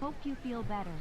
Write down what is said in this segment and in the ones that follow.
Hope you feel better.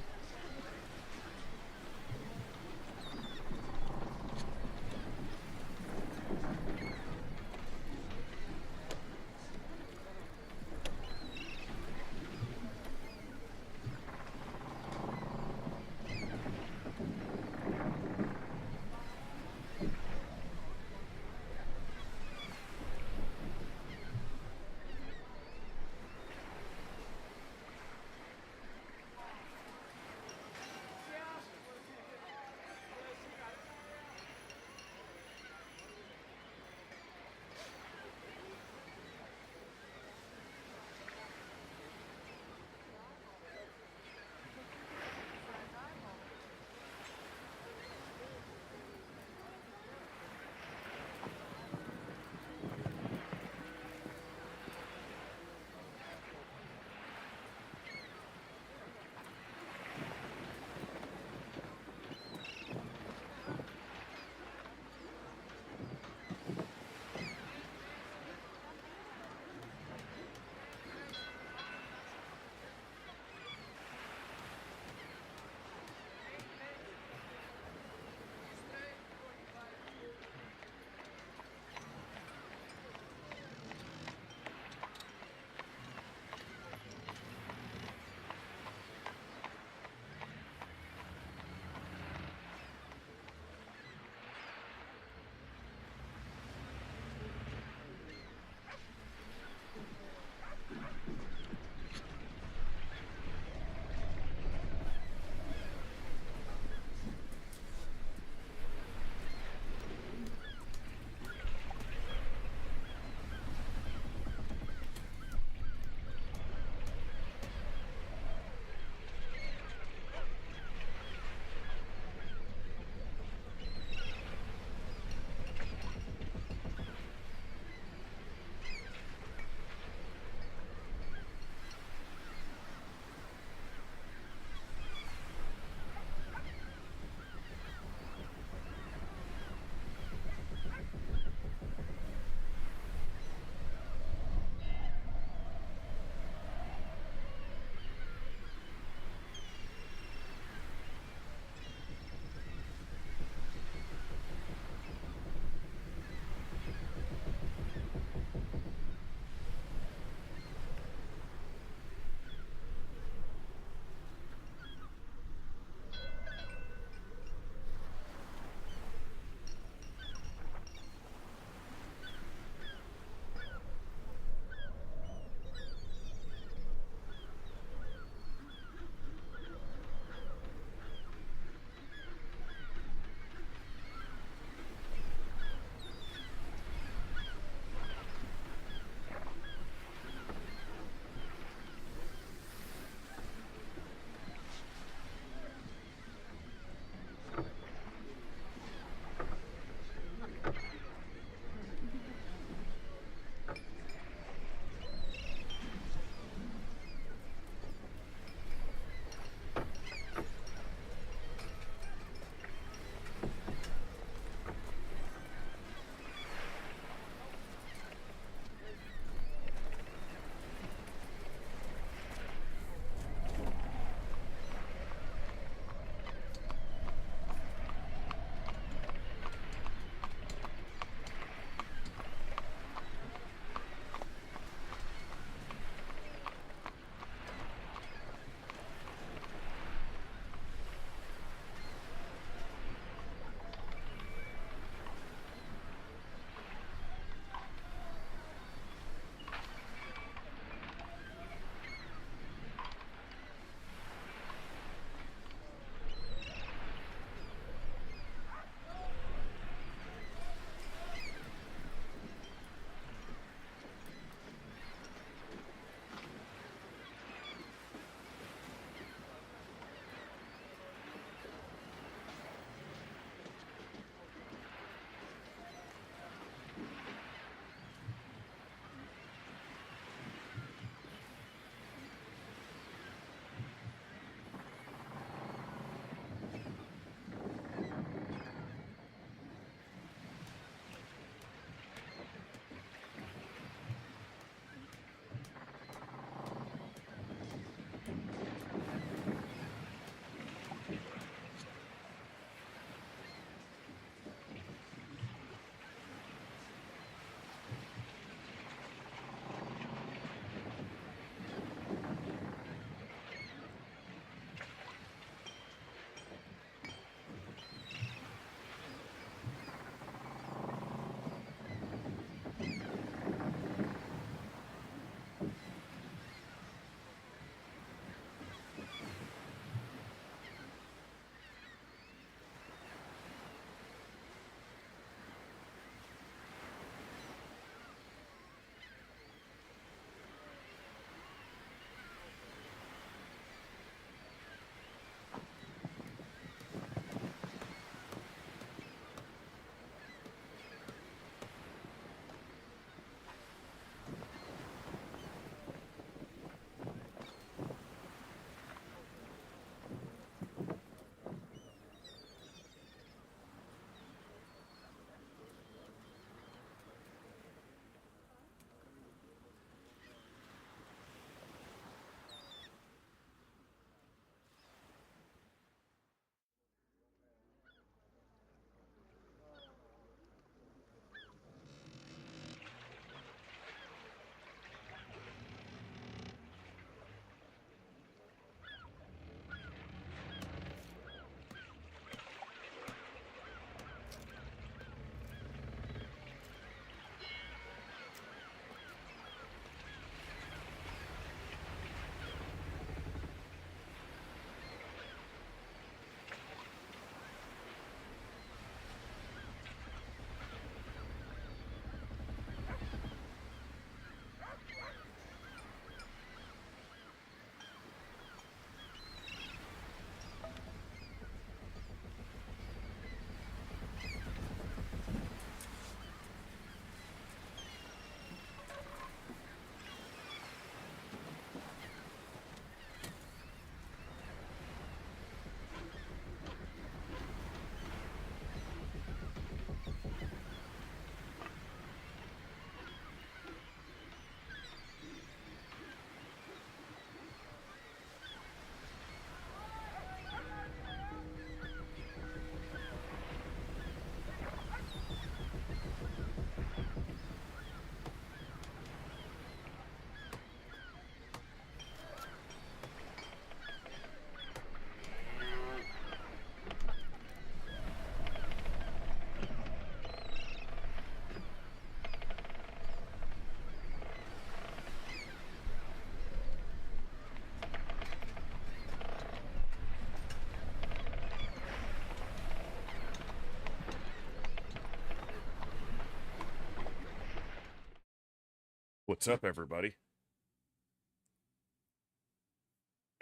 What's up, everybody?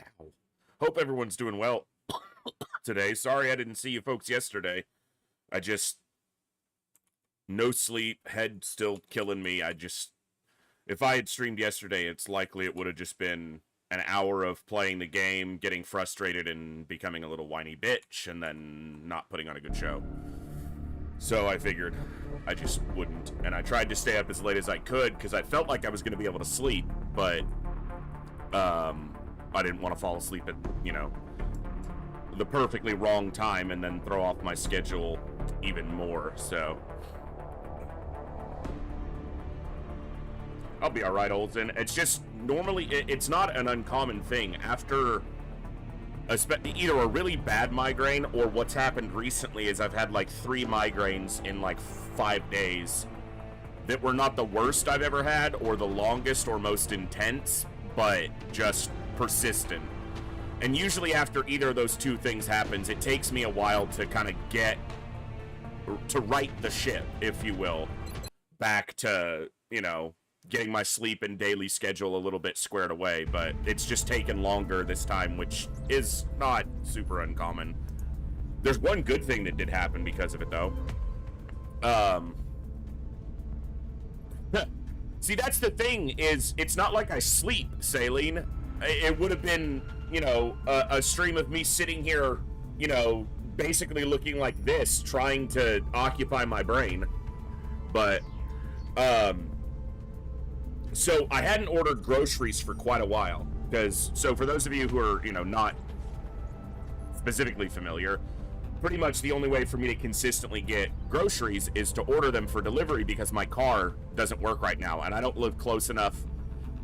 Ow. Hope everyone's doing well today. Sorry I didn't see you folks yesterday. No sleep, head still killing me. If I had streamed yesterday, it's likely it would have just been an hour of playing the game, getting frustrated, and becoming a little whiny bitch, and then not putting on a good show. So I figured I just wouldn't. And I tried to stay up as late as I could because I felt like I was going to be able to sleep, but I didn't want to fall asleep at, the perfectly wrong time and then throw off my schedule even more. So I'll be all right, Olsen. It's just normally it's not an uncommon thing after either a really bad migraine or what's happened recently is I've had like 3 migraines in like 5 days that were not the worst I've ever had or the longest or most intense, but just persistent. And usually after either of those two things happens, it takes me a while to kind of right the ship, if you will, back to, getting my sleep and daily schedule a little bit squared away. But it's just taken longer this time, which is not super uncommon. There's one good thing that did happen because of it, though. See, that's the thing, is it's not like I sleep, Saline. It would have been, a stream of me sitting here, basically looking like this, trying to occupy my brain. But, so I hadn't ordered groceries for quite a while. So for those of you who are, not specifically familiar, pretty much the only way for me to consistently get groceries is to order them for delivery because my car doesn't work right now and I don't live close enough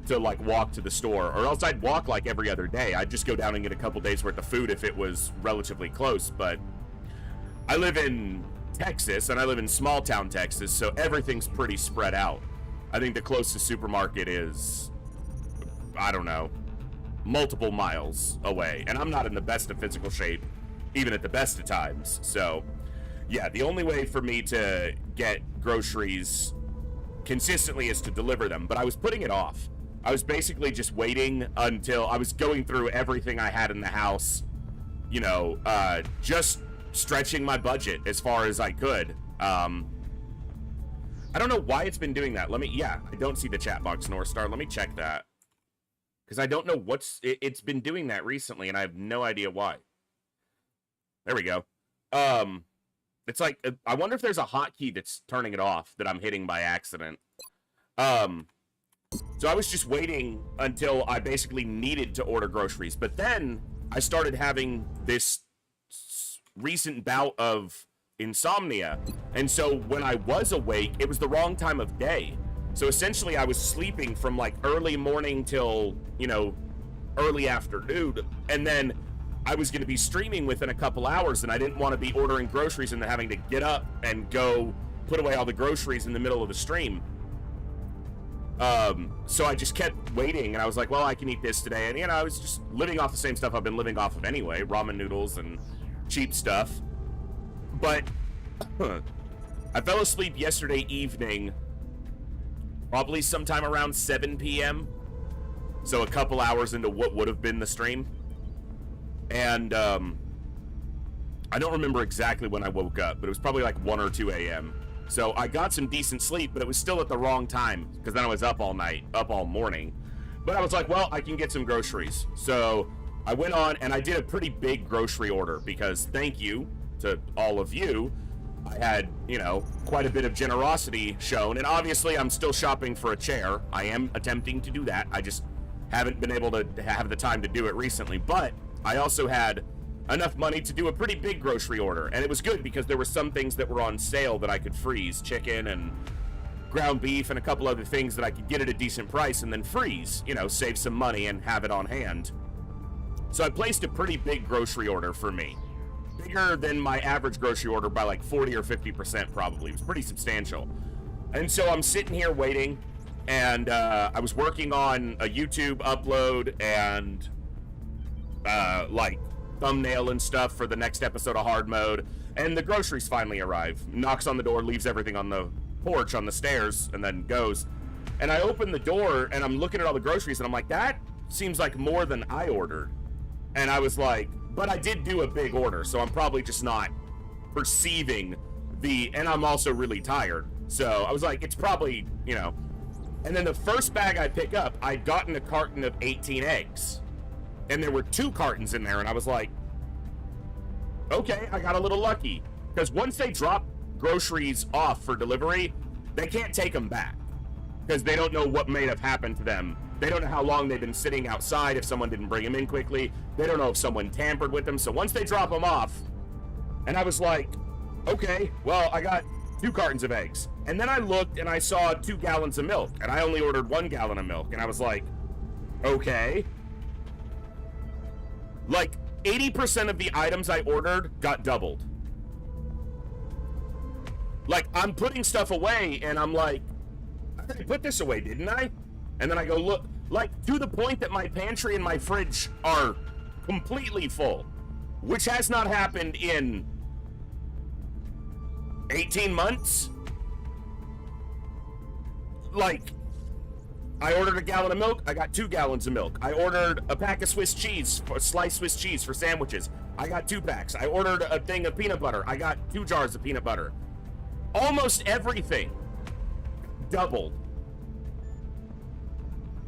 to like walk to the store, or else I'd walk like every other day. I'd just go down and get a couple days worth of food if it was relatively close. But I live in Texas and I live in small town Texas, so everything's pretty spread out. I think the closest supermarket is, I don't know, multiple miles away, and I'm not in the best of physical shape even at the best of times. So yeah, the only way for me to get groceries consistently is to deliver them, but I was putting it off. I was basically just waiting until I was going through everything I had in the house, just stretching my budget as far as I could. I don't know why it's been doing that. I don't see the chat box, North Star. Let me check that. Because I don't know it's been doing that recently, and I have no idea why. There we go. It's like, I wonder if there's a hotkey that's turning it off that I'm hitting by accident. So I was just waiting until I basically needed to order groceries. But then I started having this recent bout of insomnia. And so when I was awake, it was the wrong time of day. So essentially I was sleeping from like early morning till, early afternoon. And then I was going to be streaming within a couple hours, and I didn't want to be ordering groceries and then having to get up and go put away all the groceries in the middle of the stream. So I just kept waiting, and I was like, well, I can eat this today. And, I was just living off the same stuff I've been living off of anyway, ramen noodles and cheap stuff. But I fell asleep yesterday evening, probably sometime around 7 p.m. So a couple hours into what would have been the stream. And I don't remember exactly when I woke up, but it was probably like 1 or 2 a.m. So I got some decent sleep, but it was still at the wrong time because then I was up all night, up all morning. But I was like, well, I can get some groceries. So I went on and I did a pretty big grocery order because thank you to all of you. I had, quite a bit of generosity shown. And obviously I'm still shopping for a chair. I am attempting to do that. I just haven't been able to have the time to do it recently. But I also had enough money to do a pretty big grocery order, and it was good because there were some things that were on sale that I could freeze, chicken and ground beef and a couple other things that I could get at a decent price and then freeze, save some money and have it on hand. So I placed a pretty big grocery order for me, bigger than my average grocery order by like 40 or 50% probably. It was pretty substantial. And so I'm sitting here waiting, and I was working on a YouTube upload and like thumbnail and stuff for the next episode of Hard Mode, and the groceries finally arrive. Knocks on the door, leaves everything on the porch on the stairs, and then goes. And I opened the door and I'm looking at all the groceries and I'm like, that seems like more than I ordered. And I was like, but I did do a big order, so I'm probably just not perceiving and I'm also really tired. So I was like, it's probably, you know. And then the first bag I pick up, I'd gotten a carton of 18 eggs. And there were 2 cartons in there, and I was like, okay, I got a little lucky. Because once they drop groceries off for delivery, they can't take them back. Because they don't know what may have happened to them. They don't know how long they've been sitting outside, if someone didn't bring them in quickly. They don't know if someone tampered with them. So once they drop them off, and I was like, okay, well, I got 2 cartons of eggs. And then I looked and I saw 2 gallons of milk, and I only ordered 1 gallon of milk. And I was like, okay. Like, 80% of the items I ordered got doubled. Like, I'm putting stuff away, and I'm like, I put this away, didn't I? And then I go look, like, to the point that my pantry and my fridge are completely full, which has not happened in 18 months. Like, I ordered a gallon of milk, I got 2 gallons of milk. I ordered a pack of Swiss cheese, sliced Swiss cheese for sandwiches. I got 2 packs. I ordered a thing of peanut butter. I got 2 jars of peanut butter. Almost everything doubled.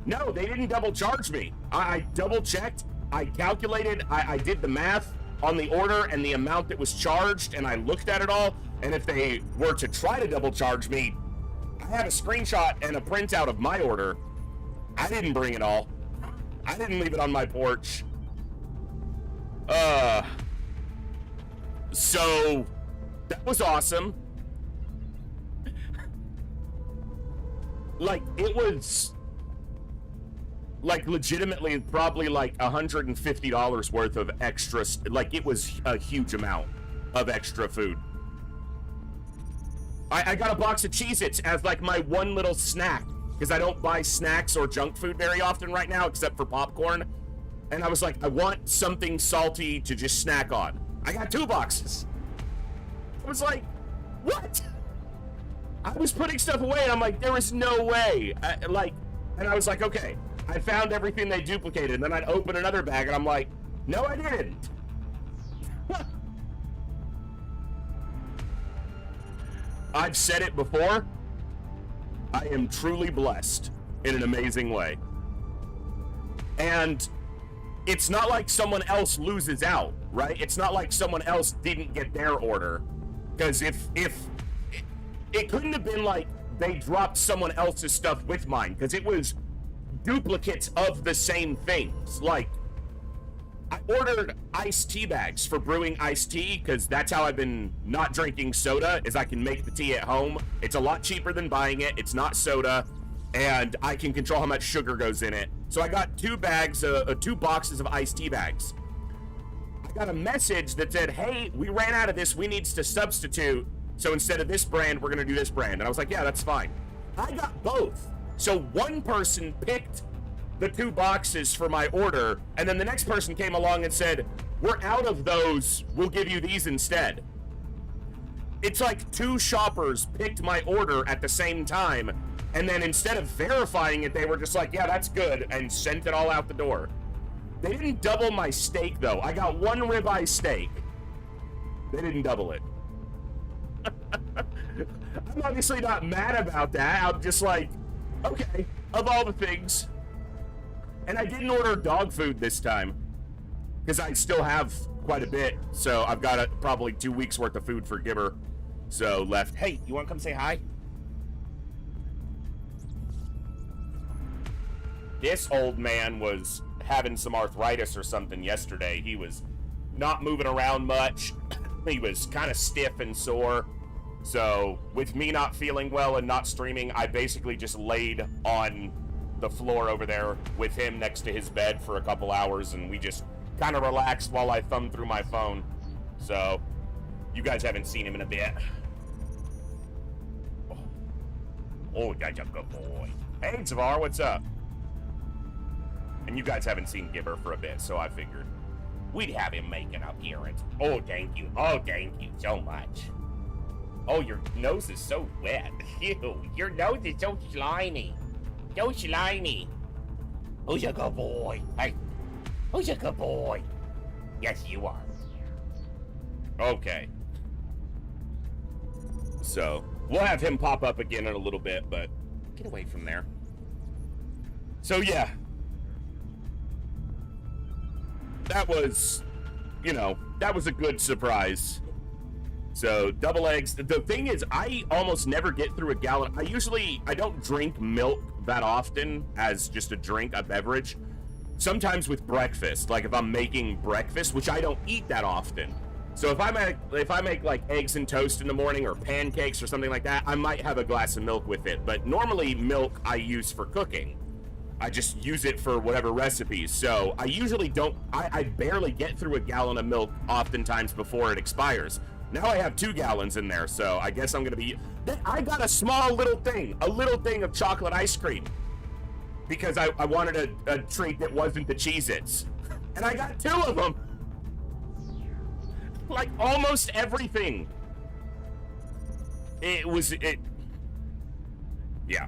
No, they didn't double charge me. I double checked. I calculated. I did the math on the order and the amount that was charged, and I looked at it all. And if they were to try to double charge me, I have a screenshot and a printout of my order. I didn't bring it all. I didn't leave it on my porch. So that was awesome. Like, it was like legitimately probably like $150 worth of extra, like it was a huge amount of extra food. I got a box of Cheez-Its as like my one little snack, because I don't buy snacks or junk food very often right now, except for popcorn. And I was like, I want something salty to just snack on. I got 2 boxes. I was like, what? I was putting stuff away and I'm like, there is no way. And I was like, okay, I found everything they duplicated. And then I'd open another bag and I'm like, no, I didn't. I've said it before. I am truly blessed in an amazing way. And it's not like someone else loses out, right? It's not like someone else didn't get their order. Because if it couldn't have been like they dropped someone else's stuff with mine, because it was duplicates of the same things. Like, I ordered iced tea bags for brewing iced tea, because that's how I've been not drinking soda, is I can make the tea at home. It's a lot cheaper than buying it. It's not soda, and I can control how much sugar goes in it. So I got 2 boxes of iced tea bags. I got a message that said, hey, we ran out of this. We need to substitute. So instead of this brand, we're going to do this brand. And I was like, yeah, that's fine. I got both. So one person picked the 2 boxes for my order, and then the next person came along and said, we're out of those, we'll give you these instead. It's like 2 shoppers picked my order at the same time, and then instead of verifying it, they were just like, yeah, that's good, and sent it all out the door. They didn't double my steak, though. I got 1 ribeye steak. They didn't double it. I'm obviously not mad about that. I'm just like, okay, of all the things. And I didn't order dog food this time, because I still have quite a bit. So I've got probably 2 weeks worth of food for Gibber. So left. Hey, you want to come say hi? This old man was having some arthritis or something yesterday. He was not moving around much. He was kind of stiff and sore. So with me not feeling well and not streaming, I basically just laid on the floor over there with him next to his bed for a couple hours, and we just kind of relaxed while I thumbed through my phone. So you guys haven't seen him in a bit. Oh, that's a good boy. Hey, Tavar, what's up? And you guys haven't seen Gibber for a bit, so I figured we'd have him make an appearance. Oh, thank you. Oh, thank you so much. Oh, your nose is so wet. Ew, your nose is so slimy. Don't slimy. Who's a good boy? Hey, who's a good boy? Yes, you are. Okay. So, we'll have him pop up again in a little bit, but get away from there. So, yeah. That was, you know, that was a good surprise. So, double eggs. The thing is, I almost never get through a gallon. I don't drink milk that often as just a drink, a beverage. Sometimes with breakfast, like if I'm making breakfast, which I don't eat that often. So if I make like eggs and toast in the morning or pancakes or something like that, I might have a glass of milk with it. But normally milk I use for cooking. I just use it for whatever recipes. So I usually don't, I barely get through a gallon of milk oftentimes before it expires. Now I have 2 gallons in there, so I guess I'm gonna be, I got a little thing of chocolate ice cream because I wanted a treat that wasn't the Cheez-Its. And I got 2 of them. Like almost everything. Yeah.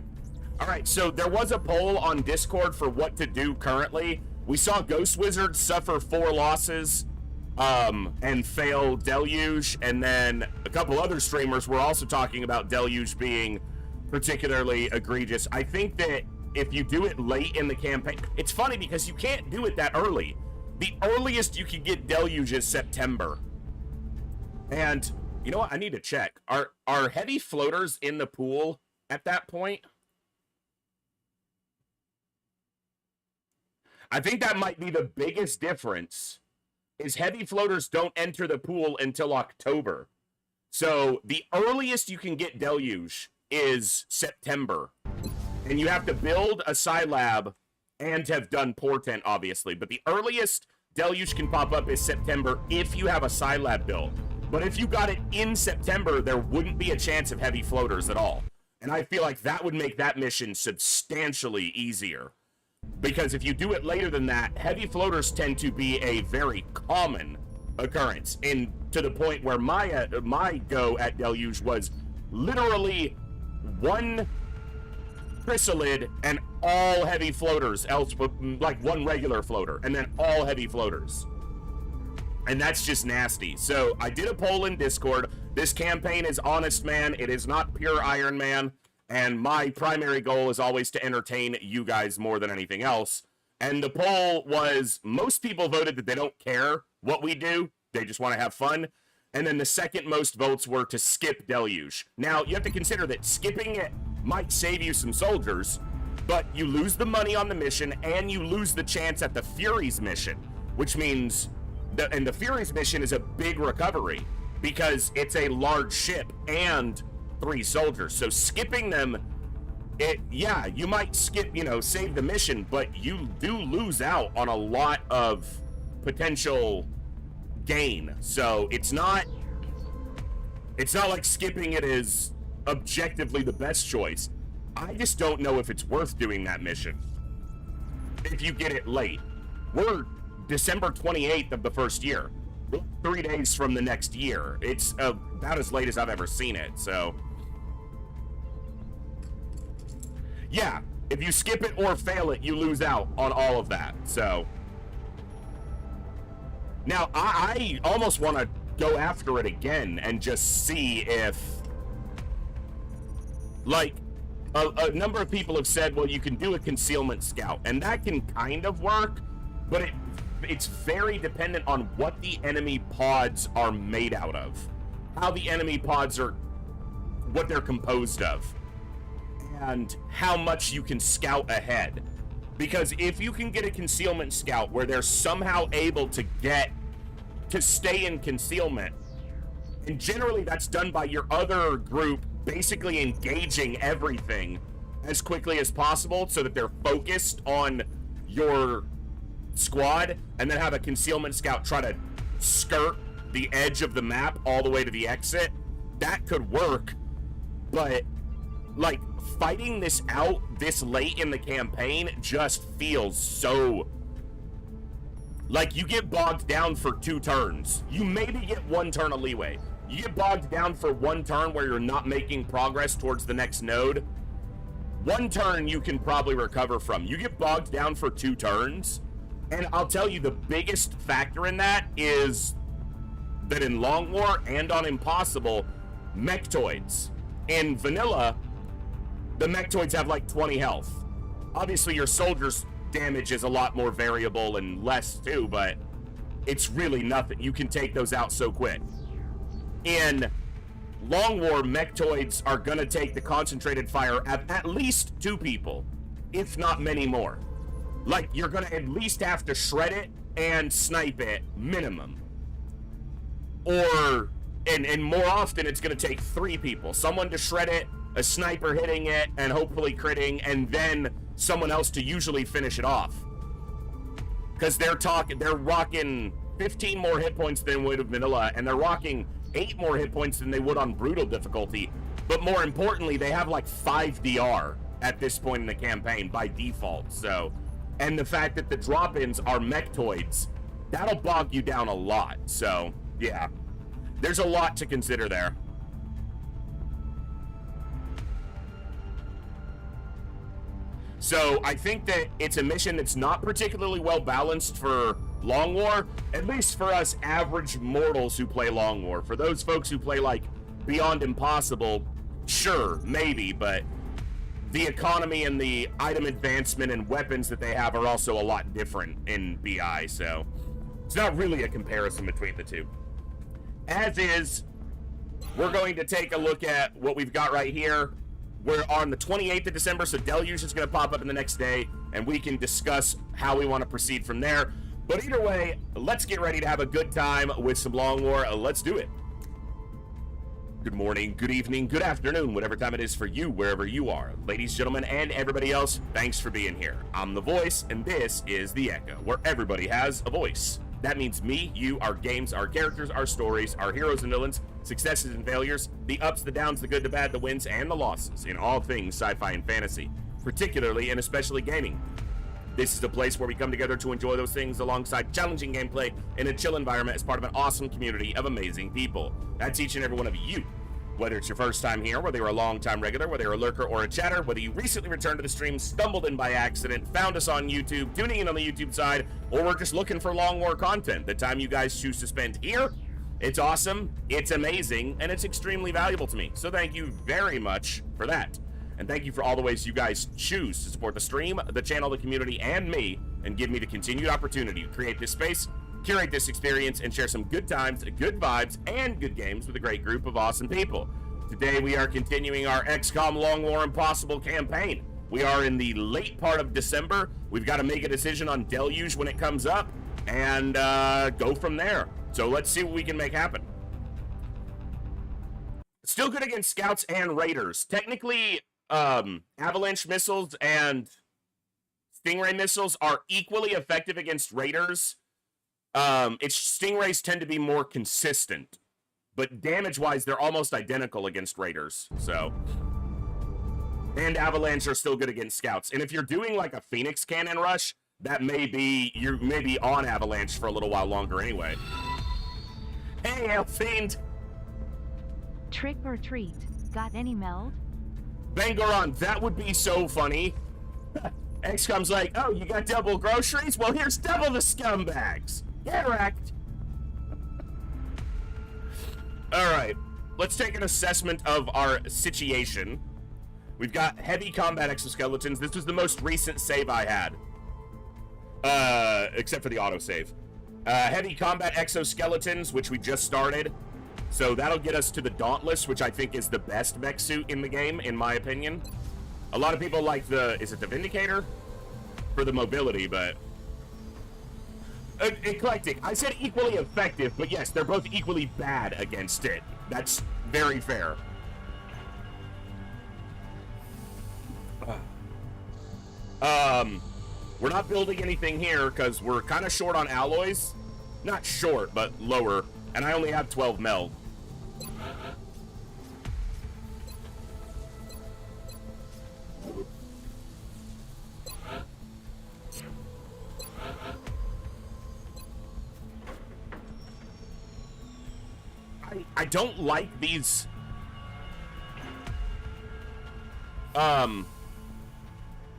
All right, so there was a poll on Discord for what to do currently. We saw Ghost Wizard suffer 4 losses and fail Deluge, and then a couple other streamers were also talking about Deluge being particularly egregious. I think that if you do it late in the campaign, it's funny because you can't do it that early. The earliest you can get Deluge is September. And you know what? I need to check. Are heavy floaters in the pool at that point? I think that might be the biggest difference, is heavy floaters don't enter the pool until October. So the earliest you can get Deluge is September. And you have to build a Scilab and have done Portent, obviously. But the earliest Deluge can pop up is September if you have a Scilab built. But if you got it in September, there wouldn't be a chance of heavy floaters at all. And I feel like that would make that mission substantially easier. Because if you do it later than that, heavy floaters tend to be a very common occurrence. And to the point where my go at Deluge was literally 1 chrysalid and all heavy floaters, else like 1 regular floater, and then all heavy floaters. And that's just nasty. So I did a poll in Discord. This campaign is Honest Man. It is not pure Iron Man. And my primary goal is always to entertain you guys more than anything else. And the poll was, most people voted that they don't care what we do. They just want to have fun. And then the second most votes were to skip Deluge. Now, you have to consider that skipping it might save you some soldiers, but you lose the money on the mission and you lose the chance at the Furies mission, which means and the Furies mission is a big recovery because it's a large ship and 3 soldiers. So skipping them, yeah, you might skip, save the mission, but you do lose out on a lot of potential gain. So it's not like skipping it is objectively the best choice. I just don't know if it's worth doing that mission if you get it late. We're December 28th of the first year. 3 days from the next year. It's about as late as I've ever seen it, so. Yeah, if you skip it or fail it, you lose out on all of that, so. Now, I almost want to go after it again and just see if, like, a number of people have said, well, you can do a concealment scout, and that can kind of work, but it's very dependent on what the enemy pods are made out of, how the enemy pods are, what they're composed of, and how much you can scout ahead. Because if you can get a concealment scout where they're somehow able to stay in concealment, and generally that's done by your other group basically engaging everything as quickly as possible so that they're focused on your squad, and then have a concealment scout try to skirt the edge of the map all the way to the exit, that could work. But like, fighting this out this late in the campaign just feels so like you get bogged down for 2 turns. You maybe get 1 turn of leeway. You get bogged down for 1 turn where you're not making progress towards the next node. 1 turn you can probably recover from. You get bogged down for 2 turns, and I'll tell you the biggest factor in that is that in Long War and on Impossible, mechtoids. In Vanilla, the mechtoids have like 20 health. Obviously, your soldiers' damage is a lot more variable and less too, but it's really nothing. You can take those out so quick. In Long War, mechtoids are gonna take the concentrated fire at least 2 people, if not many more. Like, you're gonna at least have to shred it and snipe it, minimum. Or, and more often, it's gonna take 3 people. Someone to shred it, a sniper hitting it, and hopefully critting, and then someone else to usually finish it off. Because they're rocking 15 more hit points than would have Vanilla, and they're rocking 8 more hit points than they would on Brutal difficulty. But more importantly, they have like 5 DR at this point in the campaign by default, so. And the fact that the drop-ins are mechtoids, that'll bog you down a lot, so, yeah. There's a lot to consider there. So I think that it's a mission that's not particularly well balanced for Long War, at least for us average mortals who play Long War. For those folks who play like Beyond Impossible, sure, maybe, but the economy and the item advancement and weapons that they have are also a lot different in BI, so it's not really a comparison between the two. As is, we're going to take a look at what we've got right here. We're on the 28th of December, so Deluge is going to pop up in the next day, and we can discuss how we want to proceed from there. But either way, let's get ready to have a good time with some Long War. Let's do it. Good morning, good evening, good afternoon, whatever time it is for you, wherever you are. Ladies, gentlemen, and everybody else, thanks for being here. I'm the voice, and this is the Echo, where everybody has a voice. That means me, you, our games, our characters, our stories, our heroes and villains, successes and failures, the ups, the downs, the good, the bad, the wins, and the losses in all things sci-fi and fantasy, particularly and especially gaming. This is the place where we come together to enjoy those things alongside challenging gameplay in a chill environment as part of an awesome community of amazing people. That's each and every one of you. Whether it's your first time here, whether you're a long-time regular, whether you're a lurker or a chatter, whether you recently returned to the stream, stumbled in by accident, found us on YouTube, tuning in on the YouTube side, or we're just looking for Long War content, the time you guys choose to spend here, it's awesome, it's amazing, and it's extremely valuable to me. So thank you very much for that. And thank you for all the ways you guys choose to support the stream, the channel, the community, and me, and give me the continued opportunity to create this space, curate this experience, and share some good times, good vibes, and good games with a great group of awesome people. Today we are continuing our XCOM Long War Impossible campaign. We are in the late part of December. We've got to make a decision on Deluge when it comes up, and go from there. So let's see what we can make happen. Still good against scouts and raiders. Technically, avalanche missiles and stingray missiles are equally effective against raiders. Stingrays tend to be more consistent, but damage-wise, they're almost identical against raiders, so. And avalanche are still good against scouts. And if you're doing like a Phoenix cannon rush, that may be, you may be on avalanche for a little while longer anyway. Hey, Elfiend! Trick or treat, got any meld? Bangaron, that would be so funny. XCOM's like, oh, you got double groceries? Well, here's double the scumbags. Get wrecked. All right, let's take an assessment of our situation. We've got heavy combat exoskeletons. This was the most recent save I had. Except for the autosave. Heavy combat exoskeletons, which we just started. So that'll get us to the Dauntless, which I think is the best mech suit in the game, in my opinion. A lot of people like the, is it the Vindicator? For the mobility, but... eclectic. I said equally effective, but yes, they're both equally bad against it. That's very fair. We're not building anything here because we're kind of short on alloys. Not short, but lower. And I only have 12 mel. I don't like these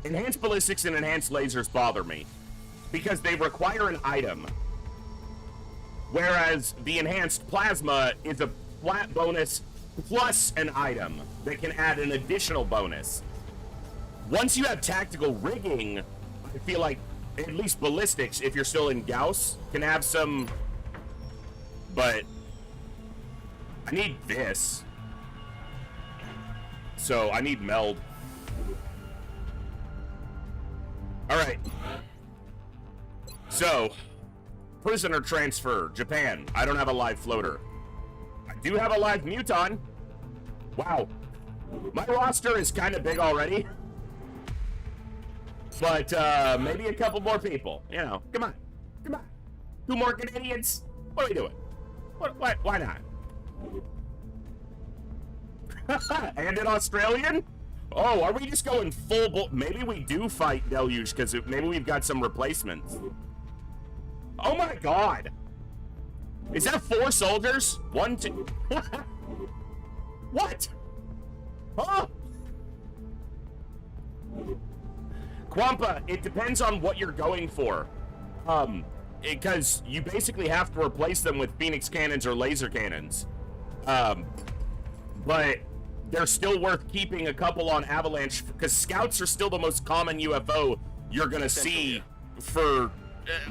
Enhanced ballistics and enhanced lasers bother me because they require an item, whereas the enhanced plasma is a flat bonus plus an item that can add an additional bonus. Once you have tactical rigging, I feel like at least ballistics, if you're still in Gauss, can have some, but I need this. So I need meld. All right. So, prisoner transfer, Japan. I don't have a live floater. I do have a live muton. Wow. My roster is kind of big already. But maybe a couple more people. You know, come on. Come on. 2 more Canadians? What are we doing? Why not? And an Australian? Oh, are we just going full maybe we do fight Deluge because maybe we've got some replacements. Oh my god. Is that 4 soldiers? 1, 2. What? Huh? Quampa, it depends on what you're going for. Because you basically have to replace them with Phoenix cannons or laser cannons. But they're still worth keeping a couple on Avalanche because scouts are still the most common UFO you're gonna see for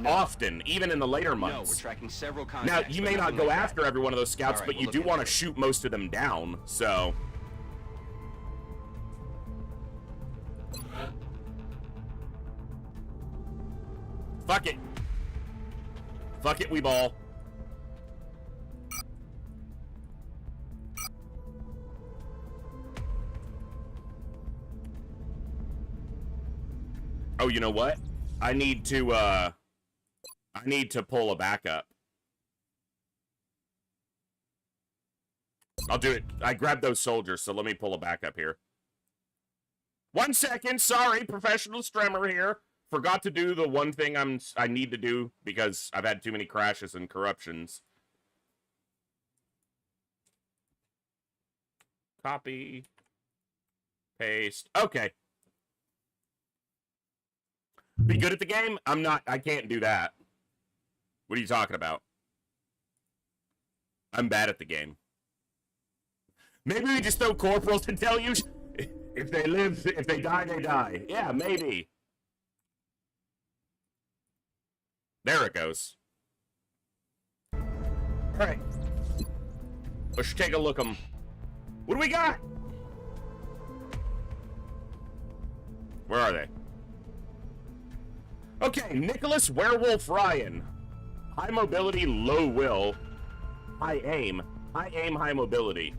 often, even in the later months. No, we're tracking several now, you may not go after every one of those scouts, but you do want to shoot most of them down, so... Fuck it. Fuck it, we ball. Oh, you know what? I need to pull a backup. I'll do it. I grabbed those soldiers, so let me pull a backup here. 1 second. Sorry, professional streamer here. Forgot to do the one thing I need to do because I've had too many crashes and corruptions. Copy. Paste. Okay. Be good at the game? I can't do that. What are you talking about? I'm bad at the game. Maybe we just throw corporals to tell you if they live, if they die, they die. Yeah, maybe. There it goes. Alright. Let's take a look at them. What do we got? Where are they? Okay, Nicholas Werewolf Ryan. High mobility, low will. High aim, high mobility.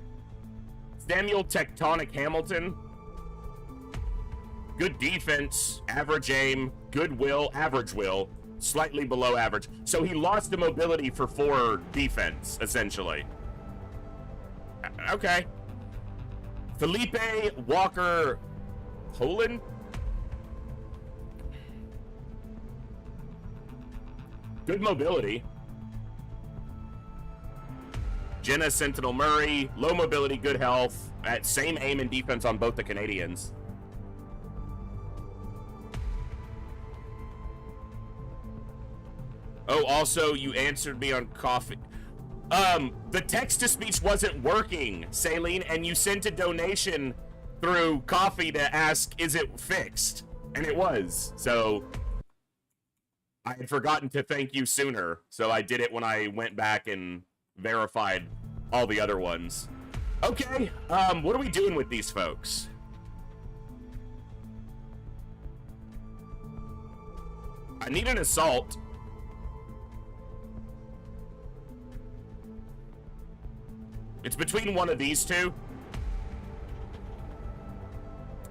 Samuel Tectonic Hamilton. Good defense, average aim, good will, average will. Slightly below average. So he lost the mobility for 4 defense, essentially. Okay. Felipe Walker Poland? Good mobility. Jenna Sentinel Murray, low mobility, good health. At same aim and defense on both the Canadians. Oh, also, you answered me on coffee. The text-to-speech wasn't working, Saline, and you sent a donation through coffee to ask, is it fixed? And it was, so... I had forgotten to thank you sooner, so I did it when I went back and verified all the other ones. Okay, what are we doing with these folks? I need an assault. It's between one of these two.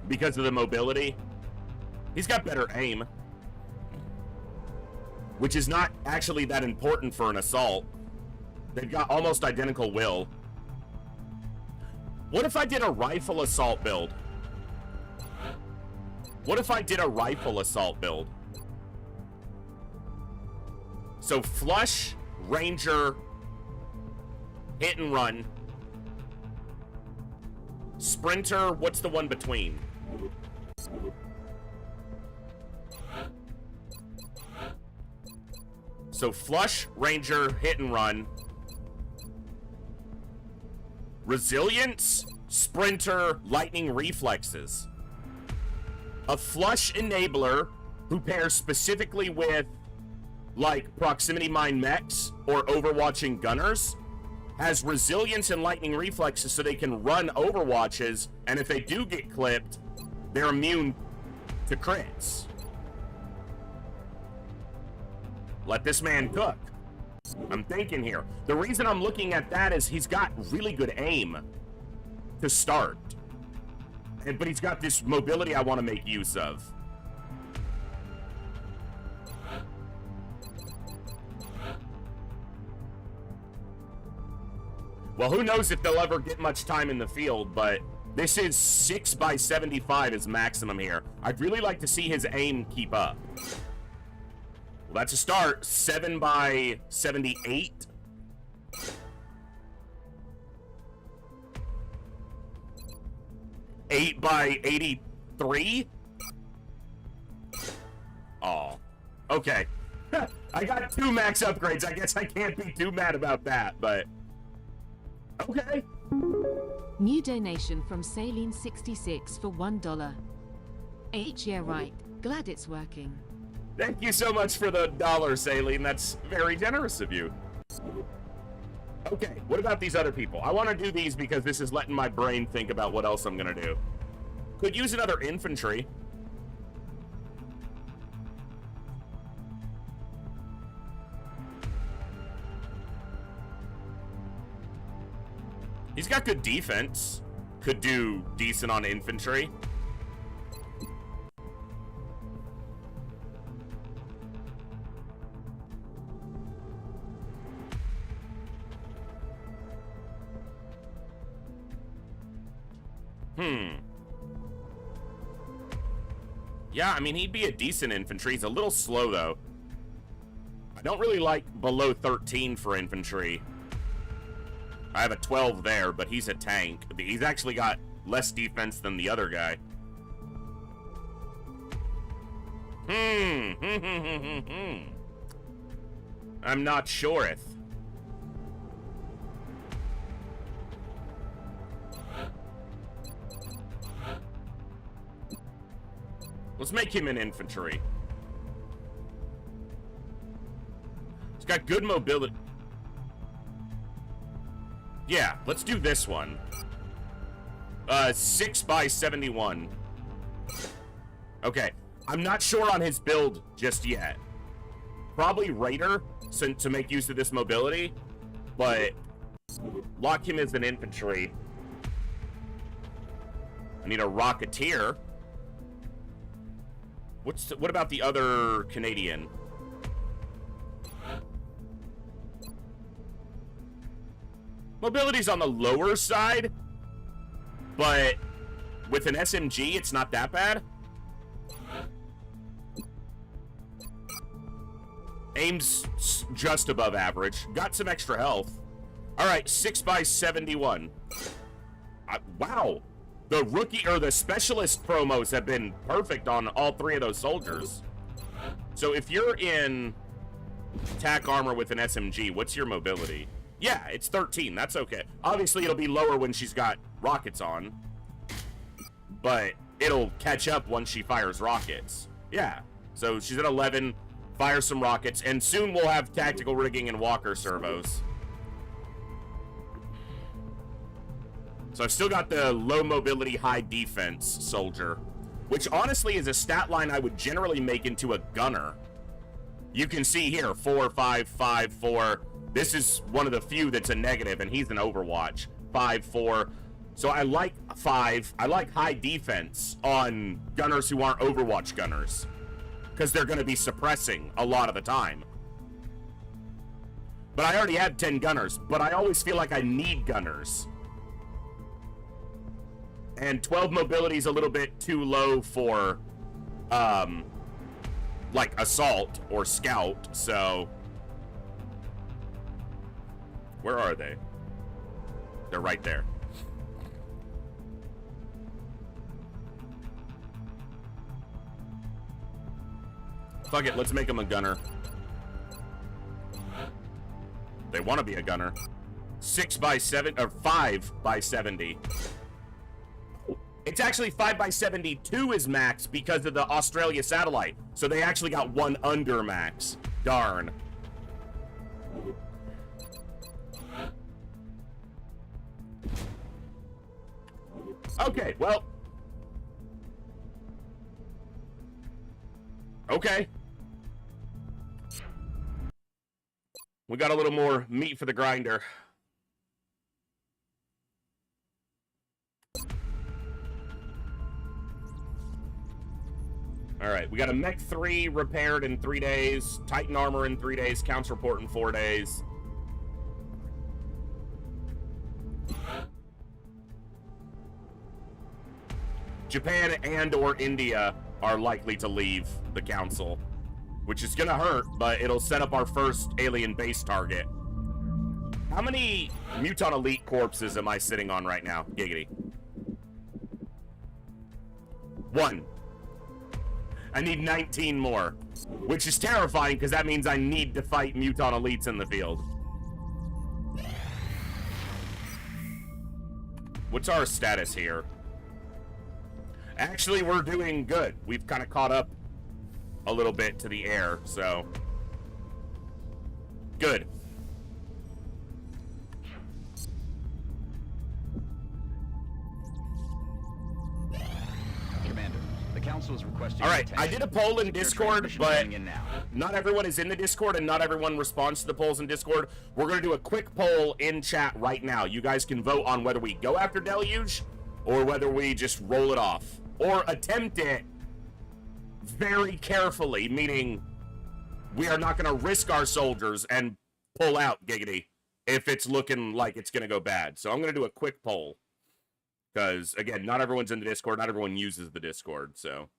Because of the mobility. He's got better aim. Which is not actually that important for an assault. They've got almost identical will. What if I did a rifle assault build? What if I did a rifle assault build? So flush, ranger, hit and run. Sprinter, what's the one between? So flush, ranger, hit and run. Resilience, sprinter, lightning reflexes. A flush enabler who pairs specifically with, like, proximity mine mechs or overwatching gunners has resilience and lightning reflexes so they can run overwatches, and if they do get clipped, they're immune to crits. Let this man cook. I'm thinking here. The reason I'm looking at that is he's got really good aim to start. But he's got this mobility I want to make use of. Well, who knows if they'll ever get much time in the field, but this is 6 by 75 is maximum here. I'd really like to see his aim keep up. Well, that's a start. 7 by 78. Eight by 83. Oh, okay. I got 2 max upgrades. I guess I can't be too mad about that, but okay. New donation from Saline66 for $1. Yeah, right. Glad it's working. Thank you so much for the $1, Saline. That's very generous of you. Okay, what about these other people? I want to do these because this is letting my brain think about what else I'm going to do. Could use another infantry. He's got good defense. Could do decent on infantry. Yeah, I mean, he'd be a decent infantry. He's a little slow, though. I don't really like below 13 for infantry. I have a 12 there, but he's a tank. He's actually got less defense than the other guy. I'm not sure if. Let's make him an infantry. He's got good mobility. Yeah, let's do this one. 6 by 71. Okay, I'm not sure on his build just yet. Probably Raider to make use of this mobility, but lock him as an infantry. I need a Rocketeer. What about the other Canadian? Mobility's on the lower side, but with an SMG, it's not that bad. Aim's just above average. Got some extra health. All right, 6 by 71. Wow. The rookie or the specialist promos have been perfect on all 3 of those soldiers. So if you're in attack armor with an SMG, what's your mobility? Yeah, it's 13. That's okay. Obviously, it'll be lower when she's got rockets on, but it'll catch up once she fires rockets. Yeah. So she's at 11, fires some rockets, and soon we'll have tactical rigging and walker servos. So I've still got the low mobility, high defense soldier, which honestly is a stat line I would generally make into a gunner. You can see here, 4, 5, 5, 4. This is one of the few that's a negative, and he's an Overwatch. 5, 4. So I like 5. I like high defense on gunners who aren't Overwatch gunners, because they're going to be suppressing a lot of the time. But I already had 10 gunners, but I always feel like I need gunners. And 12 mobility is a little bit too low for, like, assault or scout, so... Where are they? They're right there. Fuck it, let's make him a gunner. They want to be a gunner. 6 by 7 or 5 by 70. It's actually 5 by 72 is max because of the Australia satellite. So they actually got one under max. Darn. Okay, well. Okay. We got a little more meat for the grinder. All right, we got a Mech 3 repaired in 3 days, Titan armor in 3 days, counts report in 4 days. Japan and or India are likely to leave the council, which is gonna hurt, but it'll set up our first alien base target. How many Muton Elite corpses am I sitting on right now, Giggity? 1. I need 19 more, which is terrifying because that means I need to fight Muton Elites in the field. What's our status here? Actually, we're doing good. We've kind of caught up a little bit to the air, so good. Commander, the council is requesting. All right, I did a poll in Discord, but not everyone is in the Discord and not everyone responds to the polls in Discord. We're going to do a quick poll in chat right now. You guys can vote on whether we go after Deluge or whether we just roll it off or attempt it very carefully, meaning we are not going to risk our soldiers and pull out, Giggity, if it's looking like it's going to go bad. So I'm going to do a quick poll because, again, not everyone's in the Discord. Not everyone uses the Discord, so.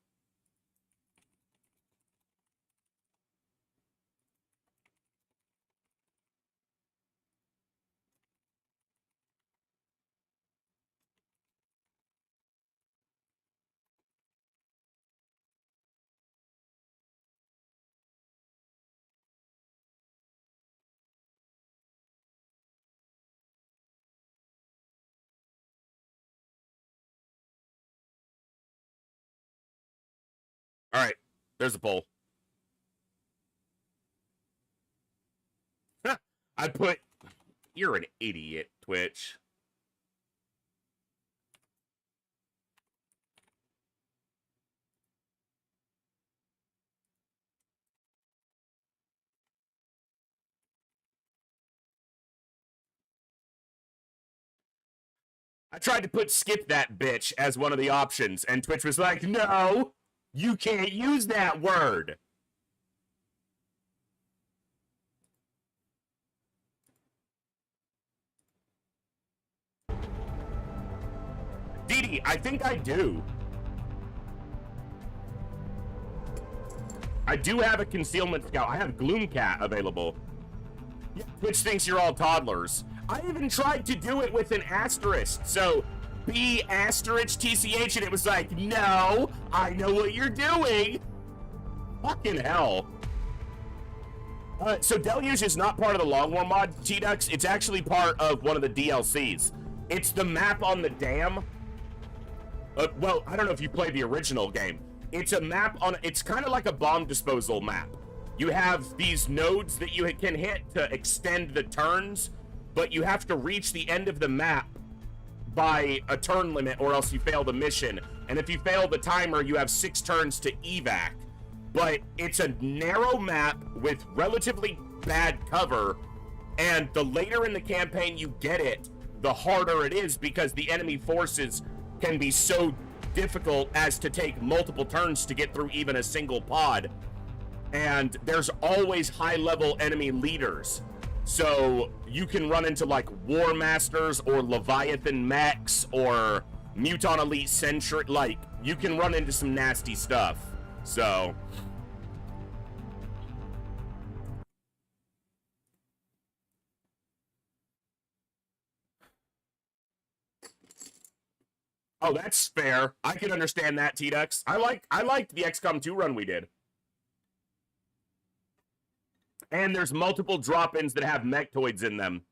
All right, there's the poll. I put, you're an idiot, Twitch. I tried to put skip that bitch as one of the options, and Twitch was like, no, you can't use that word. Didi, I think I do. I do have a concealment scout. I have Gloomcat available. Yeah, Twitch thinks you're all toddlers. I even tried to do it with an asterisk. So, B asterisk TCH, and it was like, no, I know what you're doing. Fucking hell. So Deluge is not part of the Long War mod, T-Dux. It's actually part of one of the DLCs. It's the map on the dam. Well, I don't know if you played the original game. It's a map on, it's kind of like a bomb disposal map. You have these nodes that you can hit to extend the turns, but you have to reach the end of the map by a turn limit or else you fail the mission. And if you fail the timer, you have 6 turns to evac. But it's a narrow map with relatively bad cover, and the later in the campaign you get it, the harder it is because the enemy forces can be so difficult as to take multiple turns to get through even a single pod. And there's always high-level enemy leaders. So you can run into like War Masters or Leviathan mechs or Muton Elite Sentry. Like, you can run into some nasty stuff. So oh, that's fair. I can understand that, T-Dux. I liked the XCOM 2 run we did. And there's multiple drop-ins that have mechtoids in them.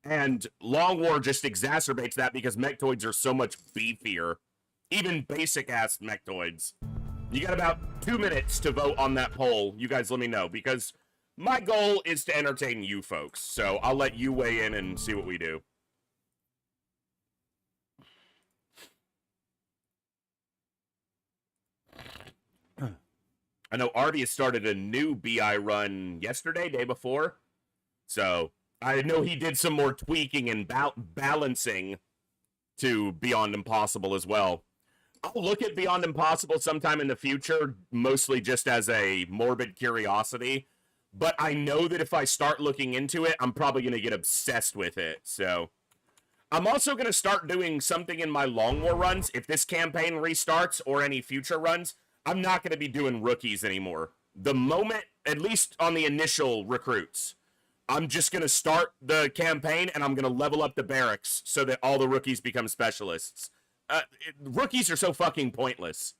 And Long War just exacerbates that because mechtoids are so much beefier. Even basic-ass mechtoids. You got about 2 minutes to vote on that poll. You guys let me know, because my goal is to entertain you folks. So I'll let you weigh in and see what we do. I know Artie started a new BI run yesterday, day before. So I know he did some more tweaking and balancing to Beyond Impossible as well. I'll look at Beyond Impossible sometime in the future, mostly just as a morbid curiosity. But I know that if I start looking into it, I'm probably going to get obsessed with it. So I'm also going to start doing something in my Long War runs. If this campaign restarts or any future runs, I'm not going to be doing rookies anymore. The moment, at least on the initial recruits, I'm just going to start the campaign and I'm going to level up the barracks so that all the rookies become specialists. Rookies are so fucking pointless.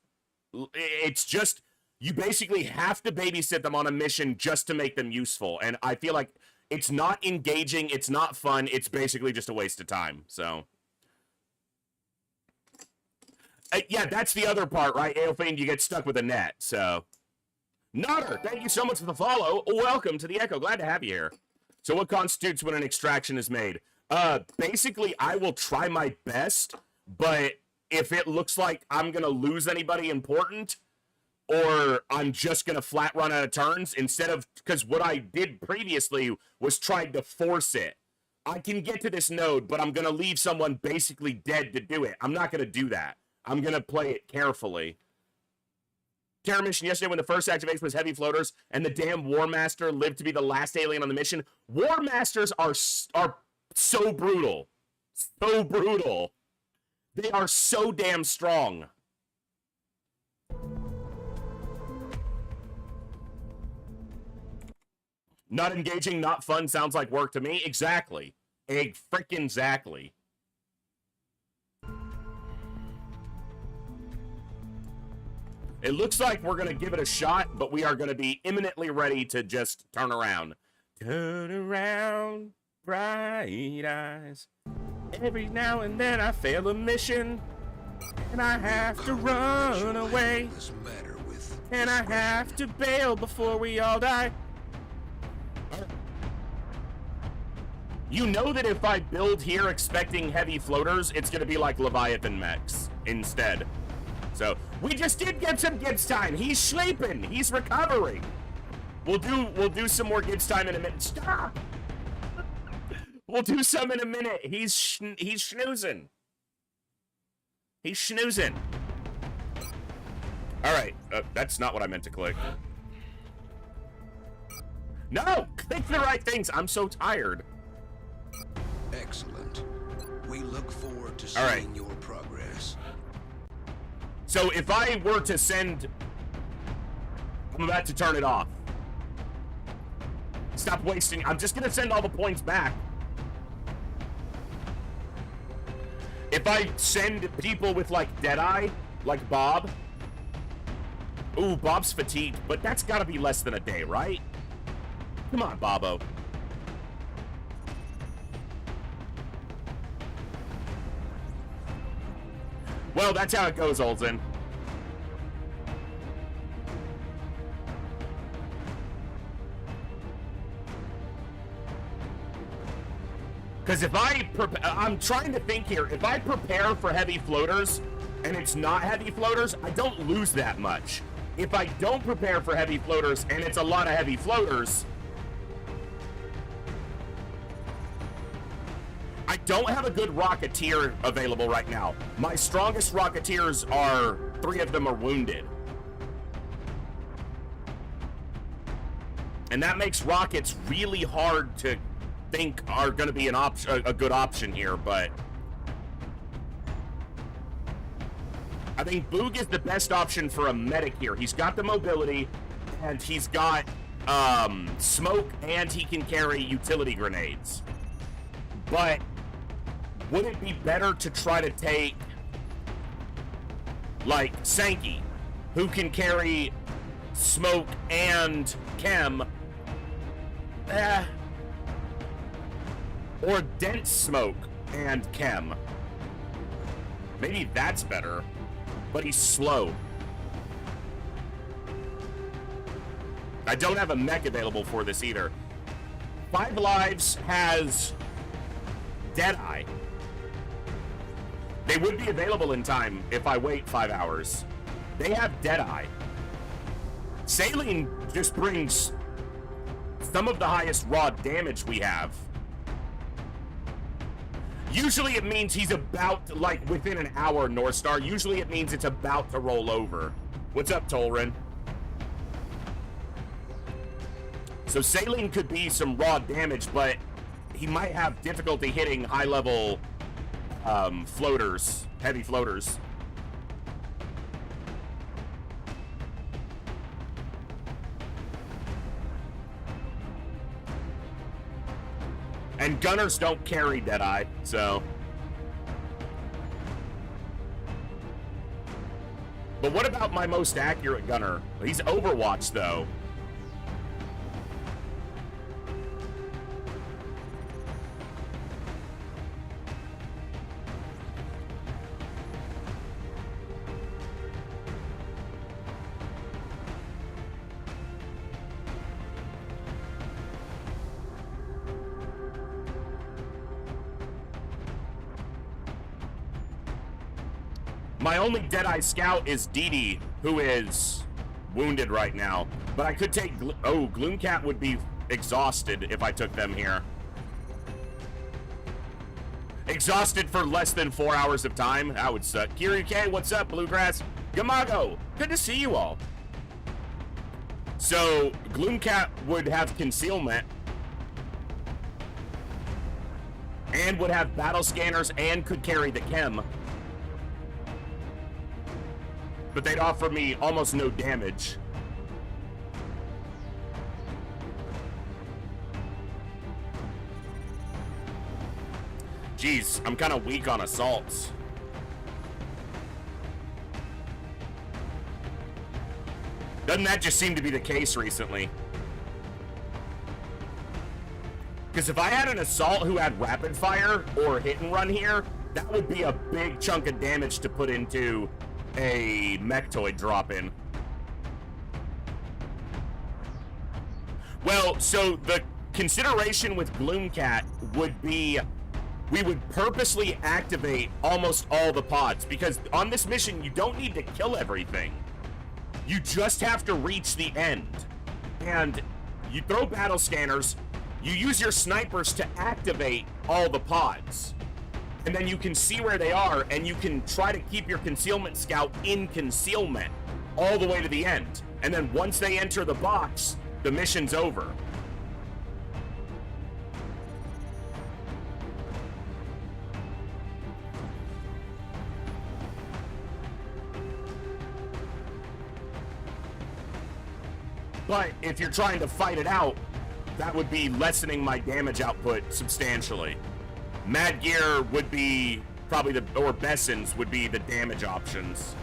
It's just, you basically have to babysit them on a mission just to make them useful. And I feel like it's not engaging, it's not fun, it's basically just a waste of time. So yeah, that's the other part, right? Aelfane, you get stuck with a net, so. Nutter, thank you so much for the follow. Welcome to the Echo. Glad to have you here. So what constitutes when an extraction is made? Basically, I will try my best, but if it looks like I'm going to lose anybody important, or I'm just going to flat run out of turns, instead of, because what I did previously was tried to force it. I can get to this node, but I'm going to leave someone basically dead to do it. I'm not going to do that. I'm going to play it carefully. Terror mission yesterday when the first activation was heavy floaters and the damn War Master lived to be the last alien on the mission. War Masters are so brutal. So brutal. They are so damn strong. Not engaging, not fun, sounds like work to me. Exactly. Frickin' It looks like we're going to give it a shot, but we are going to be imminently ready to just turn around. Turn around, bright eyes. Every now and then I fail a mission, and I have to run away. And I have to bail before we all die. You know that if I build here expecting heavy floaters, it's going to be like Leviathan mechs instead. So, we just did get some Gibbs time. He's sleeping. He's recovering. We'll do some more Gibbs time in a minute. Stop! We'll do some in a minute. He's snoozing. He's snoozing. All right. That's not what I meant to click. No! Click the right things. I'm so tired. Excellent. We look forward to seeing your progress. So if I were to send... I'm about to turn it off. Stop wasting... I'm just going to send all the points back. If I send people with, like, Deadeye, like Bob... Ooh, Bob's fatigued, but that's got to be less than a day, right? Come on, Bobo. Well, that's how it goes, Olsen. Because if I'm trying to think here, if I prepare for heavy floaters, and it's not heavy floaters, I don't lose that much. If I don't prepare for heavy floaters, and it's a lot of heavy floaters, I don't have a good Rocketeer available right now. My strongest Rocketeers are, 3 of them are wounded. And that makes rockets really hard to think are going to be a good option here, but I think Boog is the best option for a medic here. He's got the mobility, and he's got smoke, and he can carry utility grenades. But would it be better to try to take, like, Sankey, who can carry smoke and chem, Or dense smoke and chem. Maybe that's better. But he's slow. I don't have a mech available for this either. 5 Lives has Deadeye. They would be available in time if I wait 5 hours. They have Deadeye. Saline just brings some of the highest raw damage we have. Usually it means he's about, like, within an hour, North Star. Usually it means it's about to roll over. What's up, Tolrin? So Saline could be some raw damage, but he might have difficulty hitting high-level floaters, heavy floaters. And gunners don't carry Deadeye, so. But what about my most accurate gunner? He's Overwatch, though. My only Deadeye scout is Dee Dee, who is wounded right now. But I could take... Gloomcat would be exhausted if I took them here. Exhausted for less than 4 hours of time? That would suck. Kiryu K, what's up, Bluegrass? Gamago, good to see you all. So, Gloomcat would have concealment. And would have battle scanners and could carry the chem. But they'd offer me almost no damage. Jeez, I'm kind of weak on assaults. Doesn't that just seem to be the case recently? Because if I had an assault who had rapid fire or hit and run here, that would be a big chunk of damage to put into a Mechtoid drop-in. Well, so the consideration with Gloomcat would be we would purposely activate almost all the pods, because on this mission you don't need to kill everything. You just have to reach the end. And you throw battle scanners, you use your snipers to activate all the pods. And then you can see where they are, and you can try to keep your concealment scout in concealment all the way to the end. And then once they enter the box, the mission's over. But if you're trying to fight it out, that would be lessening my damage output substantially. Mad Gear would be probably or Bessons would be the damage options.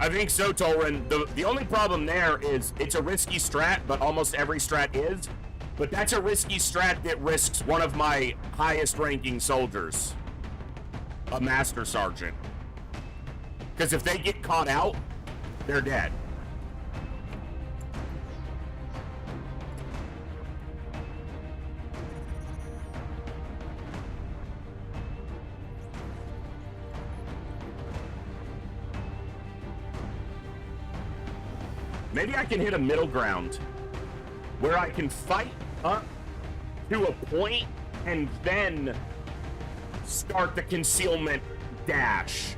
I think so, Tolrin. The only problem there is it's a risky strat, but almost every strat is. But that's a risky strat that risks one of my highest ranking soldiers, a Master Sergeant. Because if they get caught out, they're dead. Maybe I can hit a middle ground where I can fight up to a point and then start the concealment dash.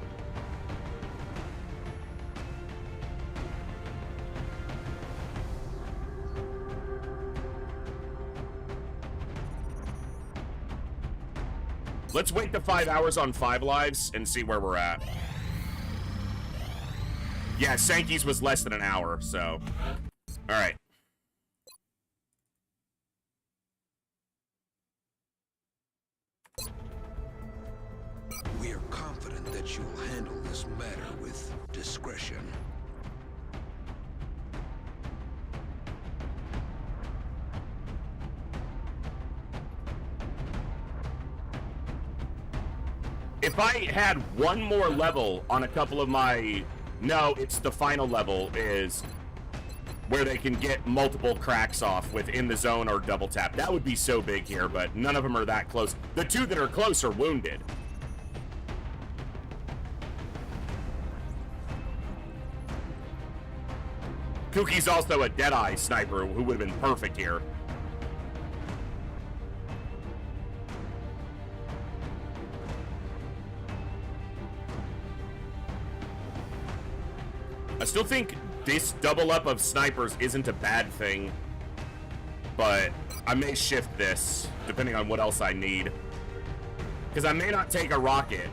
Let's wait the 5 hours on 5 lives and see where we're at. Yeah, Sankey's was less than an hour, so. Alright. confident that you'll handle this matter with discretion. If I had one more level on a couple of my... No, it's the final level is where they can get multiple cracks off within the zone or double tap. That would be so big here, but none of them are that close. The two that are close are wounded. Kookie's also a Deadeye sniper who would have been perfect here. I still think this double up of snipers isn't a bad thing, but I may shift this depending on what else I need. Because I may not take a rocket.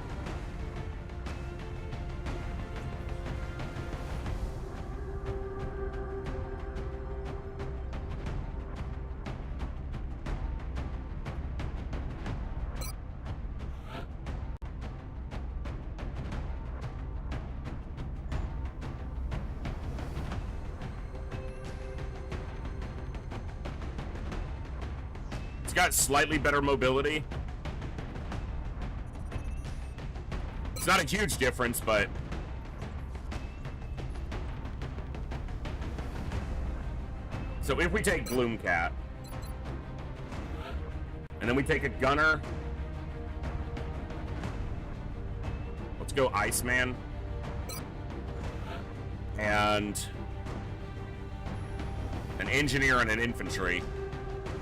It's got slightly better mobility. It's not a huge difference, but so if we take Gloomcat and then we take a gunner, let's go Iceman and an engineer and an infantry.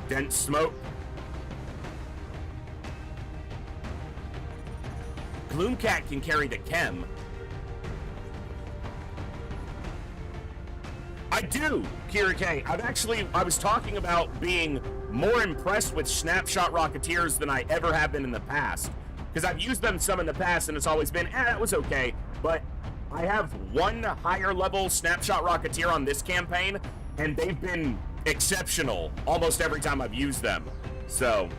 Dense smoke. Gloomcat can carry the chem. I do, Kira K. I was talking about being more impressed with Snapshot Rocketeers than I ever have been in the past. Because I've used them some in the past and it's always been, that was okay. But I have one higher level Snapshot Rocketeer on this campaign, and they've been exceptional almost every time I've used them. So...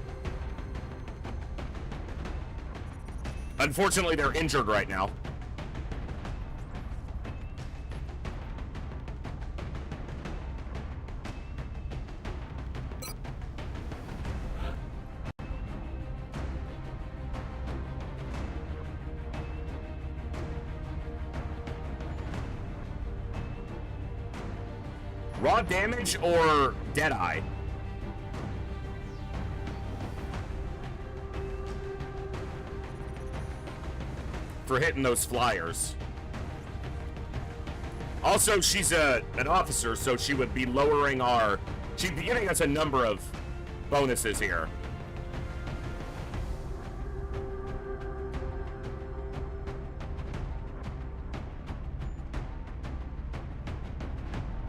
unfortunately, they're injured right now. Raw damage or Deadeye? For hitting those flyers. Also, she's an officer, so she would be lowering our... she'd be giving us a number of bonuses here.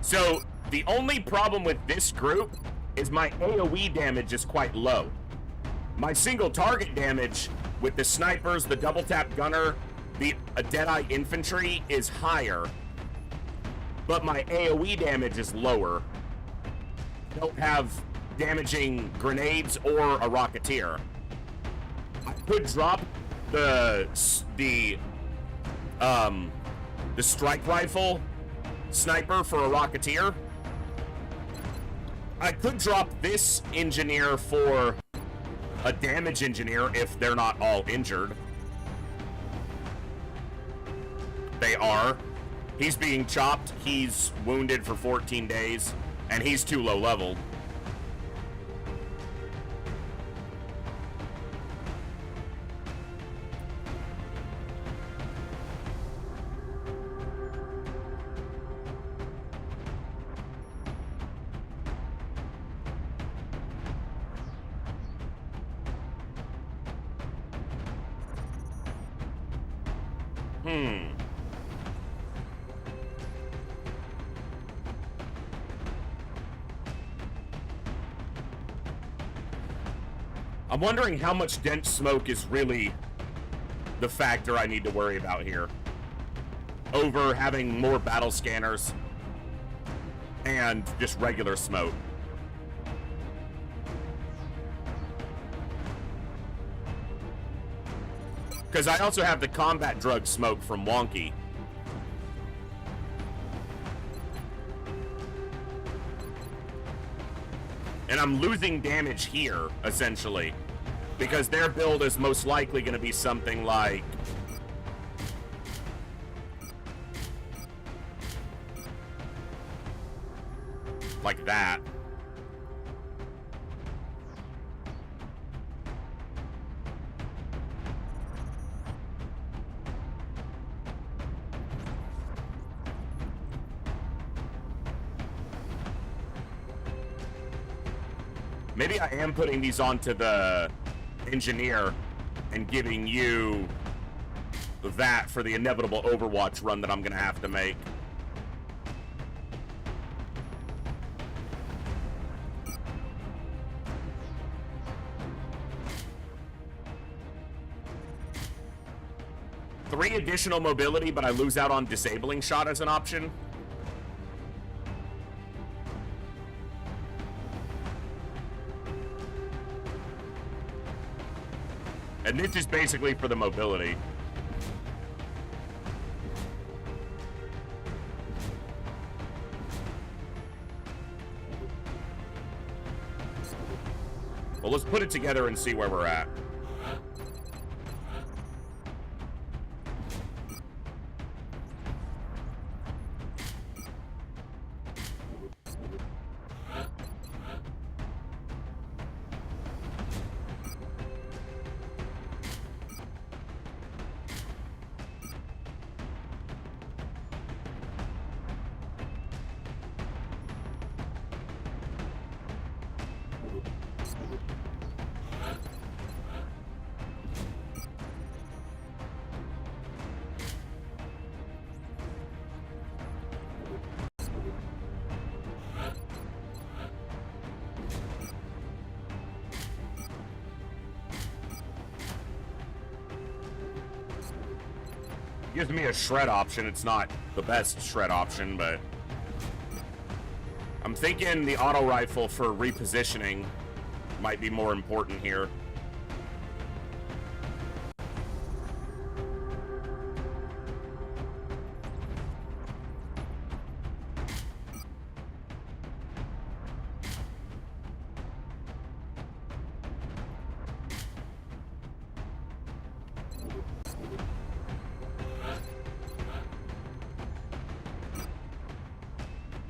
So, the only problem with this group is my AoE damage is quite low. My single target damage with the snipers, the double tap gunner, the Deadeye infantry is higher, but my AoE damage is lower. I don't have damaging grenades or a Rocketeer. I could drop the strike rifle sniper for a Rocketeer. I could drop this engineer for a damage engineer if they're not all injured. They are. He's being chopped. He's wounded for 14 days, and he's too low level. I'm wondering how much dense smoke is really the factor I need to worry about here, over having more battle scanners and just regular smoke. Because I also have the combat drug smoke from Wonky. And I'm losing damage here, essentially. Because their build is most likely going to be something like... like that. Maybe I am putting these onto the engineer and giving you that for the inevitable Overwatch run that I'm going to have to make. Three additional mobility, but I lose out on disabling shot as an option. And this is basically for the mobility. Well, let's put it together and see where we're at. Gives me a shred option. It's not the best shred option, but I'm thinking the auto rifle for repositioning might be more important here.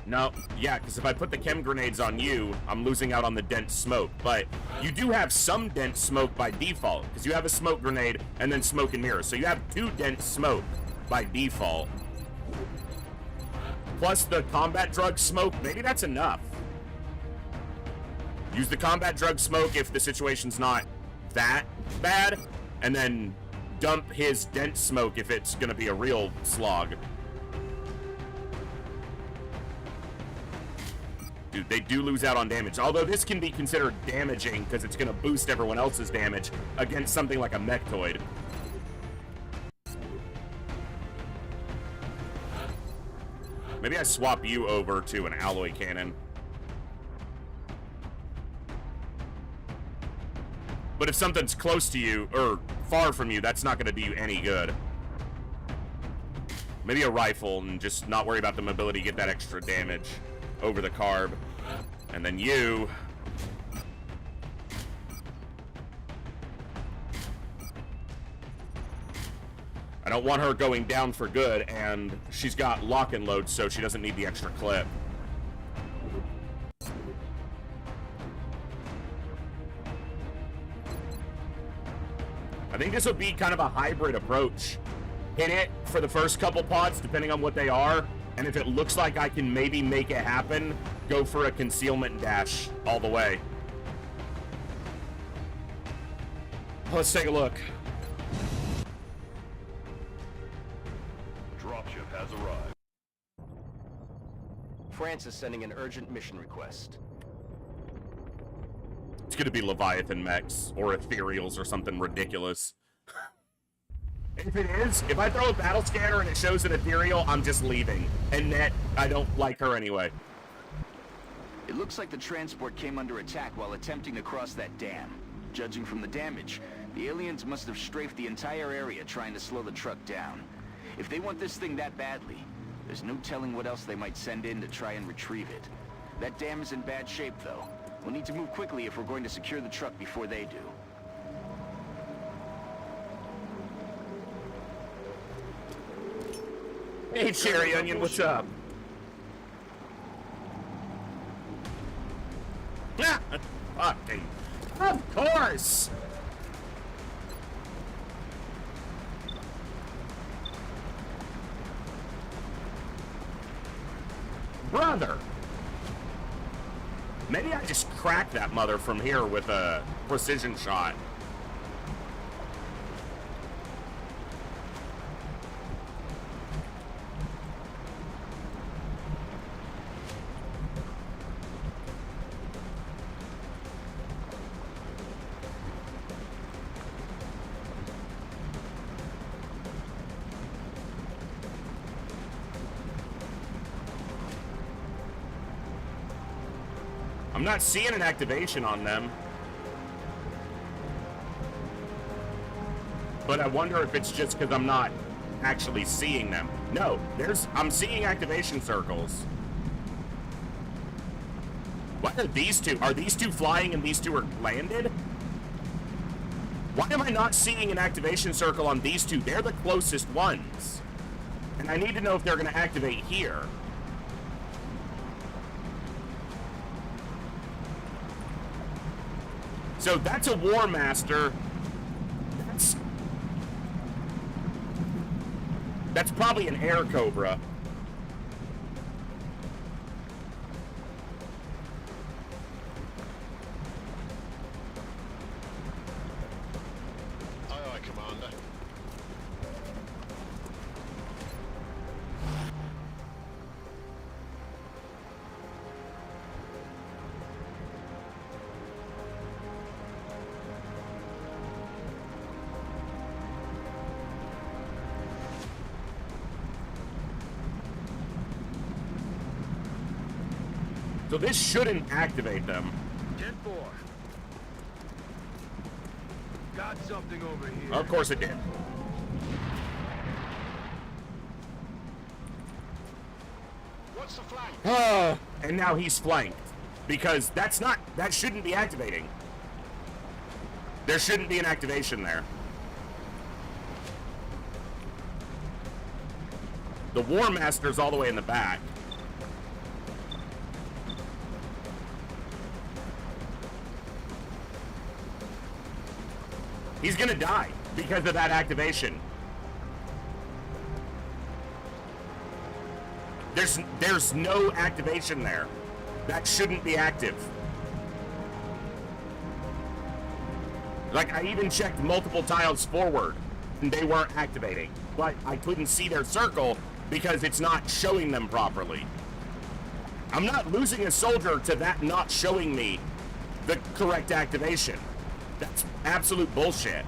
No, yeah, because if I put the chem grenades on you, I'm losing out on the dense smoke. But you do have some dense smoke by default, because you have a smoke grenade and then smoke and mirror. So you have 2 dense smoke by default. Plus the combat drug smoke, maybe that's enough. Use the combat drug smoke if the situation's not that bad, and then dump his dense smoke if it's going to be a real slog. Dude, they do lose out on damage. Although this can be considered damaging because it's going to boost everyone else's damage against something like a Mechtoid. Maybe I swap you over to an alloy cannon. But if something's close to you, or far from you, that's not going to do you any good. Maybe a rifle and just not worry about the mobility, get that extra damage over the carb. And then you... I don't want her going down for good, and she's got lock and load, so she doesn't need the extra clip. I think this would be kind of a hybrid approach. Hit it for the first couple pods, depending on what they are, and if it looks like I can maybe make it happen, go for a concealment dash all the way. Let's take a look. Dropship has arrived. France is sending an urgent mission request. It's gonna be Leviathan mechs or ethereals or something ridiculous. If it is, if I throw a battle scanner and it shows an ethereal, I'm just leaving. And Net, I don't like her anyway. It looks like the transport came under attack while attempting to cross that dam. Judging from the damage, The aliens must have strafed the entire area trying to slow the truck down. If they want this thing that badly, there's no telling what else they might send in to try and retrieve it. That dam is in bad shape, though. We'll need to move quickly if we're going to secure the truck before they do. Hey, Cherry Onion, what's up? Ah, fucking, of course. Brother. Maybe I just cracked that mother from here with a precision shot. I'm not seeing an activation on them. But I wonder if it's just because I'm not actually seeing them. No, I'm seeing activation circles. What are these two? Are these two flying and these two are landed? Why am I not seeing an activation circle on these two? They're the closest ones. And I need to know if they're going to activate here. So that's a War Master. That's probably an Air Cobra. Aye, aye, Commander. So this shouldn't activate them. 10-4. Got something over here. Of course it did. What's the flank? And now he's flanked. Because that shouldn't be activating. There shouldn't be an activation there. The War Master's all the way in the back. He's gonna die because of that activation. There's no activation there. That shouldn't be active. Like, I even checked multiple tiles forward and they weren't activating. But I couldn't see their circle because it's not showing them properly. I'm not losing a soldier to that not showing me the correct activation. That's absolute bullshit.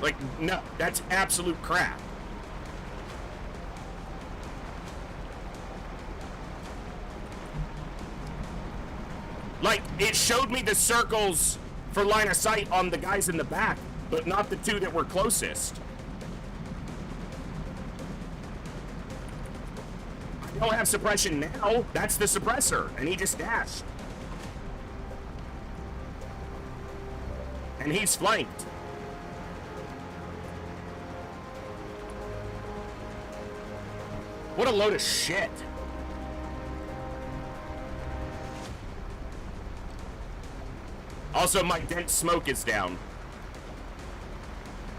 Like, no, that's absolute crap. Like, it showed me the circles for line of sight on the guys in the back, but not the two that were closest. I don't have suppression now. That's the suppressor, and he just dashed. And he's flanked. What a load of shit. Also, my dense smoke is down.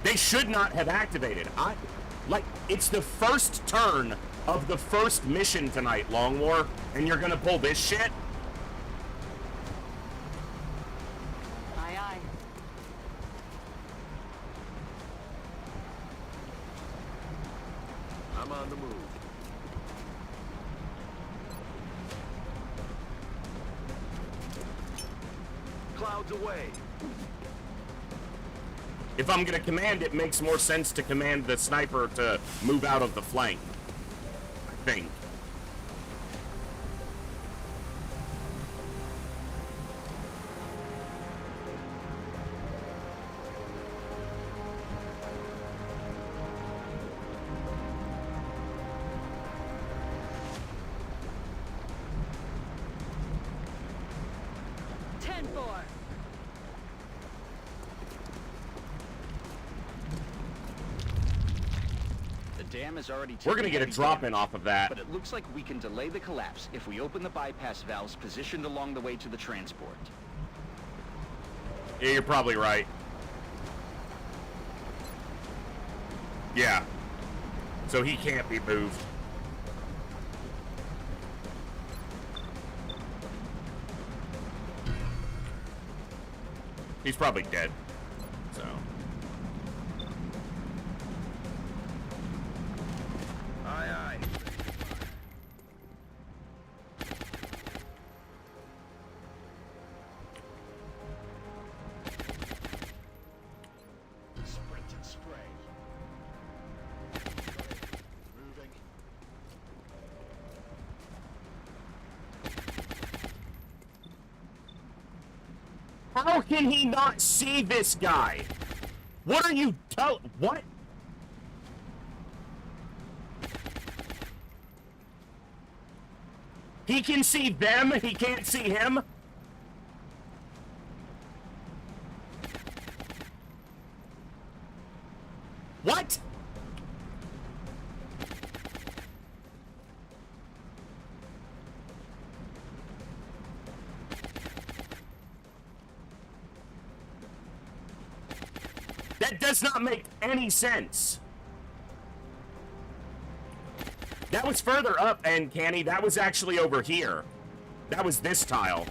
They should not have activated. It's the first turn of the first mission tonight, Long War, and you're gonna pull this shit? Aye, aye. I'm on the move. Clouds away. If I'm gonna command, it makes more sense to command the sniper to move out of the flank. I think. dam is already We're gonna taking get a heavy drop in damage, off of that. but it looks like we can delay the collapse if we open the bypass valves positioned along the way to the transport. Yeah, you're probably right. Yeah. So he can't be moved. He's probably dead. So. Aye, aye. Sprint and spray. Moving. How can he not see this guy? What are you what? He can see them, he can't see him? What? That does not make any sense. That was further up, and Canny, that was actually over here. That was this tile.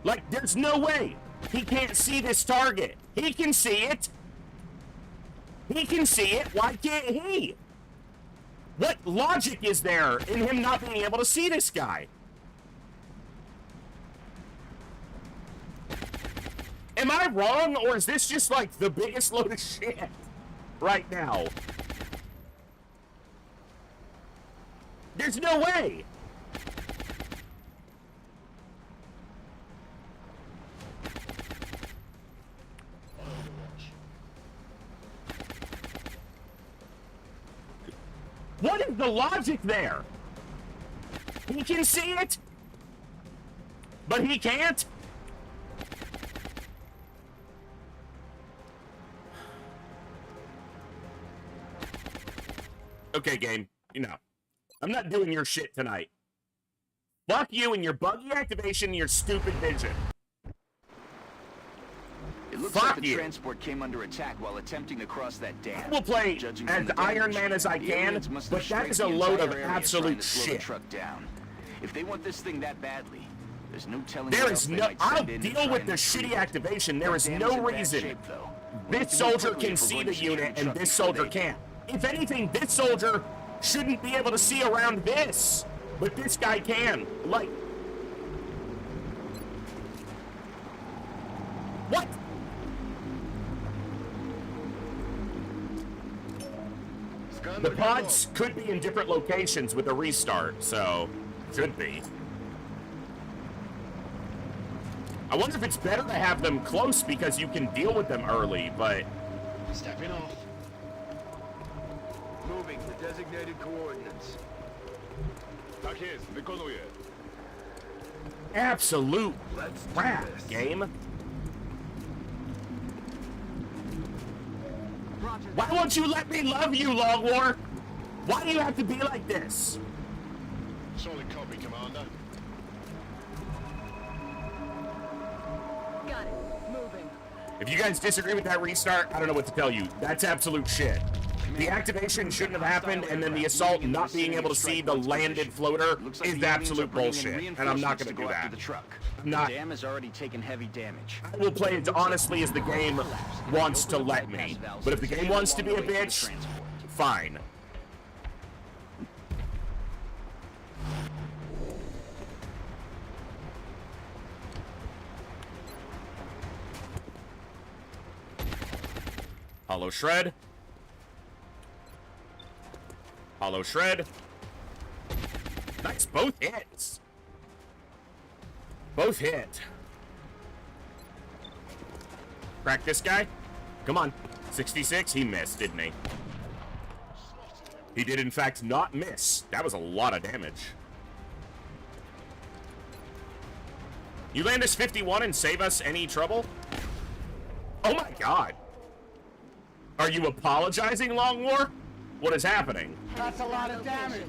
Like, there's no way he can't see this target. He can see it. He can see it. Why can't he? What logic is there in him not being able to see this guy? Am I wrong, or is this just like the biggest load of shit right now? There's no way. What is the logic there? He can see it, but he can't? Okay, game, you know, I'm not doing your shit tonight. Fuck you and your buggy activation and your stupid vision. It looks Fuck like the you. transport came under attack while attempting to cross that dam. I will play Judging as from the Iron damage, Man as I the can, aliens must have but that strafed is a the load of entire area trying absolute to slow shit. the truck down. If they want this thing that badly, there's no telling There what is else they no. might I'll send in to deal try with and the retrieve shitty it. activation. There That is dam no in bad reason shape, though. We have this to move soldier quickly can if we're see going the to secure unit and truck this before soldier they do. can't. If anything, this soldier shouldn't be able to see around this, but this guy can. Like, what? The pods could be in different locations with a restart, so should be. I wonder if it's better to have them close because you can deal with them early, but Stepping off. Moving to designated coordinates. Tak jest, wykonuję. absolute Let's do crap, this. game. Why won't you let me love you, Long War? Why do you have to be like this? Solid copy, Commander. Got it. Moving. If you guys disagree with that restart, I don't know what to tell you. That's absolute shit. The activation shouldn't have happened, and then the assault not being able to see the landed floater Looks like is the aliens absolute are bringing in bullshit, and I'm not reinforcements going to go do after that. the truck. I'm not. The dam has already taken heavy damage. I will play it honestly as the game wants to let me. But if the game wants to be a bitch, fine. Hollow Shred. Hollow Shred. Nice, both hits. Both hit. Crack this guy. Come on. 66, he missed, didn't he? He did, in fact, not miss. That was a lot of damage. You land us 51 and save us any trouble? Oh my god. Are you apologizing, Long War? What is happening? That's a lot of damage.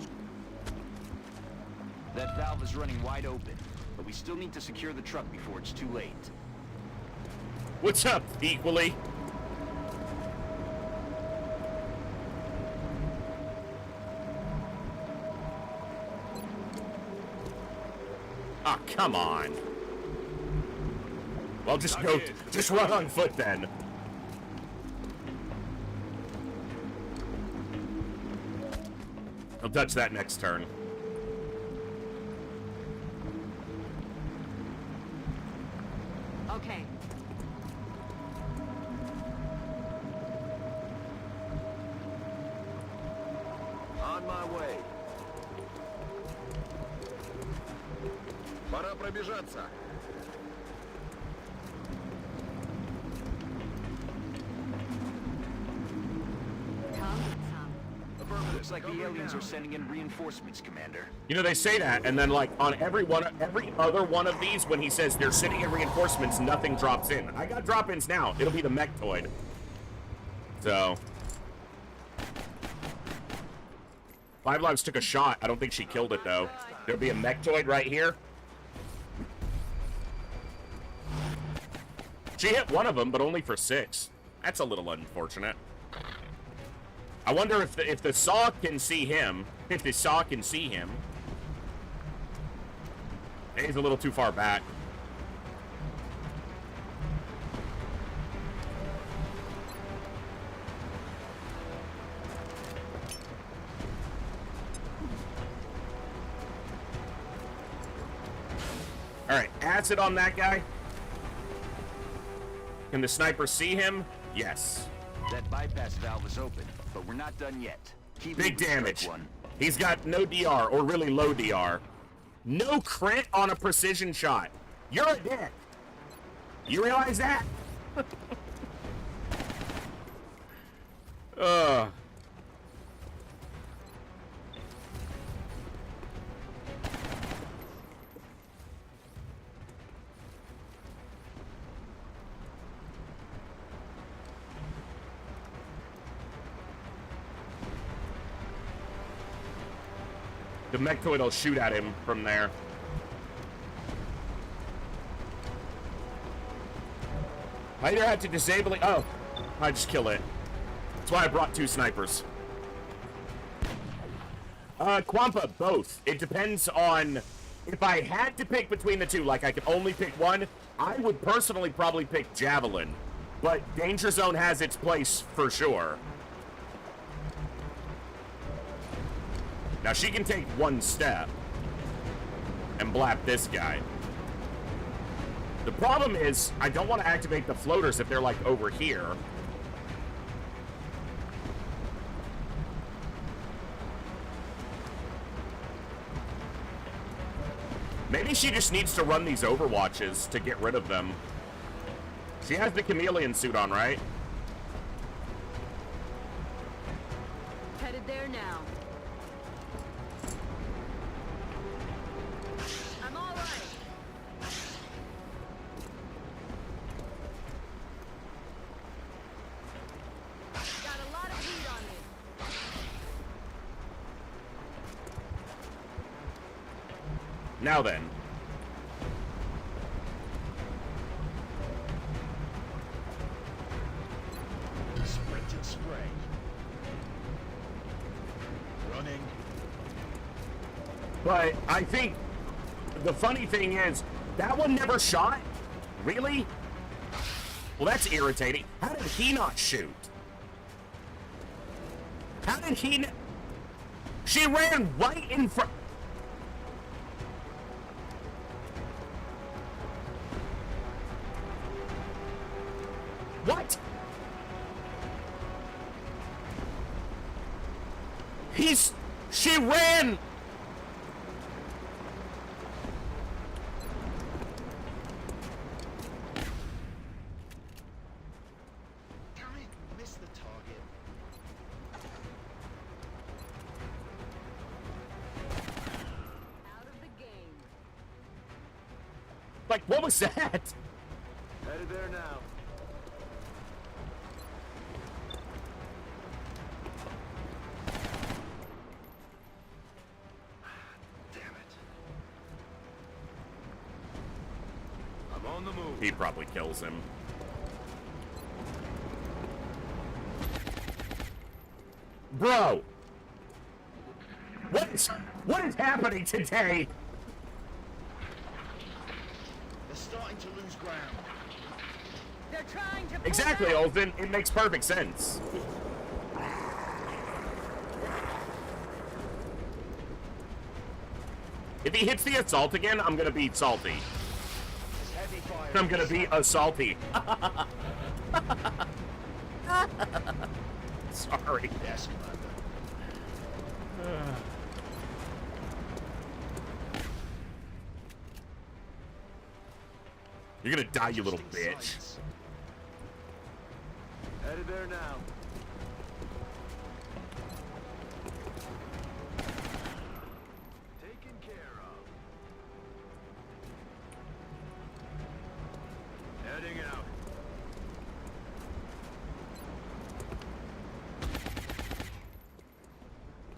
That valve is running wide open, but we still need to secure the truck before it's too late. What's up, equally? Ah, come on. Well, just run on foot then. I'll touch that next turn. Okay. On my way. Пора пробежаться. Looks like the aliens are sending in reinforcements, Commander. You know, they say that, and then, like, on every other one of these, when he says they're sitting in reinforcements, nothing drops in. I got drop-ins now. It'll be the Mechtoid. So. Five Lives took a shot. I don't think she killed it, though. There'll be a Mechtoid right here. She hit one of them, but only for 6. That's a little unfortunate. I wonder if the saw can see him. If the saw can see him. He's a little too far back. All right, acid on that guy. Can the sniper see him? Yes. That bypass valve is open, but we're not done yet. Keep Big moving, damage. Strike One. He's got no DR, or really low DR. No crit on a precision shot. You're a dick. You realize that? Ugh. The Mechtoid will shoot at him from there. I either had to disable it. Oh, I just kill it. That's why I brought 2 snipers. Quampa, both. It depends on if I had to pick between the two, like I could only pick one, I would personally probably pick Javelin. But Danger Zone has its place for sure. Now she can take 1 step and blap this guy. The problem is, I don't want to activate the floaters if they're like over here. Maybe she just needs to run these overwatches to get rid of them. She has the chameleon suit on, right? Headed there now. I'm all right. Got a lot of heat on me. Now then. Sprint and spray. Running. But I think the funny thing is, that one never shot? Really? Well, that's irritating. How did he not shoot? How did he She ran right in front. What? She ran. Damn it, missed the target. Out of the game. Like, what was that? Headed there now. He probably kills him. Bro! What is happening today? They're starting to lose ground. They're trying to. Exactly, Olden. It makes perfect sense. If he hits the assault again, I'm gonna be salty. There's heavy fire. I'm gonna be assaulty. Sorry. Yes, Commander. You're gonna die, you little Just in bitch. sights. Headed there now. Taken care of. Heading out.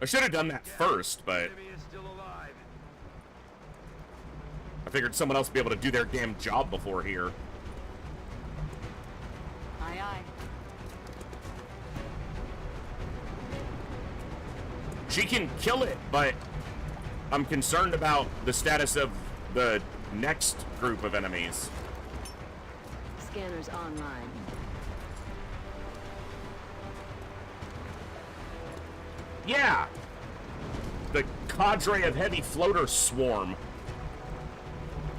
I should have done that first, but Enemy is still alive. I figured someone else would be able to do their damn job before here. Aye, aye. She can kill it, but I'm concerned about the status of the next group of enemies. Scanners online. Yeah! The cadre of heavy floater swarm.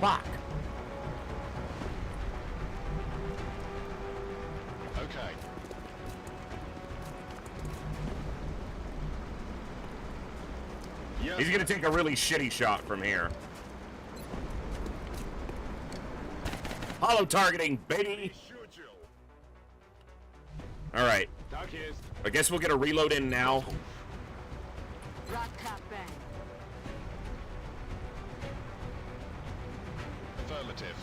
Fuck. Okay. Yes. He's gonna take a really shitty shot from here. Hollow targeting, baby! Shoot you. Alright, Tak jest. I guess we'll get a reload in now. Rock top bang. Affirmative.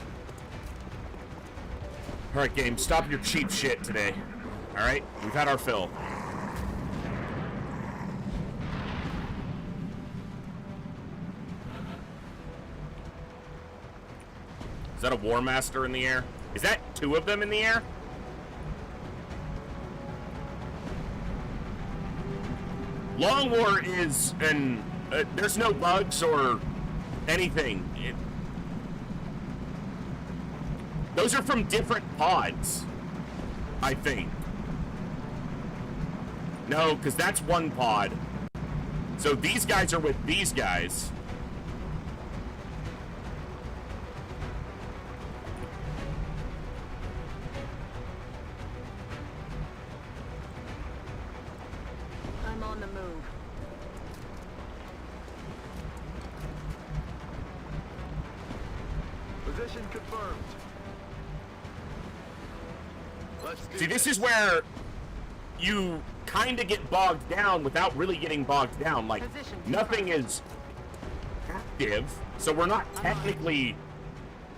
Alright, game, stop your cheap shit today. Alright, we've had our fill. Is that a War Master in the air? Is that two of them in the air? Long War is an... there's no bugs or anything. Those are from different pods, I think. No, because that's one pod. So these guys are with these guys. I'm on the move. Position confirmed. Let's do See, this is where you kind of get bogged down without really getting bogged down. Like, Position nothing confirmed. is active, so we're not technically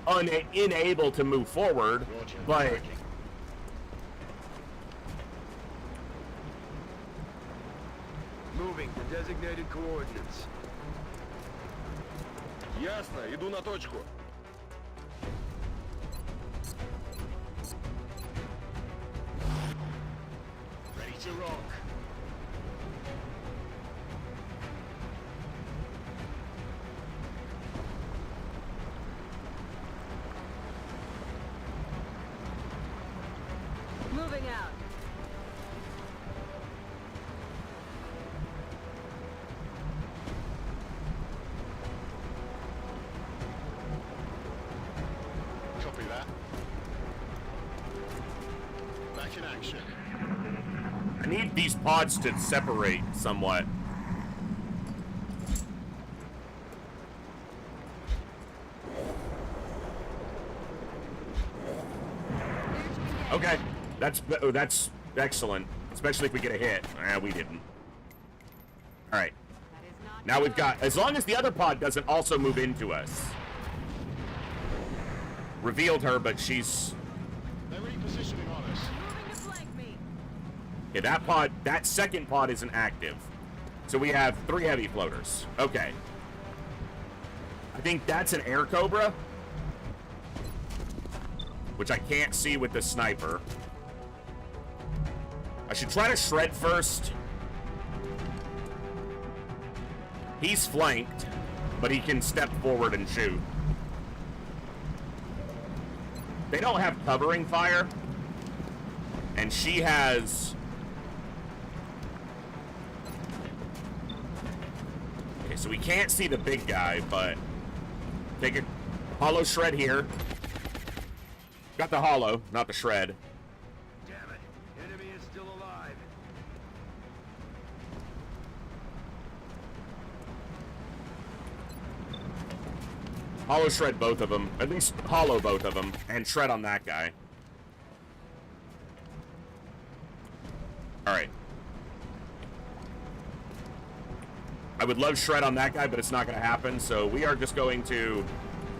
unable to move forward, Roger. but Tracking. Moving to designated coordinates. Ясно, иду на точку. Ready to rock. Moving out. Copy that. Back in action. I need these pods to separate somewhat. Okay, that's excellent, especially if we get a hit. We didn't. All right, That is not now we've good. got, as long as the other pod doesn't also move into us. Revealed her, but she's, They're repositioning on us. Moving to flank me. okay, that pod, that second pod isn't active. So we have 3 heavy floaters. Okay. I think that's an air cobra. which I can't see with the sniper. I should try to shred first. He's flanked, but he can step forward and shoot. They don't have covering fire, and she has... Okay, so we can't see the big guy, but take a hollow shred here. Got the hollow, not the shred. Damn it. Enemy is still alive. Hollow shred both of them. At least hollow both of them. And shred on that guy. Alright. I would love shred on that guy, but it's not going to happen. So we are just going to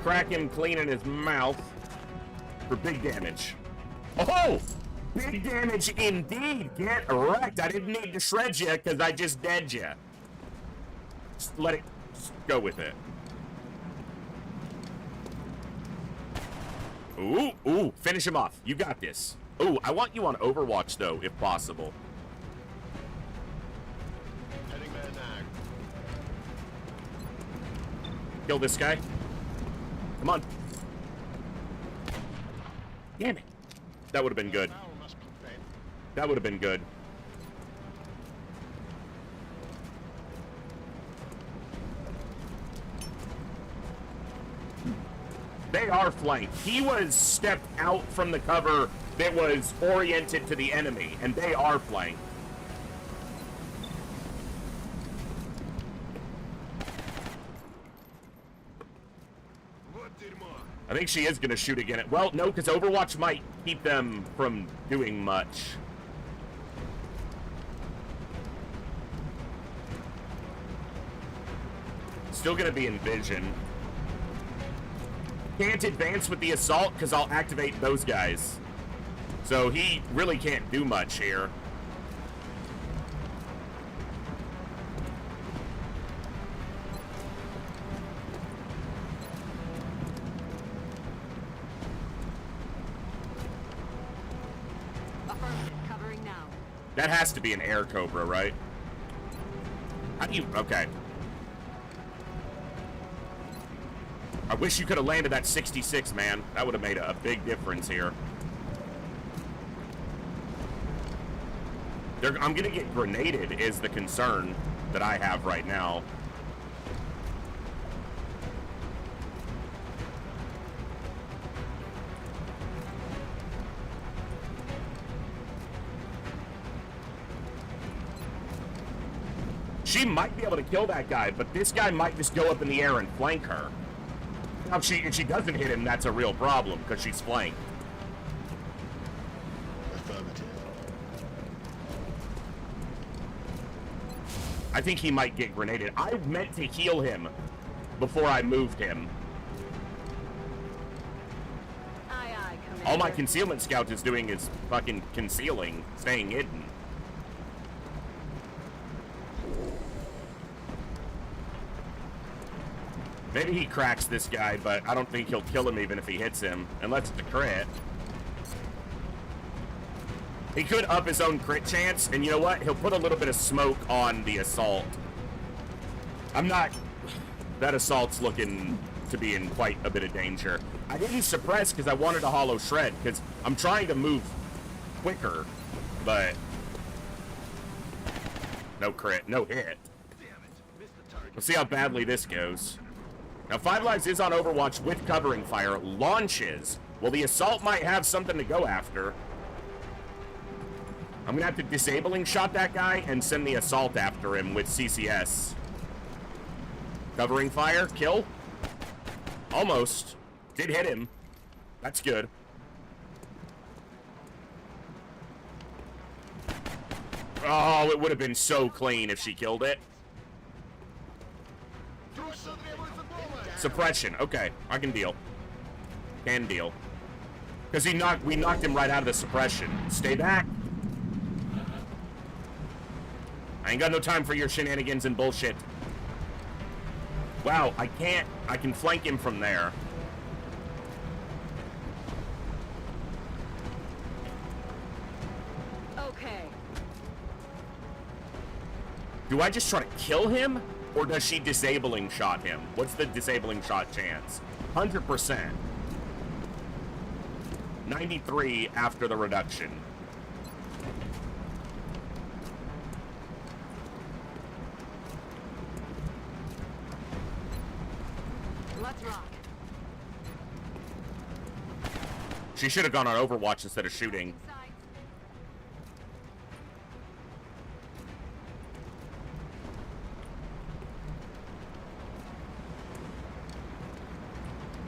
crack him clean in his mouth for big damage. Oh! Big damage indeed. Get wrecked. I didn't need to shred you because I just dead you. Just let it just go with it. Ooh, ooh, finish him off. You got this. Ooh, I want you on Overwatch, though, if possible. Heading there now. Kill this guy. Come on. Damn it. That would have been good. Barrel must contain. That would have been good. They are flanked. He was stepped out from the cover that was oriented to the enemy, and they are flanked. I think she is going to shoot again. Well, no, because Overwatch might keep them from doing much. Still going to be in vision. Can't advance with the assault because I'll activate those guys. So he really can't do much here. Affirmative. Covering now. That has to be an air cobra, right? How do you... Okay. I wish you could have landed that 66, man. That would have made a big difference here. I'm going to get grenaded is the concern that I have right now. She might be able to kill that guy, but this guy might just go up in the air and flank her. Now, if she doesn't hit him, that's a real problem, because she's flanked. Affirmative. I think he might get grenaded. I meant to heal him before I moved him. Aye, aye, Commander. All my concealment scout is doing is fucking concealing, staying hidden. Maybe he cracks this guy, but I don't think he'll kill him even if he hits him, unless it's a crit. He could up his own crit chance, and you know what? He'll put a little bit of smoke on the assault. I'm not... That assault's looking to be in quite a bit of danger. I didn't suppress because I wanted a hollow shred, because I'm trying to move quicker, but... No crit, no hit. Let's see how badly this goes. Now, 5 Lives is on Overwatch with covering fire. Launches. Well, the assault might have something to go after. I'm going to have to disabling shot that guy and send the assault after him with CCS. Covering fire. Kill. Almost. Did hit him. That's good. Oh, it would have been so clean if she killed it. Suppression. Okay, I can deal. Can deal. Because we knocked him right out of the suppression. Stay back. I ain't got no time for your shenanigans and bullshit. Wow, I can flank him from there. Okay. Do I just try to kill him? Or does she disabling shot him? What's the disabling shot chance? 100%. 93 after the reduction. Let's rock. She should have gone on Overwatch instead of shooting. Inside.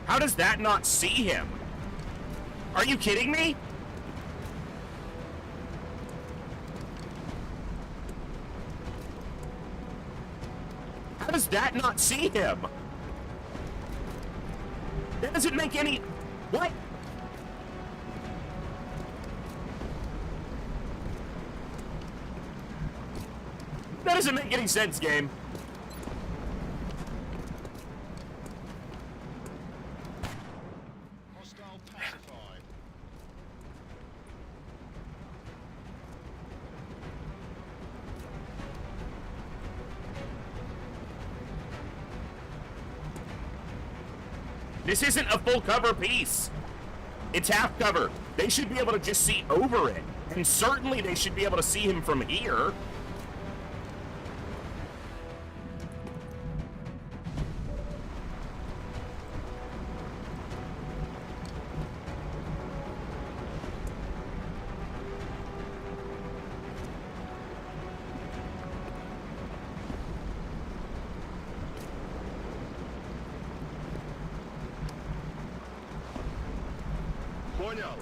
How does that not see him? Are you kidding me? How does that not see him? That doesn't make any... What? That doesn't make any sense, game. Hostile pacified. This isn't a full cover piece. It's half cover. They should be able to just see over it. And certainly they should be able to see him from here. Понял.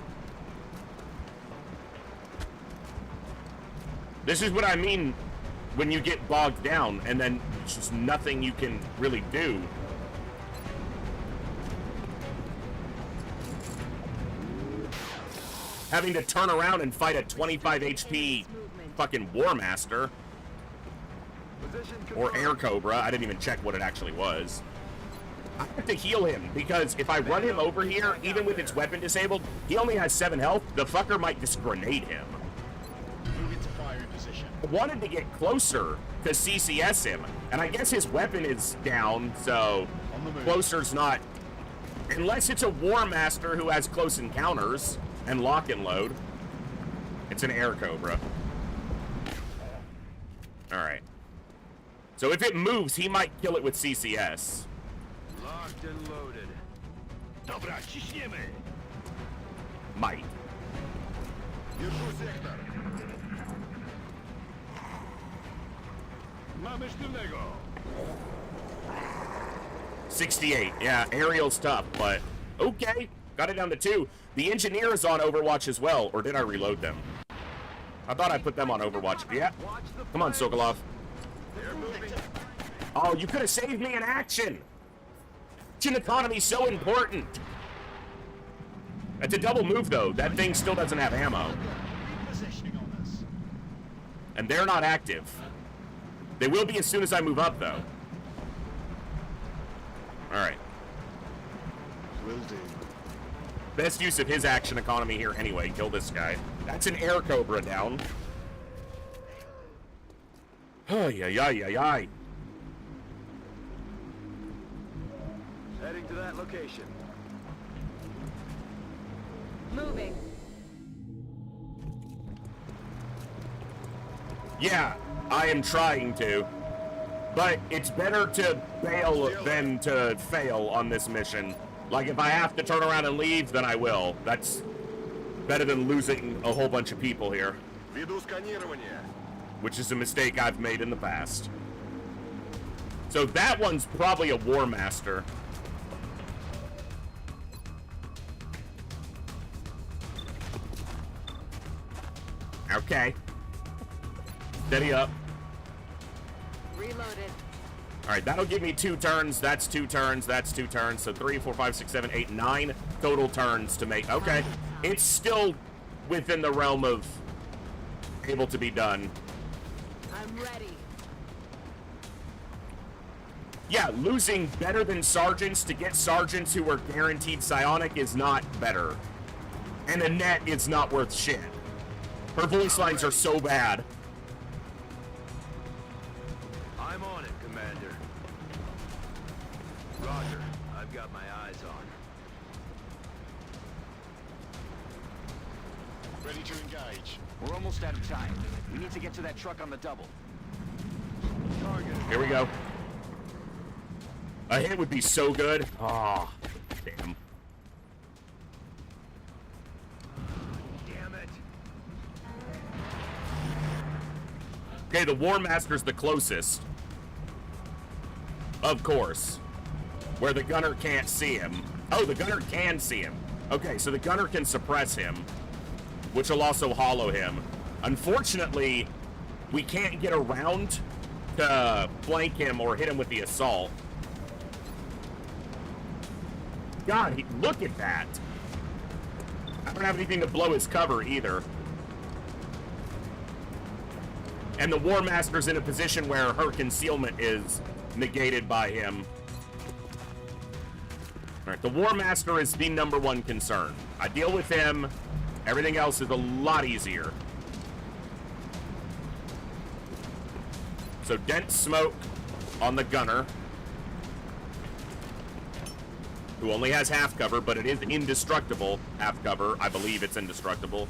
This is what I mean when you get bogged down and then it's just nothing you can really do. Having to turn around and fight a 25 HP fucking War Master Position or confirmed. Air Cobra. I didn't even check what it actually was. I have to heal him because if I run him over here, even with its weapon disabled, he only has 7 health. The fucker might just grenade him. Move into firing position. I wanted to get closer to CCS him, and I guess his weapon is down, so On the move. closer's not... Unless it's a War Master who has close encounters and lock and load. It's an Air Cobra. Alright. So if it moves, he might kill it with CCS. Locked and loaded. Dobra, ciśniemy! Might. Держу сектор. Mamy sztywnego! 68. Yeah, aerial's tough, but okay. Got it down to 2. The engineer is on Overwatch as well, or did I reload them? I thought I put them on Overwatch. Yeah. Watch the Come on, flank. Sokolov. They're moving. Oh, you could have saved me in action. Action economy so important. That's a double move, though. That thing still doesn't have ammo. Repositioning on us. And they're not active. They will be as soon as I move up, though. Alright. Will do. Best use of his action economy here anyway. Kill this guy. That's an Air Cobra down. Oh, yeah. Heading to that location. Moving. Yeah, I am trying to. But it's better to bail than to fail on this mission. Like, if I have to turn around and leave, then I will. That's better than losing a whole bunch of people here, Веду сканирование. which is a mistake I've made in the past. So that one's probably a War Master. Okay. Steady up. Reloaded. All right, that'll give me 2 turns. That's 2 turns. That's 2 turns. So 3, 4, 5, 6, 7, 8, 9 total turns to make. Okay, it's still within the realm of able to be done. I'm ready. Yeah, losing better than sergeants to get sergeants who are guaranteed psionic is not better. And a net is not worth shit. Her voice lines are so bad. I'm on it, Commander. Roger. I've got my eyes on. Ready to engage. We're almost out of time. We need to get to that truck on the double. Here we go. A hit would be so good. Oh, damn. Damn it. Okay, the War Master's the closest. Of course. Where the gunner can't see him. Oh, the gunner can see him. Okay, so the gunner can suppress him, which will also hollow him. Unfortunately, we can't get around to flank him or hit him with the assault. God, look at that. I don't have anything to blow his cover either. And the War Master's in a position where her concealment is negated by him. Alright, the War Master is the #1 concern. I deal with him. Everything else is a lot easier. So dense smoke on the gunner, who only has half cover, but it is indestructible half cover. I believe it's indestructible.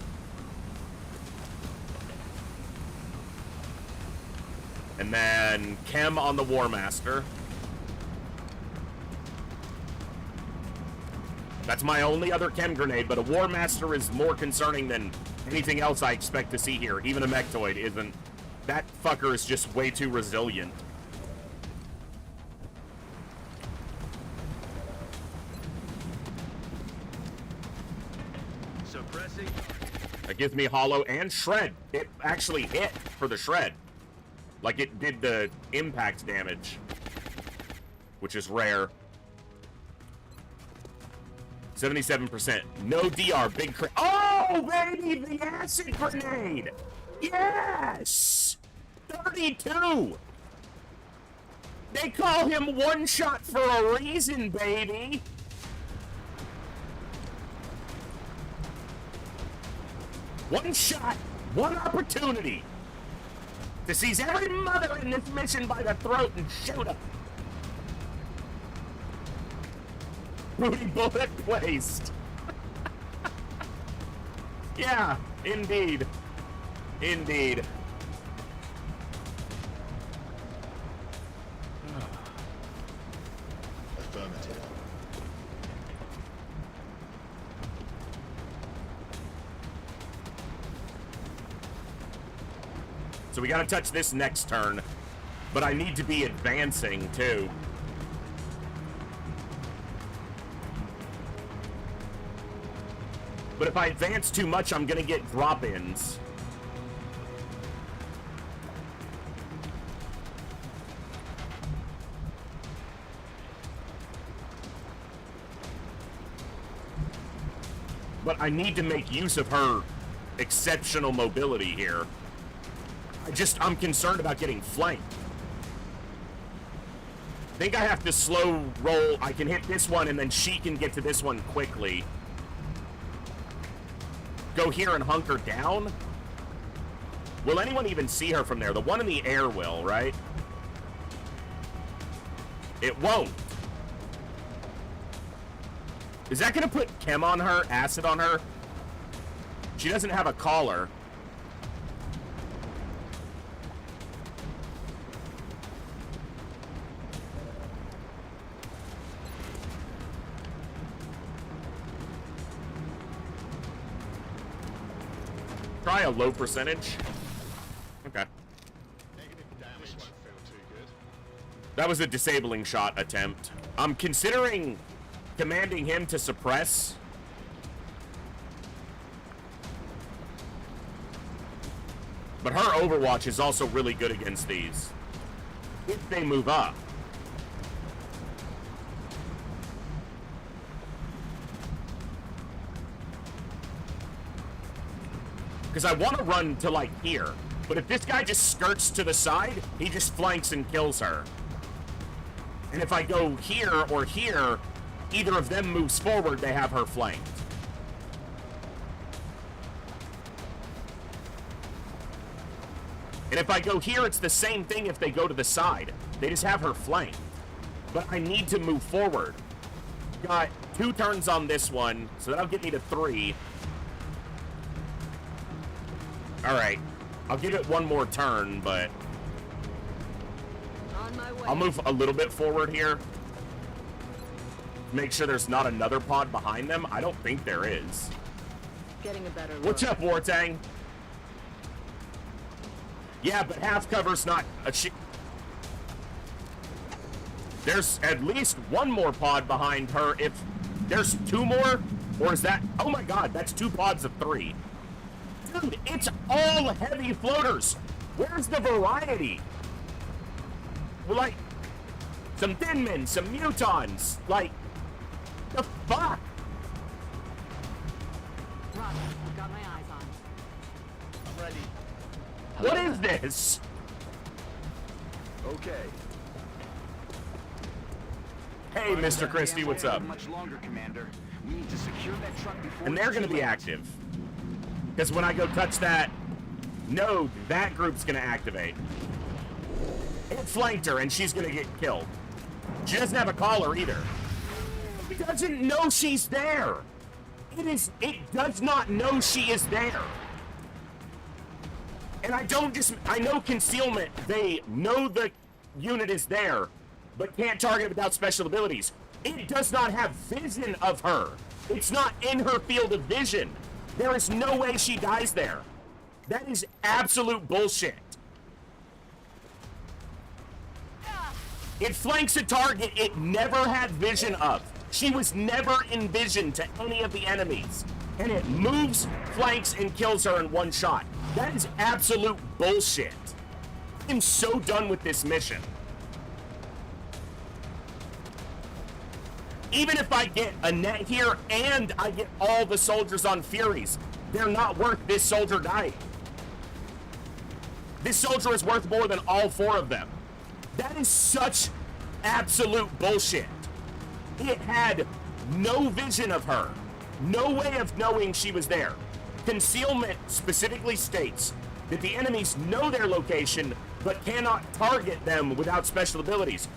And then chem on the War Master. That's my only other chem grenade, but a War Master is more concerning than anything else I expect to see here. Even a Mechtoid isn't. That fucker is just way too resilient. Suppressing. That gives me hollow and shred. It actually hit for the shred. Like it did the impact damage, which is rare. 77%. No DR. Big crit. Oh, baby! The acid grenade! Yes! 32! They call him one shot for a reason, baby! One shot, one opportunity to seize every mother in this mission by the throat and shoot her. Booty bullet placed. Yeah, indeed. Indeed. Affirmative. So we gotta touch this next turn, but I need to be advancing too. But if I advance too much, I'm gonna get drop-ins. But I need to make use of her exceptional mobility here. I'm concerned about getting flanked. I think I have to slow roll. I can hit this one and then she can get to this one quickly. Go here and hunker down? Will anyone even see her from there? The one in the air will, right? It won't. Is that gonna put chem on her? Acid on her? She doesn't have a collar. Try a low percentage. Okay. Negative damage won't feel too good. That was a disabling shot attempt. I'm considering commanding him to suppress. But her Overwatch is also really good against these. If they move up. Because I want to run to, like, here. But if this guy just skirts to the side, he just flanks and kills her. And if I go here or here, either of them moves forward, they have her flanked. And if I go here, it's the same thing if they go to the side. They just have her flanked. But I need to move forward. Got 2 turns on this one, so that'll get me to 3. Alright. I'll give it one more turn, but On my way. I'll move a little bit forward here. Make sure there's not another pod behind them. I don't think there is. Getting a better look. What's up, Wartang? Yeah, but half cover's not a There's at least one more pod behind her. If there's 2 more, or is that... Oh my god, that's 2 pods of 3. Dude, it's all heavy floaters. Where's the variety? We're like, some thin men, some mutons. Like, the fuck? Roger, I've got my eyes on. I'm ready. What is this? Okay. Hey, Mr. Christie, what's up? Much longer, Commander. We need to secure that truck before And they're it's going to too be late. active. Because when I go touch that node, that group's going to activate. It flanked her, and she's going to get killed. She doesn't have a collar either. It doesn't know she's there. It does not know she is there. And I know concealment, they know the unit is there, but can't target it without special abilities. It does not have vision of her. It's not in her field of vision. There is no way she dies there. That is absolute bullshit. It flanks a target it never had vision of. She was never in vision to any of the enemies. And it moves, flanks, and kills her in one shot. That is absolute bullshit. I'm so done with this mission. Even if I get a net here and I get all the soldiers on Furies, they're not worth this soldier dying. This soldier is worth more than all 4 of them. That is such absolute bullshit. It had no vision of her. No way of knowing she was there. Concealment specifically states that the enemies know their location, but cannot target them without special abilities.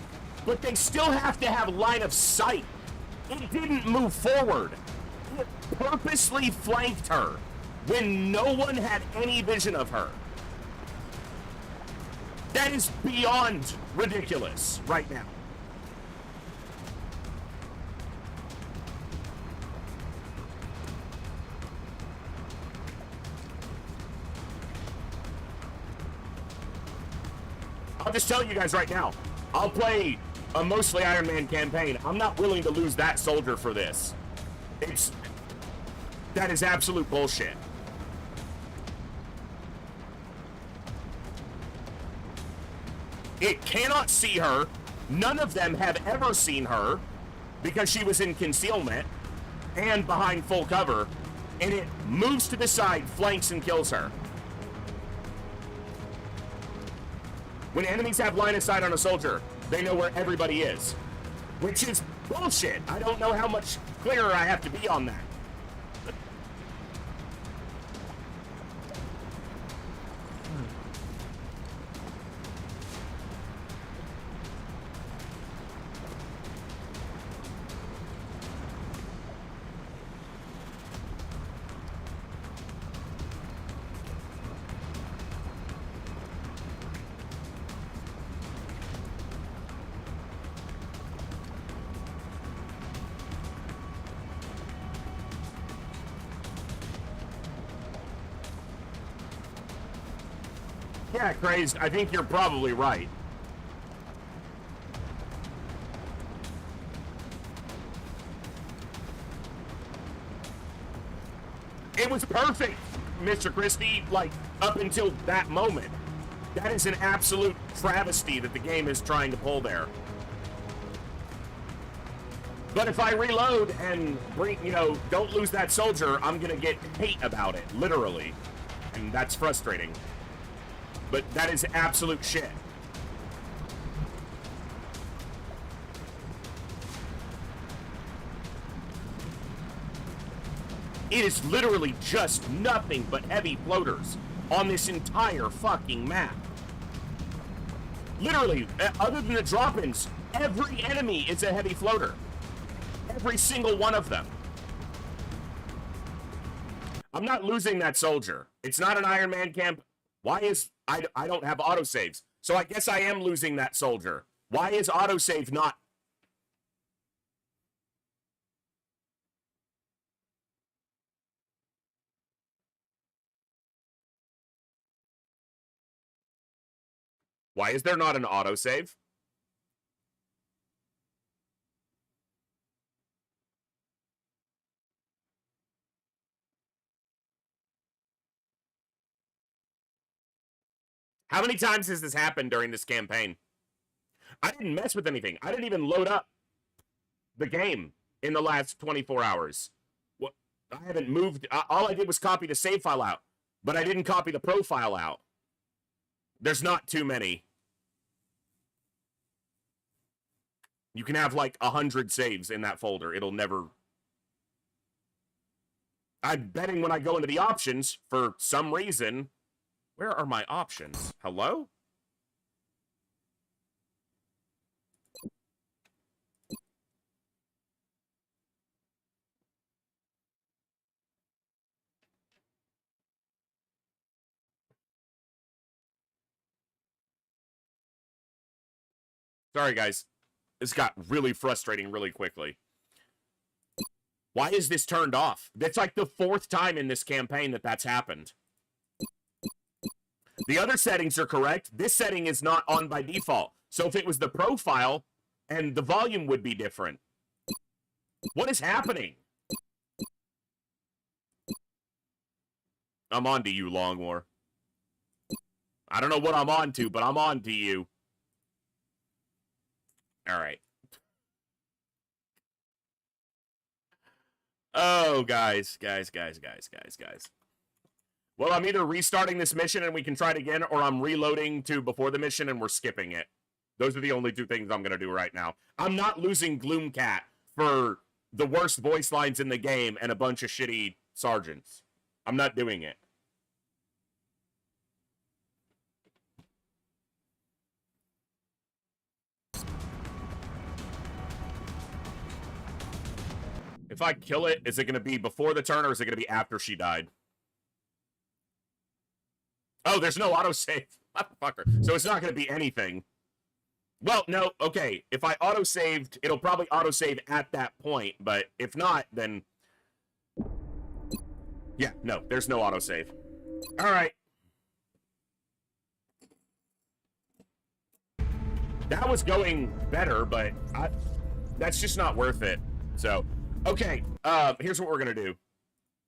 But they still have to have line of sight. It didn't move forward. It purposely flanked her when no one had any vision of her. That is beyond ridiculous right now. I'll just tell you guys right now, I'll play a mostly Iron Man campaign. I'm not willing to lose that soldier for this. That is absolute bullshit. It cannot see her. None of them have ever seen her because she was in concealment and behind full cover, and it moves to the side, flanks, and kills her. When enemies have line of sight on a soldier, they know where everybody is, which is bullshit. I don't know how much clearer I have to be on that. Yeah, Crazed, I think you're probably right. It was perfect, Mr. Christie, like, up until that moment. That is an absolute travesty that the game is trying to pull there. But if I reload and don't lose that soldier, I'm gonna get hate about it, literally. And that's frustrating. But that is absolute shit. It is literally just nothing but heavy floaters. on this entire fucking map. Literally, other than the drop-ins, every enemy is a heavy floater. Every single one of them. I'm not losing that soldier. It's not an Iron Man camp. Why is... I don't have autosaves. So I guess I am losing that soldier. Why is autosave not... Why is there not an autosave? How many times has this happened during this campaign? I didn't mess with anything. I didn't even load up the game in the last 24 hours. What? I haven't moved. All I did was copy the save file out, but I didn't copy the profile out. There's not too many. You can have like 100 saves in that folder. It'll never... I'm betting when I go into the options, for some reason... Where are my options? Hello? Sorry, guys. This got really frustrating really quickly. Why is this turned off? That's like the 4th time in this campaign that that's happened. The other settings are correct. This setting is not on by default. So if it was the profile, and the volume would be different. What is happening? I'm on to you, Longmore. I don't know what I'm on to, but I'm on to you. All right. Oh, guys. Well, I'm either restarting this mission and we can try it again, or I'm reloading to before the mission and we're skipping it. Those are the only two things I'm going to do right now. I'm not losing Gloomcat for the worst voice lines in the game and a bunch of shitty sergeants. I'm not doing it. If I kill it, is it going to be before the turn or is it going to be after she died? Oh, there's no autosave. Motherfucker. So it's not going to be anything. Well, no, okay. If I autosaved, it'll probably autosave at that point. But if not, then... Yeah, no, there's no autosave. All right. That was going better, but that's just not worth it. So, okay. Here's what we're going to do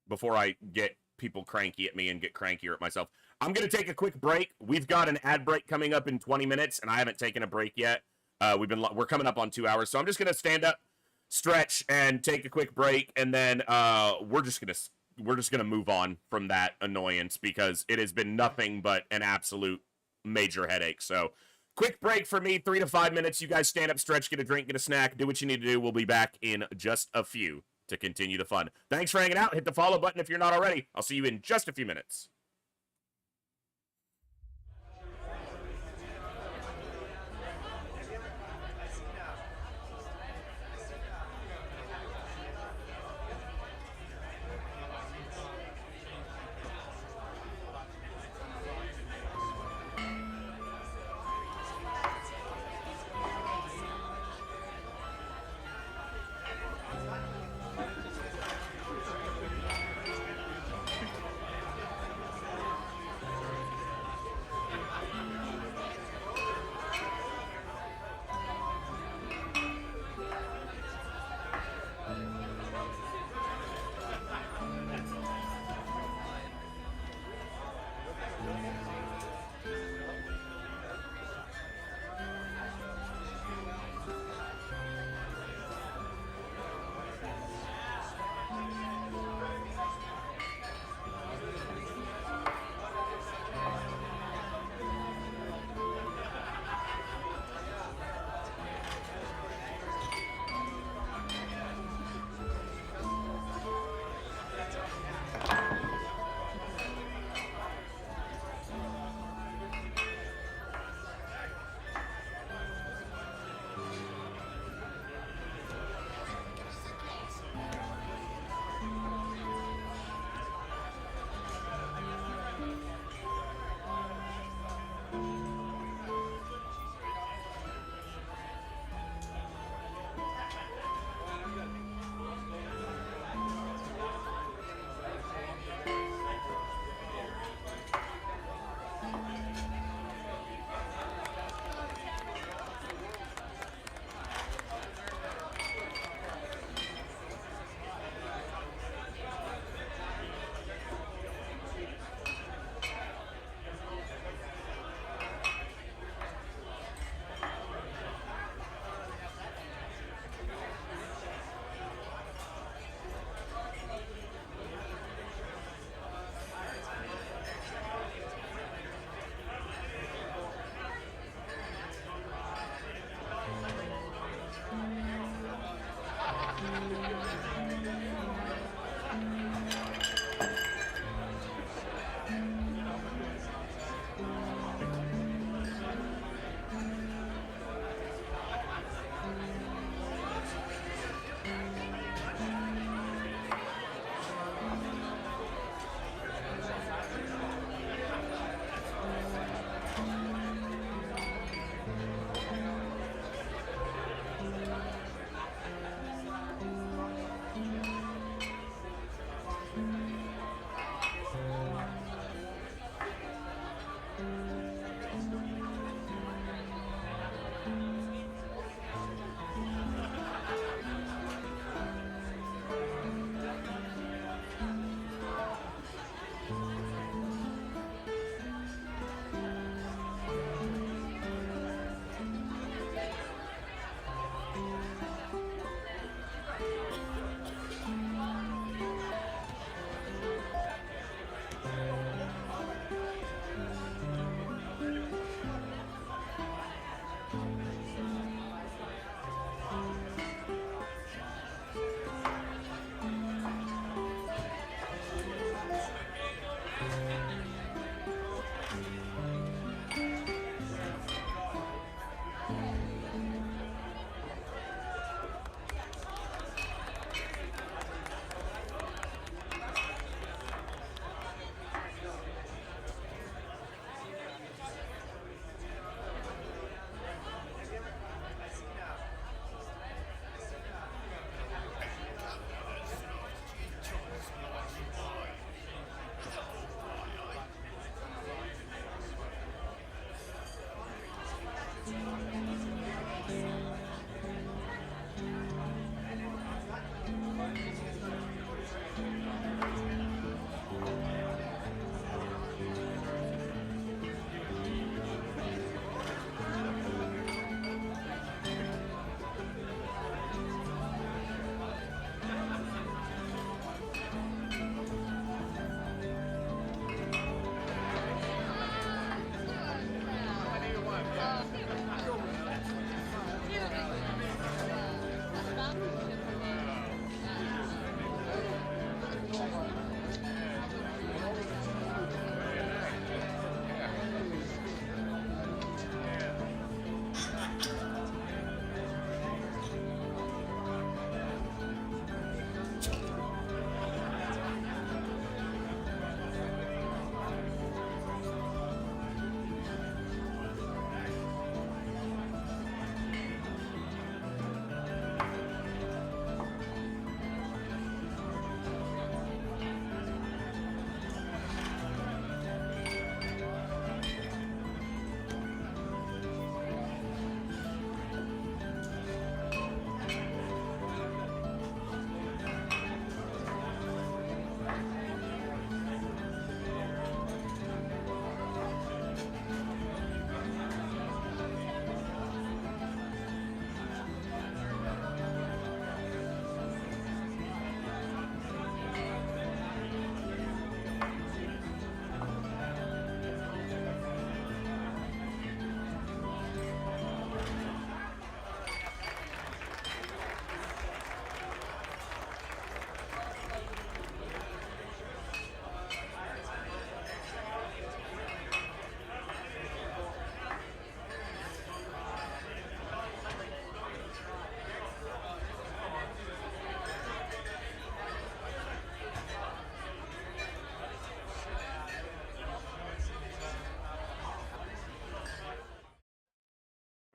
before I get people cranky at me and get crankier at myself. I'm going to take a quick break. We've got an ad break coming up in 20 minutes, and I haven't taken a break yet. We're coming up on 2 hours, so I'm just going to stand up, stretch, and take a quick break, and then we're just going to move on from that annoyance because it has been nothing but an absolute major headache. So, quick break for me, 3 to 5 minutes. You guys stand up, stretch, get a drink, get a snack, do what you need to do. We'll be back in just a few to continue the fun. Thanks for hanging out. Hit the follow button if you're not already. I'll see you in just a few minutes.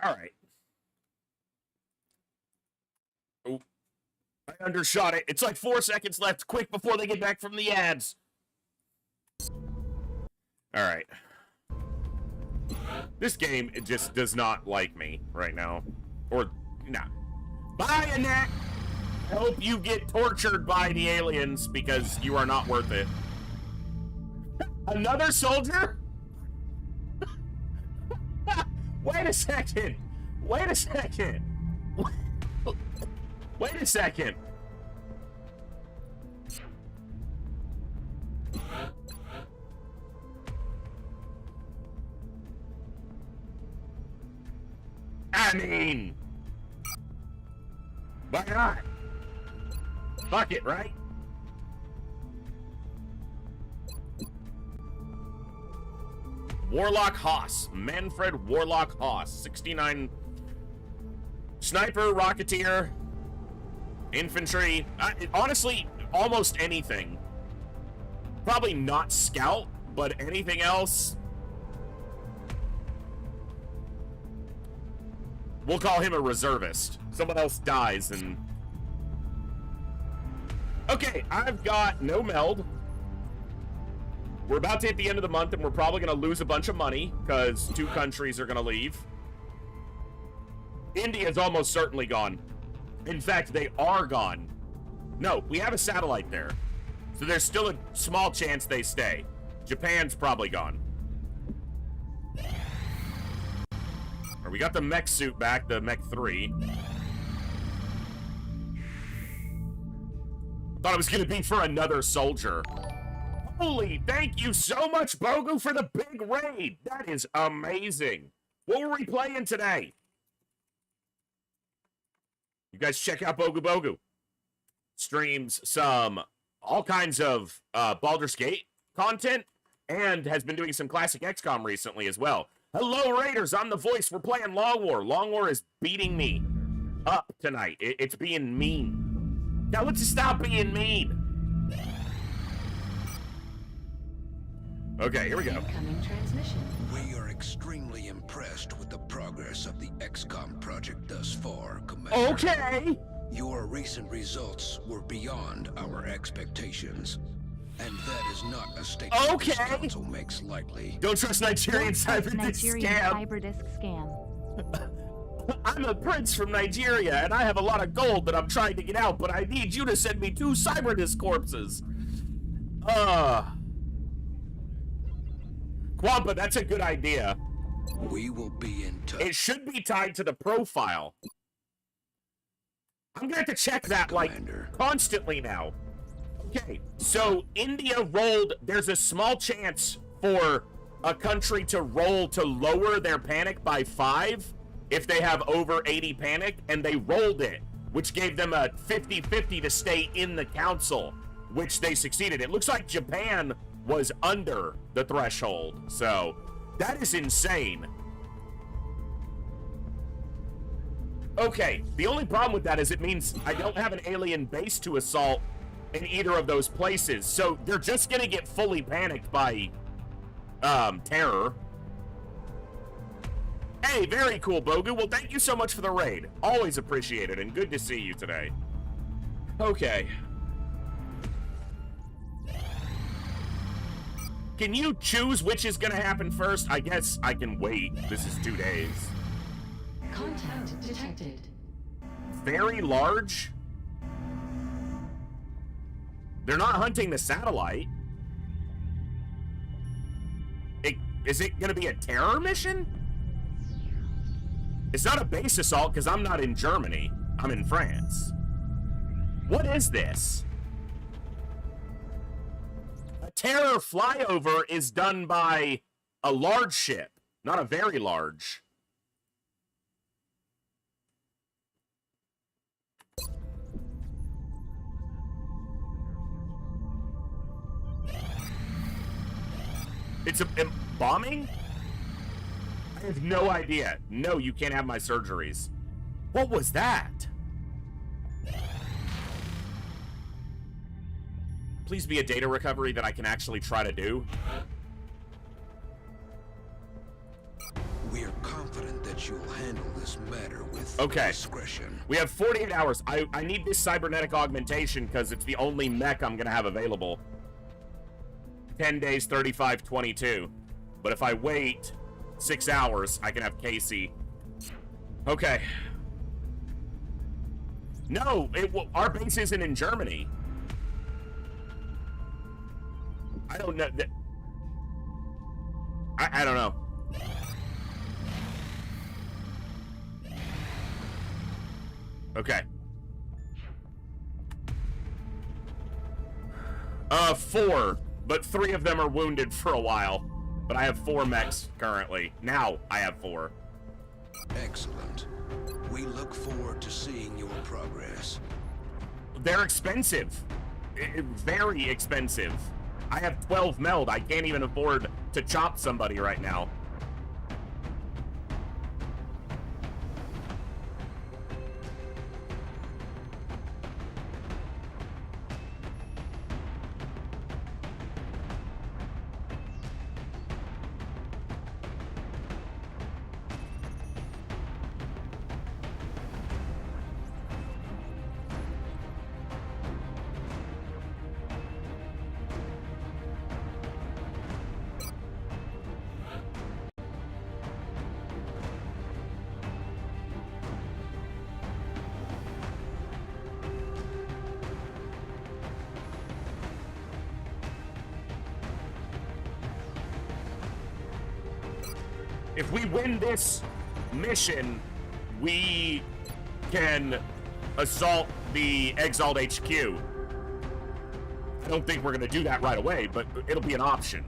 All right. Oh, I undershot it. It's like 4 seconds left. Quick before they get back from the ads. All right. This game, it just does not like me right now. Or, nah. Bye, Annette! I hope you get tortured by the aliens because you are not worth it. Another soldier? Wait a second. Wait a second. Wait a second. I mean, why not? Fuck it, right? Warlock Haas. Manfred Warlock Haas. 69. Sniper, Rocketeer, Infantry. Honestly, almost anything. Probably not Scout, but anything else. We'll call him a reservist. Someone else dies and... Okay, I've got no meld. We're about to hit the end of the month, and we're probably going to lose a bunch of money, because 2 countries are going to leave. India's almost certainly gone. In fact, they are gone. No, we have a satellite there. So there's still a small chance they stay. Japan's probably gone. We got the mech suit back, the mech 3. Thought it was going to be for another soldier. Holy, thank you so much, Bogu, for the big raid. That is amazing. What were we playing today? You guys check out Bogu Bogu. Streams some all kinds of Baldur's Gate content. and has been doing some classic XCOM recently as well. Hello, Raiders. I'm the voice. We're playing Long War. Long War is beating me up tonight. It's being mean. Now let's stop being mean. Okay, here we go. Incoming transmission. We are extremely impressed with the progress of the XCOM project thus far, Commander. Okay. Your recent results were beyond our expectations. And that is not a statement Okay. this council makes lightly. Don't trust Nigerian cyber Nigerian scam. cyber scam. I'm a prince from Nigeria, and I have a lot of gold that I'm trying to get out, but I need you to send me 2 cyber corpses. Quampa, that's a good idea. We will be in touch. It should be tied to the profile. I'm gonna have to check that, Commander. like, constantly now. Okay, so India rolled, there's a small chance for a country to roll to lower their panic by 5 if they have over 80 panic, and they rolled it, which gave them a 50-50 to stay in the council, which they succeeded. It looks like Japan was under the threshold, so that is insane. Okay, the only problem with that is it means I don't have an alien base to assault in either of those places, so they're just gonna get fully panicked by terror. Hey, very cool, Bogu. Well, thank you so much for the raid. Always appreciated, and good to see you today. Okay. Can you choose which is gonna happen first? I guess I can wait. This is 2 days. Contact detected. Very large? They're not hunting the satellite. Is it gonna be a terror mission? It's not a base assault because I'm not in Germany. I'm in France. What is this? A terror flyover is done by a large ship, not a very large. It's a bombing? I have no idea. No, you can't have my surgeries. What was that? Please be a data recovery that I can actually try to do. We are confident that you will handle this matter with Okay. discretion. We have 48 hours. I need this cybernetic augmentation because it's the only mech I'm going to have available. 10 days, 35.22. But if I wait 6 hours, I can have Casey. Okay. No, our base isn't in Germany. I don't know. I don't know. Okay. 4, but 3 of them are wounded for a while. But I have 4 mechs currently. Now I have 4. Excellent. We look forward to seeing your progress. They're expensive. Very expensive. I have 12 meld. I can't even afford to chop somebody right now. If we win this mission, we can assault the Exalt HQ. I don't think we're going to do that right away, but it'll be an option.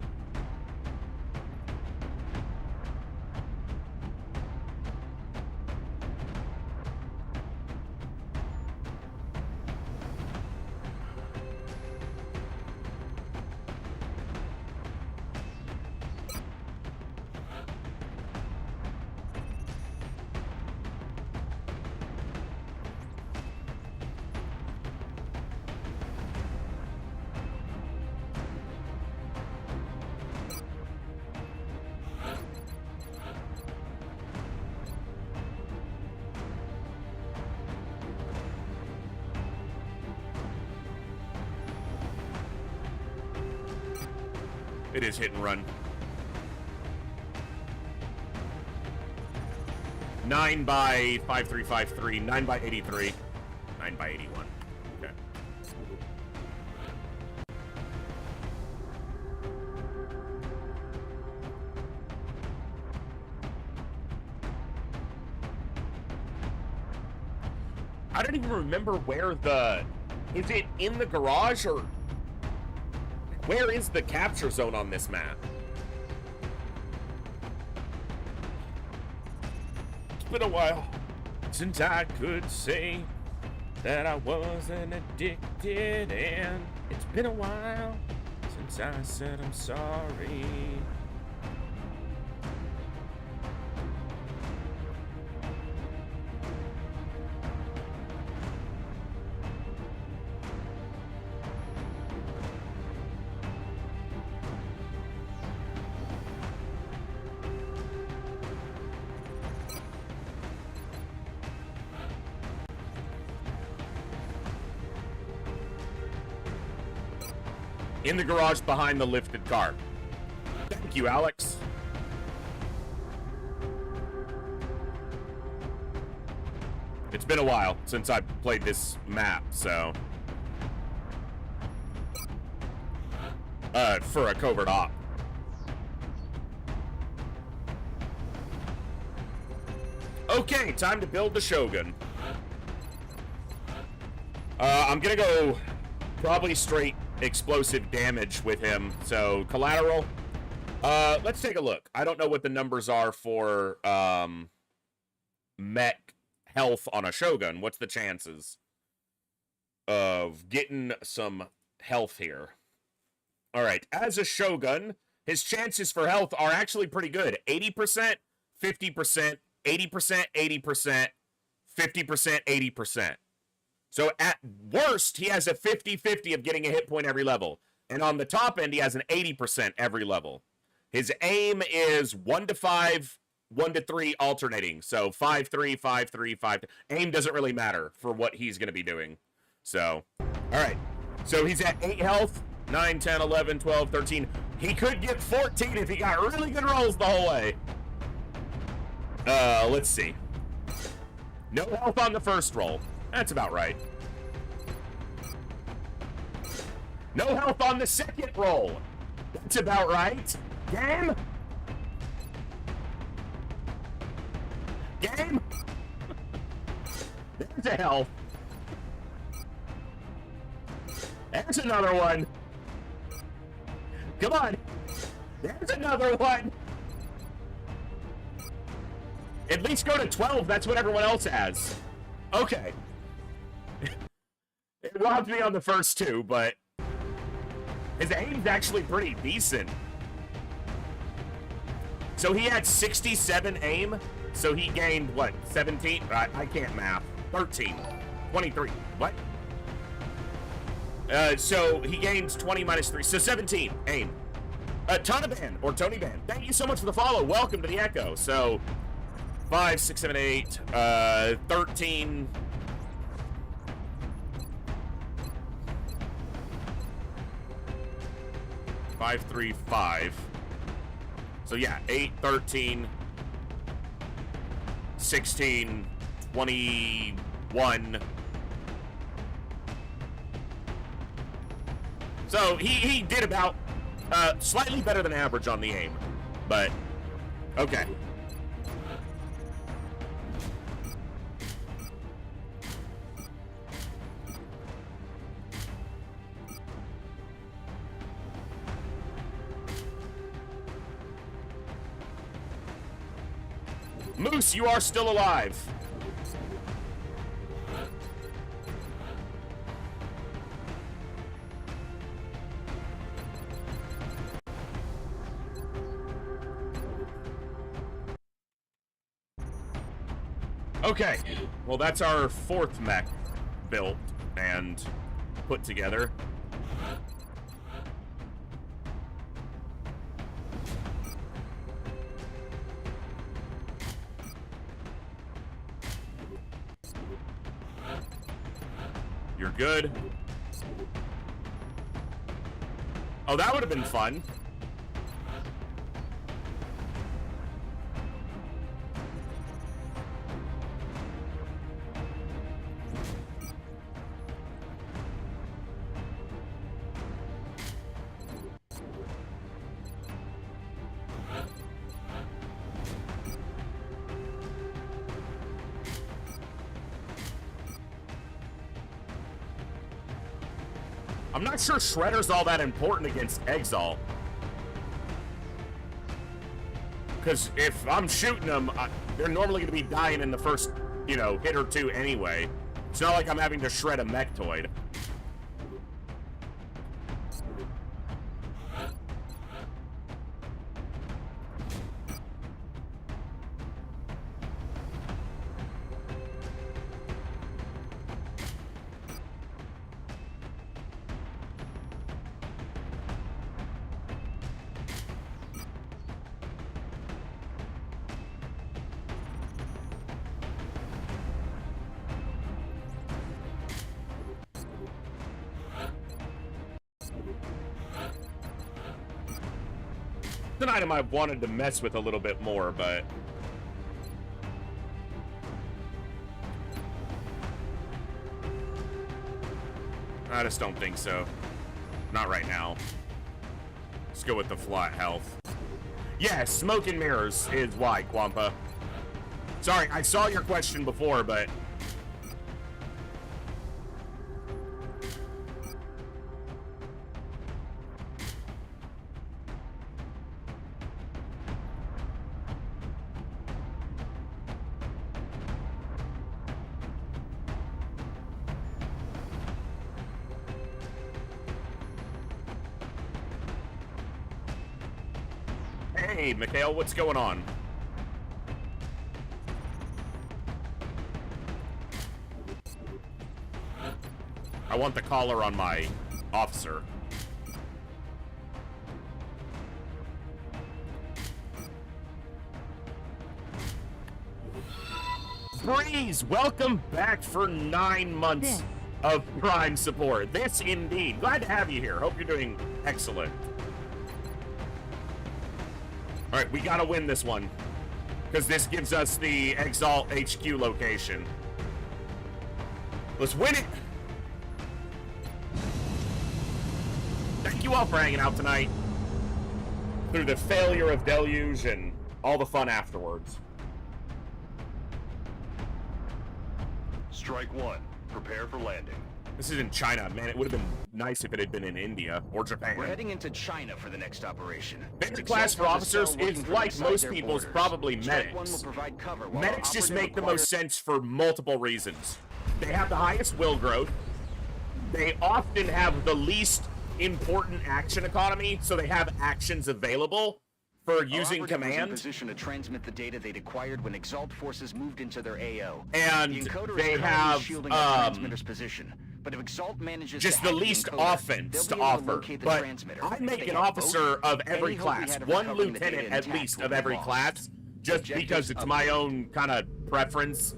It is hit and run. 9 by 5353, 9 by 83, 9 by 81. Okay. I don't even remember where the... Is it in the garage or... Where is the capture zone on this map? It's been a while since I could say that I wasn't addicted, and it's been a while since I said I'm sorry. In the garage behind the lifted car. Thank you, Alex. It's been a while since I played this map, so... for a covert op. Okay, time to build the Shogun. I'm gonna go probably straight explosive damage with him. So collateral. Let's take a look. I don't know what the numbers are for mech health on a Shogun. What's the chances of getting some health here? All right, as a Shogun, his chances for health are actually pretty good. 80%, 50%, 80%, 80%, 50%, 80%. So at worst, he has a 50-50 of getting a hit point every level. And on the top end, he has an 80% every level. His aim is 1 to 5, 1 to 3 alternating. So 5-3, 5-3, 5. Aim doesn't really matter for what he's going to be doing. So, all right. So he's at 8 health, 9, 10, 11, 12, 13. He could get 14 if he got really good rolls the whole way. Let's see. No health on the first roll. That's about right. No health on the second roll. That's about right. Game? Game? There's a health. There's another one. Come on. There's another one. At least go to 12. That's what everyone else has. Okay. It robbed me on the first two, but his aim's actually pretty decent. So he had 67 aim, so he gained, what, 17? I can't math. 13. 23. What? So he gains 20 minus 3, so 17 aim. Tonaban, or Tony Ban, thank you so much for the follow. Welcome to the Echo. So 5, 6, 7, 8, 13... 5, 3, 5. So yeah, 8, 13, 16, 21. So he did about slightly better than average on the aim, but okay. Moose, you are still alive. Okay, well that's our 4th mech built and put together. You're good. Oh, that would have been fun. I'm not sure Shredder's all that important against Exalt. Because if I'm shooting them, they're normally going to be dying in the first, you know, hit or two anyway. It's not like I'm having to shred a Mechtoid. It's an item I've wanted to mess with a little bit more, but I just don't think so. Not right now. Let's go with the flat health. Yeah, smoke and mirrors is why, Quampa. Sorry, I saw your question before, but hey, Mikhail, what's going on? I want the collar on my officer. Breeze, welcome back for 9 months of Prime support. This indeed. Glad to have you here. Hope you're doing excellent. All right, we gotta win this one, because this gives us the Exalt HQ location. Let's win it! Thank you all for hanging out tonight through the failure of Deluge and all the fun afterwards. Strike one. Prepare for landing. This is in China. Man, it would have been nice if it had been in India or Japan. We're heading into China for the next operation. Basic class for officers is, like most people's, probably Strike one will medics. provide cover while Medics our just operative make the acquires- most sense for multiple reasons. They have the highest will growth. They often have the least important action economy, so they have actions available for Our using operative was in command. position to transmit the data they'd acquired when Exalt forces moved into their AO. And the encoder they is currently have, shielding our transmitter's position. But if Exalt manages just to the hack least encoder, offense they'll to be able offer. locate the But transmitter. I If make they an have officer both, of every any hope we class, had of one recovering the data lieutenant at intact least will of be every lost. class, just Objectives because it's my own kind of preference.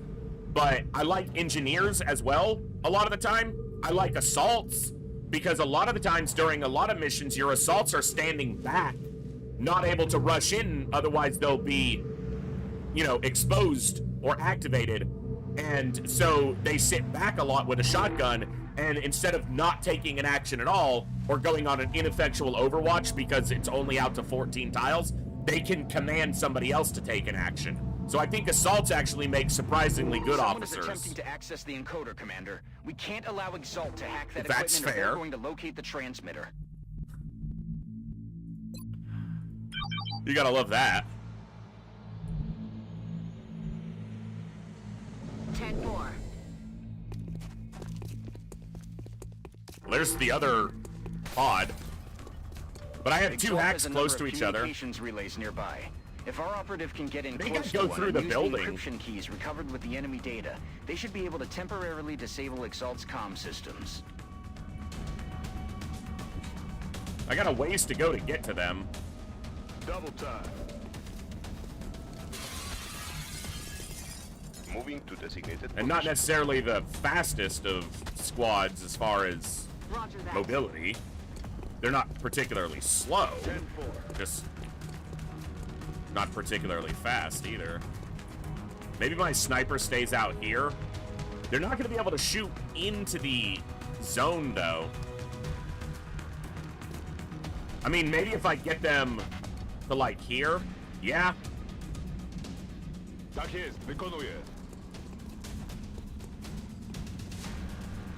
But I like engineers as well a lot of the time. I like assaults, because a lot of the times during a lot of missions, your assaults are standing back, not able to rush in, otherwise they'll be, you know, exposed or activated. And so they sit back a lot with a shotgun, and instead of not taking an action at all, or going on an ineffectual overwatch because it's only out to 14 tiles, they can command somebody else to take an action. So I think assaults actually make surprisingly good Someone is officers. attempting to access the encoder, Commander. We can't allow Exalt to hack that That's equipment, or fair. they're going to locate the transmitter. You gotta love that. 10-4. There's the other pod. But I have two Exalt hacks has a close number to of each other. communications relays nearby. If our operative can get in They close gotta go to one through and the use building. the encryption keys recovered with the enemy data, they should be able to temporarily disable Exalt's comm systems. I got a ways to go to get to them. Double time. Moving to designated And not position. necessarily the fastest of squads as far as Roger that. mobility. They're not particularly slow, 10-4. just not particularly fast either. Maybe my sniper stays out here. They're not going to be able to shoot into the zone, though. I mean, maybe if I get them to, like, here. Yeah. Tak jest, wykonuję.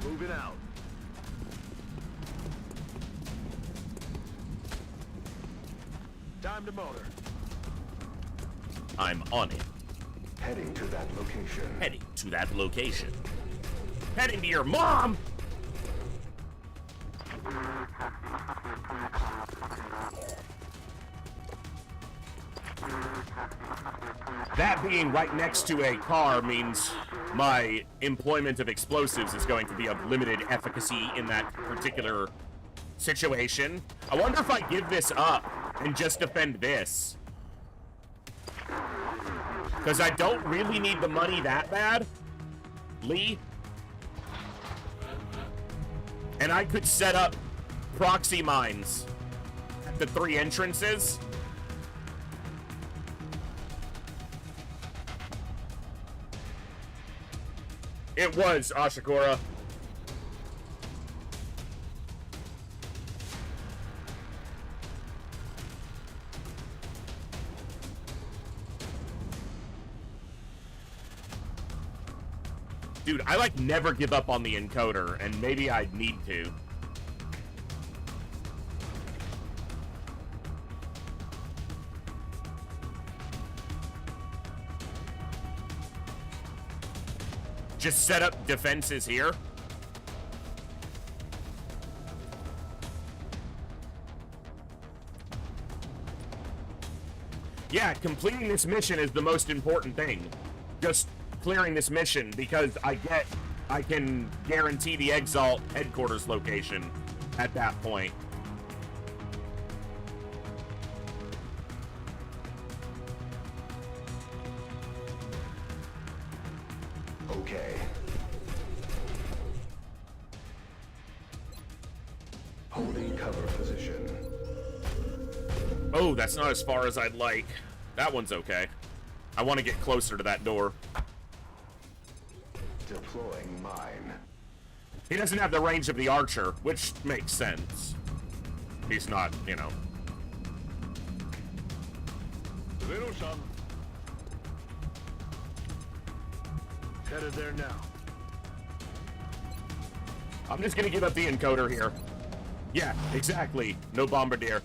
Moving out. Time to motor. I'm on it. Heading to that location. Heading to that location. Heading to your mom! That being right next to a car means my employment of explosives is going to be of limited efficacy in that particular situation. I wonder if I give this up and just defend this. Because I don't really need the money that bad, Lee. And I could set up proxy mines at the 3 entrances. It was, Ashikura. Dude, I like never give up on the encoder, and maybe I need to. Just set up defenses here. Yeah, completing this mission is the most important thing. Just clearing this mission, because I can guarantee the Exalt headquarters location at that point. Okay. Holding cover position. Oh, that's not as far as I'd like. That one's okay. I want to get closer to that door. Deploying mine. He doesn't have the range of the archer, which makes sense. He's not, you know. Zero-san. Headed there now. I'm just gonna give up the encoder here. Yeah, exactly. No bombardier.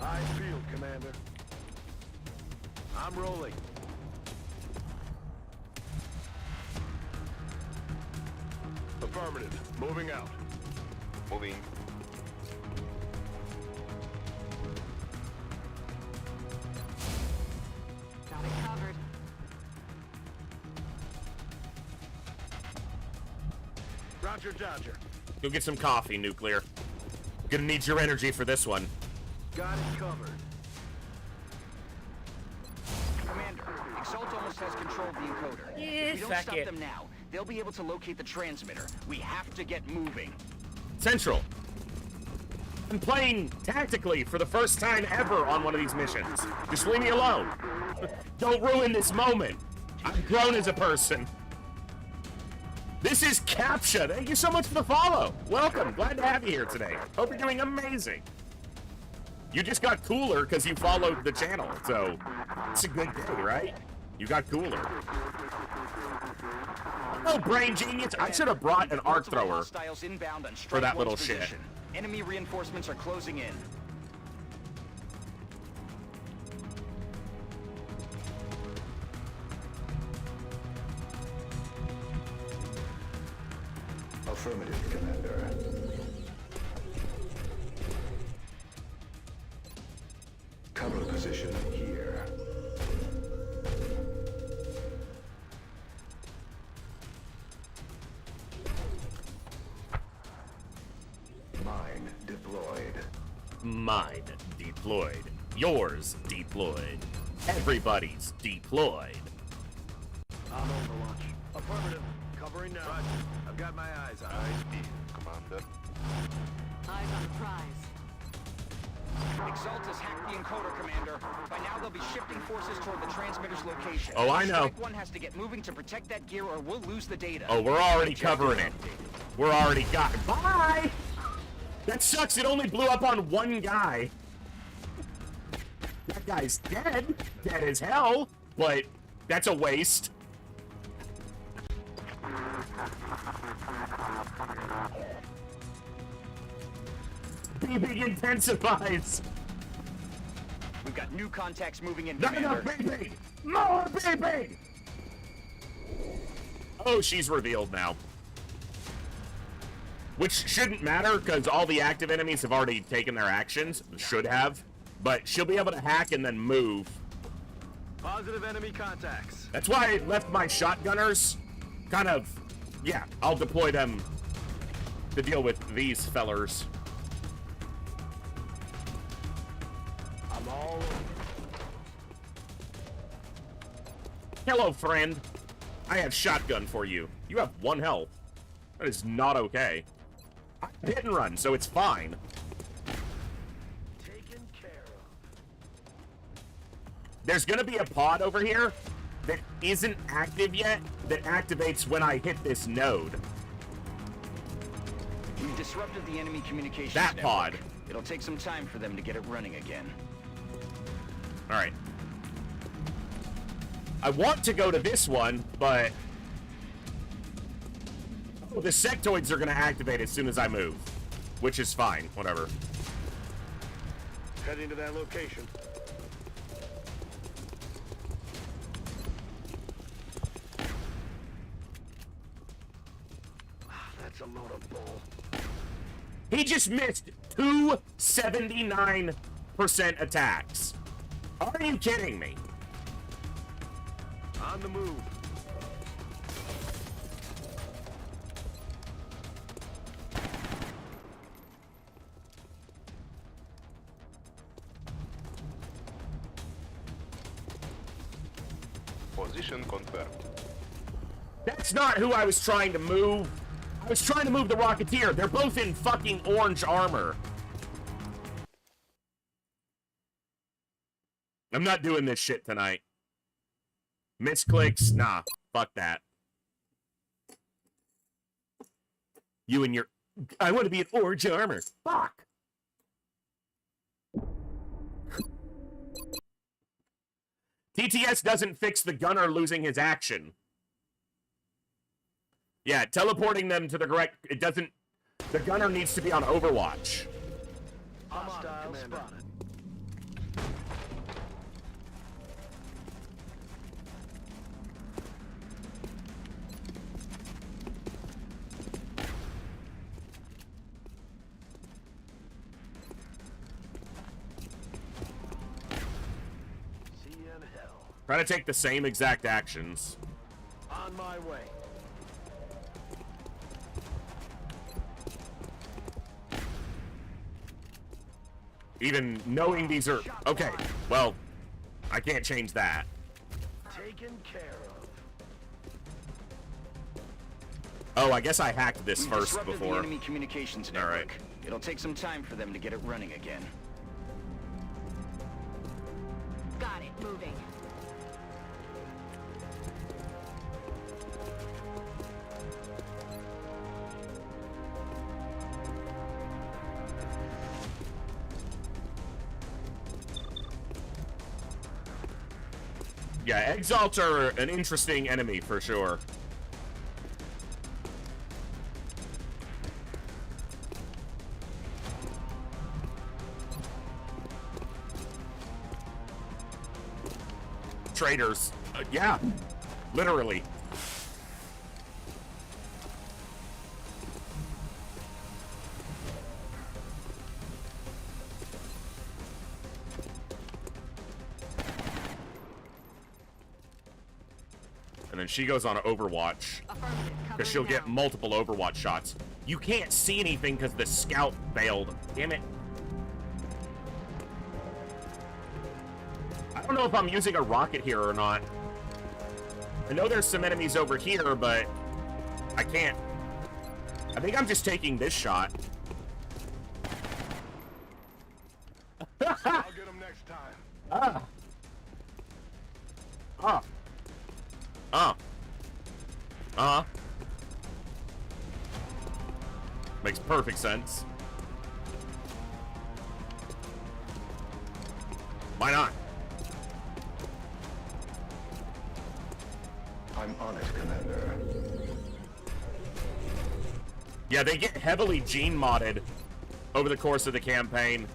Eyes peeled, Commander. I'm rolling. Affirmative. Moving out. Moving. Got it covered. Roger, Dodger. Go get some coffee, Nuclear. Gonna need your energy for this one. Got it covered. Commander, Exalt almost has control of the encoder. If we don't fuck stop it. them now, they'll be able to locate the transmitter. We have to get moving. Central. I'm playing tactically for the first time ever on one of these missions. Just leave me alone. Don't ruin this moment. I've grown as a person. This is Captcha. Thank you so much for the follow. Welcome. Glad to have you here today. Hope you're doing amazing. You just got cooler because you followed the channel, so it's a good day, right? You got cooler. Oh, brain genius. I should have brought an arc Multiple thrower hostiles inbound on for that Strike little One's shit. position. Enemy reinforcements are closing in. Affirmative, Commander. Cover position here. Mine deployed. Mine deployed. Yours deployed. Everybody's deployed. I'm Overwatch. Affirmative. Covering now. Roger. I've got my eyes on it. Commander. Eyes on the prize. Exalt has hacked the encoder, Commander. By now, they'll be shifting forces toward the transmitter's location. Oh, I know. Strike One has to get moving to protect that gear, or we'll lose the data. Oh, we're already covering it. We're already got it. Bye! That sucks. It only blew up on one guy. That guy's dead. Dead as hell. But that's a waste. Beeping intensifies. We've got new contacts moving in, Not Commander. enough beeping! More beeping! Oh, she's revealed now. Which shouldn't matter, because all the active enemies have already taken their actions. Should have. But she'll be able to hack and then move. Positive enemy contacts. That's why I left my shotgunners kind of... Yeah, I'll deploy them to deal with these fellers. I'm all over. Hello, friend. I have shotgun for you. You have 1 health. That is not okay. I hit and run, so it's fine. Taken care of. There's gonna be a pod over here that isn't active yet that activates when I hit this node. We've disrupted the enemy communications That network. pod. It'll take some time for them to get it running again. Alright. I want to go to this one, but... Oh, the sectoids are gonna activate as soon as I move. Which is fine, whatever. Heading to that location. That's a load of bull. He just missed 279% attacks. Are you kidding me? On the move. Position confirmed. That's not who I was trying to move. I was trying to move the Rocketeer. They're both in fucking orange armor. I'm not doing this shit tonight. Misclicks? Nah. Fuck that. You and your... I want to be in orange armor. Fuck! TTS doesn't fix the gunner losing his action. Yeah, teleporting them to the correct... It doesn't... The gunner needs to be on Overwatch. Hostile spotted. See you in hell. Try to take the same exact actions. On my way. Even knowing these are... Okay, well, I can't change that. Taken care of. Oh, I guess I hacked this We've first disrupted the before. enemy communications All right. network. It'll take some time for them to get it running again. Got it. Moving. Yeah, Exalts are an interesting enemy for sure. Traitors. Yeah, literally. And then she goes on Overwatch Affirmative. because she'll Covering get now. multiple Overwatch shots. You can't see anything because the scout failed. Damn it. I don't know if I'm using a rocket here or not. I know there's some enemies over here, but I can't. I think I'm just taking this shot. I'll get him next time. Ah. Ah. Makes perfect sense. Why not? I'm on it, Commander. Yeah, they get heavily gene modded over the course of the campaign.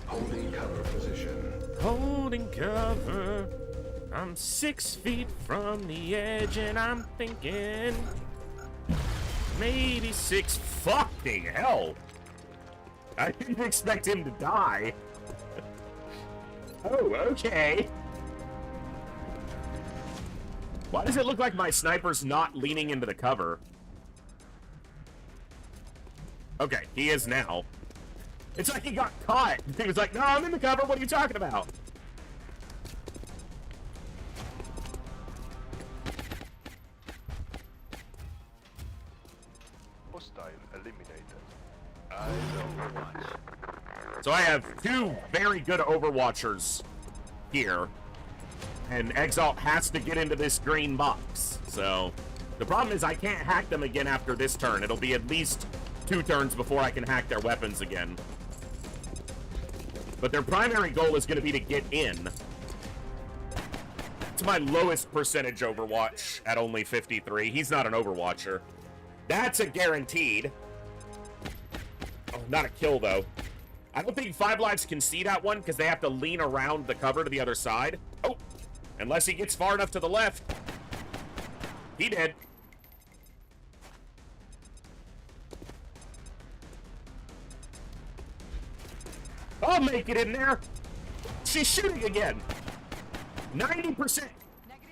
Holding cover position. Holding cover. I'm 6 feet from the edge and I'm thinking maybe 6. Fucking hell. I didn't expect him to die. Oh, okay. Why does it look like my sniper's not leaning into the cover? Okay, he is now. It's like he got caught. He was like, no, I'm in the cover. What are you talking about? Hostile eliminated. I don't watch. So I have 2 very good Overwatchers here. And Exalt has to get into this green box. So the problem is I can't hack them again after this turn. It'll be at least 2 turns before I can hack their weapons again. But their primary goal is going to be to get in. It's my lowest percentage Overwatch at only 53. He's not an Overwatcher. That's a guaranteed. Oh, not a kill, though. I don't think 5 Lives can see that one because they have to lean around the cover to the other side. Oh, unless he gets far enough to the left. He did. I'll make it in there. She's shooting again. 90%. Negative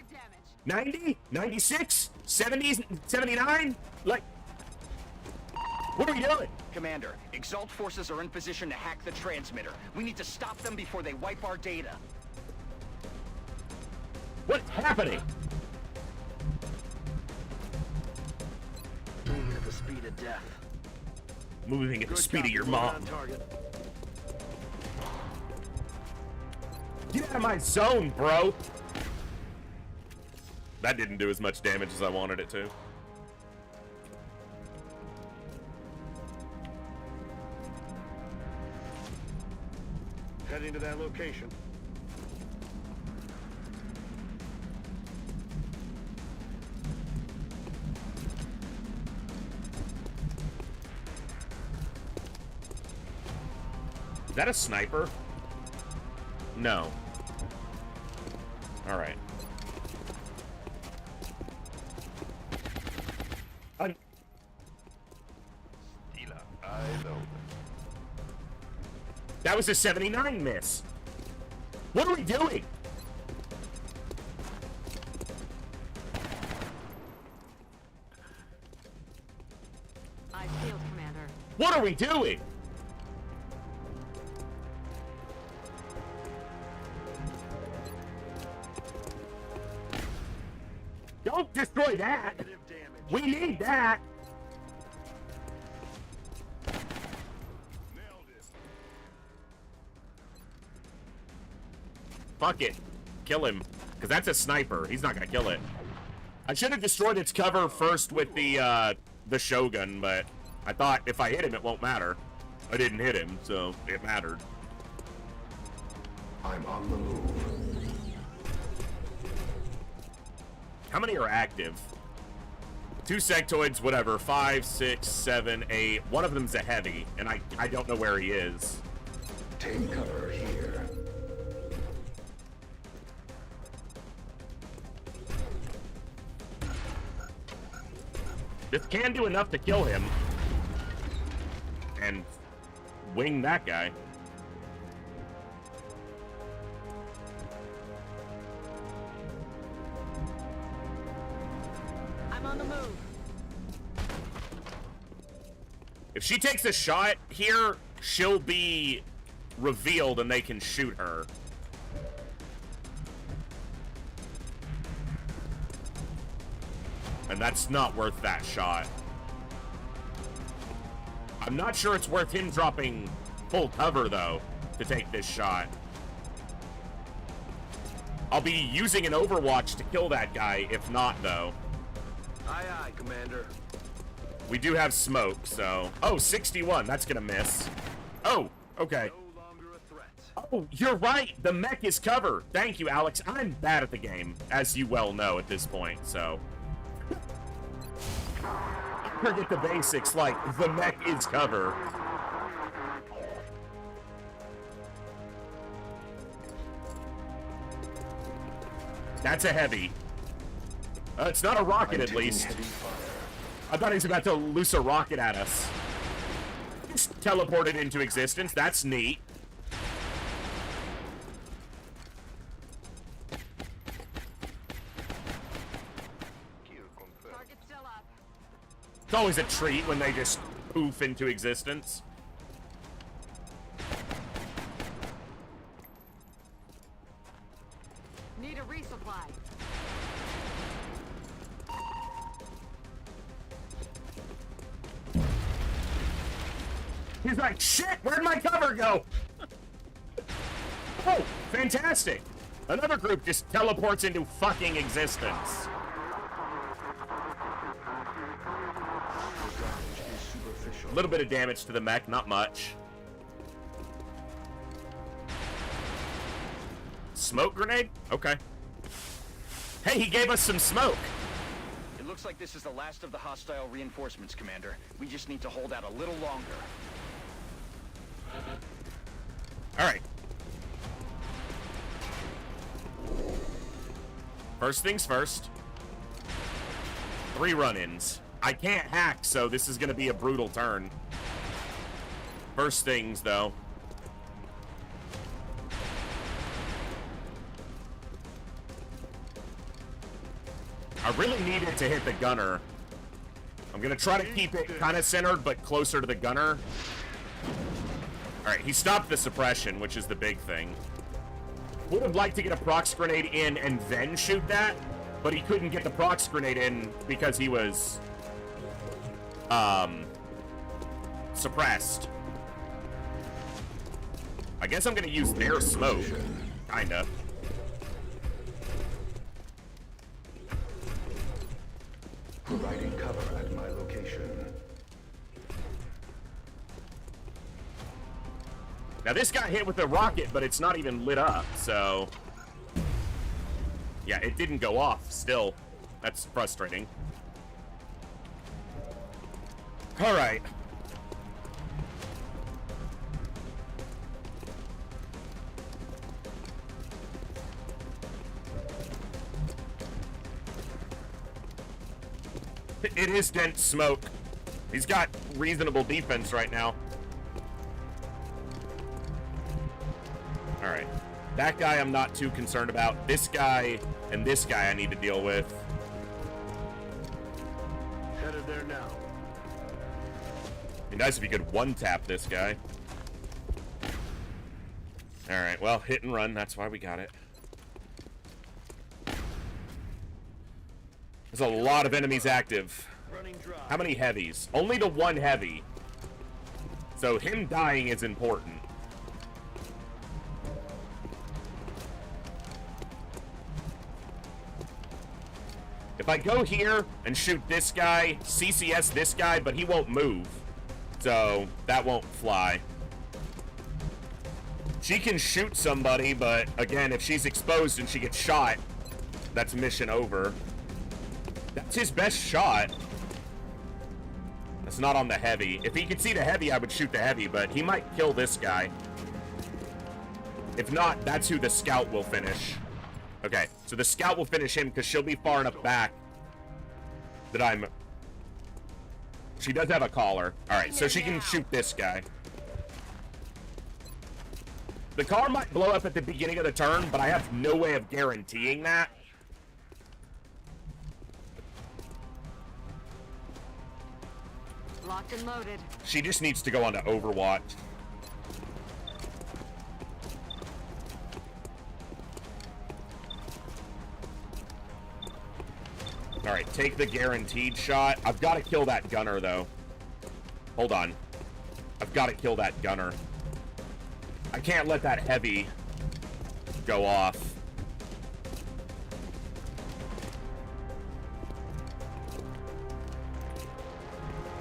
damage. 90? 96? 70s? 79? Like, what are we doing? Commander, Exalt forces are in position to hack the transmitter. We need to stop them before they wipe our data. What's happening? Moving at the speed of death. Moving at the Good speed of copy, your moving mom. on target. Get out of my zone, bro. That didn't do as much damage as I wanted it to. Heading to that location. Is that a sniper? No. All right. That was a 79 miss. What are we doing? I failed, Commander. What are we doing? Don't destroy that. Negative damage. We need that. Fuck it. Kill him. Because that's a sniper. He's not going to kill it. I should have destroyed its cover first with the Shogun, but I thought if I hit him, it won't matter. I didn't hit him, so it mattered. I'm on the move. How many are active? 2 sectoids, whatever. 5, 6, 7, 8. One of them's a heavy, and I don't know where he is. Take cover here. This can do enough to kill him. And wing that guy. I'm on the move. If she takes a shot here, she'll be revealed and they can shoot her. And that's not worth that shot. I'm not sure it's worth him dropping full cover, though, to take this shot. I'll be using an Overwatch to kill that guy, if not, though. Aye, aye, Commander. We do have smoke, so... Oh, 61. That's gonna miss. Oh, okay. No longer a threat. Oh, you're right. The mech is cover. Thank you, Alex. I'm bad at the game, as you well know at this point, so... forget the basics, like, the mech is cover. That's a heavy. It's not a rocket, at least. I thought he was about to loose a rocket at us. Just teleported into existence. That's neat. Target's still up. It's always a treat when they just poof into existence. Need a resupply. He's like, shit, where'd my cover go? Oh, fantastic. Another group just teleports into fucking existence. A little bit of damage to the mech, not much. Smoke grenade? Okay. Hey, he gave us some smoke. It looks like this is the last of the hostile reinforcements, Commander. We just need to hold out a little longer. All right. First things first. 3 run-ins. I can't hack, so this is going to be a brutal turn. First things, though. I really needed to hit the gunner. I'm going to try to keep it kind of centered, but closer to the gunner. Alright, he stopped the suppression, which is the big thing. Would have liked to get a prox grenade in and then shoot that, but he couldn't get the prox grenade in because he was, suppressed. I guess I'm gonna use their smoke. Kinda. Providing cover at my location. Now this got hit with a rocket, but it's not even lit up, so... Yeah, it didn't go off, still. That's frustrating. Alright. It is dense smoke. He's got reasonable defense right now. Alright. That guy I'm not too concerned about. This guy and this guy I need to deal with. Headed there now. It'd be nice if you could one-tap this guy. Alright, well, hit and run. That's why we got it. There's a lot of enemies active. Running dry. How many heavies? Only the one heavy. So him dying is important. If I go here and shoot this guy, CCS this guy, but he won't move. So that won't fly. She can shoot somebody, but again, if she's exposed and she gets shot, that's mission over. That's his best shot. That's not on the heavy. If he could see the heavy, I would shoot the heavy, but he might kill this guy. If not, that's who the scout will finish. Okay, so the scout will finish him because she'll be far enough back that I'm... She does have a collar. Alright, so she can shoot this guy. The car might blow up at the beginning of the turn, but I have no way of guaranteeing that. Locked and loaded. She just needs to go on to Overwatch. Alright, take the guaranteed shot. I've got to kill that gunner, though. Hold on. I've got to kill that gunner. I can't let that heavy go off.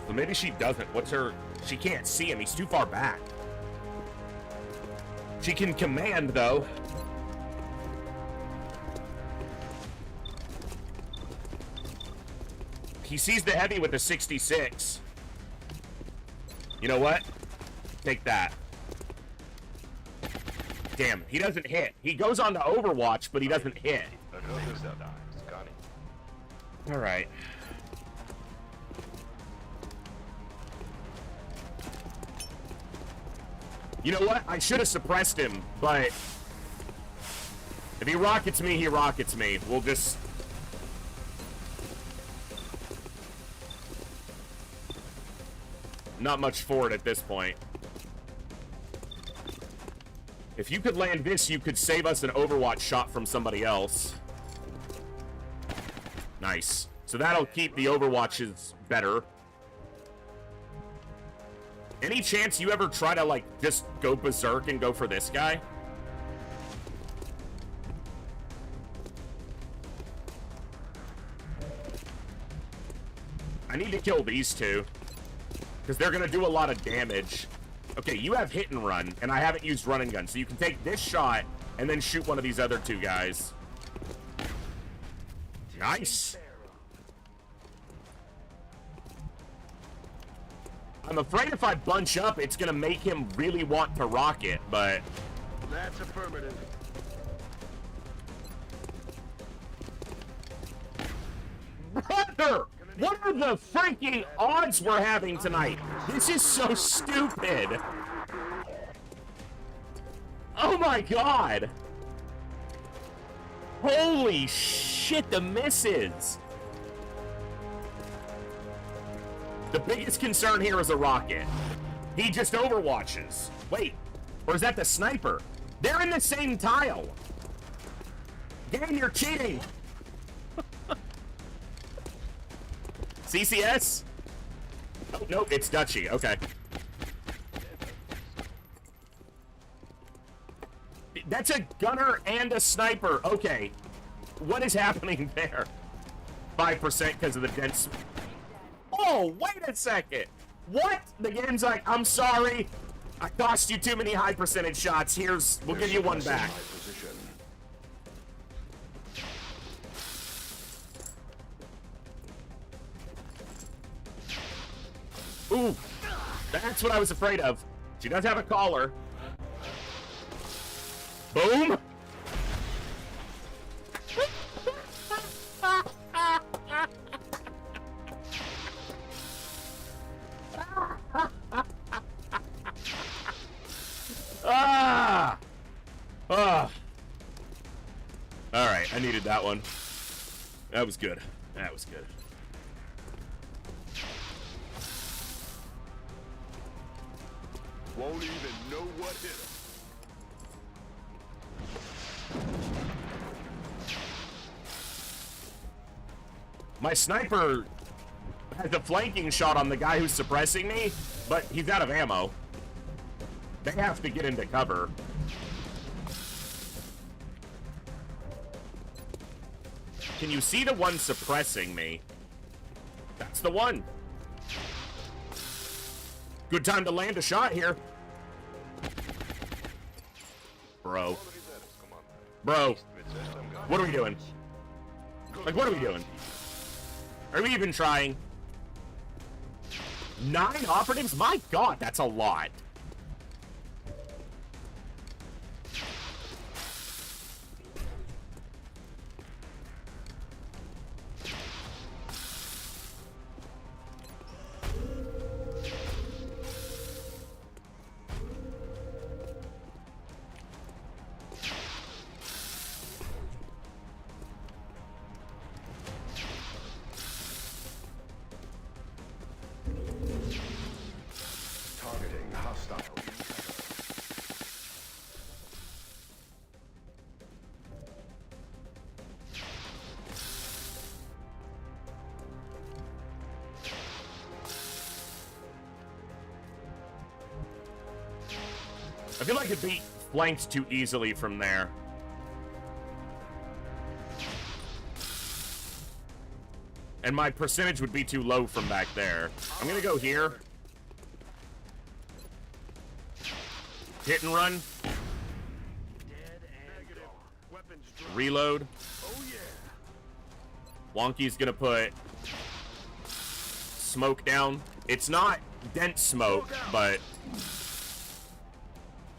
So maybe she doesn't. What's her... She can't see him. He's too far back. She can command, though. He sees the heavy with the 66. You know what? Take that. Damn, he doesn't hit. He goes on to Overwatch, but he doesn't hit. Alright. You know what? I should have suppressed him, but if he rockets me, he rockets me. We'll just... Not much for it at this point. If you could land this, you could save us an Overwatch shot from somebody else. Nice. So that'll keep the Overwatches better. Any chance you ever try to, like, just go berserk and go for this guy? I need to kill these two, because they're going to do a lot of damage. Okay, you have hit and run, and I haven't used run and gun, so you can take this shot and then shoot one of these other two guys. Nice. I'm afraid if I bunch up, it's going to make him really want to rock it, but... That's affirmative. Brother! What are the freaking odds we're having tonight? This is so stupid. Oh my god. Holy shit, the misses. The biggest concern here is a rocket. He just overwatches. Wait, or is that the sniper? They're in the same tile. Gang, you're cheating. CCS? Oh, no, it's Dutchy. Okay. That's a gunner and a sniper. Okay. What is happening there? 5% because of the dense... Oh, wait a second. What? The game's like, I'm sorry. I cost you too many high percentage shots. Here's... We'll give you one back. Ooh, that's what I was afraid of. She does have a collar. Boom. Ah! Ah! All right, I needed that one. That was good. That was good. Won't even know what hit him. My sniper has a flanking shot on the guy who's suppressing me, but he's out of ammo. They have to get into cover. Can you see the one suppressing me? That's the one. Good time to land a shot here. Bro. Bro. What are we doing? Like, what are we doing? Are we even trying? 9 operatives? My god, that's a lot. Targeting hostile. I feel like it'd be flanked too easily from there. And my percentage would be too low from back there. I'm gonna go here. Hit and run. Reload. Wonky's gonna put smoke down. It's not dense smoke, but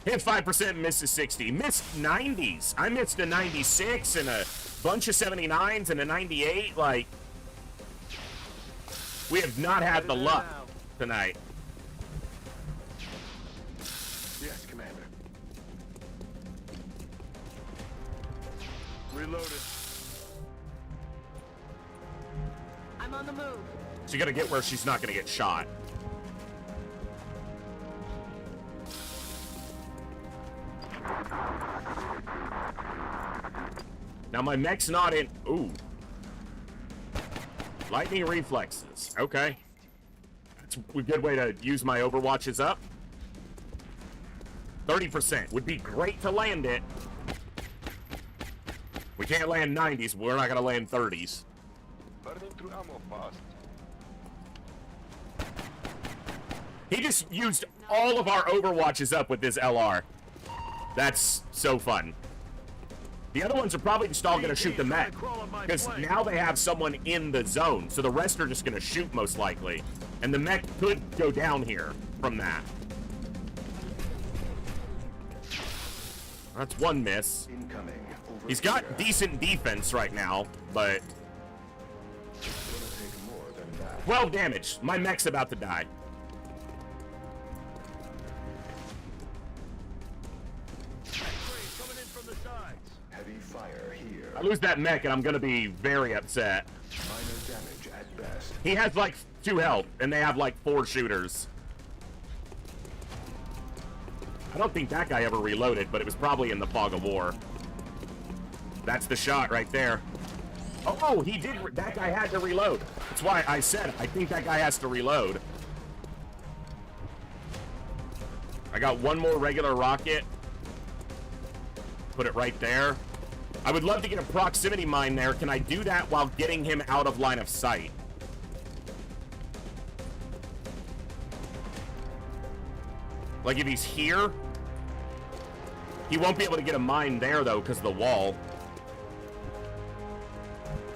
hit 5%, misses 60. Missed 90s. I missed a 96 and a bunch of 79s and a 98. Like, we have not had the luck tonight. Yes, Commander. Reloaded. I'm on the move. So you gotta get where she's not gonna get shot. Now my mech's not in. Ooh. Lightning reflexes. Okay. That's a good way to use my overwatches up. 30%. Would be great to land it. We can't land 90s, but we're not gonna land 30s. Burning through ammo fast. He just used all of our overwatches up with this LR. That's so fun. The other ones are probably just all going to shoot the mech, because now they have someone in the zone, so the rest are just going to shoot most likely. And the mech could go down here from that. That's one miss. Incoming. He's got decent defense right now, but... It's gonna take more than that. 12 damage. My mech's about to die. Coming in from the sides. Heavy fire here. I lose that mech and I'm going to be very upset. Minor damage at best. He has like 2 health, and they have like 4 shooters. I don't think that guy ever reloaded, but it was probably in the fog of war. That's the shot right there. Oh, he did. That guy had to reload. That's why I said I think that guy has to reload. I got one more regular rocket. Put it right there. I would love to get a proximity mine there. Can I do that while getting him out of line of sight? Like if he's here, he won't be able to get a mine there though because of the wall.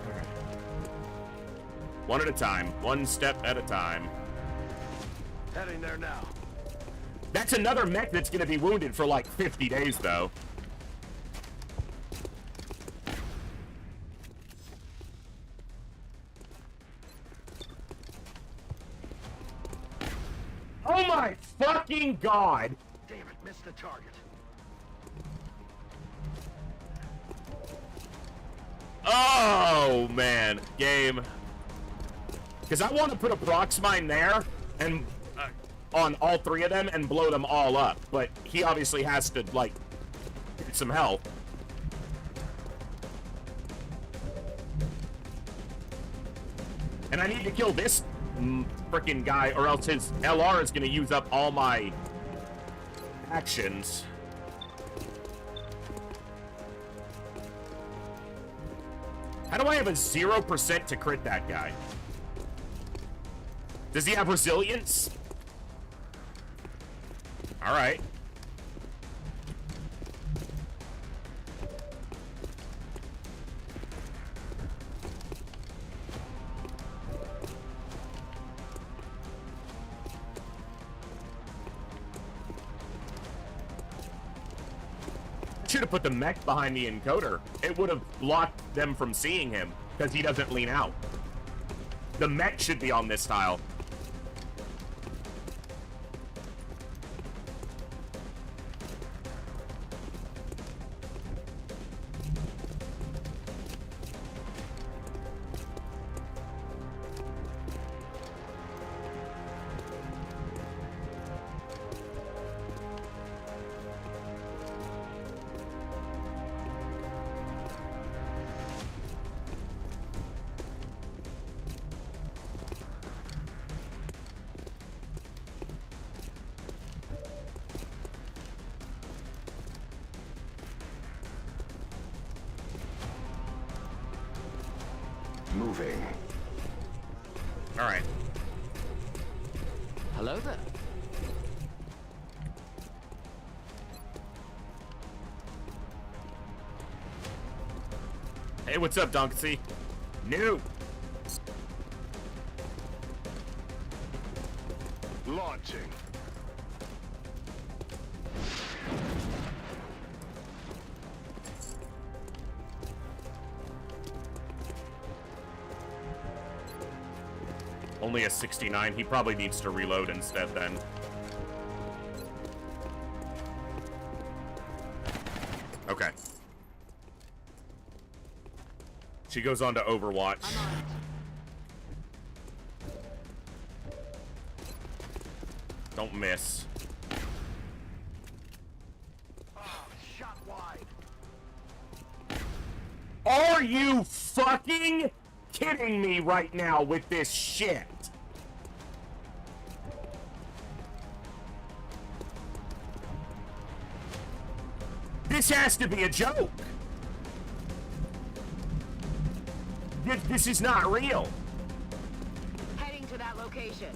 Alright. One at a time. One step at a time. Heading there now. That's another mech that's going to be wounded for like 50 days though. Oh my fucking god! Damn it, missed the target. Oh man, game. Because I want to put a prox mine there and on all 3 of them and blow them all up, but he obviously has to like get some help. And I need to kill this freaking guy, or else his LR is going to use up all my actions. How do I have a 0% to crit that guy? Does he have resilience? Alright. Should have put the mech behind the encoder. It would have blocked them from seeing him because he doesn't lean out. The mech should be on this tile. Moving. All right. Hello there. Hey, what's up, Donkey? New. Launching. Only a 69. He probably needs to reload instead then. Okay. She goes on to Overwatch. I'm on it. Don't miss. Shot wide. Are you fucking kidding me right now with this shit? This has to be a joke. This is not real. Heading to that location.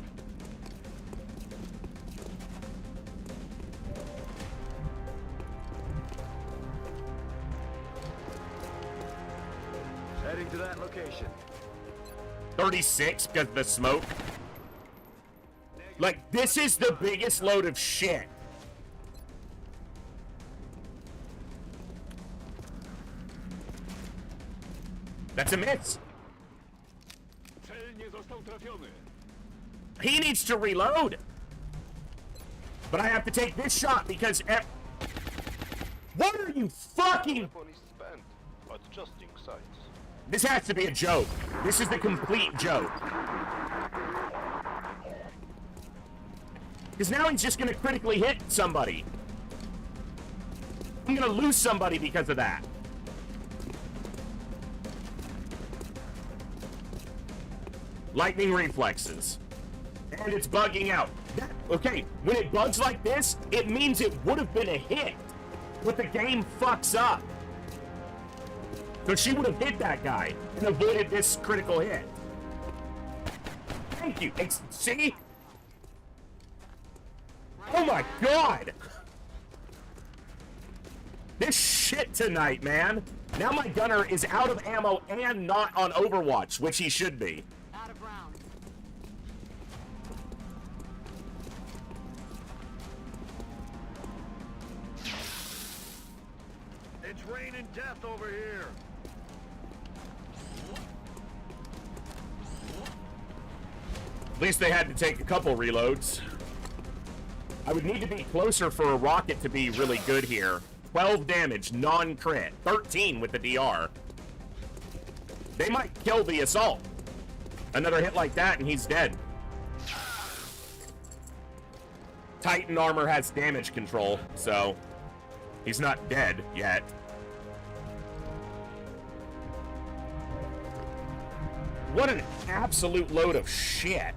Heading to that location. 36 because of the smoke. Like, this is the biggest load of shit. That's a miss. Cel nie został trafiony. He needs to reload. But I have to take this shot because... What are you fucking... Weapon is spent. Adjusting sights. This has to be a joke. This is the complete joke. Because now he's just going to critically hit somebody. I'm going to lose somebody because of that. Lightning reflexes. And it's bugging out. Okay, when it bugs like this, it means it would have been a hit. But the game fucks up. So she would have hit that guy and avoided this critical hit. Thank you. See? Oh my god! This shit tonight, man. Now my gunner is out of ammo and not on Overwatch, which he should be. Out of round. It's raining death over here. At least they had to take a couple reloads. I would need to be closer for a rocket to be really good here. 12 damage, non-crit. 13 with the DR. They might kill the assault. Another hit like that and he's dead. Titan armor has damage control, so he's not dead yet. What an absolute load of shit.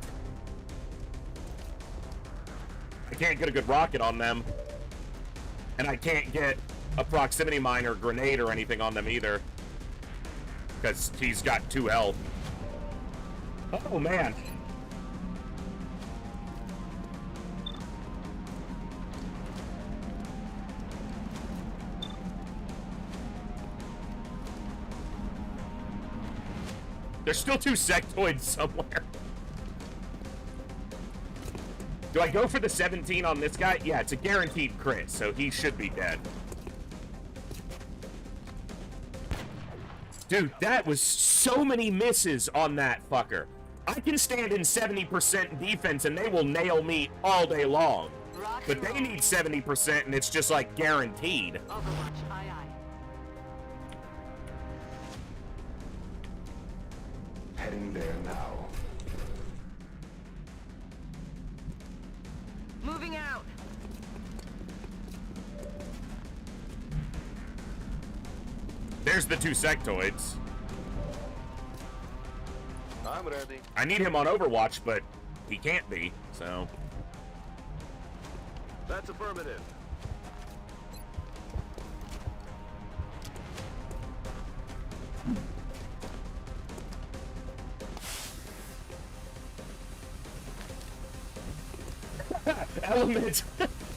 I can't get a good rocket on them. And I can't get a proximity mine or grenade or anything on them either. Because he's got 2 health. Oh, man. There's still 2 sectoids somewhere. Do I go for the 17 on this guy? Yeah, it's a guaranteed crit, so he should be dead. Dude, that was so many misses on that fucker. I can stand in 70% defense and they will nail me all day long. But they need 70% and it's just like guaranteed. Overwatch, aye aye. Heading there now. Moving out. There's the 2 sectoids. I'm ready. I need him on Overwatch, but he can't be, so... That's affirmative. Element,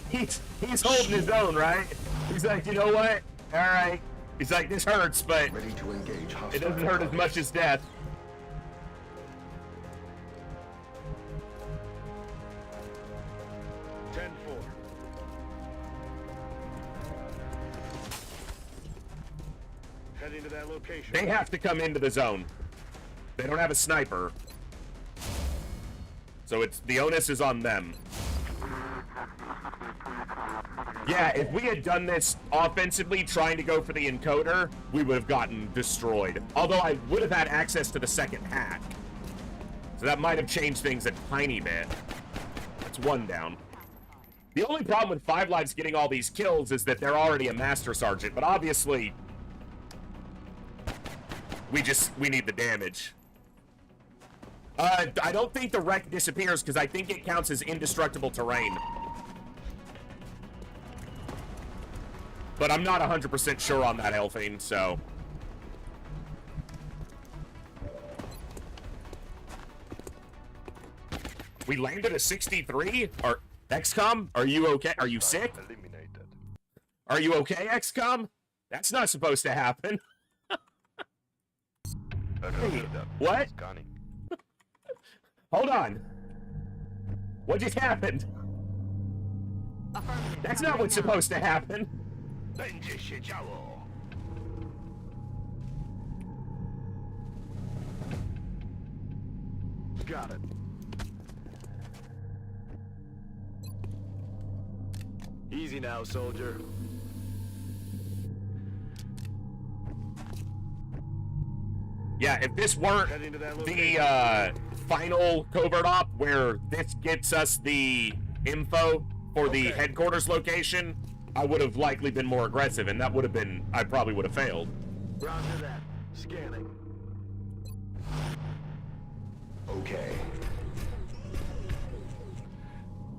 he's holding his own, right? He's like, you know what? All right. He's like, this hurts, but Ready to engage hostile it doesn't hurt as much as death. 10-4. Heading to that location. They have to come into the zone. They don't have a sniper. So it's the onus is on them. Yeah, if we had done this offensively, trying to go for the encoder, we would have gotten destroyed. Although I would have had access to the second hack. So that might have changed things a tiny bit. That's one down. The only problem with Five Lives getting all these kills is that they're already a Master Sergeant, but obviously we need the damage. I don't think the wreck disappears because I think it counts as indestructible terrain. But I'm not 100% sure on that, Elfine, so... We landed a 63? Or XCOM? Are you okay? Are you sick? Eliminated. Are you okay, XCOM? That's not supposed to happen. Hey, what? Scanning. Hold on. What just happened? Affirmative. That's not what's supposed to happen. Będzie się działo. Got it. Easy now, soldier. Yeah, if this weren't Heading to that the location. final covert op where this gets us the info for the Okay. headquarters location, I would have likely been more aggressive, and that would have been, I probably would have failed. Roger that. Scanning. Okay.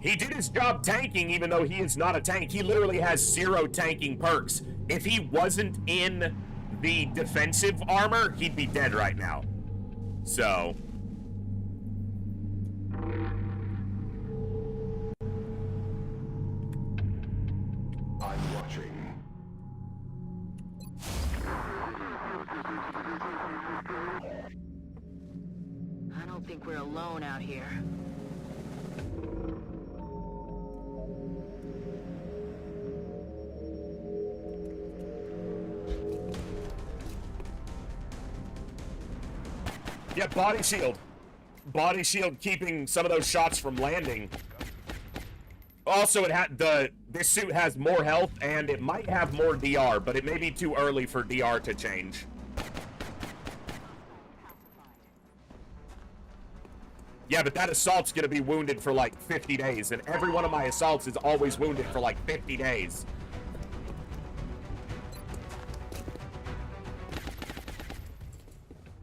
He did his job tanking even though he is not a tank. He literally has 0 tanking perks. If he wasn't in the defensive armor, he'd be dead right now. So... I'm watching. I don't think we're alone out here. Yeah, body shield. Body shield keeping some of those shots from landing. Also, it had this suit has more health and it might have more DR, but it may be too early for DR to change. Yeah, but that assault's gonna be wounded for like 50 days, and every one of my assaults is always wounded for like 50 days.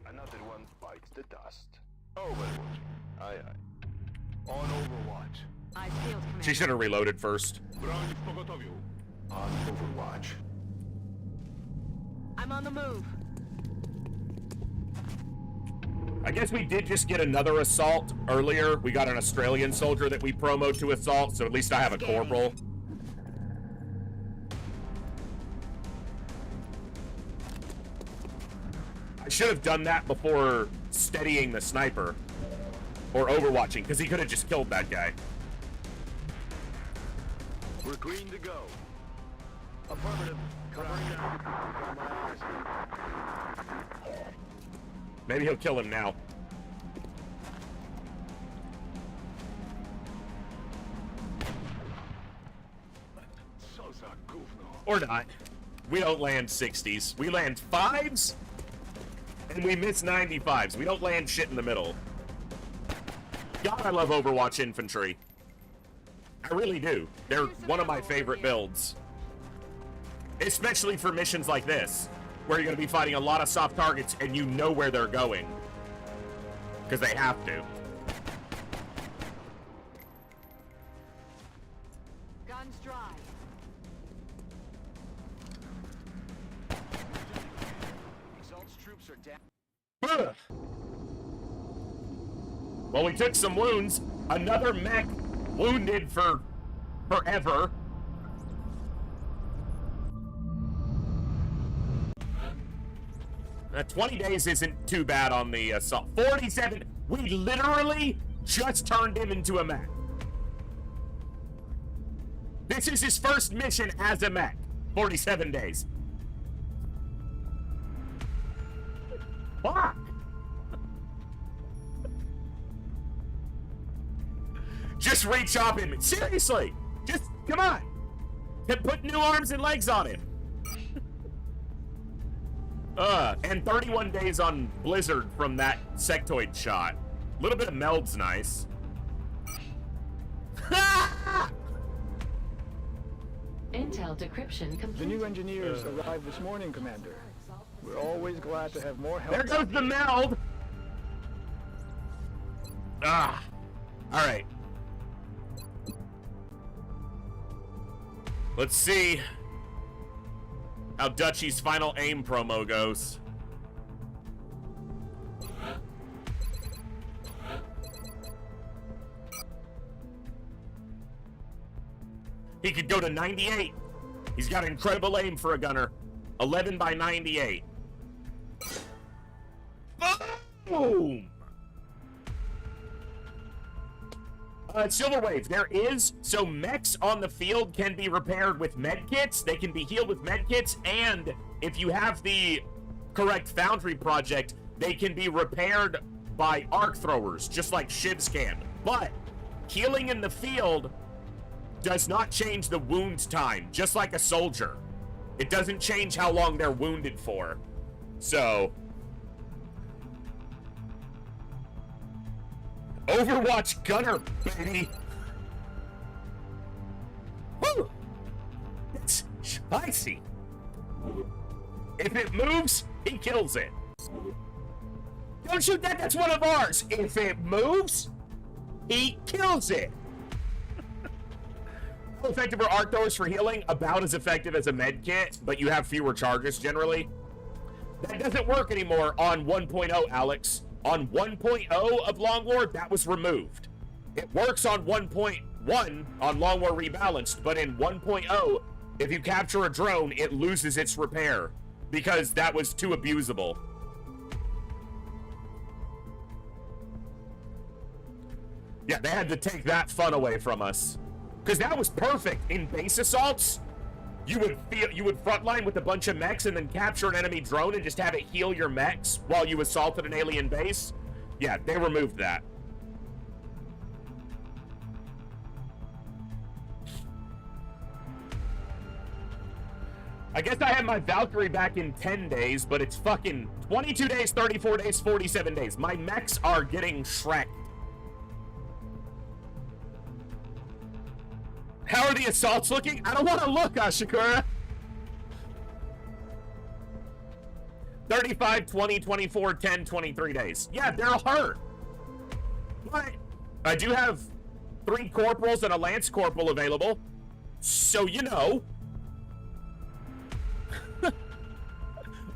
Another one bites the dust. Overwatch. Aye aye. On Overwatch. Eyes peeled, Commander. She should have reloaded first. Broń w pogotowiu. On Overwatch. I'm on the move. I guess we did just get another assault earlier. We got an Australian soldier that we promoted to assault, so at least I have a corporal. I should have done that before steadying the sniper. Or overwatching, because he could have just killed that guy. We're green to go. Affirmative. Covering now. Got my eyes. Maybe he'll kill him now. Co za gówno. Or not. We don't land 60s. We land 5s, and we miss 95s. We don't land shit in the middle. God, I love Overwatch Infantry. I really do. They're one of my favorite builds. Especially for missions like this, where you're going to be fighting a lot of soft targets and you know where they're going. Because they have to. Guns dry. Exalt's troops are down. Ugh. Well, we took some wounds. Another mech wounded for forever. Now, 20 days isn't too bad on the assault. 47. We literally just turned him into a mech. This is his first mission as a mech. 47 days. Fuck! Just re-chop him. Seriously! Just, come on! Put new arms and legs on him. And 31 days on Blizzard from that sectoid shot. A little bit of meld's nice. Intel decryption complete. The new engineers arrived this morning, Commander. We're always glad to have more help. There goes the meld! Alright. Let's see how Dutchy's final aim promo goes. He could go to 98. He's got incredible aim for a gunner. 11 by 98. Boom! Silver Wave, there is, so mechs on the field can be repaired with medkits, they can be healed with medkits, and if you have the correct foundry project, they can be repaired by arc throwers, just like shivs can. But healing in the field does not change the wound time, just like a soldier. It doesn't change how long they're wounded for. So Overwatch Gunner, baby! Woo! It's spicy. If it moves, he kills it. Don't shoot that, that's one of ours! If it moves, he kills it! How effective are arc throwers for healing? About as effective as a med kit, but you have fewer charges generally. That doesn't work anymore on 1.0, Alex. On 1.0 of Long War, that was removed. It works on 1.1 on Long War Rebalanced, but in 1.0, if you capture a drone, it loses its repair because that was too abusable. Yeah, they had to take that fun away from us. Because that was perfect. In base assaults, you would frontline with a bunch of mechs and then capture an enemy drone and just have it heal your mechs while you assaulted an alien base. Yeah, they removed that. I guess I had my Valkyrie back in 10 days, but it's fucking 22 days, 34 days, 47 days. My mechs are getting shreked. How are the assaults looking? I don't want to look, Ashikura. 35, 20, 24, 10, 23 days. Yeah, they're hurt. But I do have 3 corporals and a lance corporal available. So, you know.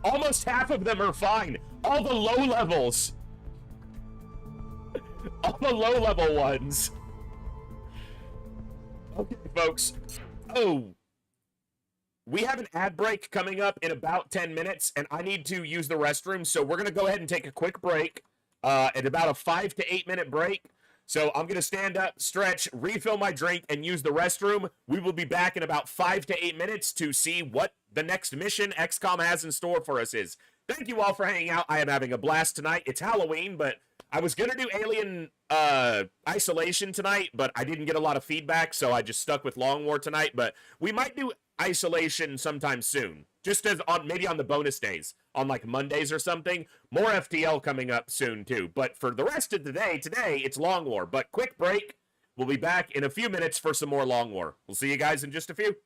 Almost half of them are fine. All the low levels. All the low level ones. Okay, folks. Oh. We have an ad break coming up in about 10 minutes, and I need to use the restroom, so we're going to go ahead and take a quick break at about a 5 to 8 minute break. So I'm going to stand up, stretch, refill my drink, and use the restroom. We will be back in about 5 to 8 minutes to see what the next mission XCOM has in store for us is. Thank you all for hanging out. I am having a blast tonight. It's Halloween, but I was going to do Alien Isolation tonight, but I didn't get a lot of feedback, so I just stuck with Long War tonight. But we might do Isolation sometime soon, just as on maybe on the bonus days, on like Mondays or something. More FTL coming up soon too. But for the rest of the day, today, it's Long War. But quick break. We'll be back in a few minutes for some more Long War. We'll see you guys in just a few.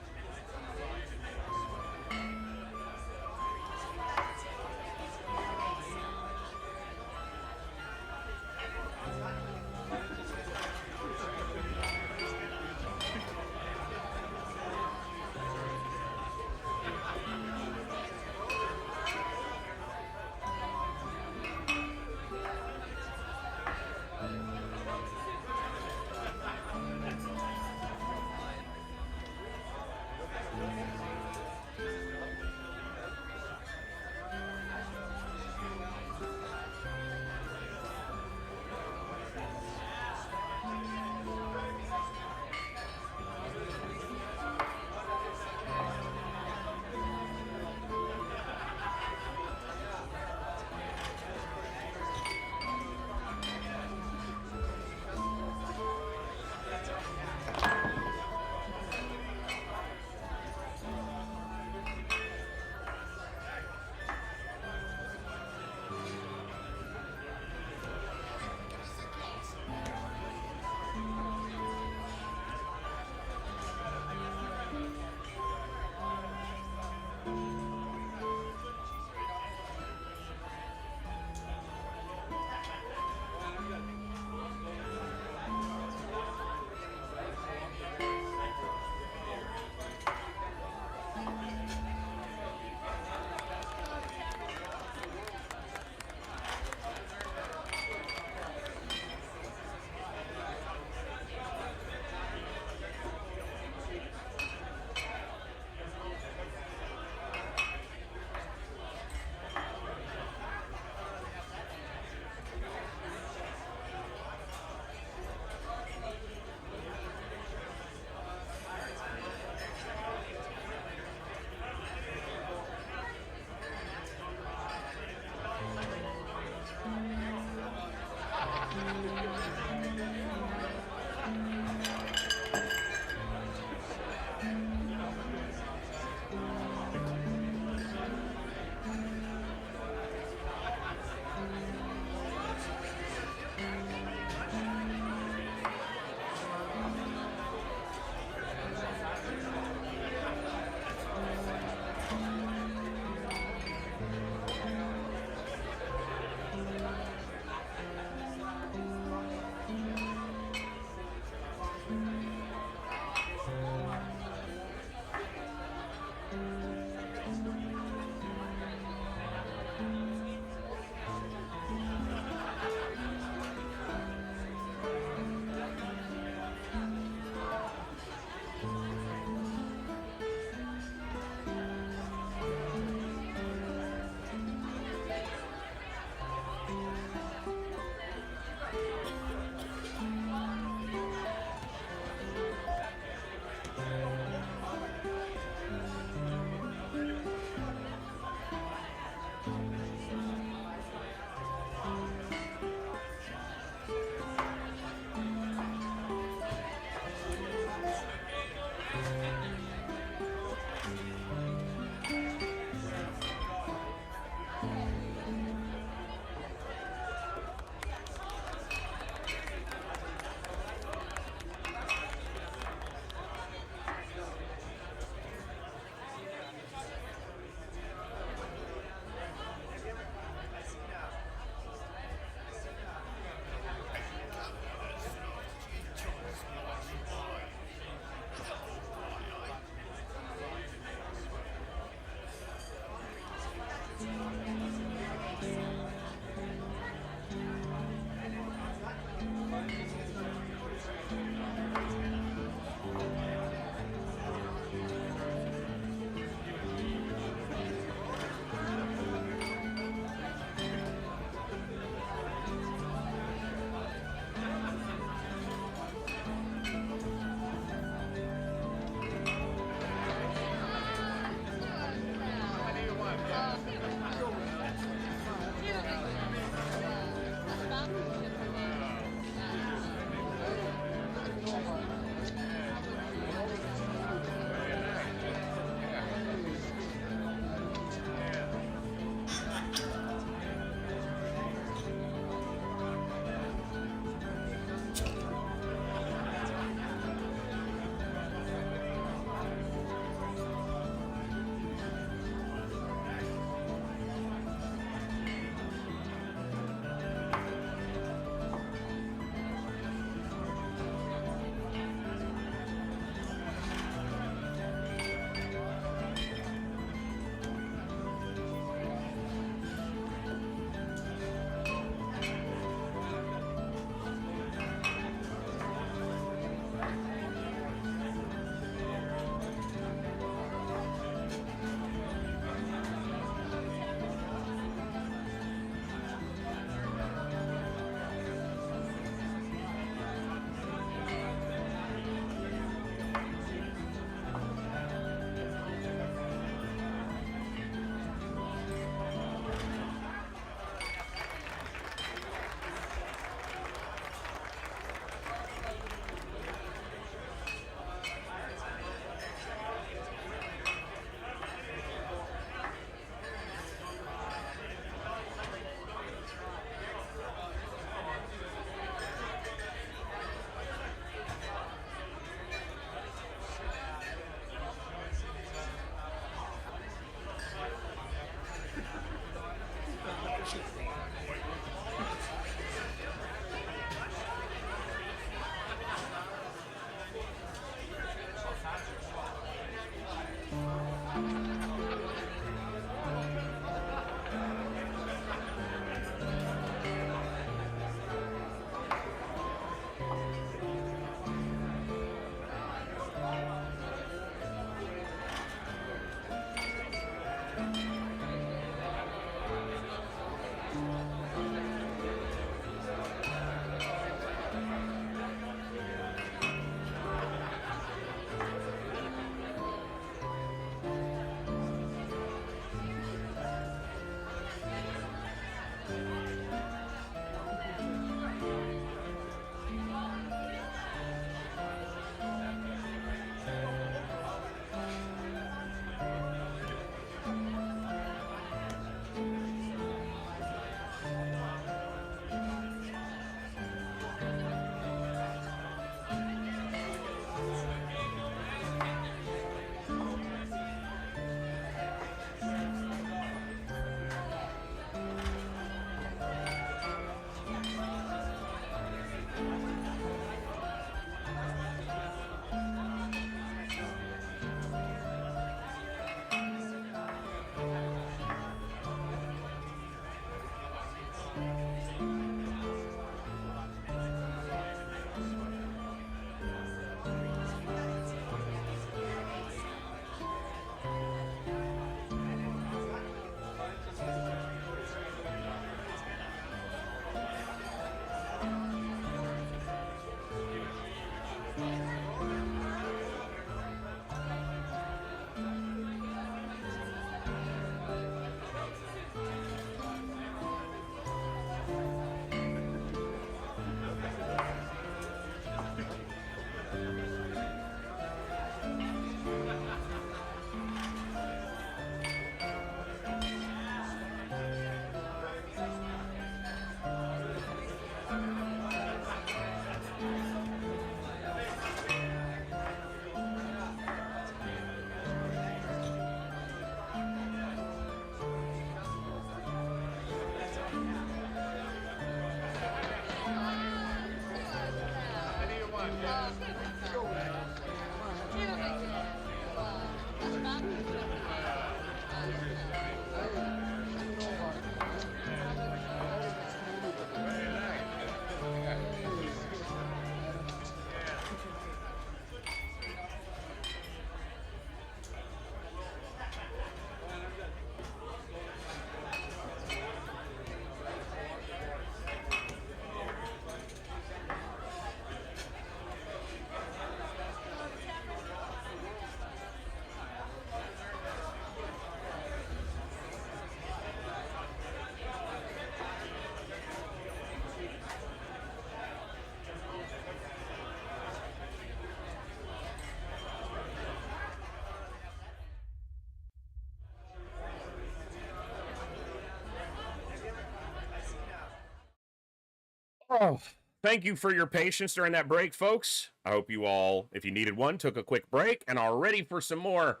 Oh, thank you for your patience during that break, folks. I hope you all, if you needed one, took a quick break and are ready for some more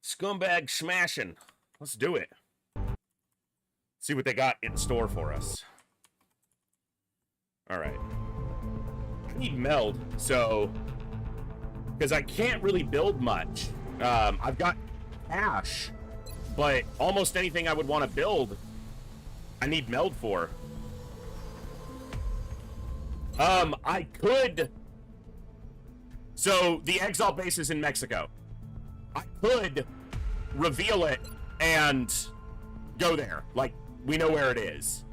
scumbag smashing. Let's do it. See what they got in store for us. All right. I need meld, so... because I can't really build much. I've got cash, but almost anything I would want to build, I need meld for. I could... so, the Exalt base is in Mexico. I could reveal it and go there. Like, we know where it is.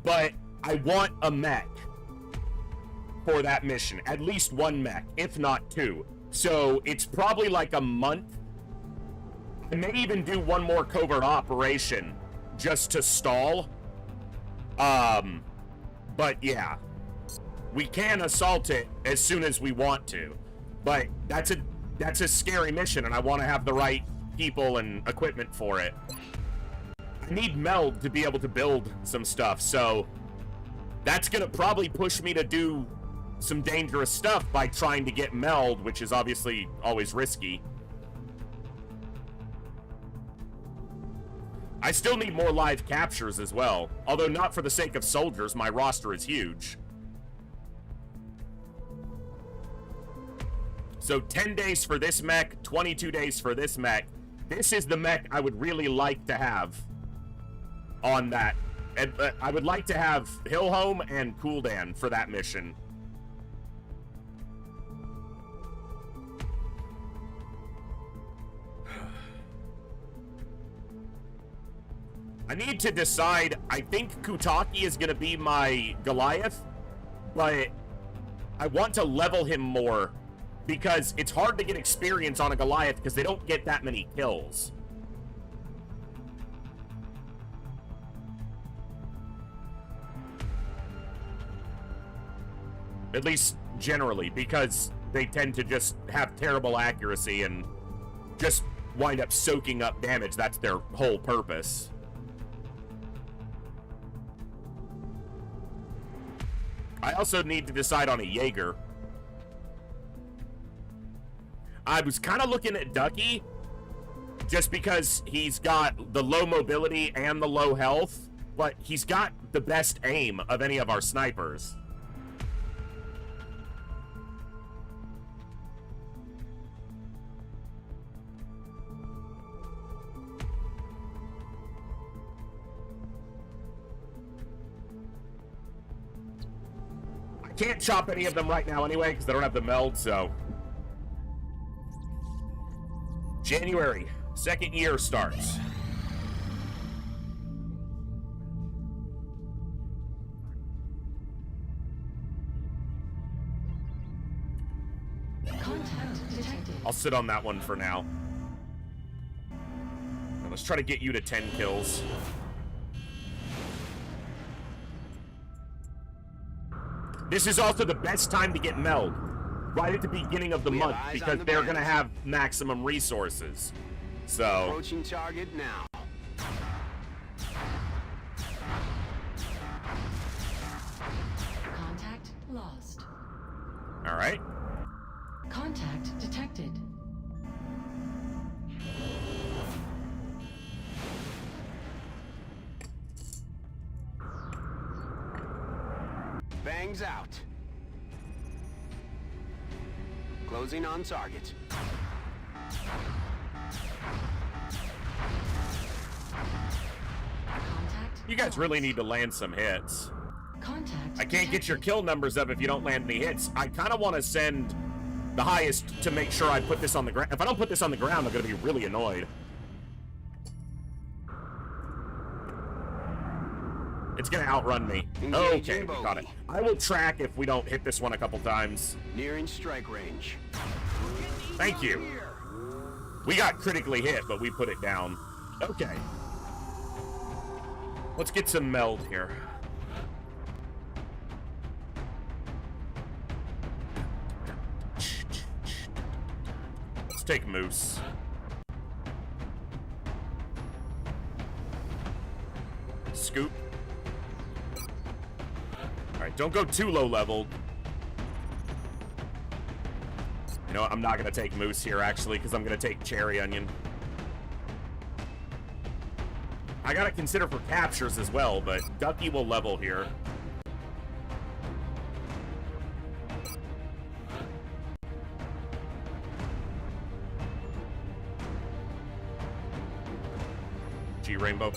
But I want a mech for that mission. At least one mech, if not two. So, it's probably like a month. I may even do one more covert operation just to stall. But yeah. We can assault it as soon as we want to. But that's a scary mission, and I want to have the right people and equipment for it. I need meld to be able to build some stuff, so that's gonna probably push me to do some dangerous stuff by trying to get meld, which is obviously always risky. I still need more live captures as well, although not for the sake of soldiers. My roster is huge. So 10 days for this mech, 22 days for this mech. This is the mech I would really like to have on that. And I would like to have Hillhome and Cooldan for that mission. I need to decide. I think Kutaki is going to be my Goliath, but I want to level him more because it's hard to get experience on a Goliath because they don't get that many kills. At least generally, because they tend to just have terrible accuracy and just wind up soaking up damage. That's their whole purpose. I also need to decide on a Jaeger. I was kind of looking at Ducky, just because he's got the low mobility and the low health, but he's got the best aim of any of our snipers. I can't chop any of them right now anyway, because they don't have the meld, so... January, second year starts. Contact detected. I'll sit on that one for now. Now let's try to get you to 10 kills. This is also the best time to get meld. Right at the beginning of the month, because they're going to have maximum resources. So... Approaching target now. Contact lost. Alright. Contact detected. Bangs out. Closing on target. Contact You guys lost. really need to land some hits. Contact I can't get your detected. kill numbers up if you don't land any hits. I kind of want to send the highest to make sure I put this on the ground. If I don't put this on the ground, I'm going to be really annoyed. It's going to outrun me. Okay, we got it. I will track if we don't hit this one a couple times. Nearing strike range. Thank you. We got critically hit, but we put it down. Okay. Let's get some meld here. Let's take Moose. Don't go too low leveled. You know what? I'm not going to take Moose here, actually, because I'm going to take Cherry Onion. I got to consider for captures as well, but Ducky will level here. G Rainbow.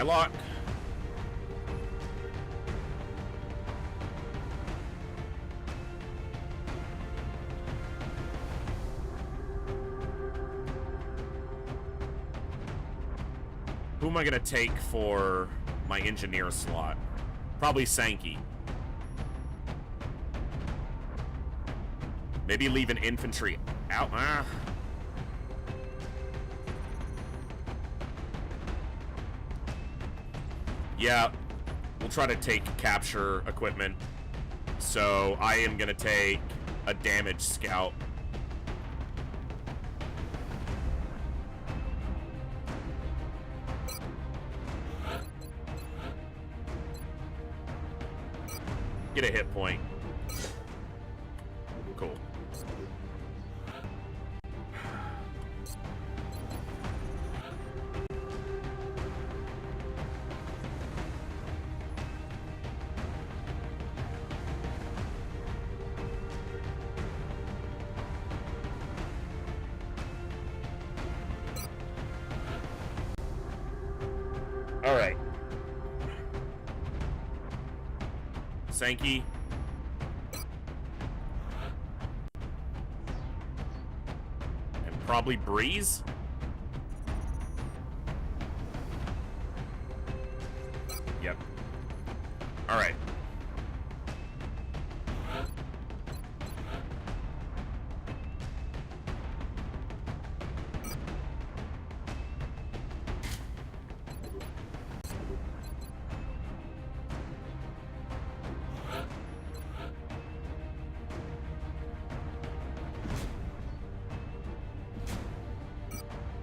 Lock. Who am I going to take for my engineer slot? Probably Sankey. Maybe leave an infantry out. Yeah, we'll try to take capture equipment. So I am going to take a damage scout. Get a hit point. Cool. All right. Sankey. And probably Breeze. Yep. All right.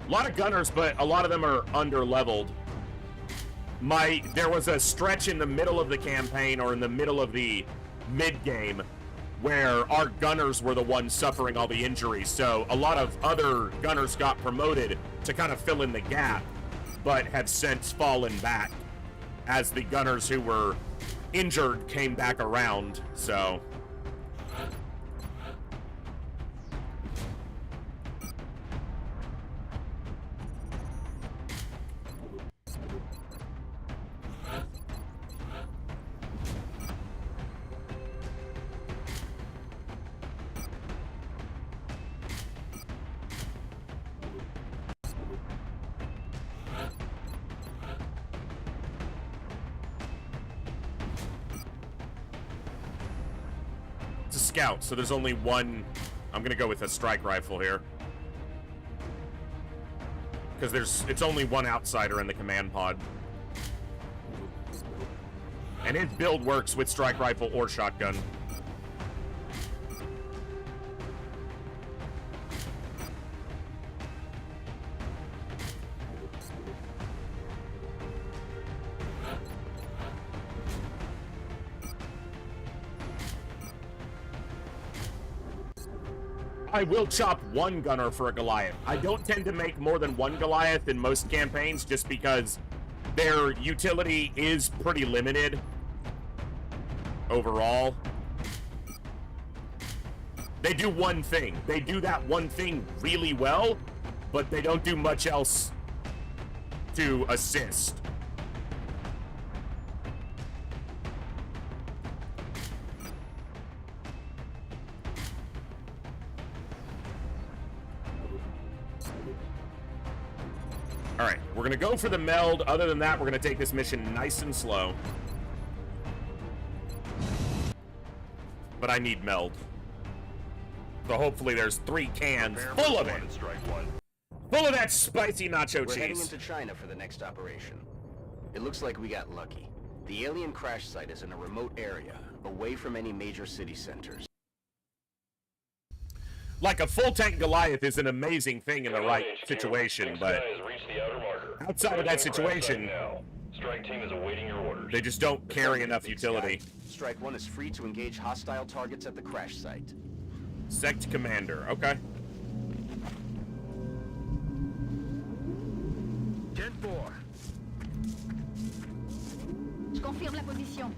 A lot of gunners, but a lot of them are under-leveled. There was a stretch in the middle of the campaign, or in the middle of the mid-game, where our gunners were the ones suffering all the injuries, so a lot of other gunners got promoted to kind of fill in the gap, but have since fallen back as the gunners who were injured came back around, so... It's a scout, so there's only one. I'm gonna go with a strike rifle here, because it's only one outsider in the command pod, and his build works with strike rifle or shotgun. I will chop one gunner for a Goliath. I don't tend to make more than one Goliath in most campaigns just because their utility is pretty limited overall. They do one thing. They do that one thing really well, but they don't do much else to assist. Alright, we're gonna go for the meld. Other than that, we're gonna take this mission nice and slow. But I need meld. So hopefully there's 3 cans full of it. Full of that spicy nacho We're heading cheese. into China for the next operation. It looks like we got lucky. The alien crash site is in a remote area, away from any major city centers. Like, a full tank Goliath is an amazing thing in the right situation, but outside of that situation, Strike team is awaiting your orders. they just don't carry enough utility. Strike 1 is free to engage hostile targets at the crash site. Sect Commander, okay. 10-4. Je confirme la position.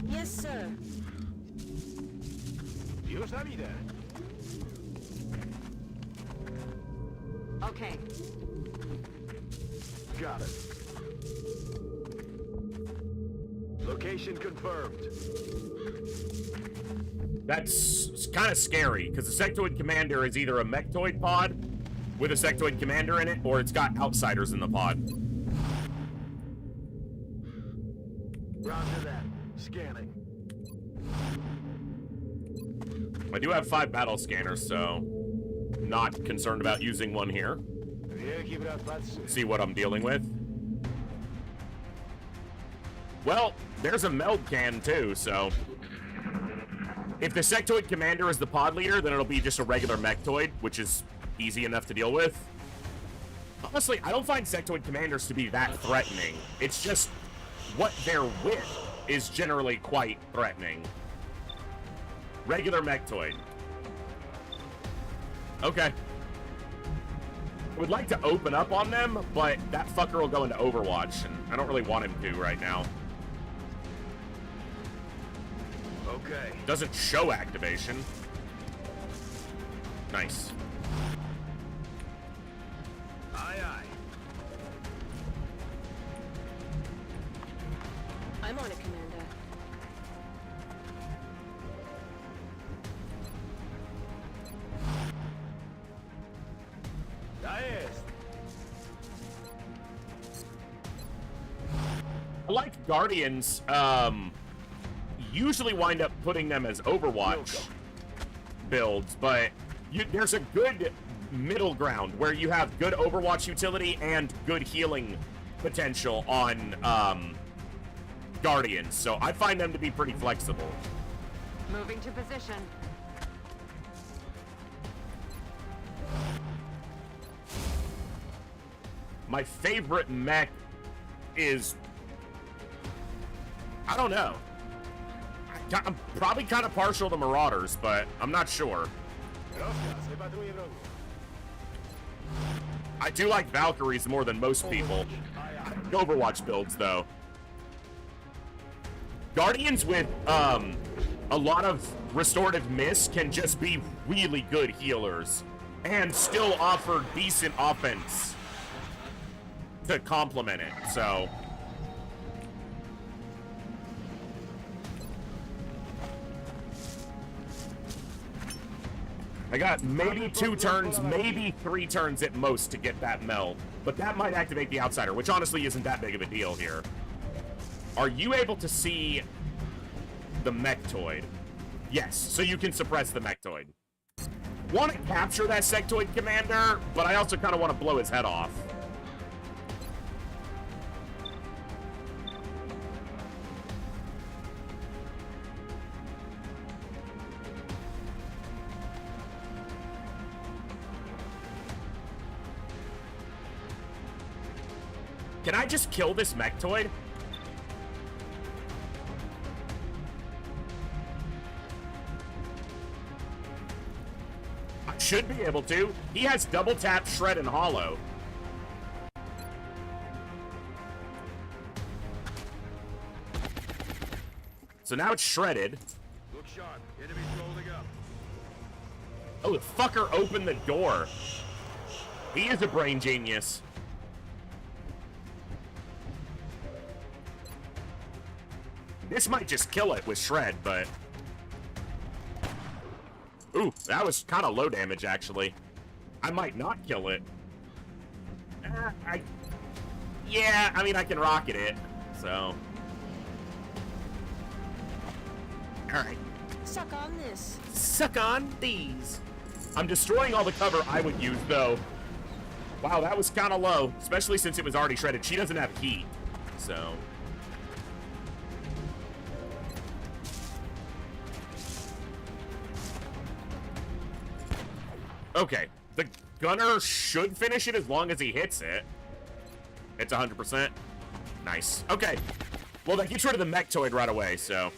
Yes, sir. Dios la vida. Okay. Got it. Location confirmed. That's kind of scary, because the Sectoid Commander is either a Mechtoid pod with a Sectoid Commander in it, or it's got outsiders in the pod. Roger that. Scanning. I do have 5 battle scanners, so not concerned about using one here. See what I'm dealing with. Well, there's a meld can too, so if the Sectoid Commander is the pod leader, then it'll be just a regular Mechtoid, which is easy enough to deal with. Honestly, I don't find Sectoid Commanders to be that threatening. It's just what they're with is generally quite threatening. Regular Mechtoid. Okay. I would like to open up on them, but that fucker will go into Overwatch, and I don't really want him to right now. Okay. Doesn't show activation. Nice. Aye, aye. I'm on it, Commander. I like Guardians, usually wind up putting them as Overwatch builds, but there's a good middle ground where you have good Overwatch utility and good healing potential on Guardians, so I find them to be pretty flexible. Moving to position. My favorite mech is, I don't know. I'm probably kind of partial to Marauders, but I'm not sure. I do like Valkyries more than most people. Overwatch builds, though. Guardians with a lot of restorative mist can just be really good healers and still offer decent offense to complement it, so I got maybe 2 turns, maybe 3 turns at most to get that meld, but that might activate the outsider, which honestly isn't that big of a deal here. Are you able to see the Mechtoid? Yes, so you can suppress the Mechtoid. Want to capture that Sectoid Commander, but I also kind of want to blow his head off. Can I just kill this Mechtoid? I should be able to. He has double tap, shred, and hollow. So now it's shredded. Look sharp. Enemies rolling up. Oh, the fucker opened the door. He is a brain genius. This might just kill it with shred, but... Ooh, that was kind of low damage, actually. I might not kill it. Yeah, I mean, I can rocket it, so... Alright. Suck on this. Suck on these. I'm destroying all the cover I would use, though. Wow, that was kind of low, especially since it was already shredded. She doesn't have heat, so... Okay, the gunner should finish it as long as he hits it. It's 100%. Nice. Okay. Well, that gets rid of the mechtoid right away, so.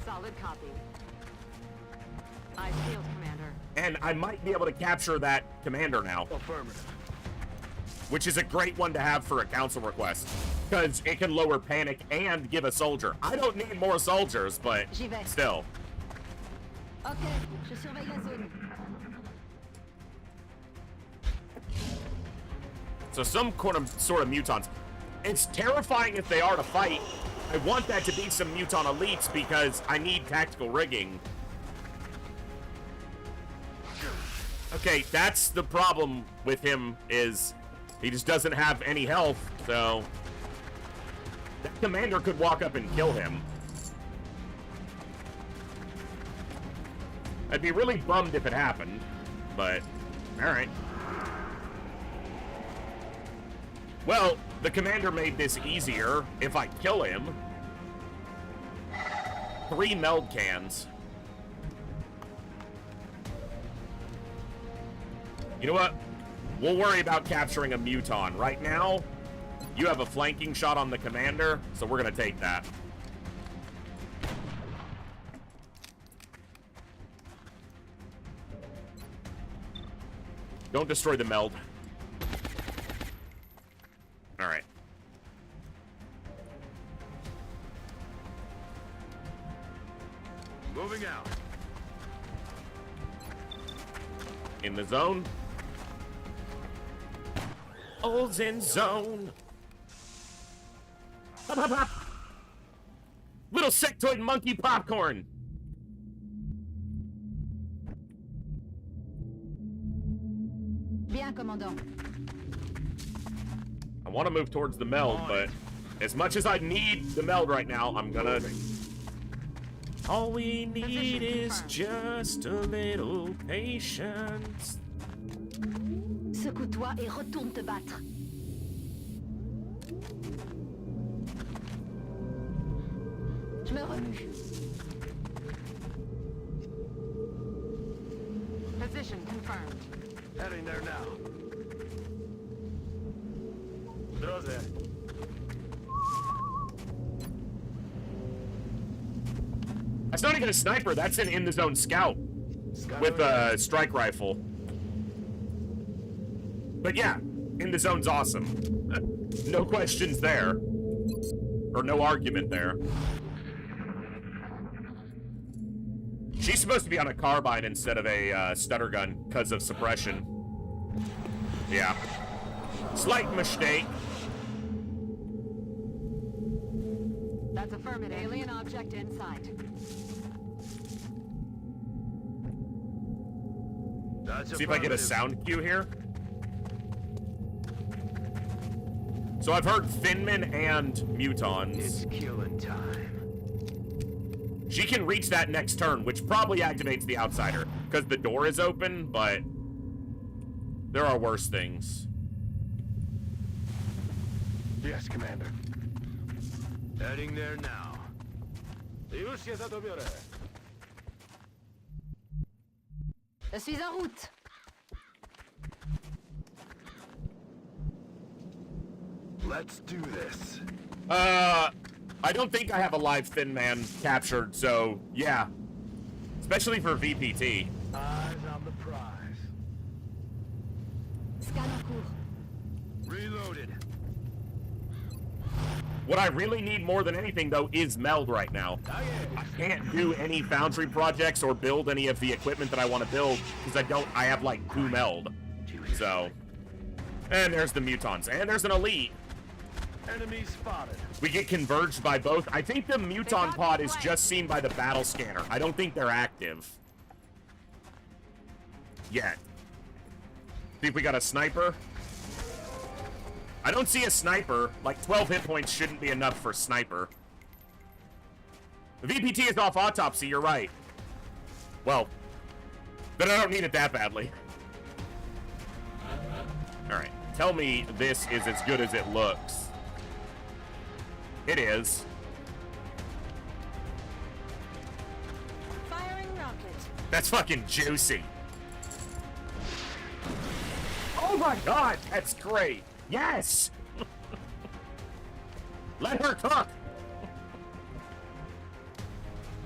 Solid copy. Eyes peeled, Commander. And I might be able to capture that commander now. Affirmative. Which is a great one to have for a council request. Because it can lower panic and give a soldier. I don't need more soldiers, but still. Ok, je surveille la zone. So some sort of mutants. It's terrifying if they are to fight. I want that to be some mutant elites because I need tactical rigging. Okay, that's the problem with him is he just doesn't have any health, so that commander could walk up and kill him. I'd be really bummed if it happened, but alright. Well, the commander made this easier if I kill him. 3 meld cans. You know what? We'll worry about capturing a muton. Right now, you have a flanking shot on the commander, so we're gonna take that. Don't destroy the meld. Alright. Moving out. In the zone. All's in zone. Pop, pop, pop. Little sectoid monkey popcorn. Bien, Commandant. I want to move towards the meld, but as much as I need the meld right now, I'm gonna... All we need is just a little patience. Secoue-toi et retourne te battre. Je me remue. Position confirmed. Heading there now. Throw there. That's not even a sniper, that's an in-the-zone scout with a strike rifle. But yeah, in-the-zone's awesome. No questions there. Or no argument there. She's supposed to be on a carbine instead of a stutter gun because of suppression. Yeah. Slight mistake. That's affirmative. Alien object in sight. See if I get a sound cue here. So I've heard Thinman and mutons. It's killing time. She can reach that next turn, which probably activates the outsider, because the door is open, but there are worse things. Yes, Commander. Heading there now. Je suis en route. Let's do this. I don't think I have a live Thin Man captured, so yeah. Especially for VPT. Eyes on the prize. Scan en cours. Reloaded. What I really need more than anything, though, is meld right now. I can't do any foundry projects or build any of the equipment that I want to build, because I have, like, 2 meld. So. And there's the mutons. And there's an elite. Enemy spotted. We get converged by both. I think the muton pod is just seen by the battle scanner. I don't think they're active. Yet. See if we got a sniper. I don't see a sniper. Like, 12 hit points shouldn't be enough for sniper. The VPT is off autopsy, you're right. Well, then I don't need it that badly. Alright, tell me this is as good as it looks. It is. That's fucking juicy. Oh my god, that's great. Yes! Let her cook!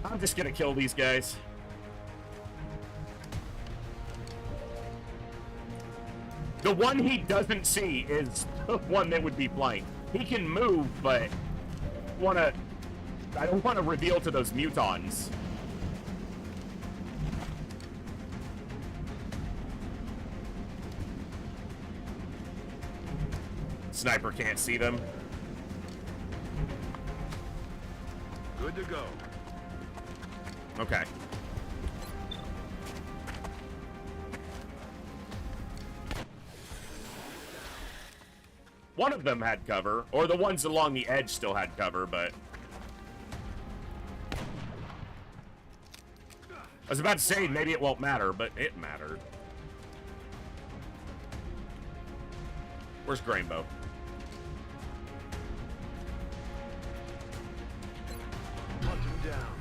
I'm just gonna kill these guys. The one he doesn't see is the one that would be flying. He can move, but I don't want to reveal to those mutons. Sniper can't see them. Good to go. Okay. One of them had cover, or the ones along the edge still had cover, but... I was about to say, maybe it won't matter, but it mattered. Where's Grainbow? Punch him down.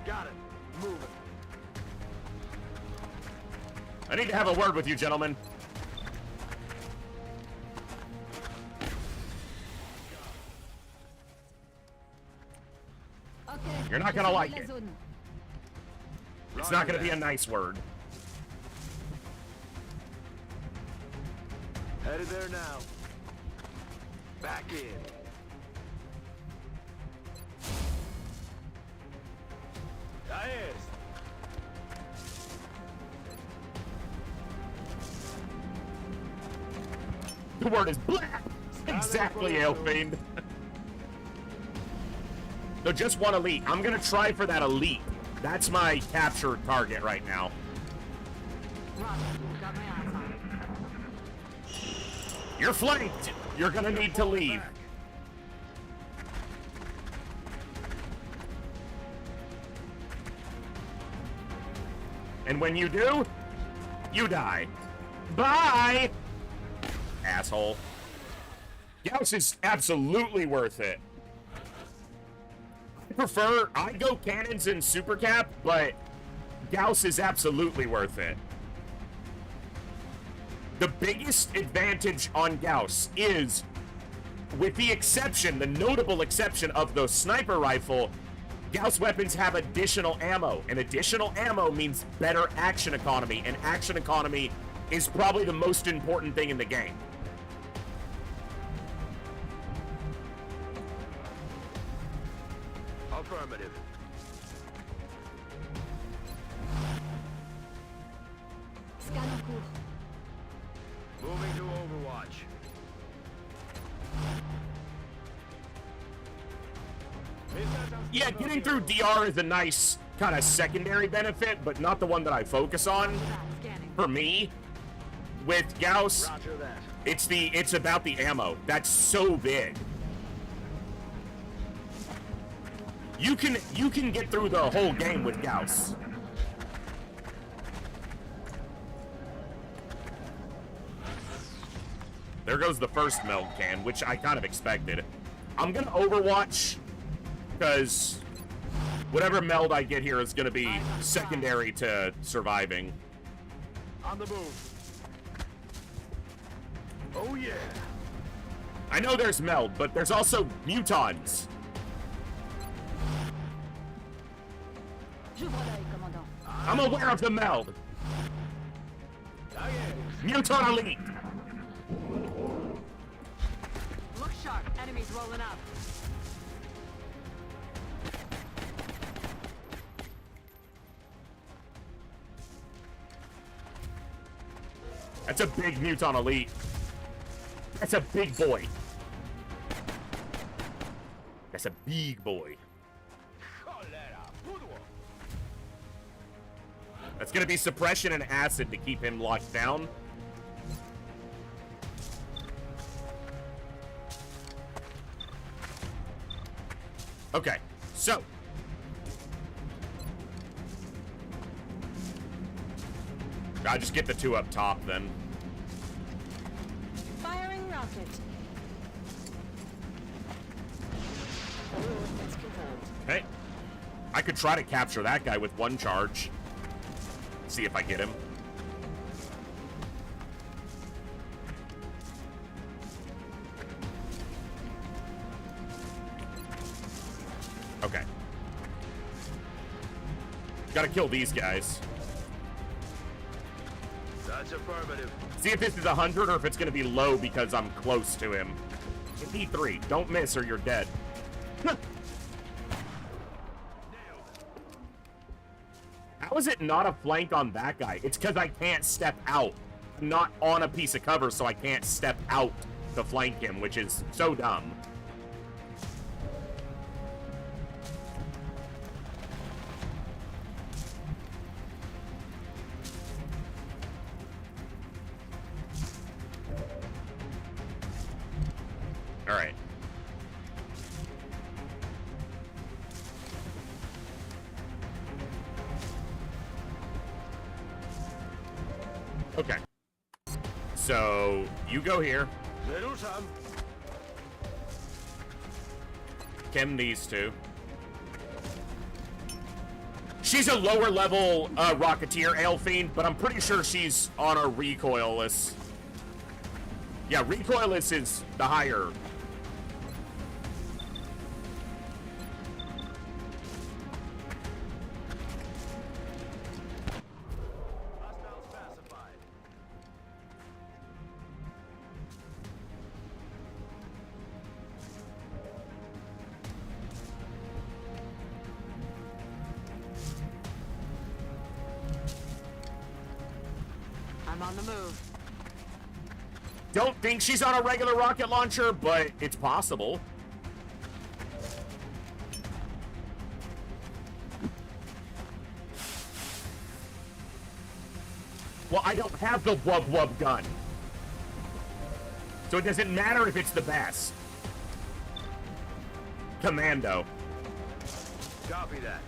Got it. Moving. I need to have a word with you, gentlemen. You're not gonna like it. It's not gonna be a nice word. Headed there now. Back in. Ahí es. The word is black. Exactly, Elfiend. So just one elite. I'm gonna try for that elite. That's my capture target right now. You're flanked. You're gonna need to leave. And when you do, you die. Bye! Asshole. Gauss is absolutely worth it. I go cannons and super cap, but Gauss is absolutely worth it. The biggest advantage on Gauss is, with the exception, the notable exception of the sniper rifle, Gauss weapons have additional ammo, and additional ammo means better action economy, and action economy is probably the most important thing in the game. Affirmative. Scan en cours. Moving to Overwatch. Yeah, getting through DR is a nice kind of secondary benefit, but not the one that I focus on. For me, with Gauss, it's about the ammo. That's so big. You can get through the whole game with Gauss. There goes the first meld can, which I kind of expected. I'm gonna Overwatch, because whatever meld I get here is gonna be secondary to surviving. On the move. Oh yeah. I know there's meld, but there's also mutons. I'm aware of the meld. Muton elite. Look sharp. Enemies rolling up. That's a big Muton elite. That's a big boy. That's a big boy. That's gonna be suppression and acid to keep him locked down. Okay, so. I'll just get the two up top then. Firing rocket. Okay. I could try to capture that guy with one charge. See if I get him. Okay. Gotta kill these guys. That's affirmative. See if this is 100 or if it's gonna be low because I'm close to him. Hit E3. Don't miss or you're dead. How is it not a flank on that guy? It's because I can't step out. I'm not on a piece of cover, so I can't step out to flank him, which is so dumb. All right. Okay. So, you go here. Chem these two. She's a lower level Rocketeer Aelfiend, but I'm pretty sure she's on a recoilless. Yeah, recoilless is the higher. I'm on the move. Don't think she's on a regular rocket launcher, but it's possible. Well, I don't have the wub gun. So it doesn't matter if it's the best. Commando. Copy that.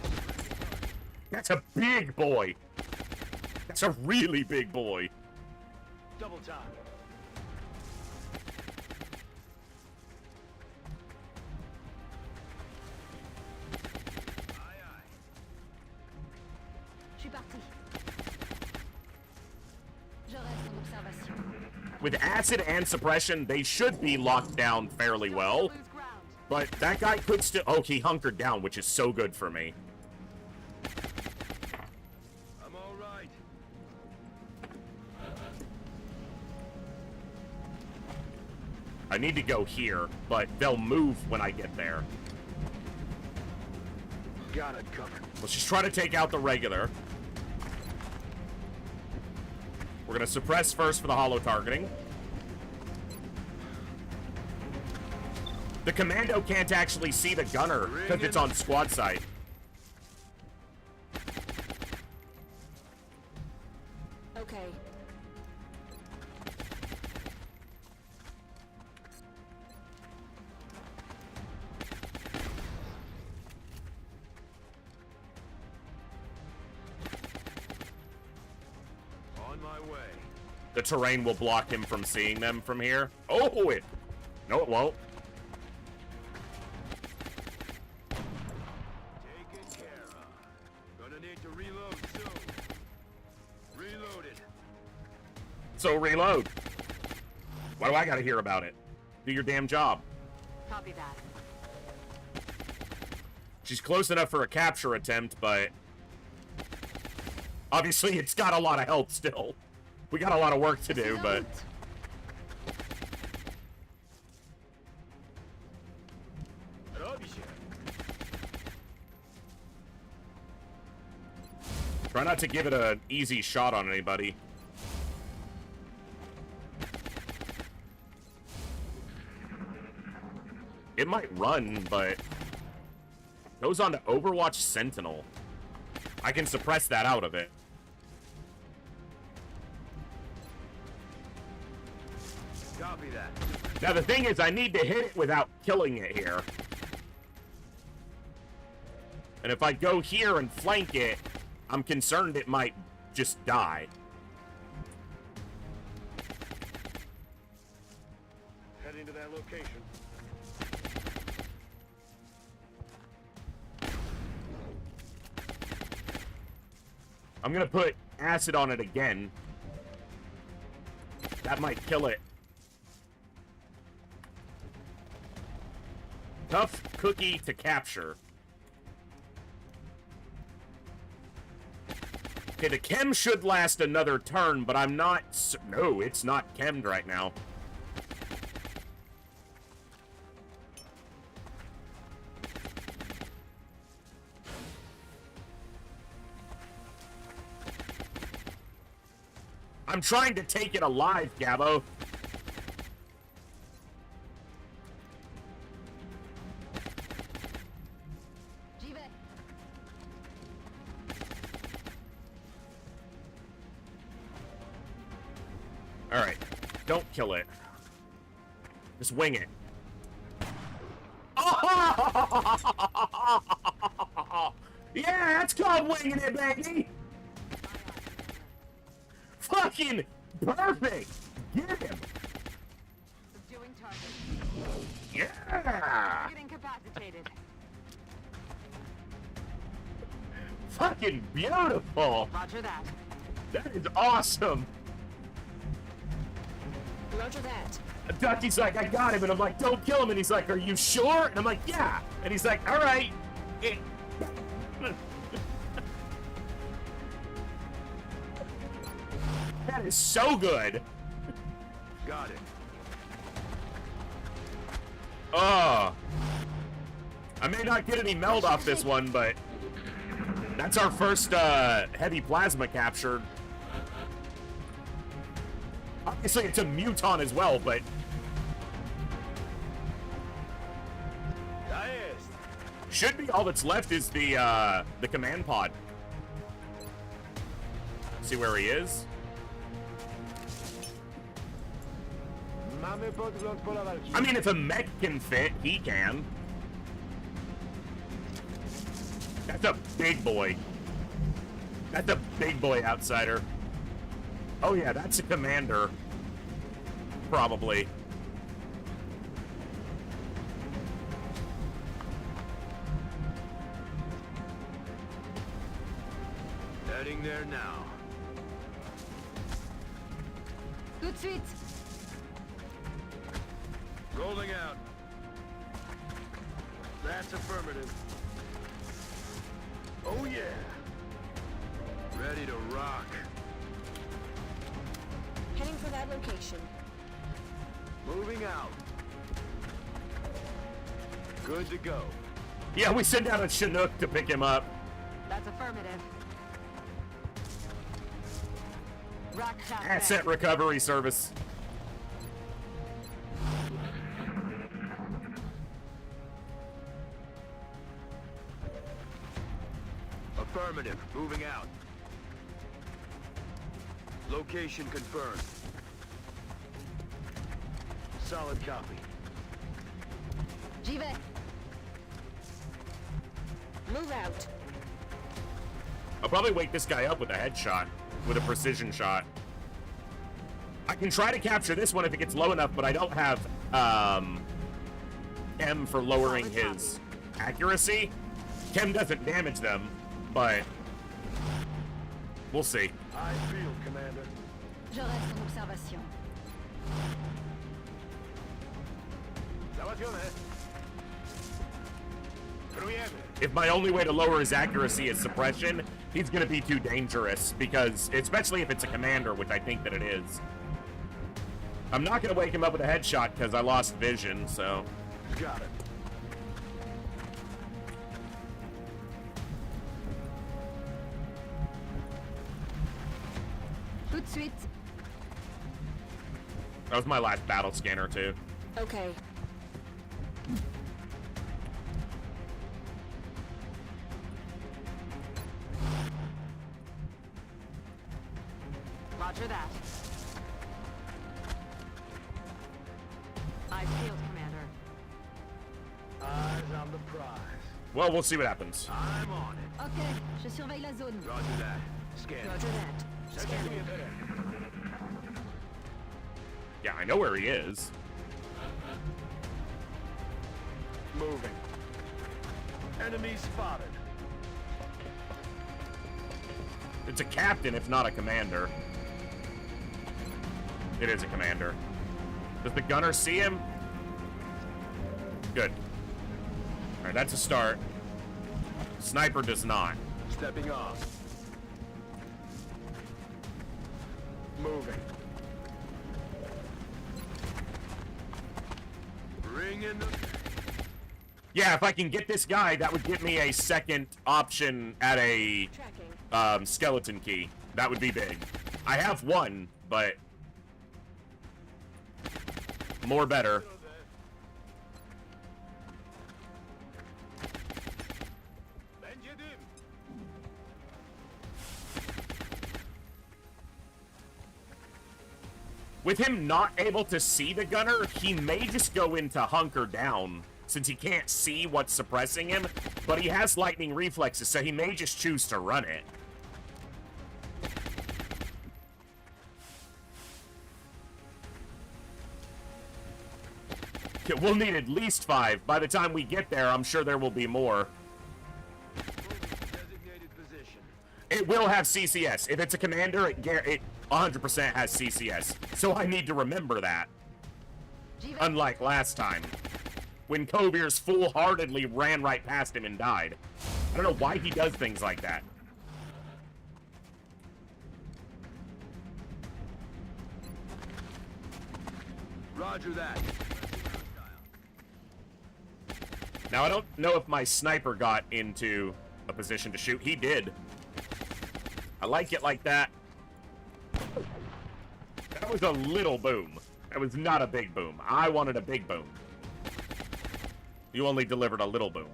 That's a big boy. That's a really big boy. Double time. Je suis parti. Je reste en observation. With acid and suppression, they should be locked down fairly well. Lose ground. But that guy could still... Oh, he hunkered down, which is so good for me. I'm all right. I need to go here, but they'll move when I get there. Got it covered. Let's just try to take out the regular. We're going to suppress first for the holo targeting. The commando can't actually see the gunner because it's on squad side. Okay. On my way. The terrain will block him from seeing them from here. Oh, it... No, it won't. Taken care of. Gonna need to reload soon. Reloaded. So reload. Why do I gotta hear about it? Do your damn job. Copy that. She's close enough for a capture attempt, but... Obviously, it's got a lot of health still. We got a lot of work to do, but... Try not to give it an easy shot on anybody. It might run, but... Goes on to Overwatch Sentinel. I can suppress that out of it. Copy that. Now the thing is, I need to hit it without killing it here. And if I go here and flank it, I'm concerned it might just die. Heading to that location. I'm gonna put acid on it again. That might kill it. Tough cookie to capture. Okay, the chem should last another turn, but I'm not... No, it's not chemmed right now. I'm trying to take it alive, Gabbo. Alright. Don't kill it. Just wing it. Oh! Yeah, that's called winging it, baby! Fucking perfect! Get him! Subduing target. Yeah! Get incapacitated. Fucking beautiful! Roger that. That is awesome! Roger that. Ducky's like, I got him, and I'm like, don't kill him, and he's like, are you sure? And I'm like, yeah! And he's like, alright! That is so good! Got it. Oh! I may not get any meld off this one, but that's our first heavy plasma captured. Obviously, it's a muton as well, but should be all that's left is the command pod. See where he is? I mean, if a mech can fit, he can. That's a big boy. That's a big boy outsider. Oh yeah, that's a commander. Probably. Heading there now. Tout de suite. Rolling out. That's affirmative. Oh yeah. Ready to rock. Heading for that location. Moving out. Good to go. Yeah, we sent down a Chinook to pick him up. That's affirmative. Rock top Asset recovery service. Affirmative. Moving out. Location confirmed. Solid copy. J'y vais. Move out. I'll probably wake this guy up with a headshot, with a precision shot. I can try to capture this one if it gets low enough, but I don't have chem for lowering his accuracy. Chem doesn't damage them, but we'll see. I feel, Commander. Je reste en observation. If my only way to lower his accuracy is suppression, he's going to be too dangerous, because, especially if it's a commander, which I think that it is. I'm not going to wake him up with a headshot because I lost vision, so... Got it. Tout de suite. That was my last battle scanner, too. Okay. Roger that. Eyes peeled, Commander. Eyes on the prize. Well, we'll see what happens. I'm on it. Okay, je surveille la zone. Roger that. Scan. Roger that. Scanning. Yeah, I know where he is. Moving. Enemy spotted. It's a captain, if not a commander. It is a commander. Does the gunner see him? Good. Alright, that's a start. Sniper does not. Stepping off. Moving. Bring in the... Yeah, if I can get this guy, that would give me a second option at a skeleton key. That would be big. I have one, but more better. With him not able to see the gunner, he may just go into hunker down since he can't see what's suppressing him, but he has lightning reflexes, so he may just choose to run it. Okay, we'll need at least 5. By the time we get there, I'm sure there will be more. It will have CCS. If it's a commander, it 100% has CCS. So I need to remember that. Unlike last time, when Kovir's full-heartedly ran right past him and died. I don't know why he does things like that. Roger that. Now, I don't know if my sniper got into a position to shoot. He did. I like it like that. That was a little boom. That was not a big boom. I wanted a big boom. You only delivered a little boom.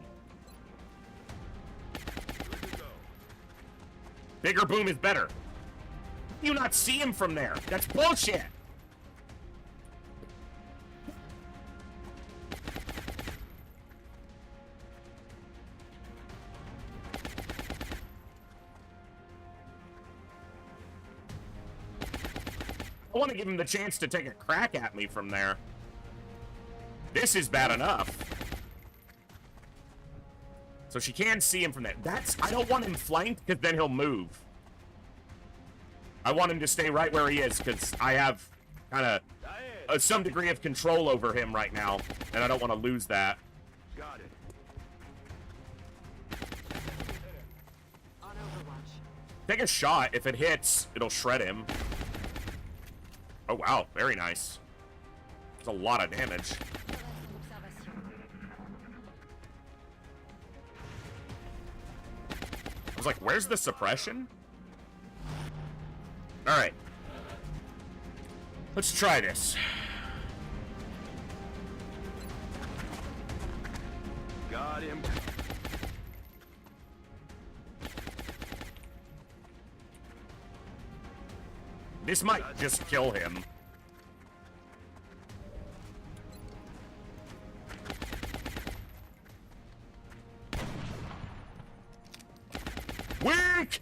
Bigger boom is better. You not see him from there. That's bullshit. I want to give him the chance to take a crack at me from there. This is bad enough. So she can see him from there. I don't want him flanked, because then he'll move. I want him to stay right where he is, because I have kind of some degree of control over him right now, and I don't want to lose that. Got it. On Overwatch. Take a shot. If it hits, it'll shred him. Oh, wow. Very nice. It's a lot of damage. I was like, where's the suppression? Alright. Let's try this. Got him. This might just kill him. Weak!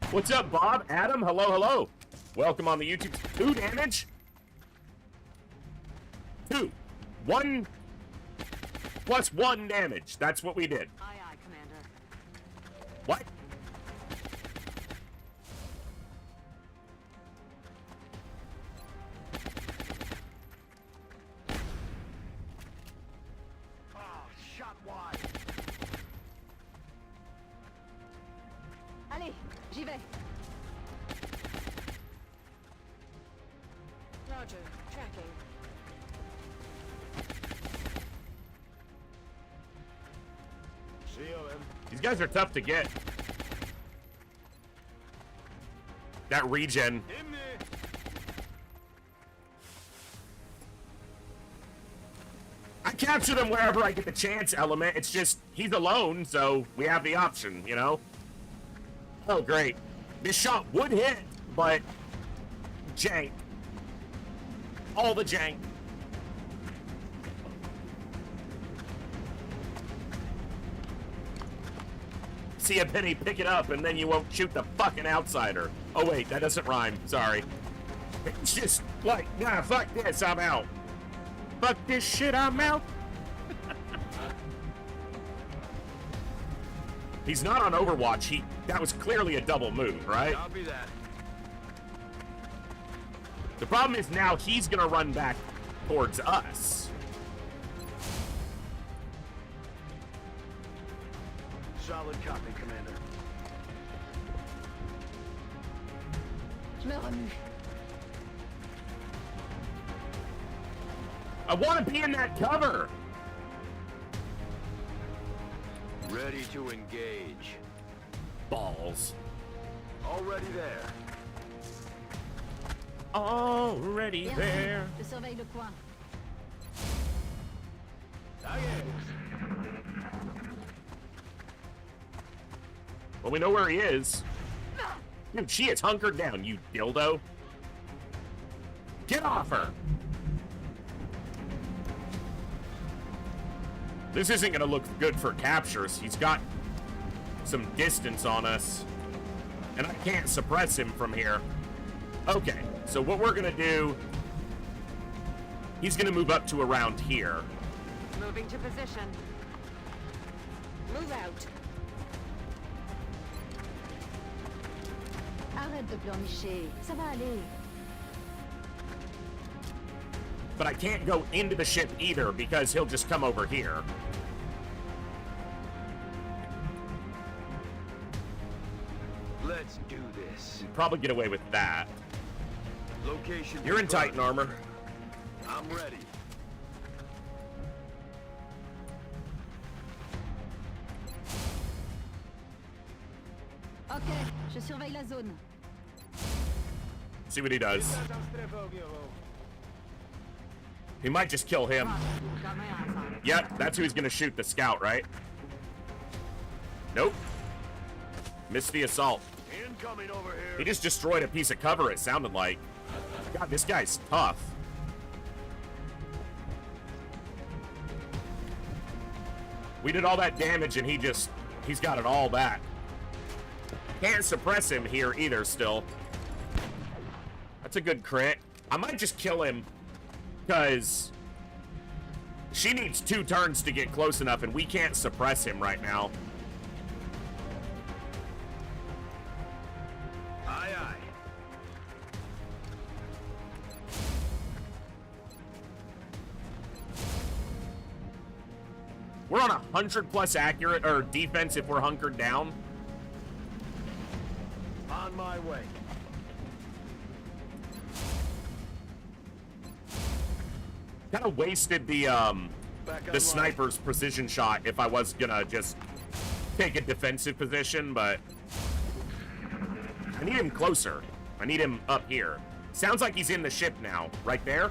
What's up, Bob? Adam? Hello, hello. Welcome on the YouTube. 2 damage? 2. 1 plus 1 damage. That's what we did. Aye, aye, Commander. What? Shot wide. Allez, j'y vais. Roger, tracking. See you, man. These guys are tough to get. That regen. In there. I capture them wherever I get the chance, Element. It's just, he's alone, so we have the option, you know? Oh, great. This shot would hit, but jank. All the jank. See a penny, pick it up, and then you won't shoot the fucking outsider. Oh, wait, that doesn't rhyme. Sorry. It's just like, nah, fuck this, I'm out. Fuck this shit, I'm out. He's not on Overwatch. That was clearly a double move, right? Copy that. The problem is now he's gonna run back towards us. Solid copy, Commander. Je me remue. I want to be in that cover. Ready to engage. Balls. Already there. Already Bien there. vu. Je surveille le coin. Well, we know where he is. Dude, she is hunkered down, you dildo. Get off her. This isn't going to look good for captures. He's got some distance on us. And I can't suppress him from here. Okay, so what we're going to do... He's going to move up to around here. Moving to position. Move out. Arrête de pleurnicher. Ça va aller. But I can't go into the ship either because he'll just come over here. Let's do this. Probably get away with that. Location. You're in confirmed. Titan armor. I'm ready. Ok, je surveille la zone. See what he does. He might just kill him. Got my eyes on it. Yep, that's who he's gonna shoot, the scout, right? Nope. Missed the assault. Incoming over here. He just destroyed a piece of cover, it sounded like. God, this guy's tough. We did all that damage and he's got it all back. Can't suppress him here either still. That's a good crit. I might just kill him because she needs 2 turns to get close enough and we can't suppress him right now. Aye, aye. We're on 100+ accurate or defense if we're hunkered down. On my way. Kind of wasted the online. sniper's precision shot if I was gonna just take a defensive position, but I need him closer. I need him up here. Sounds like he's in the ship now. Right there?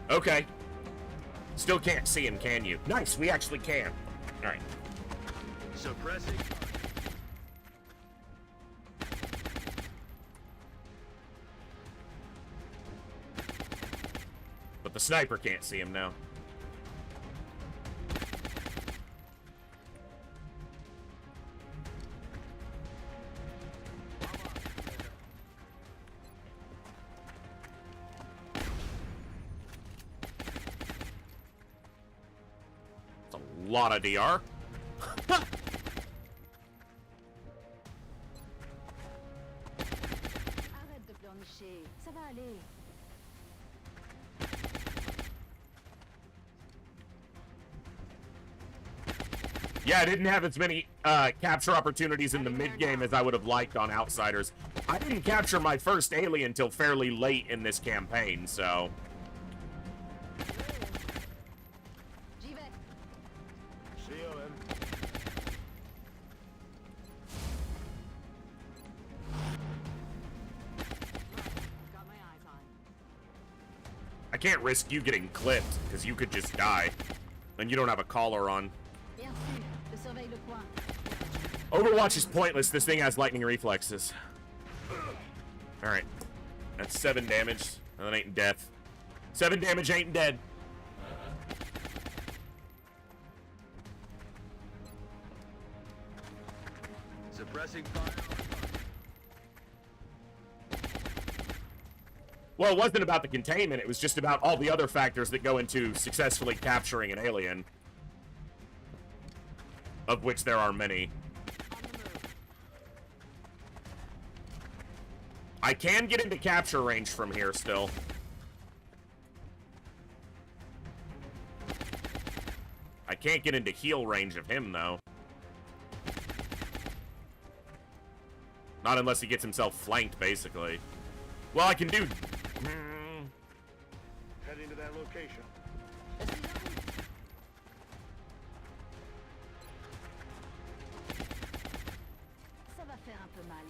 Okay. Still can't see him, can you? Nice, we actually can. Alright. Suppressing. But the sniper can't see him now. It's a lot of DR. Arrête de pleurnicher. Ça va aller. Yeah, I didn't have as many capture opportunities in the mid-game as I would have liked on Outsiders. I didn't capture my first alien until fairly late in this campaign, so... J'y vais. Seal him. Got my eyes on. I can't risk you getting clipped, because you could just die. And you don't have a collar on. Bien sûr. Je surveille le coin. Overwatch is pointless. This thing has lightning reflexes. Alright. That's 7 damage. No, that ain't death. 7 damage ain't dead. Suppressing fire. Well, it wasn't about the containment. It was just about all the other factors that go into successfully capturing an alien. of which there are many. I can get into capture range from here still. I can't get into heal range of him, though. Not unless he gets himself flanked, basically. Well, I can do... Heading to that location. Ça va faire un peu mal.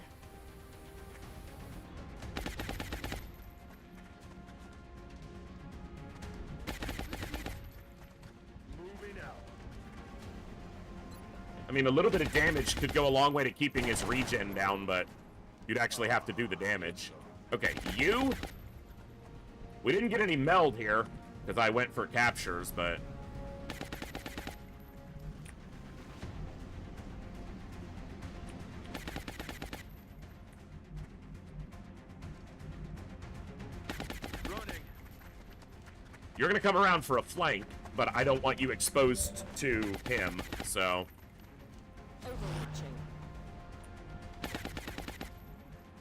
Moving out. I mean, a little bit of damage could go a long way to keeping his regen down, but you'd actually have to do the damage. Okay, you... We didn't get any meld here, because I went for captures, but... Running. You're gonna come around for a flank, but I don't want you exposed to him, so... Overwatching.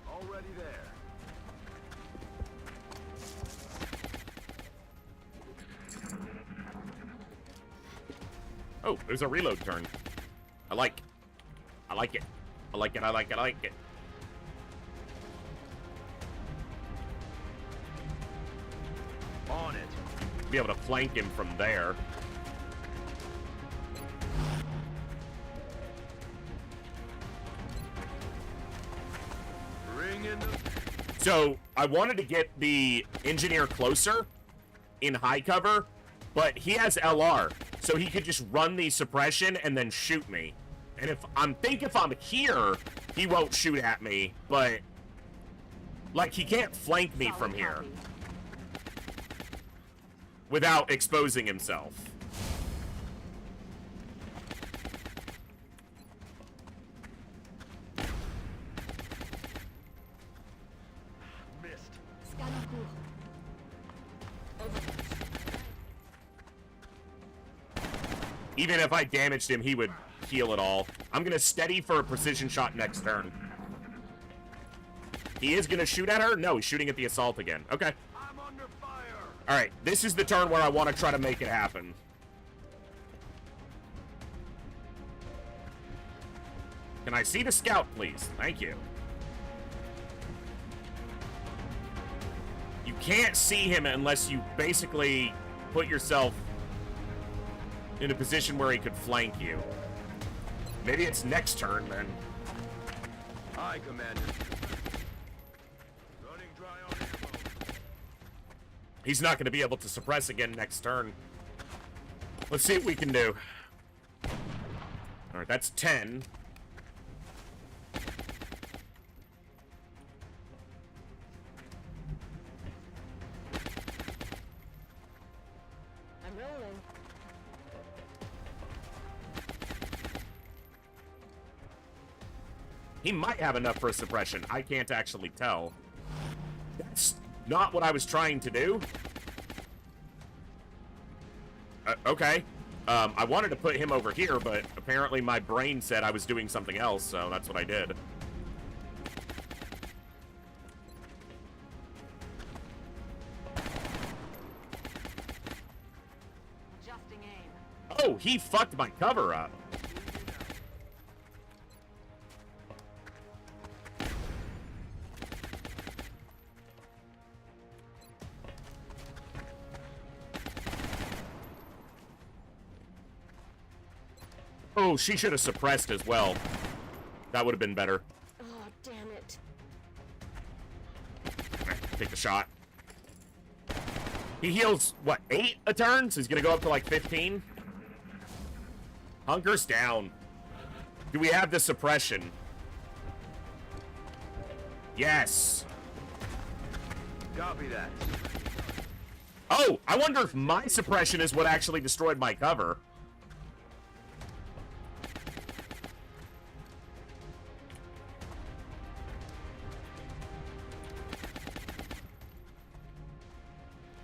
Already there. Oh, there's a reload turn. I like it. I like it. I like it, I like it, I like it. On it. Be able to flank him from there. Ring in the... So, I wanted to get the engineer closer in high cover, but he has LR, so he could just run the suppression and then shoot me. And if I'm here, he won't shoot at me, but like he can't flank me from here without exposing himself. Missed. Scan en cours. Overwatch. Even if I damaged him, he would heal it all. I'm gonna steady for a precision shot next turn. He is gonna shoot at her? No, he's shooting at the assault again. Okay. I'm under fire. Alright, this is the turn where I want to try to make it happen. Can I see the scout, please? Thank you. You can't see him unless you basically put yourself in a position where he could flank you. Maybe it's next turn, then. Aye, Commander. Running dry on ammo. He's not going to be able to suppress again next turn. Let's see what we can do. Alright, that's 10. I'm rolling. He might have enough for a suppression. I can't actually tell. That's not what I was trying to do. Okay. I wanted to put him over here, but apparently my brain said I was doing something else, so that's what I did. Adjusting aim. Oh, he fucked my cover up. Oh, she should have suppressed as well. That would have been better. Oh, damn it. Take the shot. He heals, what, 8 a turn? So he's gonna go up to like 15? Hunkers down. Do we have the suppression? Yes. Copy that. Oh, I wonder if my suppression is what actually destroyed my cover.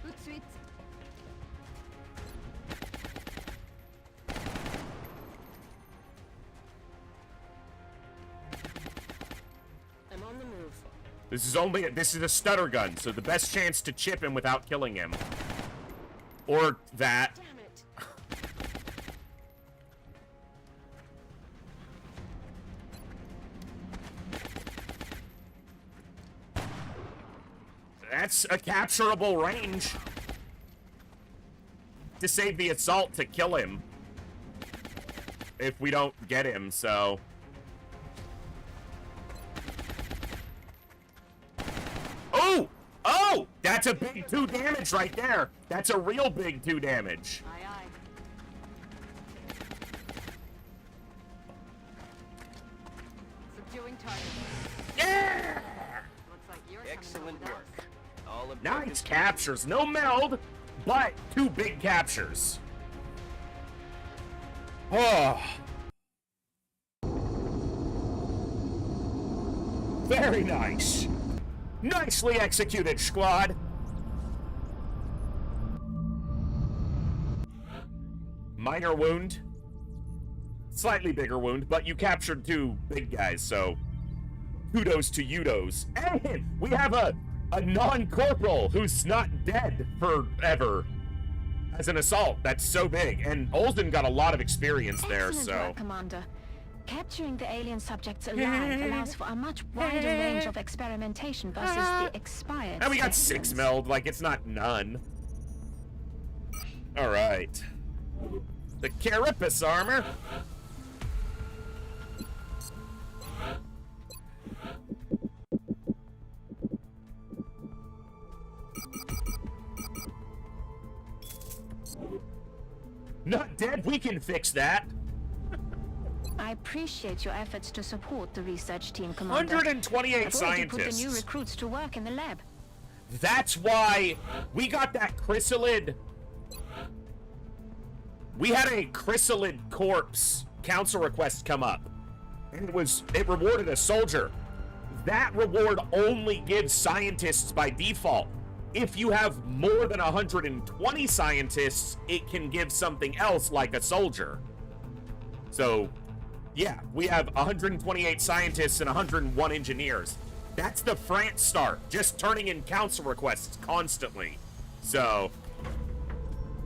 Tout de suite. On the move. This is a stutter gun, so the best chance to chip him without killing him. Or that. Damn it. That's a capturable range. To save the assault to kill him. If we don't get him, so. Oh! Oh! That's a big 2 damage right there. That's a real big 2 damage. Aye, aye. Subduing target. Yeah! Looks like you're Excellent coming work. All of Nice captures. No meld, but 2 big captures. Oh. Very nice. Nicely executed, squad. Minor wound. Slightly bigger wound, but you captured 2 big guys, so kudos to Udos. And we have a non-corporal who's not dead forever as an assault. That's so big. And Olsen got a lot of experience there, Excellent so. work, Commander. Capturing the alien subjects alive allows for a much wider range of experimentation versus the expired. And we got specimens. 6 meld, like it's not none. Alright. The Carapace armor. Not dead, we can fix that. I appreciate your efforts to support the research team, Commander. 128 I've already put the new scientists. recruits to work in the lab. That's why we got that chrysalid. We had a chrysalid corpse council request come up. And it rewarded a soldier. That reward only gives scientists by default. If you have more than 120 scientists, it can give something else like a soldier. So, yeah, we have 128 scientists and 101 engineers. That's the France start, just turning in council requests constantly. So,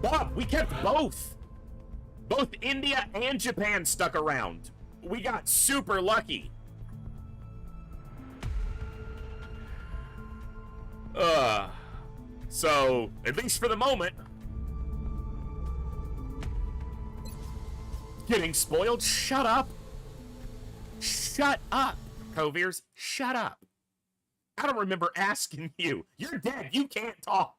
Bob, we kept both. Both India and Japan stuck around. We got super lucky. So, at least for the moment. Getting spoiled? Shut up. Shut up, Coviers. Shut up. I don't remember asking you. You're dead. You can't talk.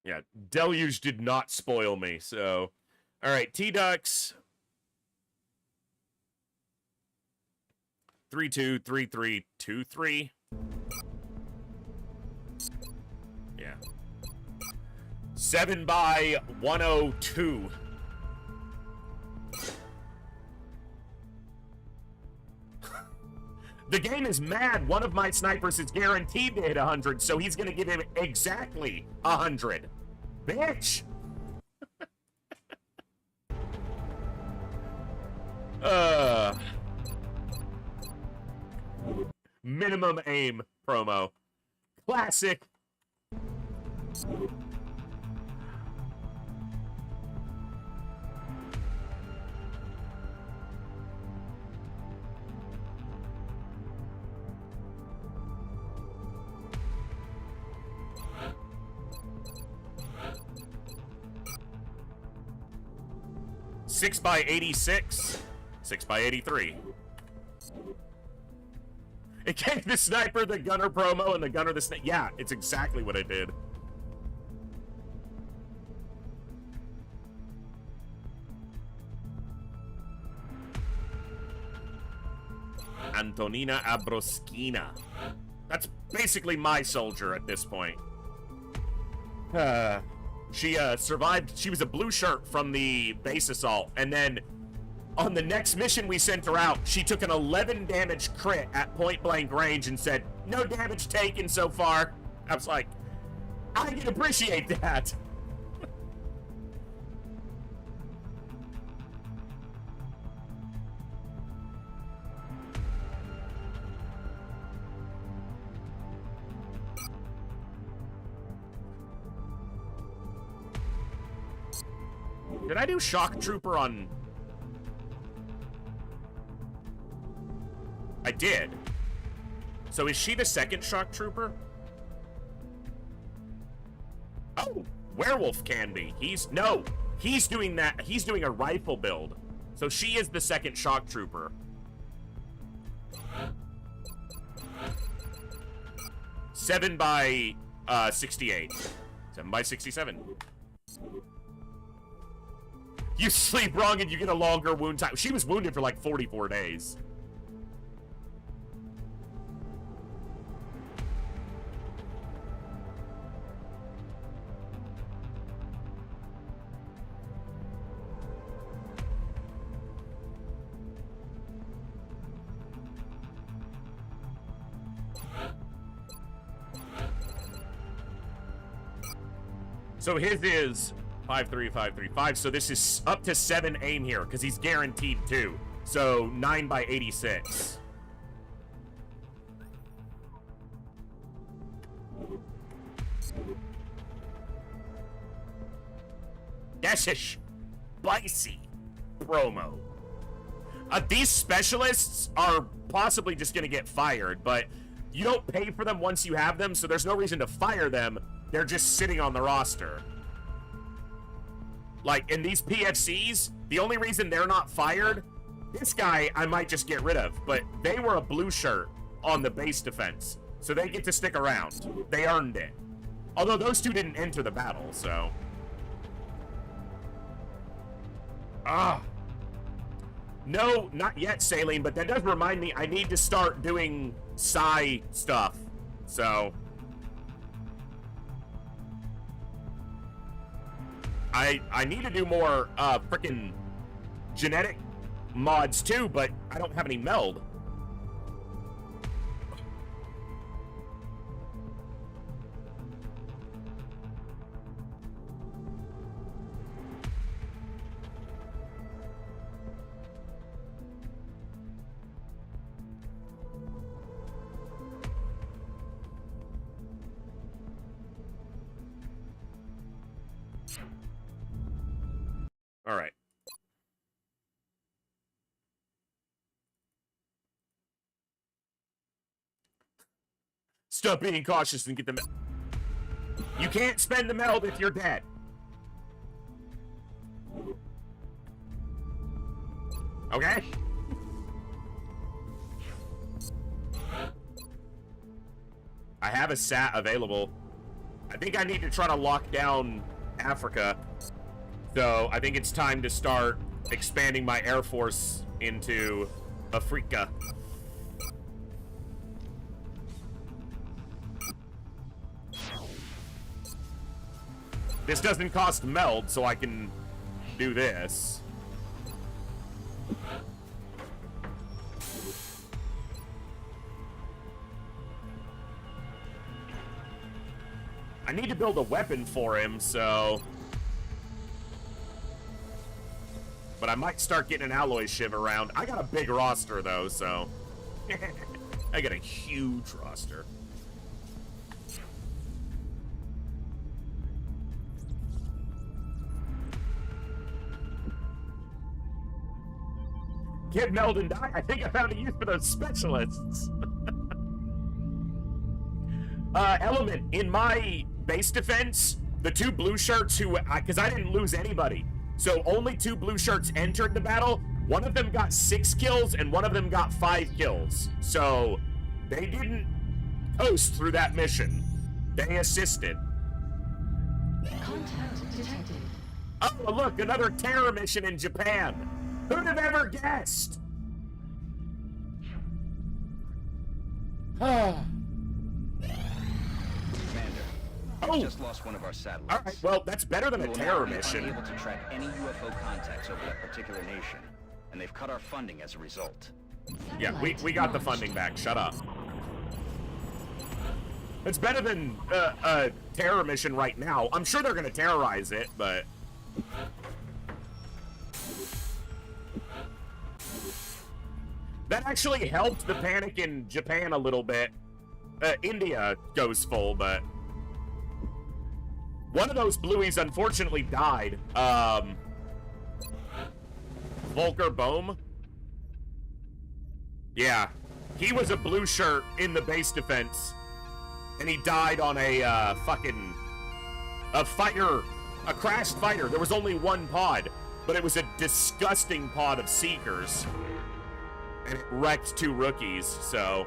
Yeah, Deluge did not spoil me, so. Alright, T-Ducks. 323323. Yeah. 7 by 102. The game is mad. One of my snipers is guaranteed to hit 100, so he's gonna give him exactly 100. Bitch! Minimum aim promo. Classic. Six by 86, 6 by 83. It gave the sniper the gunner promo and the gunner the snake. Yeah, it's exactly what it did. Antonina Abroskina. That's basically my soldier at this point. She survived. She was a blue shirt from the base assault, and then on the next mission we sent her out, she took an 11 damage crit at point blank range and said, "No damage taken so far." I was like, I can appreciate that. Did I do Shock Trooper on... I did. So is she the second Shock Trooper? Oh, Werewolf can be. He's doing that. He's doing a rifle build. So she is the second Shock Trooper. Seven by 68. 7 by 67. You sleep wrong and you get a longer wound time. She was wounded for like 44 days. So his is 53535. So this is up to 7 aim here because he's guaranteed 2. So 9 by 86. That's a spicy promo. These specialists are possibly just going to get fired, but you don't pay for them once you have them, so there's no reason to fire them. They're just sitting on the roster. Like, in these PFCs, the only reason they're not fired, this guy I might just get rid of, but they were a blue shirt on the base defense, so they get to stick around. They earned it. Although those two didn't enter the battle, so... No, not yet, Saline, but that does remind me I need to start doing Psy stuff, so... I need to do more, frickin' genetic mods too, but I don't have any meld. All right. Stop being cautious and get the meld. You can't spend the meld if you're dead. Okay? I have a SAT available. I think I need to try to lock down Africa. So I think it's time to start expanding my Air Force into Africa. This doesn't cost meld, so I can do this. I need to build a weapon for him, so... But I might start getting an alloy shiv around. I got a big roster, though, so... I got a huge roster. Get meld and die. I think I found a use for those specialists. Element, in my base defense, the 2 blue shirts who... Because I didn't lose anybody. So only 2 blue shirts entered the battle. One of them got 6 kills, and one of them got 5 kills. So they didn't coast through that mission. They assisted. Contact detected. Oh, look, another terror mission in Japan. Who'd have ever guessed? Oh. We've just lost one of our satellites. All right, well, that's better than We a will terror now be mission. unable to track any UFO contacts over that particular nation, and they've cut our funding as a result. Yeah, we got the funding back. Shut up. It's better than a terror mission right now. I'm sure they're going to terrorize it, but... That actually helped the panic in Japan a little bit. India goes full, but... One of those blueies unfortunately died. Volker Bohm? Yeah. He was a blue shirt in the base defense. And he died on a, a fighter. A crashed fighter. There was only one pod. But it was a disgusting pod of Seekers. And it wrecked 2 rookies, so...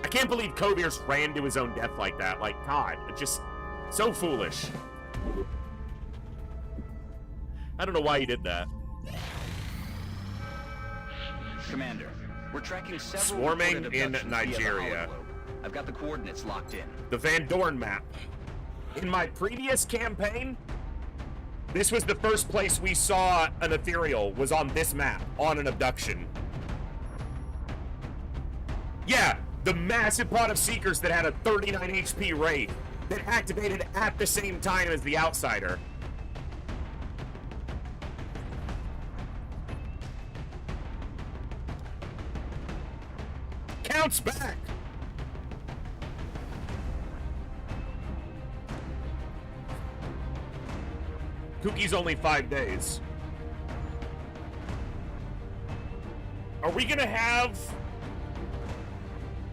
I can't believe Kovier's ran to his own death like that. Like, God, it's just so foolish. I don't know why he did that. Commander, we're tracking several Swarming reported in abductions via the Nigeria. hologlobe. I've got the coordinates locked in. The Van Dorn map. In my previous campaign, this was the first place we saw an ethereal, was on this map, on an abduction. Yeah, the massive pod of Seekers that had a 39 HP rate that activated at the same time as the Outsider. Counts back! Cookie's only 5 days. Are we gonna have...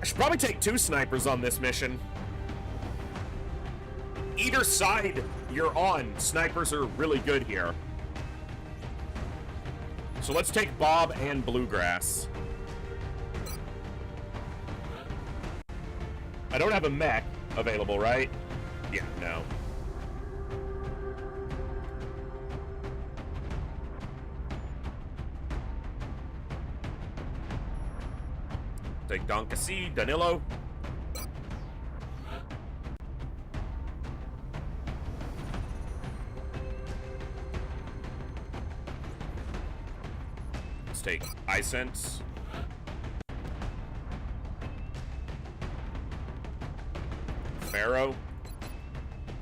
I should probably take 2 snipers on this mission. Either side you're on, snipers are really good here. So let's take Bob and Bluegrass. I don't have a mech available, right? Yeah, no. Take Don Cassi, Danilo. Let's take iSense. Pharaoh.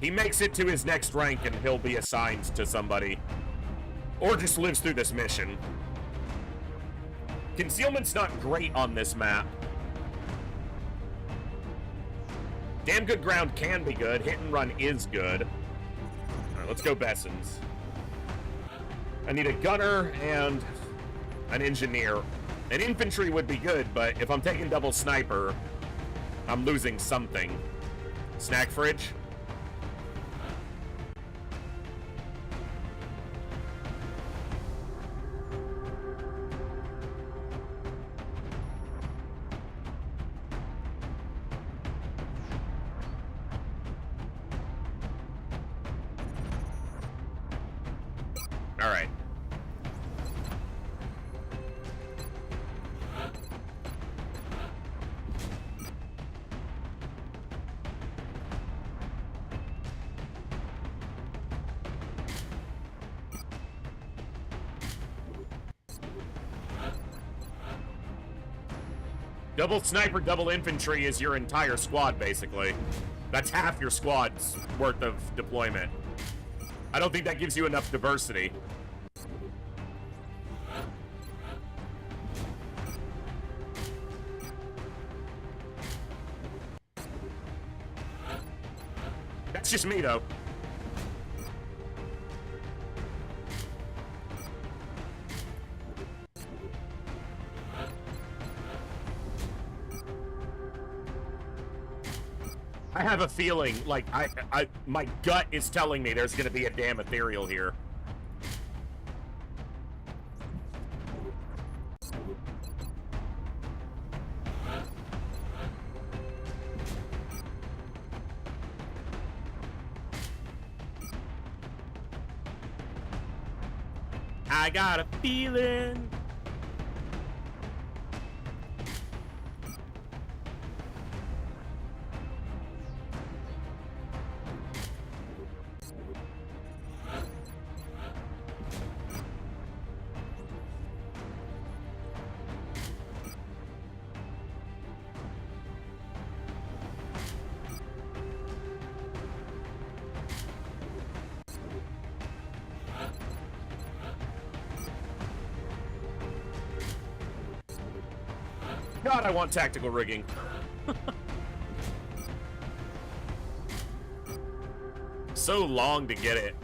He makes it to his next rank and he'll be assigned to somebody. Or just lives through this mission. Concealment's not great on this map. Damn good ground can be good. Hit and run is good. Alright, let's go Bessons. I need a gunner and an engineer. An infantry would be good, but if I'm taking double sniper, I'm losing something. Snack fridge? All right. Double sniper, double infantry is your entire squad, basically. That's half your squad's worth of deployment. I don't think that gives you enough diversity. That's just me, though. I have a feeling, like, my gut is telling me there's gonna be a damn ethereal here. I got a feeling. God, I want tactical rigging. So long to get it.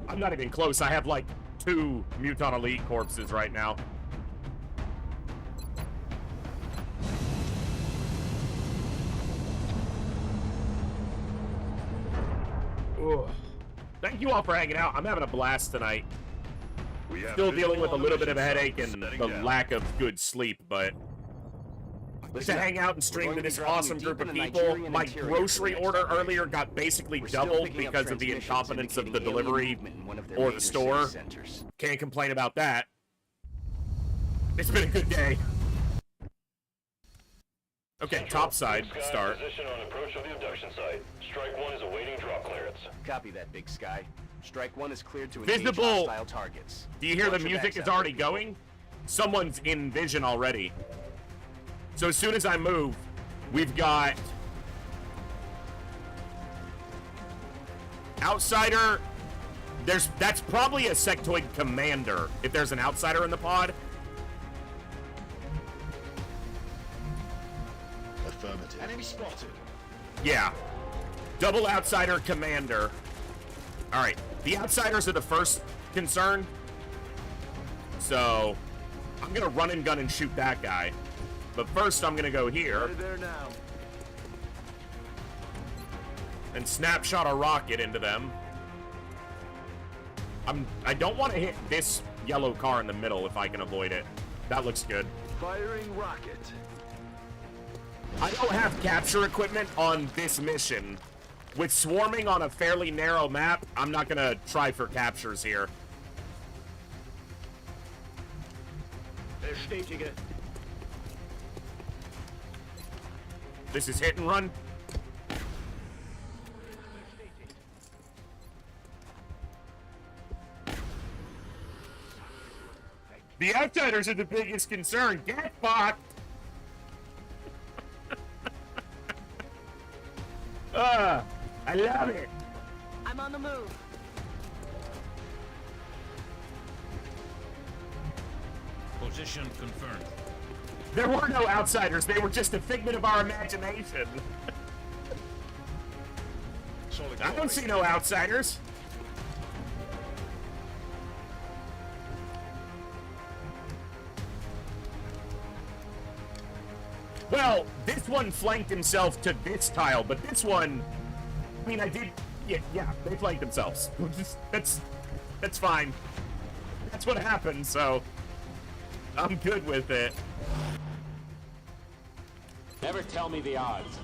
I'm not even close. I have like 2 Muton Elite corpses right now. Ugh. Thank you all for hanging out. I'm having a blast tonight. Still dealing with a little bit of a headache and the lack of good sleep, but just to hang out and stream to this awesome group of people. My grocery order earlier got basically doubled because of the incompetence of the delivery or the store. Can't complain about that. It's been a good day. Okay, top side, start. Position on approach of the abduction site. Strike 1 is awaiting drop clearance. Copy that, Big Sky. Strike 1 is cleared to engage Visible hostile targets. Do you hear the music is already going? Someone's in vision already. So as soon as I move, we've got outsider. That's probably a sectoid commander if there's an outsider in the pod. Affirmative. Enemy spotted. Yeah. Double outsider commander. Alright. The outsiders are the first concern. So I'm gonna run and gun and shoot that guy. But first I'm gonna go here. Right there now. And snapshot a rocket into them. I don't want to hit this yellow car in the middle if I can avoid it. That looks good. Firing rocket. I don't have capture equipment on this mission. With swarming on a fairly narrow map, I'm not gonna try for captures here. Bestätige. This is hit and run. The outsiders are the biggest concern. Get fucked! I love it. I'm on the move. Position confirmed. There were no outsiders. They were just a figment of our imagination. I don't see no outsiders. Well, this one flanked himself to this tile, but this one, I mean, I did, yeah, they flanked themselves. That's fine. That's what happened, so I'm good with it. Never tell me the odds.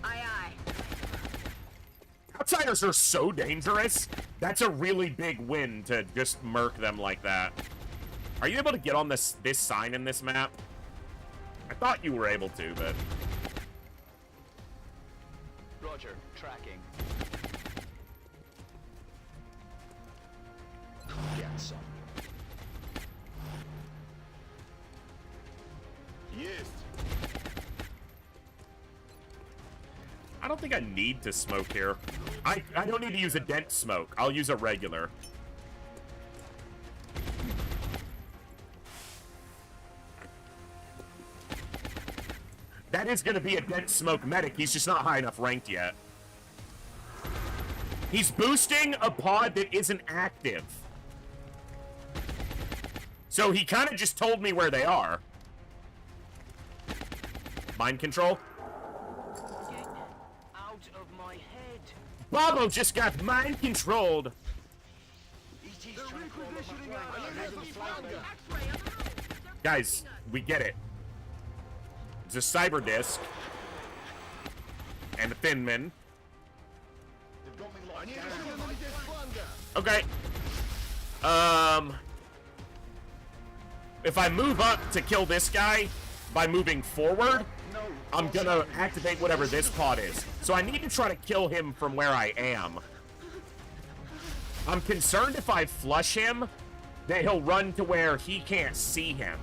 Aye, aye. Outsiders are so dangerous. That's a really big win to just murk them like that. Are you able to get on this sign in this map? I thought you were able to, but... Roger, tracking. Get some. Yes. I don't think I need to smoke here. I don't need to use a dense smoke. I'll use a regular. That is going to be a dense smoke medic. He's just not high enough ranked yet. He's boosting a pod that isn't active. So he kind of just told me where they are. Mind control. Get out of my head. Bobo just got mind controlled. Guys, we get it. It's a cyber disc and a Thinman. Okay. If I move up to kill this guy by moving forward, I'm gonna activate whatever this pod is. So I need to try to kill him from where I am. I'm concerned if I flush him, that he'll run to where he can't see him.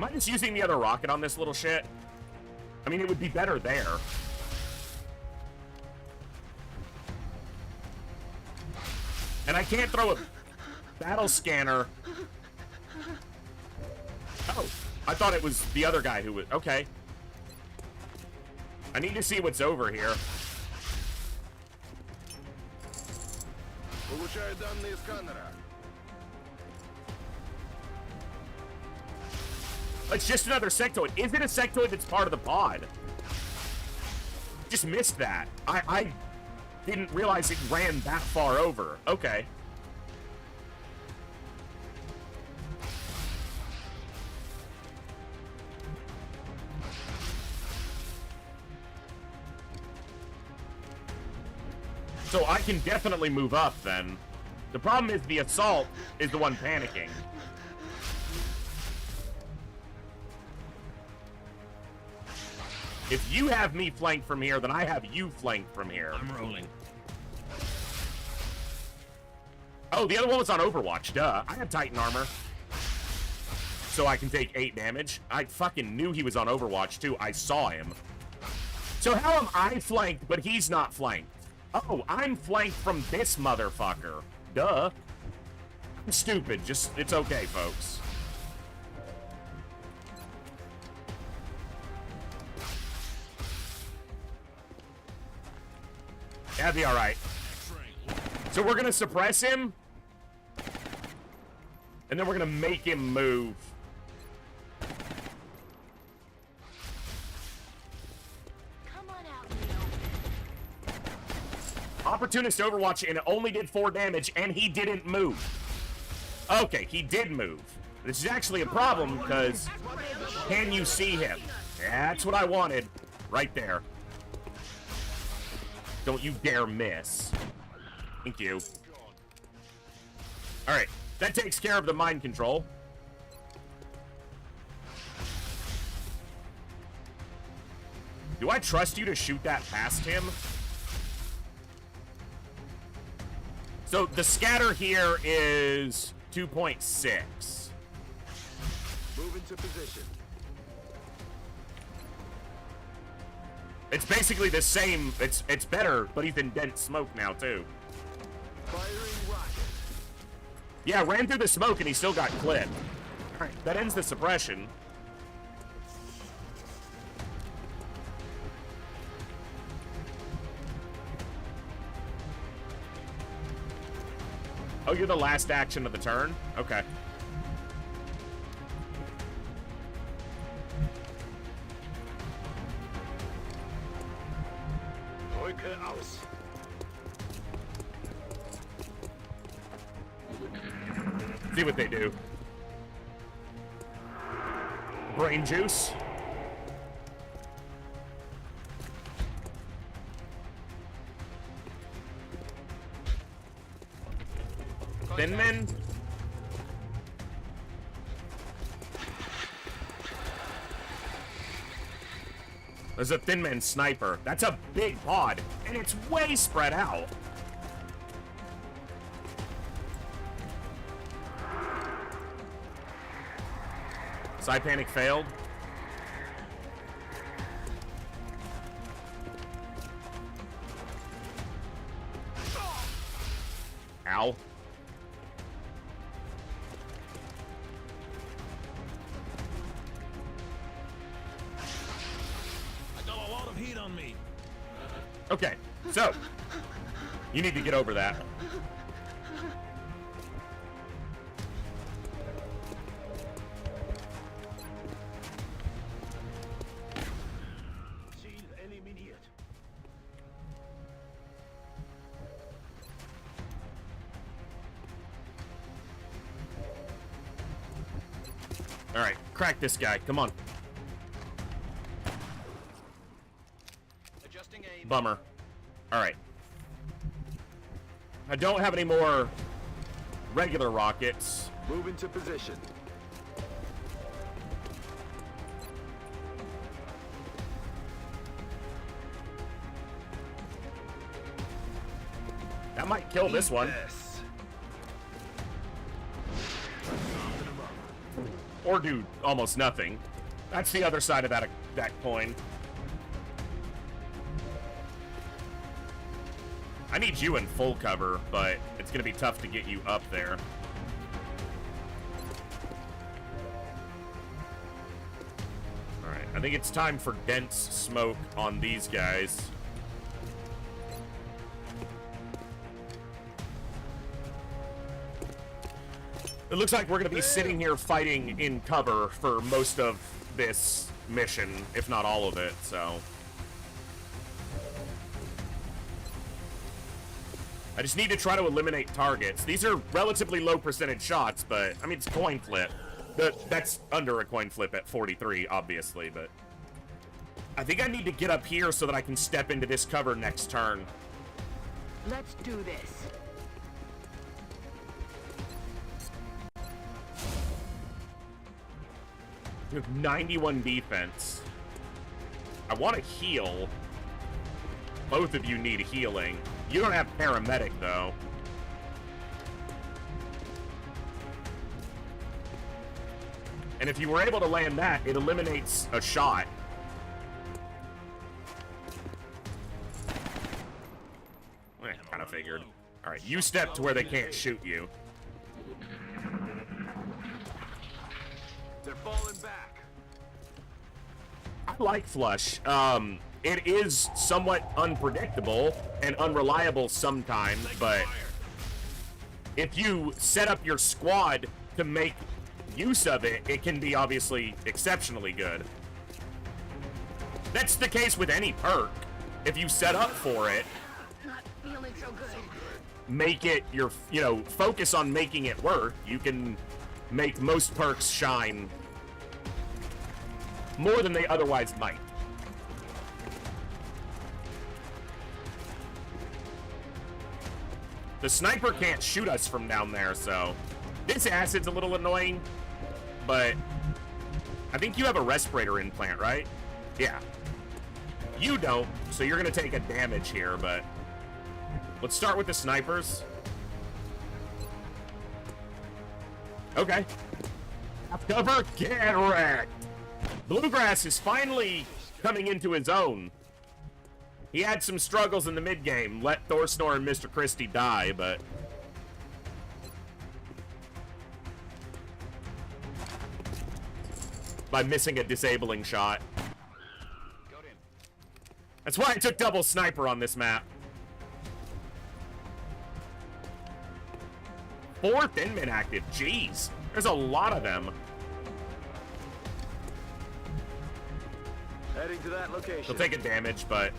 Am I just using the other rocket on this little shit? I mean, it would be better there. And I can't throw a battle scanner. Oh, I thought it was the other guy who was... Okay. I need to see what's over here. Получаю данные сканера. It's just another sectoid. Is it a sectoid that's part of the pod? Just missed that. I didn't realize it ran that far over. Okay. So I can definitely move up then. The problem is the assault is the one panicking. If you have me flanked from here, then I have you flanked from here. I'm rolling. Oh, the other one was on Overwatch, duh. I have Titan armor. So I can take 8 damage. I fucking knew he was on Overwatch, too. I saw him. So how am I flanked, but he's not flanked? Oh, I'm flanked from this motherfucker. Duh. I'm stupid. Just, it's okay, folks. That'd be alright. So we're gonna suppress him. And then we're gonna make him move. Come on out, Leo. Opportunist Overwatch, and it only did 4 damage, and he didn't move. Okay, he did move. This is actually a problem, because can you see him? That's what I wanted. Right there. Don't you dare miss. Thank you. Alright, that takes care of the mind control. Do I trust you to shoot that past him? So the scatter here is 2.6. Move into position. It's basically the same. It's better, but he's in dense smoke now too. Firing rocket. Yeah, ran through the smoke and he still got clipped. Alright, that ends the suppression. Oh, you're the last action of the turn? Okay. See what they do. Brain juice. Thin men. There's a thin man sniper. That's a big pod, and it's way spread out. Side panic failed. Ow. I got a lot of heat on me. Okay, so you need to get over that. All right, crack this guy. Come on. Bummer. All right. I don't have any more regular rockets. Move into position. That might kill this one. or do almost nothing. That's the other side of that coin. I need you in full cover, but it's going to be tough to get you up there. Alright, I think it's time for dense smoke on these guys. It looks like we're going to be sitting here fighting in cover for most of this mission, if not all of it, so... I just need to try to eliminate targets. These are relatively low percentage shots, but, I mean, it's coin flip. That's under a coin flip at 43, obviously, but... I think I need to get up here so that I can step into this cover next turn. Let's do this. We have 91 defense. I want to heal. Both of you need healing. You don't have paramedic, though. And if you were able to land that, it eliminates a shot. Kind of figured. Alright, you step to where they can't shoot you. They're falling back. I like Flush. It is somewhat unpredictable and unreliable sometimes, but if you set up your squad to make use of it, it can be obviously exceptionally good. That's the case with any perk. If you set up for it, Not feeling so good. make it your, focus on making it work, you can make most perks shine more than they otherwise might. The sniper can't shoot us from down there, so this acid's a little annoying, but I think you have a respirator implant, right? Yeah. You don't, so you're going to take a damage here, but let's start with the snipers. Okay. Cover, get wrecked. Bluegrass is finally coming into his own. He had some struggles in the mid-game. Let Thorsnor and Mr. Christie die, but... by missing a disabling shot. That's why I took double sniper on this map. 4 thin men active. Jeez. There's a lot of them. Heading to that location. He'll take a damage, but...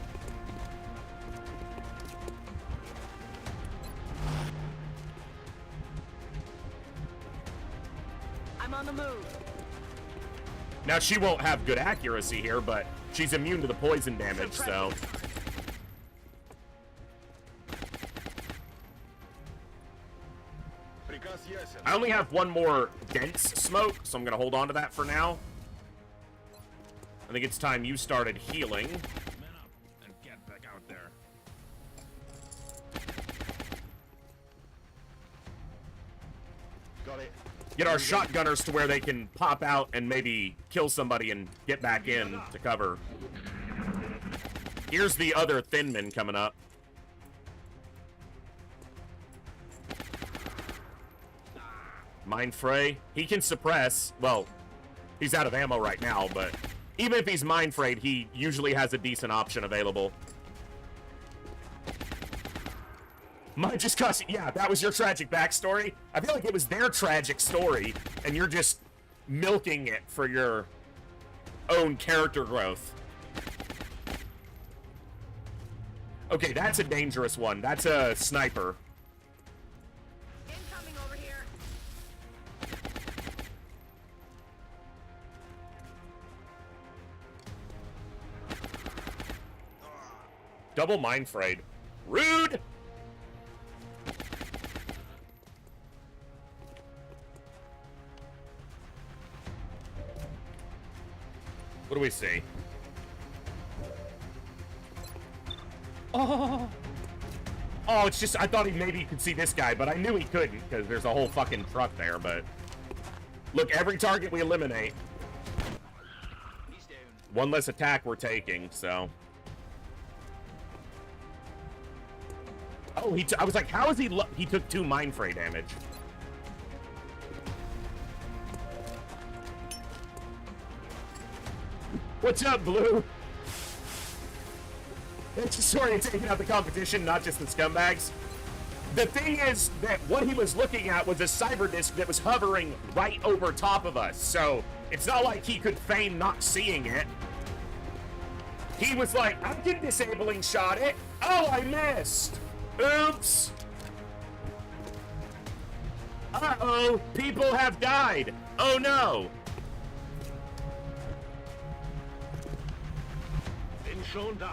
I'm on the move. now, she won't have good accuracy here, but she's immune to the poison damage, so... I only have one more dense smoke, so I'm going to hold on to that for now. I think it's time you started healing. Man up and get back out there. Got it. Get our shotgunners to where they can pop out and maybe kill somebody and get back in to cover. Here's the other thin men coming up. Mind Fray, he can suppress. Well, he's out of ammo right now, but even if he's Mind Frayed, he usually has a decent option available. Mine just cost you. Yeah, that was your tragic backstory. I feel like it was their tragic story, and you're just milking it for your own character growth. Okay, that's a dangerous one. That's a sniper. Incoming over here. Double Mind Frayed. Rude! What do we see? Oh! Oh, it's just, I thought maybe he could see this guy, but I knew he couldn't, because there's a whole fucking truck there, but... Look, every target we eliminate, one less attack we're taking, so. Oh, I was like, how is he he took 2 mind fray damage. What's up, Blue? It's just sorry taking out the competition, not just the scumbags. The thing is that what he was looking at was a cyber disc that was hovering right over top of us, so it's not like he could feign not seeing it. He was like, I can disabling shot it. Oh, I missed. Oops. Uh-oh, people have died. Oh no. Bin schon da.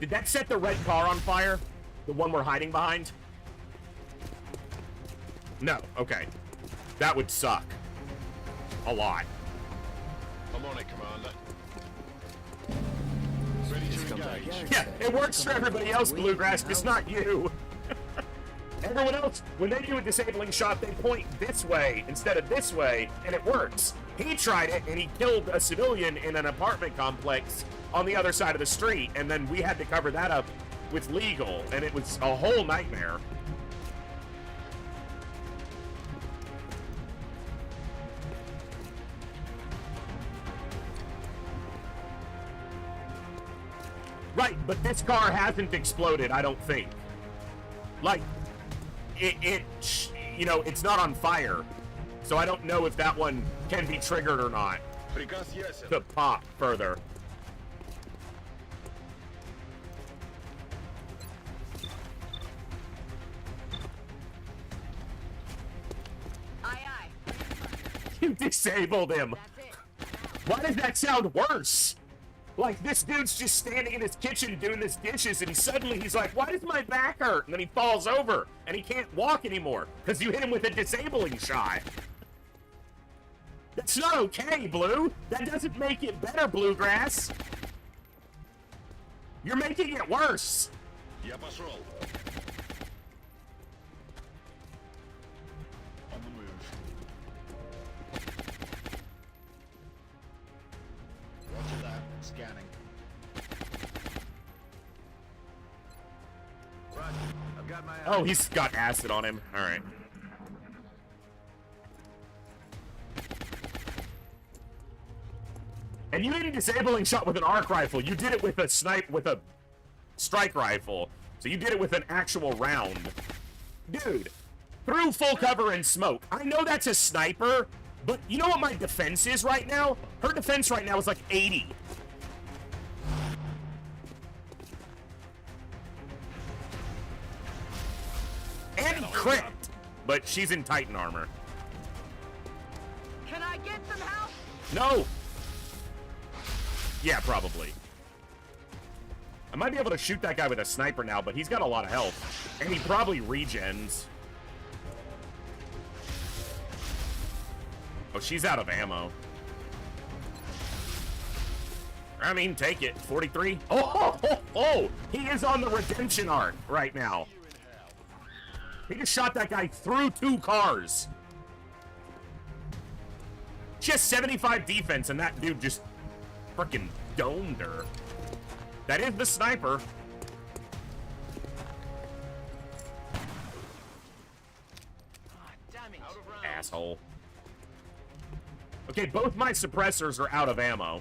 Did that set the red car on fire? The one we're hiding behind? No, okay. That would suck. A lot. I'm on it, Commander. Ready to engage. Yeah, it works for everybody else, Bluegrass, just not you. Everyone else, when they do a disabling shot, they point this way instead of this way, and it works. He tried it, and he killed a civilian in an apartment complex on the other side of the street, and then we had to cover that up with legal, and it was a whole nightmare. Right, but this car hasn't exploded, I don't think. Like, you know, it's not on fire. So I don't know if that one can be triggered or not to pop further. Aye, aye. You disabled him. Why does that sound worse? Like, this dude's just standing in his kitchen doing his dishes, and he's like, why does my back hurt? And then he falls over, and he can't walk anymore, because you hit him with a disabling shot. That's not okay, Blue. That doesn't make it better, Bluegrass. You're making it worse. Yeah, patrol. On the move. Roger that. Scanning. Roger. I've got my eyes. Oh, he's got acid on him. All right. And you didn't disabling shot with an arc rifle. You did it with a strike rifle. So you did it with an actual round. Dude, through full cover and smoke. I know that's a sniper, but you know what my defense is right now? Her defense right now is like 80. And he crit, but she's in Titan armor. Can I get some help? No. Yeah, probably. I might be able to shoot that guy with a sniper now, but he's got a lot of health. And he probably regens. Oh, she's out of ammo. I mean, take it. 43. Oh, he is on the redemption arc right now. He just shot that guy through 2 cars. She has 75 defense, and that dude just freaking domed her. That is the sniper. Asshole. Okay, both my suppressors are out of ammo.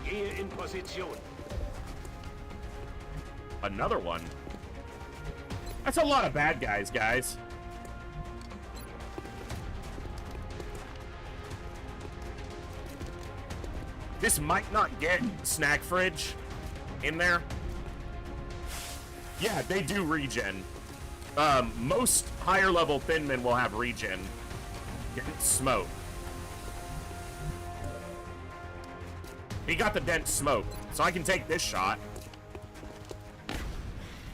Gehe in Position. Another one. That's a lot of bad guys, guys. This might not get snack fridge in there. Yeah, they do regen. Most higher level thin men will have regen. Get smoke. He got the dense smoke, so I can take this shot.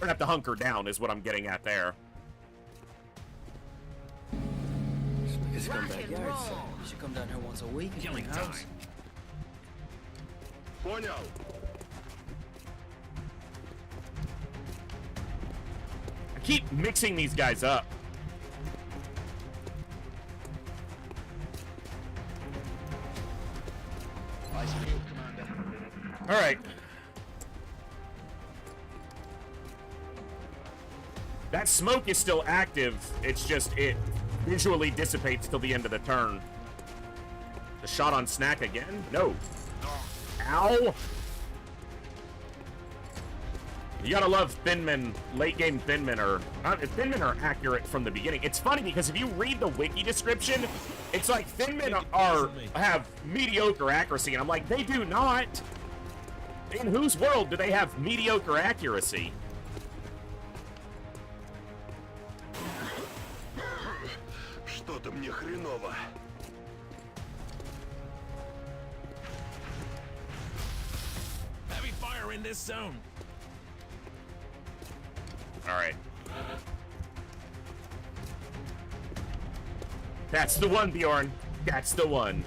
gonna have to hunker down, is what I'm getting at there. It's come backyard, so you should come down here once a week and clean house. Понял. I keep mixing these guys up. Nice field, Commander. All right. That smoke is still active. It's just it visually dissipates till the end of the turn. The shot on Snack again? No. Ow! You gotta love Thinmen. Late game Thinmen are accurate from the beginning. It's funny because if you read the wiki description, it's like Thinmen have mediocre accuracy, and I'm like, they do not. In whose world do they have mediocre accuracy? Что-то мне хреново. Heavy fire in this zone. All right. That's the one, Bjorn. That's the one.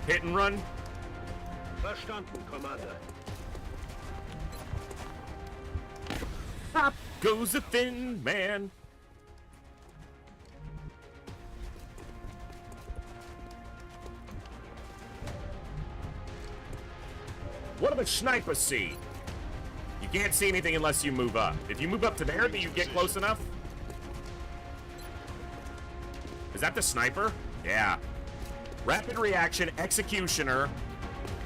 Hit and run. Verstanden, Commander. Up goes the Thin Man. What do the snipers see? You can't see anything unless you move up. If you move up to there, do you get close enough? Is that the sniper? Yeah. Rapid reaction, executioner,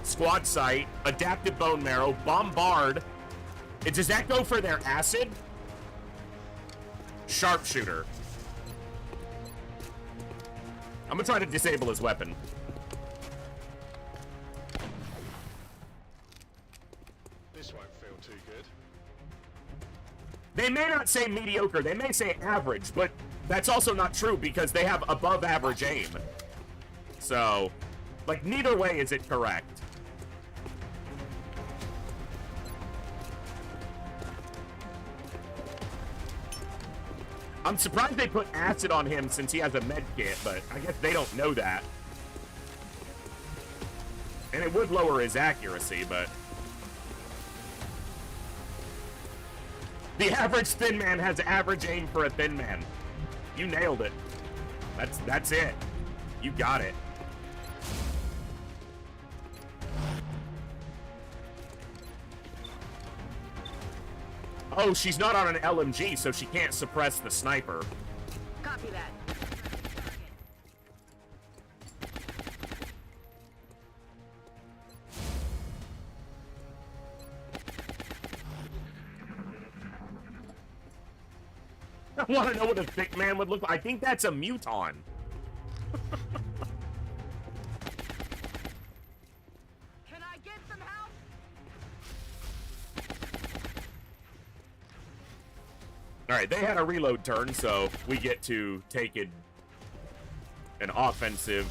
squad sight, adaptive bone marrow, bombard. Does that go for their acid? Sharpshooter. I'm gonna try to disable his weapon. This won't feel too good. They may not say mediocre, they may say average, but that's also not true because they have above average aim. So, like, neither way is it correct. I'm surprised they put acid on him since he has a med kit, but I guess they don't know that. And it would lower his accuracy, but... The average Thin Man has average aim for a Thin Man. You nailed it. That's it. You got it. Oh, she's not on an LMG, so she can't suppress the sniper. Copy that. I want to know what a thick man would look like. I think that's a muton. Can I get some help? All right, they had a reload turn, so we get to take an offensive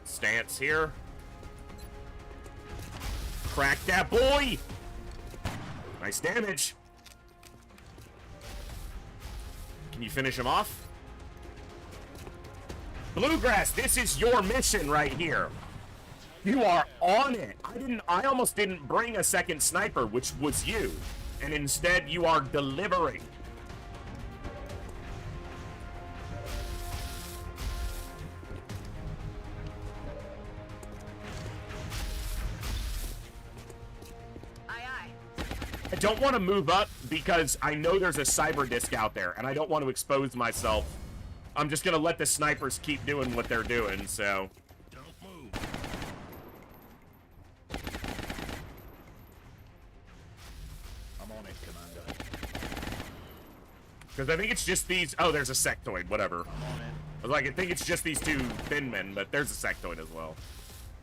stance here. Crack that boy! Nice damage. Can you finish him off? Bluegrass, this is your mission right here. You are on it. I almost didn't bring a second sniper, which was you. And instead, you are delivering. I don't want to move up because I know there's a cyber disc out there, and I don't want to expose myself. I'm just going to let the snipers keep doing what they're doing, so... Don't move. I'm on it, Commander. Because I think it's just these... Oh, there's a sectoid, whatever. I'm on it. I was like, I think it's just these two thin men, but there's a sectoid as well.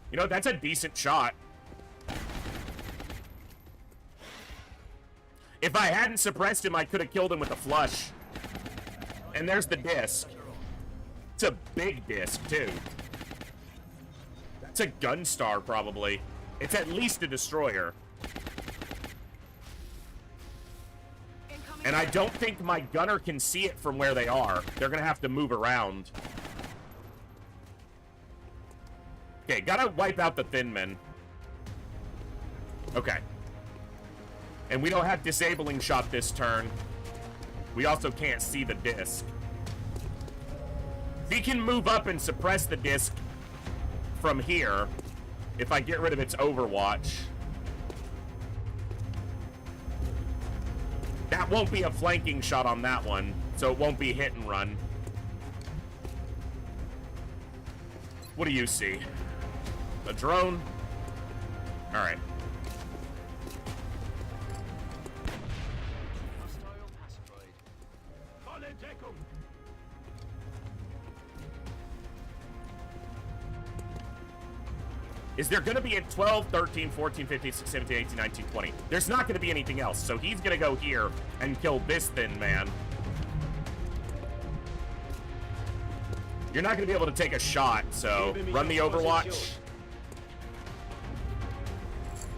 You know, that's a decent shot. If I hadn't suppressed him, I could have killed him with a flush. And there's the disc. It's a big disc, too. That's a gun star, probably. It's at least a destroyer. And I don't think my gunner can see it from where they are. They're gonna have to move around. Okay, gotta wipe out the thin men. Okay. And we don't have disabling shot this turn. We also can't see the disc. We can move up and suppress the disc from here if I get rid of its overwatch. That won't be a flanking shot on that one, so it won't be hit and run. What do you see? A drone? Alright. Is there going to be a 12, 13, 14, 15, 16, 17, 18, 19, 20? There's not going to be anything else, so he's going to go here and kill this thin man. You're not going to be able to take a shot, so run the overwatch.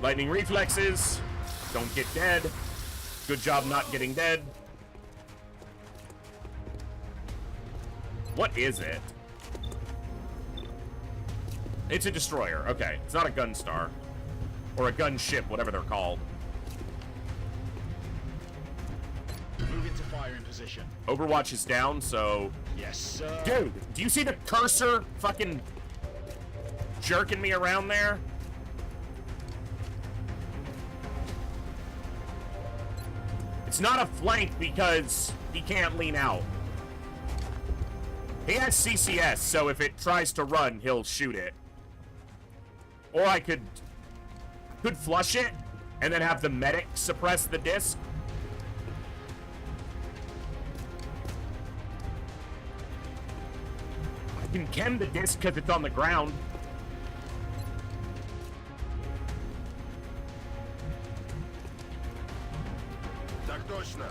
Lightning reflexes. Don't get dead. Good job not getting dead. What is it? It's a destroyer. Okay. It's not a gun star. Or a gunship, whatever they're called. Move into firing position. Overwatch is down, so... Yes, sir. Dude, do you see the cursor fucking jerking me around there? It's not a flank because he can't lean out. He has CCS, so if it tries to run, he'll shoot it. Or I could flush it and then have the medic suppress the disc. I can chem the disc because it's on the ground. Так точно.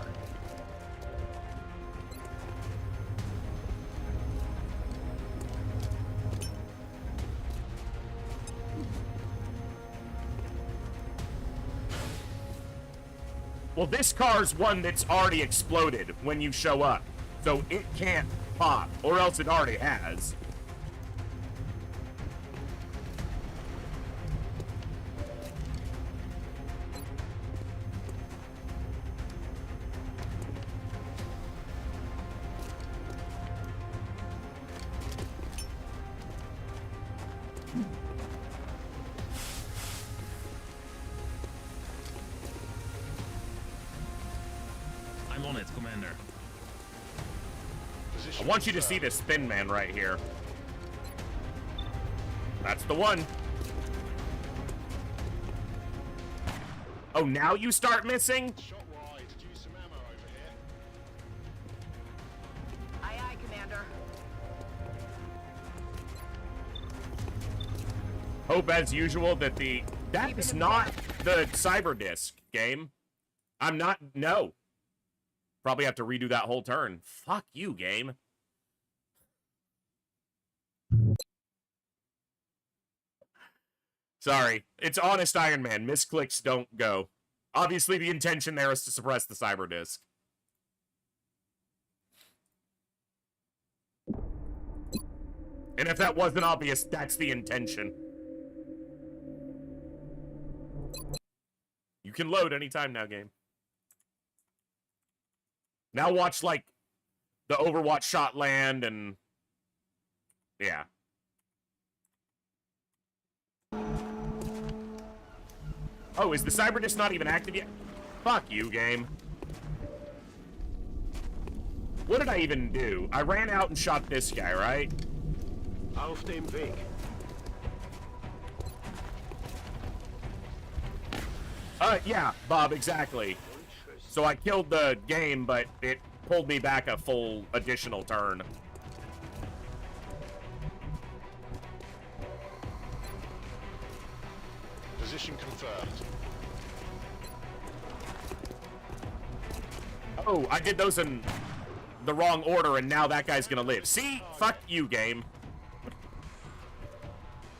Well, this car's one that's already exploded when you show up, so it can't pop, or else it already has. I'm on it, Commander. I want you to see this thin man right here. That's the one. Oh, now you start missing? Shot wide. Use some ammo over here. Aye, aye, Commander. Hope as usual that that is not the cyber disc game. I'm not, no. Probably have to redo that whole turn. Fuck you, game. Sorry. It's honest Iron Man. Misclicks don't go. Obviously, the intention there is to suppress the cyber disc. And if that wasn't obvious, that's the intention. You can load anytime now, game. Now watch, like, the Overwatch shot land and... yeah. Oh, is the cyber disc not even active yet? Fuck you, game. What did I even do? I ran out and shot this guy, right? Auf dem Weg. Yeah, Bob, exactly. So I killed the game, but it pulled me back a full additional turn. Position confirmed. Oh, I did those in the wrong order, and now that guy's gonna live. See? Fuck you, game.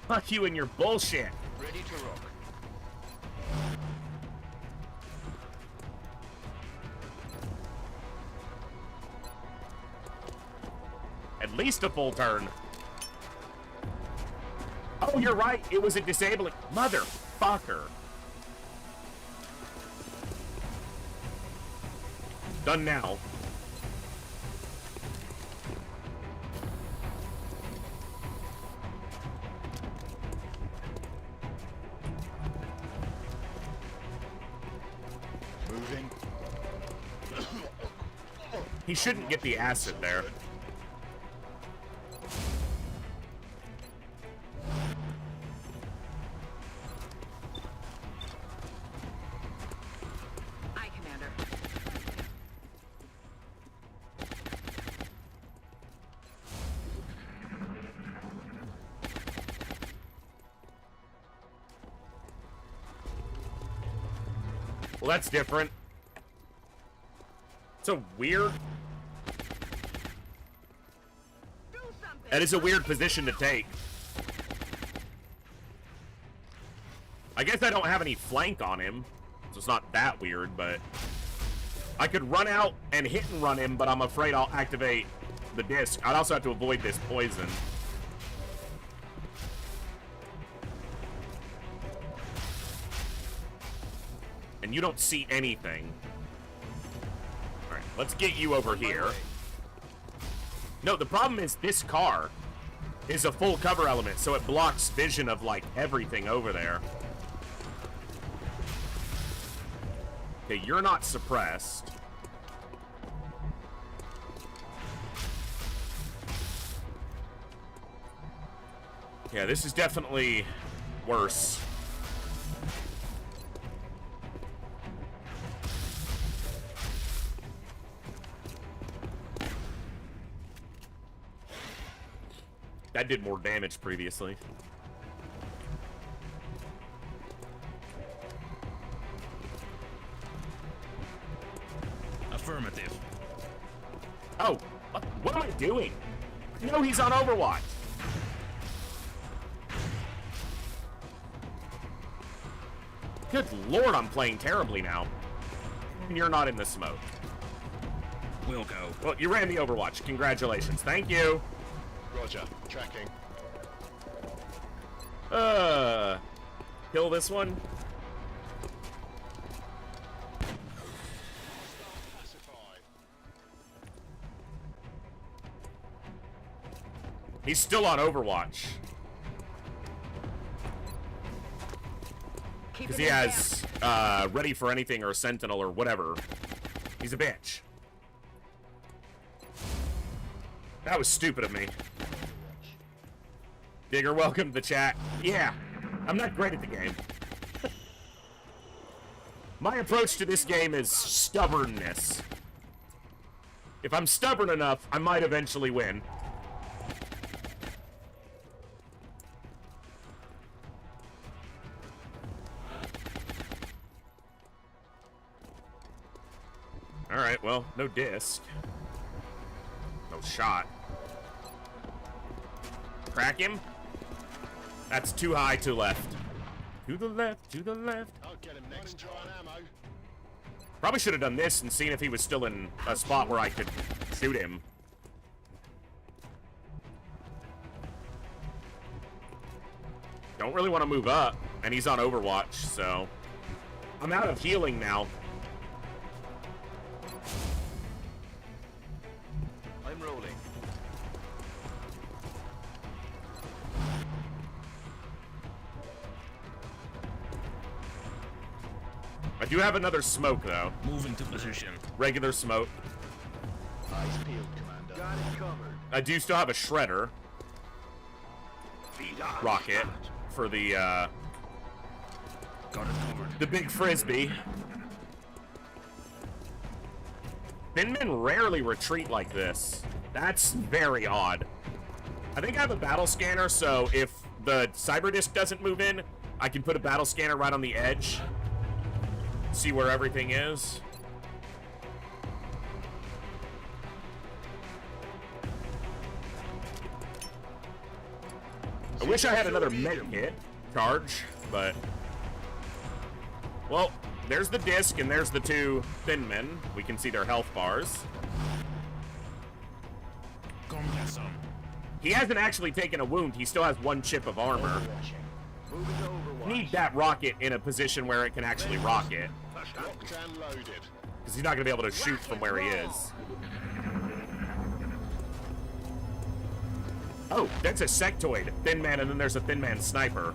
Fuck you and your bullshit. Ready to rock. At least a full turn. Oh, you're right. It was a disabling. Motherfucker. Done now. Moving. He shouldn't get the acid there. Aye, Commander. Well, that's different. So weird. That is a weird position to take. I guess I don't have any flank on him, so it's not that weird, but I could run out and hit and run him, but I'm afraid I'll activate the disc. I'd also have to avoid this poison. And you don't see anything. Alright, let's get you over here. No, the problem is this car is a full cover element, so it blocks vision of, like, everything over there. Okay, you're not suppressed. Yeah, this is definitely worse. That did more damage previously. Affirmative. Oh, what am I doing? No, he's on Overwatch. Good lord, I'm playing terribly now. And you're not in the smoke. We'll go. Well, you ran the Overwatch. Congratulations. Thank you. Roger. Tracking. Kill this one. He's still on Overwatch. Because he has Ready for Anything or Sentinel or whatever. He's a bitch. That was stupid of me. Digger, welcome to the chat. Yeah, I'm not great at the game. My approach to this game is stubbornness. If I'm stubborn enough, I might eventually win. Alright, well, no disc. No shot. Crack him? That's too high to left. To the left, to the left. I'll get him next time. Ammo. Probably should have done this and seen if he was still in a spot where I could shoot him. Don't really want to move up, and he's on Overwatch, so... I'm out of healing now. I'm rolling. I do have another smoke, though. Move into position. Regular smoke. Eyes peeled, Commander. Got it covered. I do still have a shredder. Rocket. For the, Got it covered. the big frisbee. Thin men rarely retreat like this. That's very odd. I think I have a battle scanner, so if the cyber disc doesn't move in, I can put a battle scanner right on the edge. See where everything is. I wish I had another med kit charge, but... Well, there's the disc and there's the two thin men. We can see their health bars. Come get some. He hasn't actually taken a wound. He still has 1 chip of armor. Moving to Overwatch. Need that rocket in a position where it can actually rocket. Locked and loaded. Because he's not going to be able to shoot from where he is. Oh, that's a sectoid. Thin man, and then there's a thin man sniper.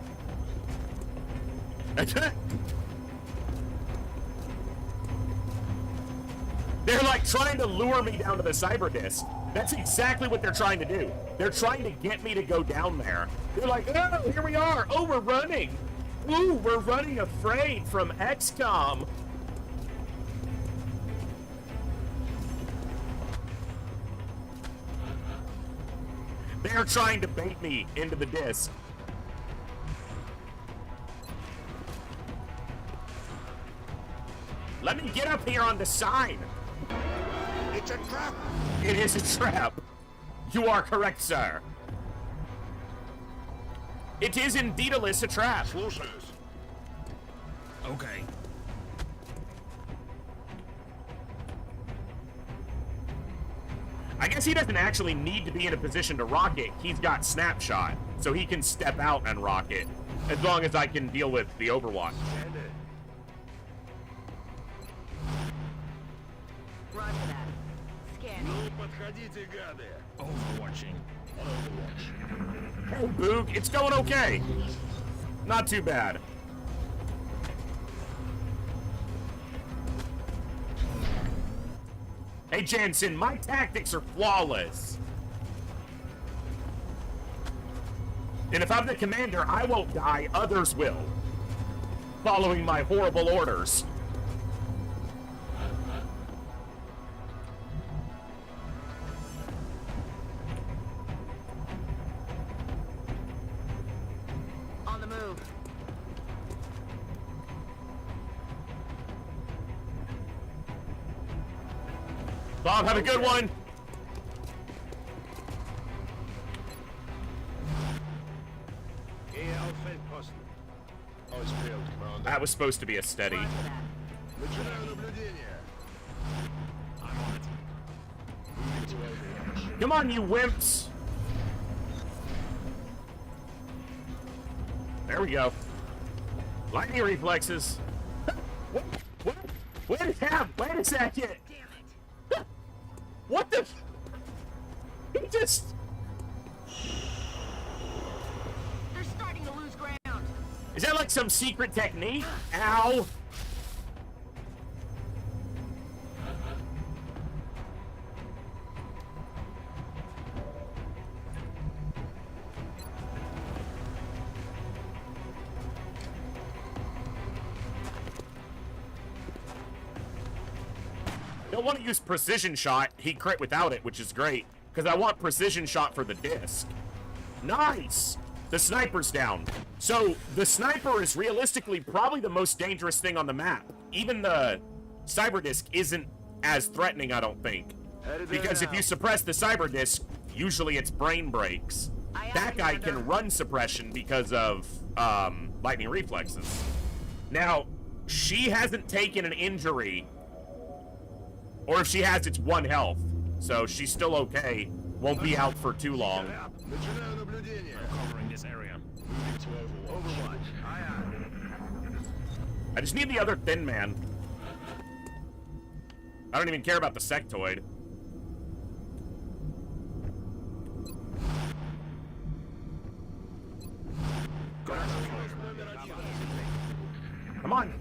They're like trying to lure me down to the cyber disc. That's exactly what they're trying to do. They're trying to get me to go down there. They're like, oh, here we are. Oh, we're running. Ooh, we're running afraid from XCOM. They're trying to bait me into the disc. Let me get up here on the sign. It's a trap. It is a trap. You are correct, sir. It is indeed a trap. Okay. I guess he doesn't actually need to be in a position to rocket. He's got snapshot, so he can step out and rocket, as long as I can deal with the Overwatch. Roger that. Scanning. Overwatching. On Overwatch. Hey, Boog, it's going okay. Not too bad. Hey, Jansen, my tactics are flawless. And if I'm the commander, I won't die, others will. Following my horrible orders. On the move. Bob, have a good one. That was supposed to be a steady. I'm on it. Moving to Overwatch. Come on, you wimps. There we go. Lightning reflexes. What? What? Wait a second. What the? He just... They're starting to lose ground. Is that like some secret technique? Ow. Don't want to use precision shot. He crit without it, which is great, because I want precision shot for the disc. Nice! The sniper's down. So, the sniper is realistically probably the most dangerous thing on the map. Even the cyber disc isn't as threatening, I don't think. Because if you suppress the cyber disc, usually it's brain breaks. That guy can run suppression because of lightning reflexes. Now, she hasn't taken an injury. Or if she has, it's 1 health. So she's still okay. Won't be out for too long. I'm covering this area. Moving to Overwatch. I just need the other thin man. I don't even care about the sectoid. Come on.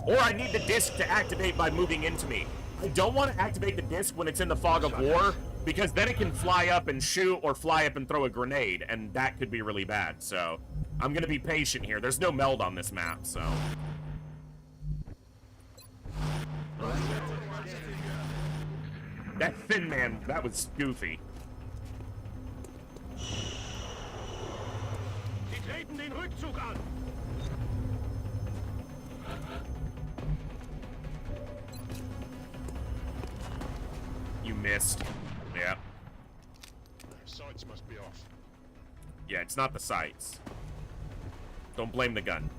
Or I need the disc to activate by moving into me. I don't want to activate the disc when it's in the fog of war, because then it can fly up and shoot or fly up and throw a grenade, and that could be really bad. So I'm going to be patient here. There's no meld on this map, so... That thin man, that was goofy. You missed. Yeah. Sights must be off. Yeah, it's not the sights. Don't blame the gun.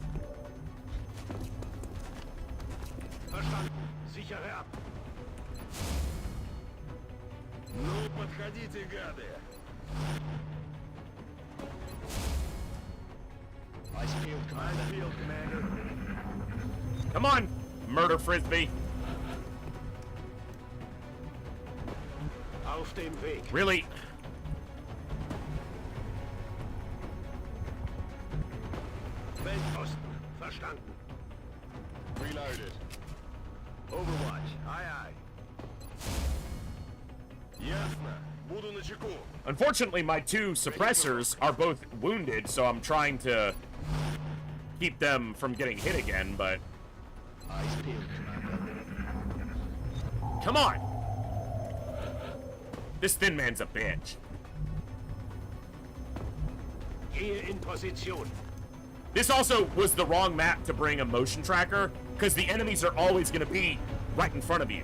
Ну, подходите, гады. Ice field, Commander. Ice field, Commander. Come on, murder frisbee. Auf dem Weg. Really? Feldposten. Verstanden. Reloaded. Overwatch. Aye, aye. Ясно. Буду начеку. Unfortunately, my two suppressors are both wounded, so I'm trying to keep them from getting hit again, but... Ice field, Commander. Come on! This Thin Man's a bitch. Gehe in Position. This also was the wrong map to bring a motion tracker, because the enemies are always going to be right in front of you.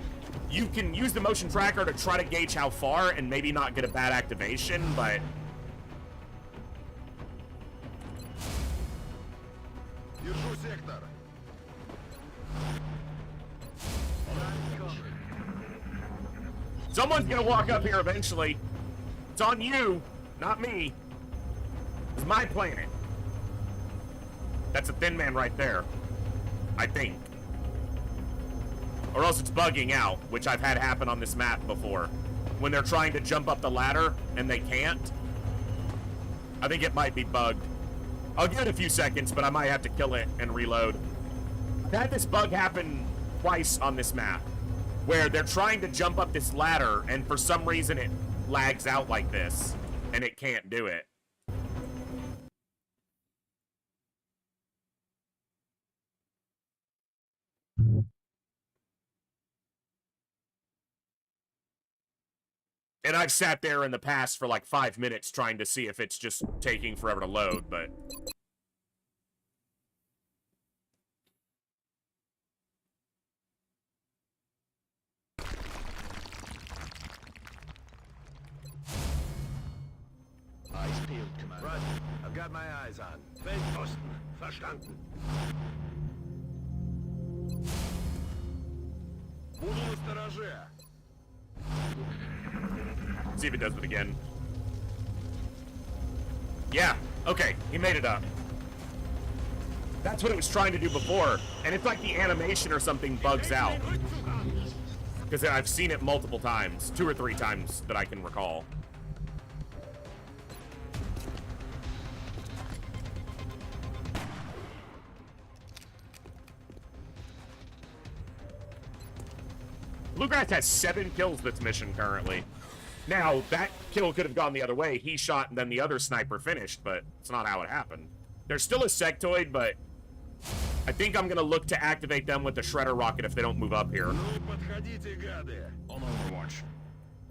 You can use the motion tracker to try to gauge how far and maybe not get a bad activation, but... Держу сектор. Someone's going to walk up here eventually. It's on you, not me. It's my planet. That's a Thin Man right there. I think. Or else it's bugging out, which I've had happen on this map before. When they're trying to jump up the ladder and they can't. I think it might be bugged. I'll give it a few seconds, but I might have to kill it and reload. I've had this bug happen twice on this map, where they're trying to jump up this ladder, and for some reason it lags out like this, and it can't do it. And I've sat there in the past for like 5 minutes trying to see if it's just taking forever to load, but... Ice field, Commander. Roger. I've got my eyes on. Feldposten. Verstanden. Буду настороже. See if it does it again. Yeah, okay, he made it up. That's what it was trying to do before, and it's like the animation or something bugs out. Because I've seen it multiple times, 2 or 3 times that I can recall. Bluegrass has 7 kills this mission currently. Now, that kill could have gone the other way. He shot and then the other sniper finished, but it's not how it happened. There's still a sectoid, but I think I'm going to look to activate them with the shredder rocket if they don't move up here. On Overwatch.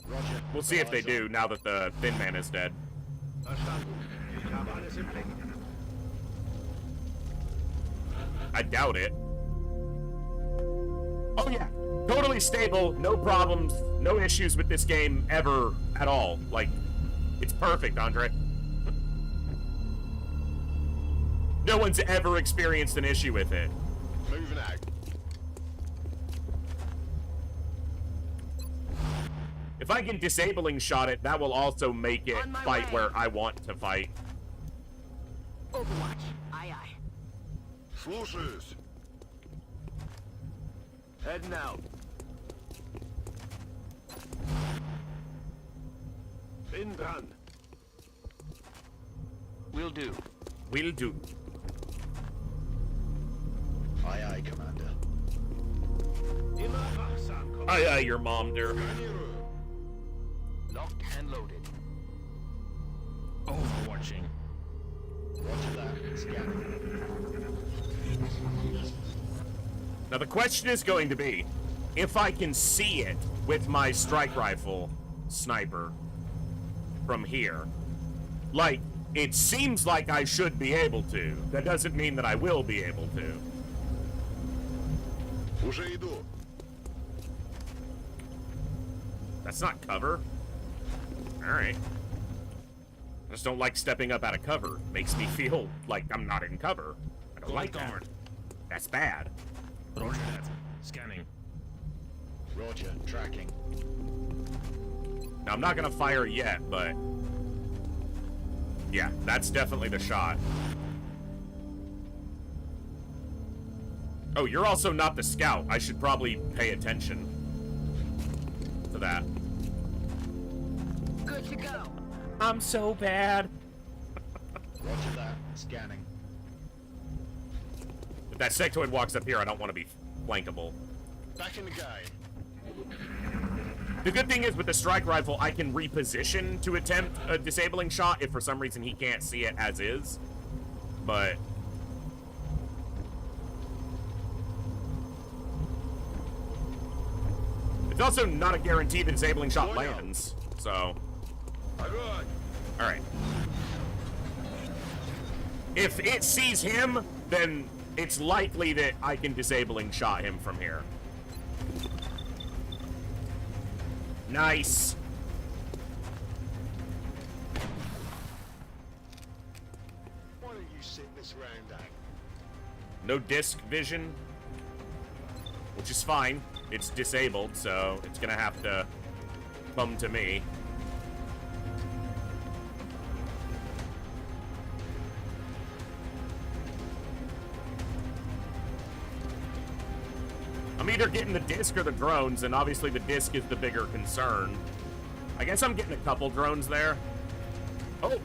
Roger. We'll see if they do now that the Thin Man is dead. I doubt it. Oh yeah, totally stable, no problems, no issues with this game ever at all. Like, it's perfect, Andre. No one's ever experienced an issue with it. Moving out. If I can disabling shot it, that will also make it fight where I want to fight. Overwatch. Aye, aye. Слушаюсь. Heading out. Bin dran. Will do. Will do. Aye, aye, Commander. Immer wachsam. Aye, aye, your mom, dear. Locked and loaded. Overwatching. Roger that. Scanning. Now the question is going to be, if I can see it with my strike rifle sniper from here. Like, it seems like I should be able to. That doesn't mean that I will be able to. Уже иду. That's not cover. Alright. I just don't like stepping up out of cover. Makes me feel like I'm not in cover. I don't like that. That's bad. Roger that. Scanning. Roger. Tracking. Now, I'm not gonna fire yet, but... yeah, that's definitely the shot. Oh, you're also not the scout. I should probably pay attention to that. Good to go. I'm so bad. Roger that. Scanning. If that sectoid walks up here, I don't want to be flankable. Back in the game. The good thing is with the strike rifle, I can reposition to attempt a disabling shot if for some reason he can't see it as is. But... it's also not a guarantee the disabling shot lands, so... alright. If it sees him, then it's likely that I can disabling shot him from here. Nice. Why don't you sit this round out? No disc vision, which is fine. It's disabled, so it's gonna have to come to me. I'm either getting the disc or the drones, and obviously the disc is the bigger concern. I guess I'm getting a couple drones there. Oh!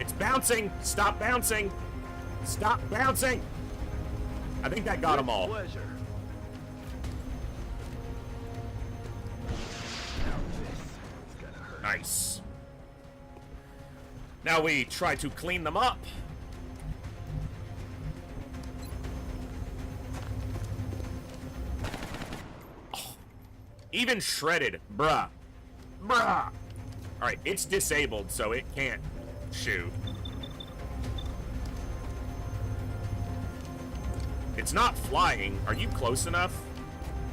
It's bouncing! Stop bouncing! Stop bouncing! I think that got them all. Pleasure. Nice. Now we try to clean them up. Oh, even shredded, bruh. Bruh. Alright, it's disabled, so it can't shoot. It's not flying. Are you close enough?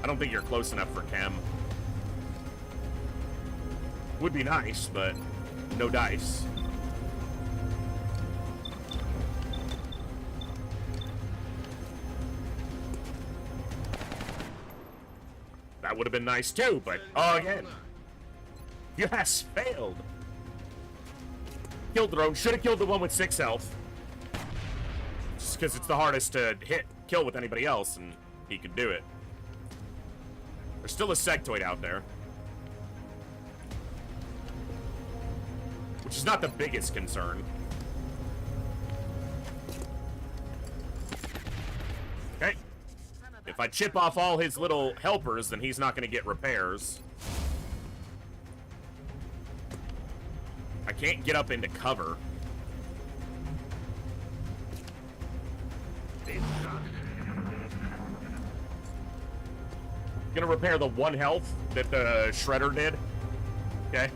I don't think you're close enough for chem. Would be nice, but no dice. That would have been nice too, but oh, again. Yes, failed. Kill drone. Should have killed the one with 6 health. Just because it's the hardest to kill with anybody else, and he could do it. There's still a sectoid out there. Which is not the biggest concern. Okay. If I chip off all his little helpers, then he's not going to get repairs. I can't get up into cover. Gonna repair the 1 health that the shredder did. Okay.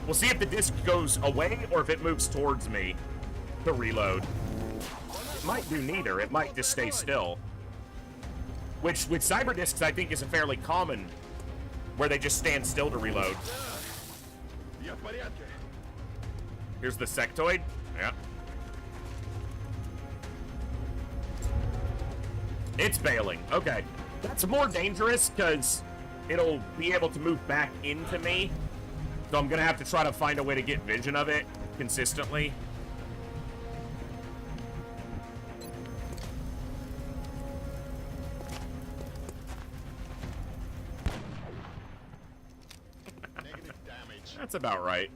We'll see if the disc goes away or if it moves towards me to reload. It might do neither. It might just stay still. Which, with cyber discs, I think is a fairly common, where they just stand still to reload. Here's the sectoid. Yeah. It's bailing. Okay. That's more dangerous because it'll be able to move back into me. So I'm going to have to try to find a way to get vision of it consistently. Negative damage. That's about right.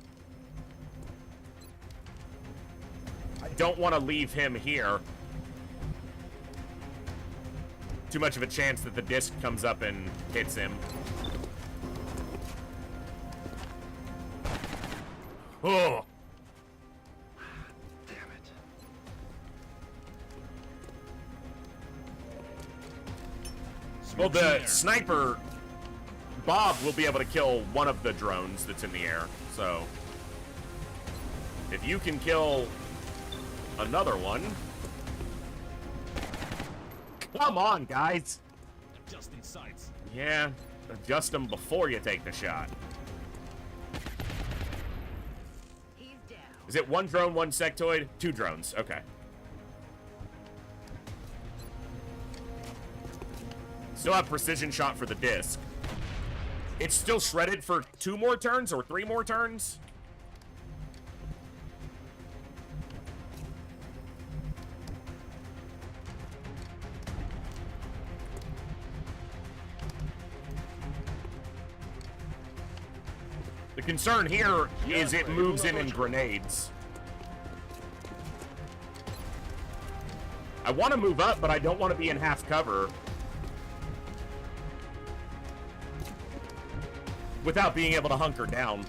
I don't want to leave him here. Too much of a chance that the disc comes up and hits him. Oh! Damn it. Well, the sniper, Bob, will be able to kill one of the drones that's in the air, so... if you can kill another one... Come on, guys! Adjusting sights. Yeah, adjust them before you take the shot. He's down. Is it 1 drone, 1 sectoid? 2 drones, okay. Still have precision shot for the disc. It's still shredded for 2 more turns or 3 more turns? The concern here is it moves in grenades. I want to move up, but I don't want to be in half cover without being able to hunker down.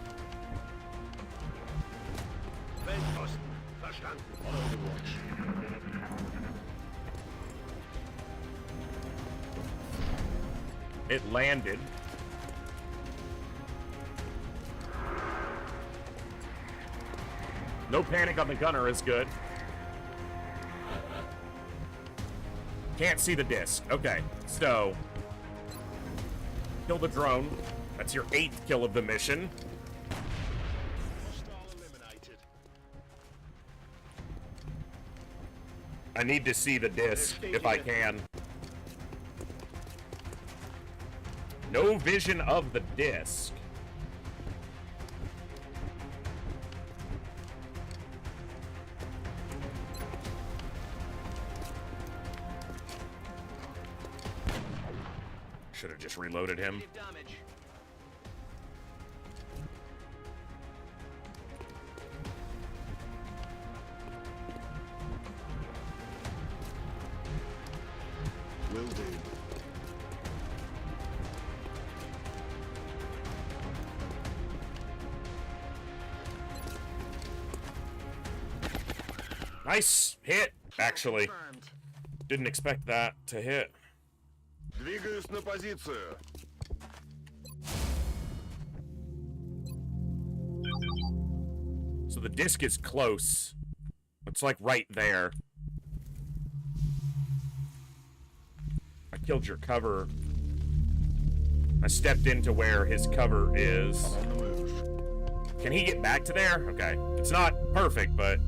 It landed. No panic on the gunner is good. Can't see the disc. Okay, so kill the drone. That's your 8th kill of the mission. I need to see the disc if I can. No vision of the disc. Should have just reloaded him. Will do. Nice hit, actually. Didn't expect that to hit. Двигаюсь на позицию. So the disc is close. It's like right there. I killed your cover. I stepped into where his cover is. Can he get back to there? Okay. It's not perfect, but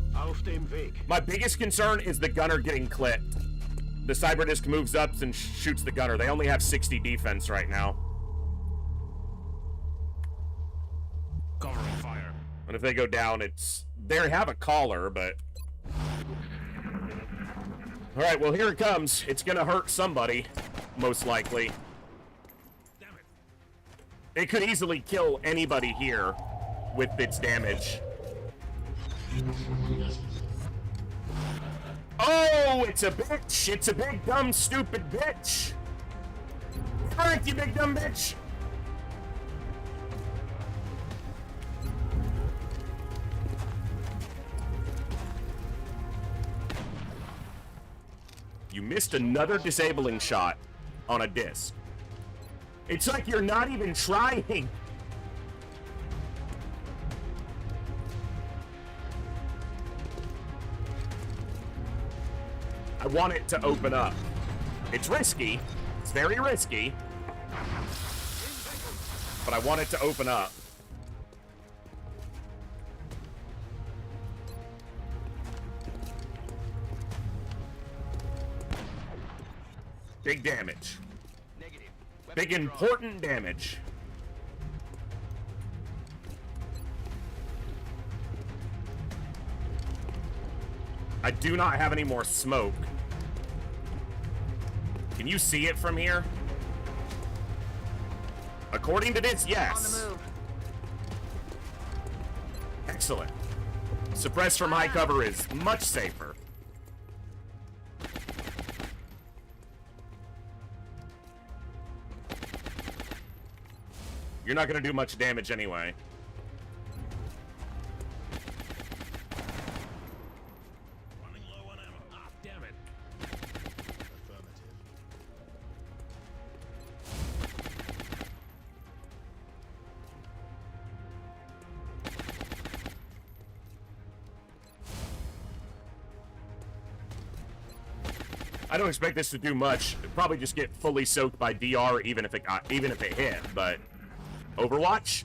my biggest concern is the gunner getting clipped. The Cyberdisc moves up and shoots the gunner. They only have 60 defense right now. Covering fire. And if they go down, they have a collar, but... Alright, well, here it comes. It's gonna hurt somebody, most likely. Damn it. It could easily kill anybody here with its damage. Oh, it's a bitch! It's a big, dumb, stupid bitch! Alright, you big, dumb bitch! You missed another disabling shot on a disc. It's like you're not even trying. I want it to open up. It's risky. It's very risky. But I want it to open up. Big damage. Big important damage. I do not have any more smoke. Can you see it from here? According to this, yes. On the move. Excellent. Suppressed from high cover is much safer. You're not going to do much damage anyway. Running low on ammo. Ah, damn it. Affirmative. I don't expect this to do much. It'd probably just get fully soaked by DR even if it hit, but Overwatch?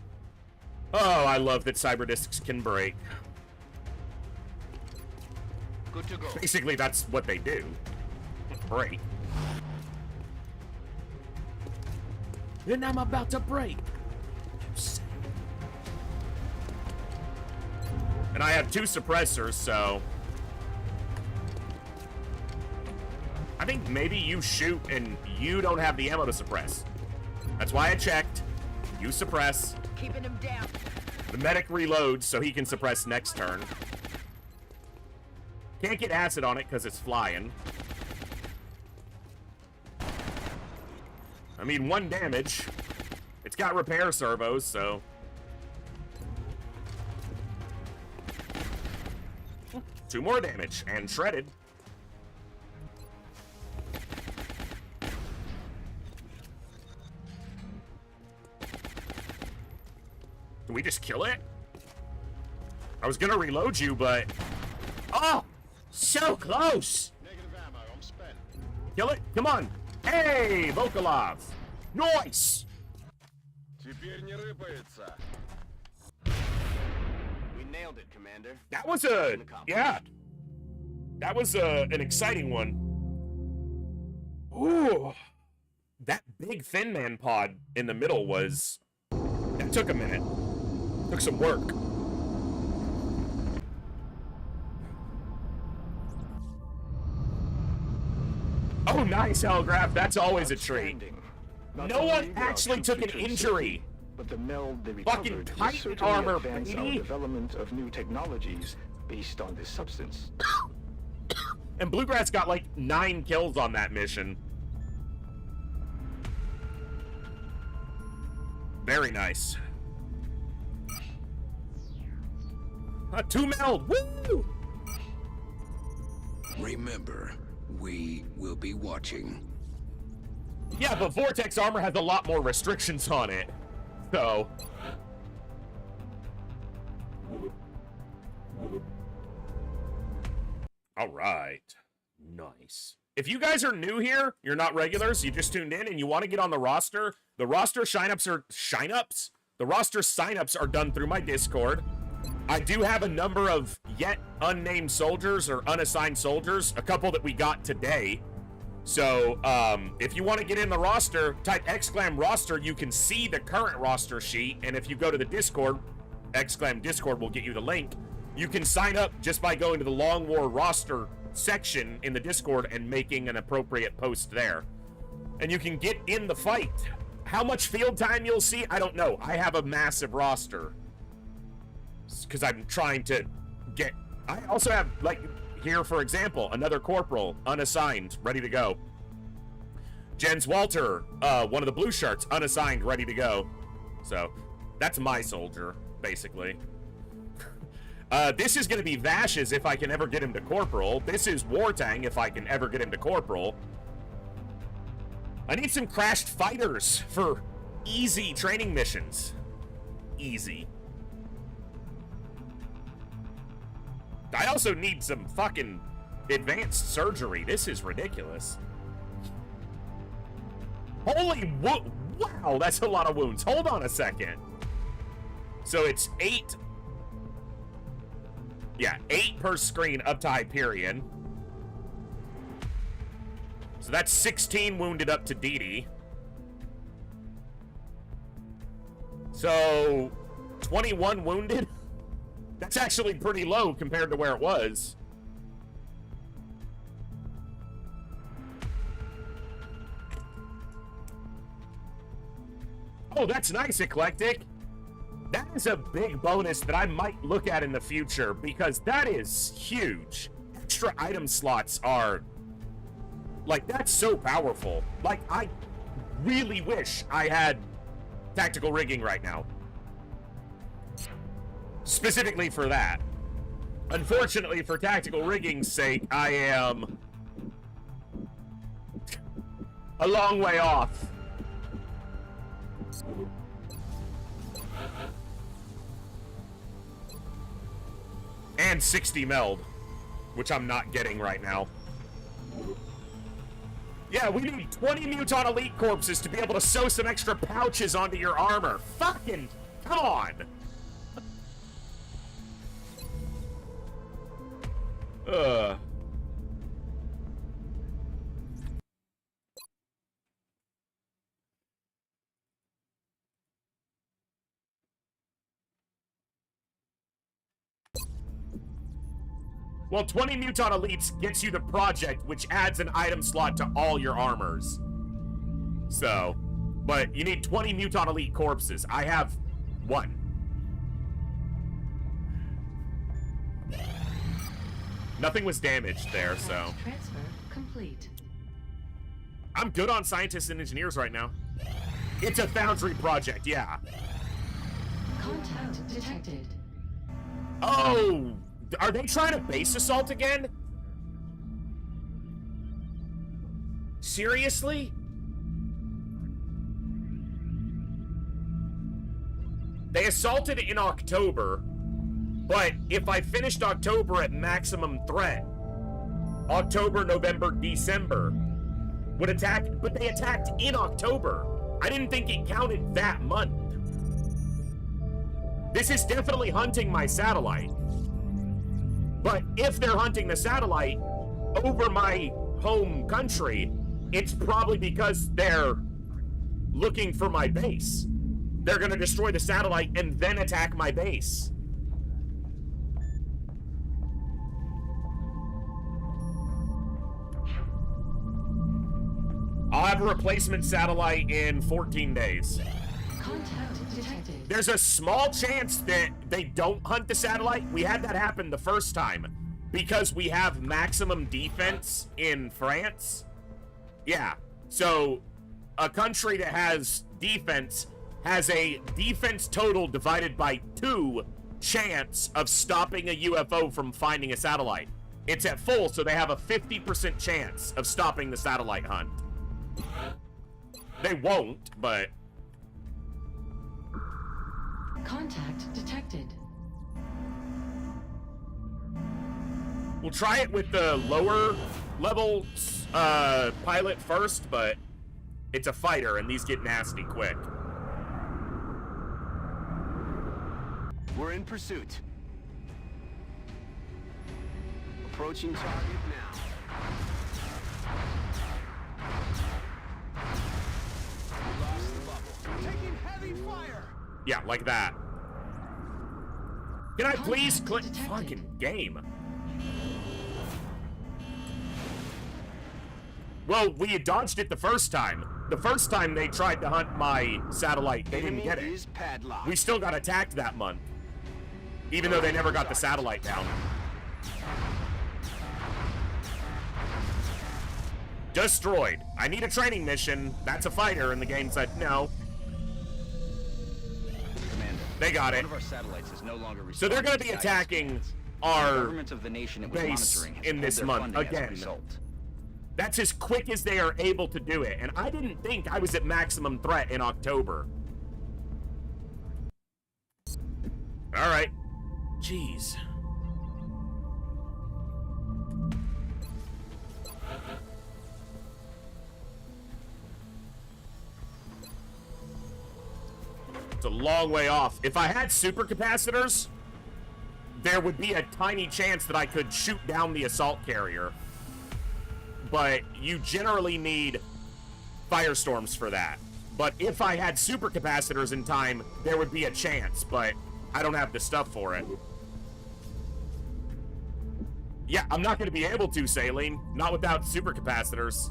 Oh, I love that Cyberdiscs can break. Good to go. Basically, that's what they do. Break. And I'm about to break. And I have 2 suppressors, so... I think maybe you shoot and you don't have the ammo to suppress. That's why I checked. You suppress. Keeping him down. The medic reloads so he can suppress next turn. Can't get acid on it because it's flying. I mean, 1 damage. It's got repair servos, so... 2 more damage, and shredded. Can we just kill it? I was gonna reload you, but... Oh! So close! Negative ammo, I'm spent. Kill it? Come on! Hey! Volkolov! Nice! Теперь не рыпается. We nailed it, Commander. That was a... Yeah. That was an exciting one. Ooh. That big Thin Man pod in the middle was... That took a minute. Took some work. Oh, nice, Hellgraph. That's always a treat. No one actually took an injury. But the meld they Fucking recovered will Titan certainly armor, advance our baby. development of new technologies based on this substance. And Bluegrass got like 9 kills on that mission. Very nice. 2 meld! Woo! Remember, we will be watching. Yeah, but Vortex armor has a lot more restrictions on it. So... Alright. Nice. If you guys are new here, you're not regulars, you just tuned in, and you want to get on the roster sign-ups are... Shine-ups? The roster sign-ups are done through my Discord. I do have a number of yet unnamed soldiers or unassigned soldiers, a couple that we got today. So, if you want to get in the roster, type exclam roster, you can see the current roster sheet, and if you go to the Discord, exclam Discord will get you the link. You can sign up just by going to the Long War roster section in the Discord and making an appropriate post there. And you can get in the fight. How much field time you'll see, I don't know. I have a massive roster. Because I'm trying to get... I also have, like, here, for example, another corporal, unassigned, ready to go. Jens Walter, one of the blue shirts, unassigned, ready to go. So, that's my soldier, basically. This is going to be Vash's if I can ever get him to corporal. This is Wartang if I can ever get him to corporal. I need some crashed fighters for easy training missions. Easy. I also need some fucking advanced surgery. This is ridiculous. Holy wow, that's a lot of wounds. Hold on a second. So it's 8. Yeah, 8 per screen up to Hyperion. So that's 16 wounded up to Didi. So 21 wounded. That's actually pretty low compared to where it was. Oh, that's nice, Eclectic. That is a big bonus that I might look at in the future because that is huge. Extra item slots are... Like, that's so powerful. Like, I really wish I had tactical rigging right now. Specifically for that. Unfortunately, for tactical rigging's sake, I am a long way off. And 60 meld, which I'm not getting right now. Yeah, we need 20 Muton Elite Corpses to be able to sew some extra pouches onto your armor. Fucking, come on! Well, 20 Mutant Elites gets you the project, which adds an item slot to all your armors. So, but you need 20 Mutant Elite corpses. I have 1. Nothing was damaged there, so. Transfer complete. I'm good on scientists and engineers right now. It's a Foundry project, yeah. Contact detected. Oh, are they trying to base assault again? Seriously? They assaulted in October, but if I finished October at maximum threat, October, November, December would attack, but they attacked in October. I didn't think it counted that month. This is definitely hunting my satellite. But if they're hunting the satellite over my home country, it's probably because they're looking for my base. They're gonna destroy the satellite and then attack my base. I'll have a replacement satellite in 14 days. Contact detected. There's a small chance that they don't hunt the satellite. We had that happen the first time because we have maximum defense in France. Yeah, so a country that has defense has a defense total divided by 2 chance of stopping a UFO from finding a satellite. It's at full, so they have a 50% chance of stopping the satellite hunt. They won't, but... Contact detected. We'll try it with the lower level pilot first, but it's a fighter, and these get nasty quick. We're in pursuit. Approaching target now. We lost the bubble. Taking heavy fire. Yeah, like that. Can I please click fucking game? Well, we had dodged it the first time. The first time they tried to hunt my satellite, they didn't get it. We still got attacked that month. Even though they never got the satellite down. Destroyed. I need a training mission. That's a fighter, and the game said no. Commander, they got it. One of our satellites is no longer so they're going to be attacking our government of the nation it was base monitoring in this month again. That's as quick as they are able to do it, and I didn't think I was at maximum threat in October. All right. Jeez. It's a long way off. If I had supercapacitors, there would be a tiny chance that I could shoot down the assault carrier. But you generally need firestorms for that. But if I had supercapacitors in time, there would be a chance, but I don't have the stuff for it. Yeah, I'm not going to be able to, Saline. Not without supercapacitors.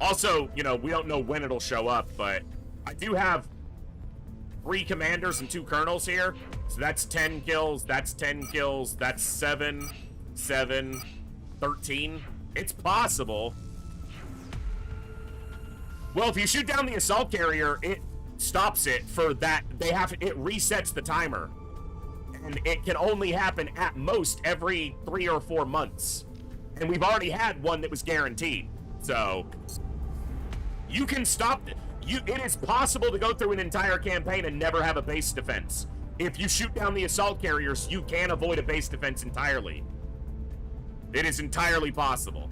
Also, you know, we don't know when it'll show up, but I do have 3 commanders and 2 colonels here. So that's 10 kills, that's 10 kills, that's 7, 7, 13. It's possible. Well, if you shoot down the assault carrier, it stops it for that. It resets the timer. And it can only happen at most every 3 or 4 months. And we've already had one that was guaranteed. So you can stop it is possible to go through an entire campaign and never have a base defense. If you shoot down the assault carriers, you can avoid a base defense entirely. It is entirely possible.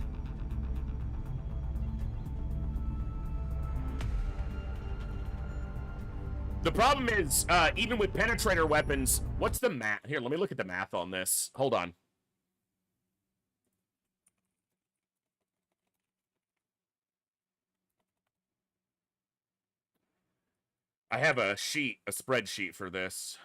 The problem is, even with penetrator weapons, what's the math? Here, let me look at the math on this. Hold on. I have a sheet, a spreadsheet for this.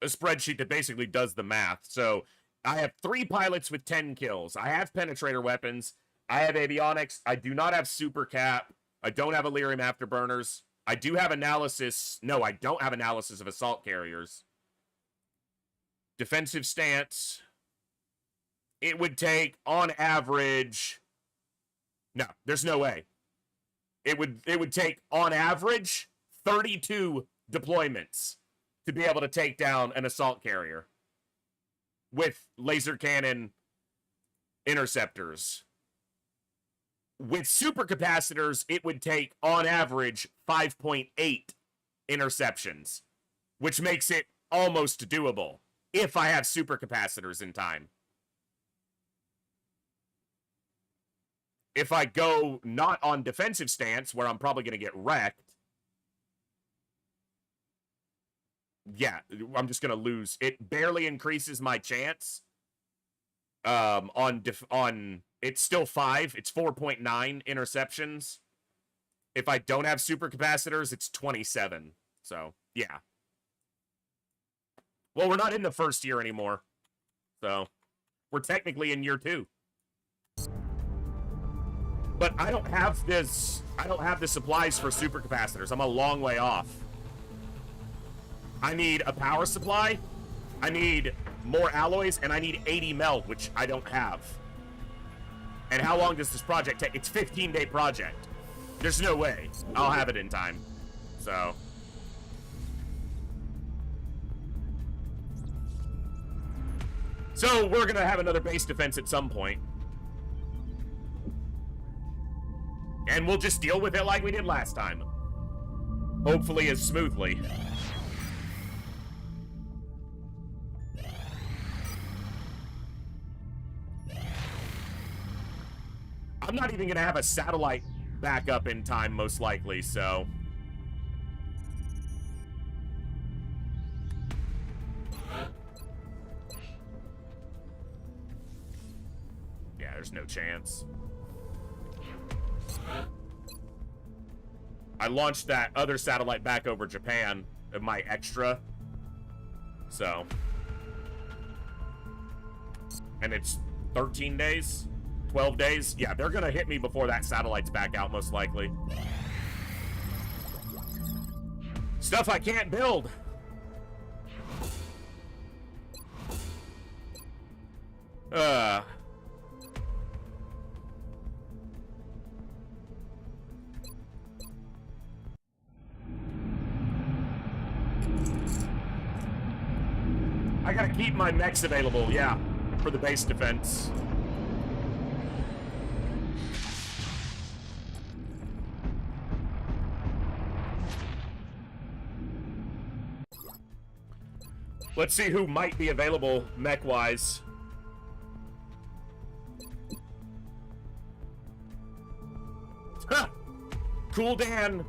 a spreadsheet that basically does the math. So I have 3 pilots with 10 kills. I have penetrator weapons. I have avionics. I do not have super cap. I don't have Elerium afterburners. I do have analysis. No, I don't have analysis of assault carriers. Defensive stance. It would take, on average... No, there's no way. It would take, on average, 32 deployments to be able to take down an assault carrier with laser cannon interceptors. With supercapacitors, it would take, on average, 5.8 interceptions, which makes it almost doable if I have supercapacitors in time. If I go not on defensive stance, where I'm probably going to get wrecked, yeah, I'm just going to lose. It barely increases my chance. It's still 5. It's 4.9 interceptions. If I don't have supercapacitors, it's 27. So, yeah. Well, we're not in the first year anymore. So, we're technically in year 2. But I don't have this. I don't have the supplies for supercapacitors. I'm a long way off. I need a power supply. I need more alloys, and I need 80 melt, which I don't have. And how long does this project take? It's a 15-day project. There's no way I'll have it in time. So. So we're gonna have another base defense at some point. And we'll just deal with it like we did last time. Hopefully as smoothly. I'm not even going to have a satellite backup in time, most likely, so... Yeah, there's no chance. I launched that other satellite back over Japan of my extra. So. And it's 13 days? 12 days? Yeah, they're gonna hit me before that satellite's back out, most likely. Stuff I can't build. I gotta keep my mechs available, yeah, for the base defense. Let's see who might be available mech-wise. Huh! Cool Dan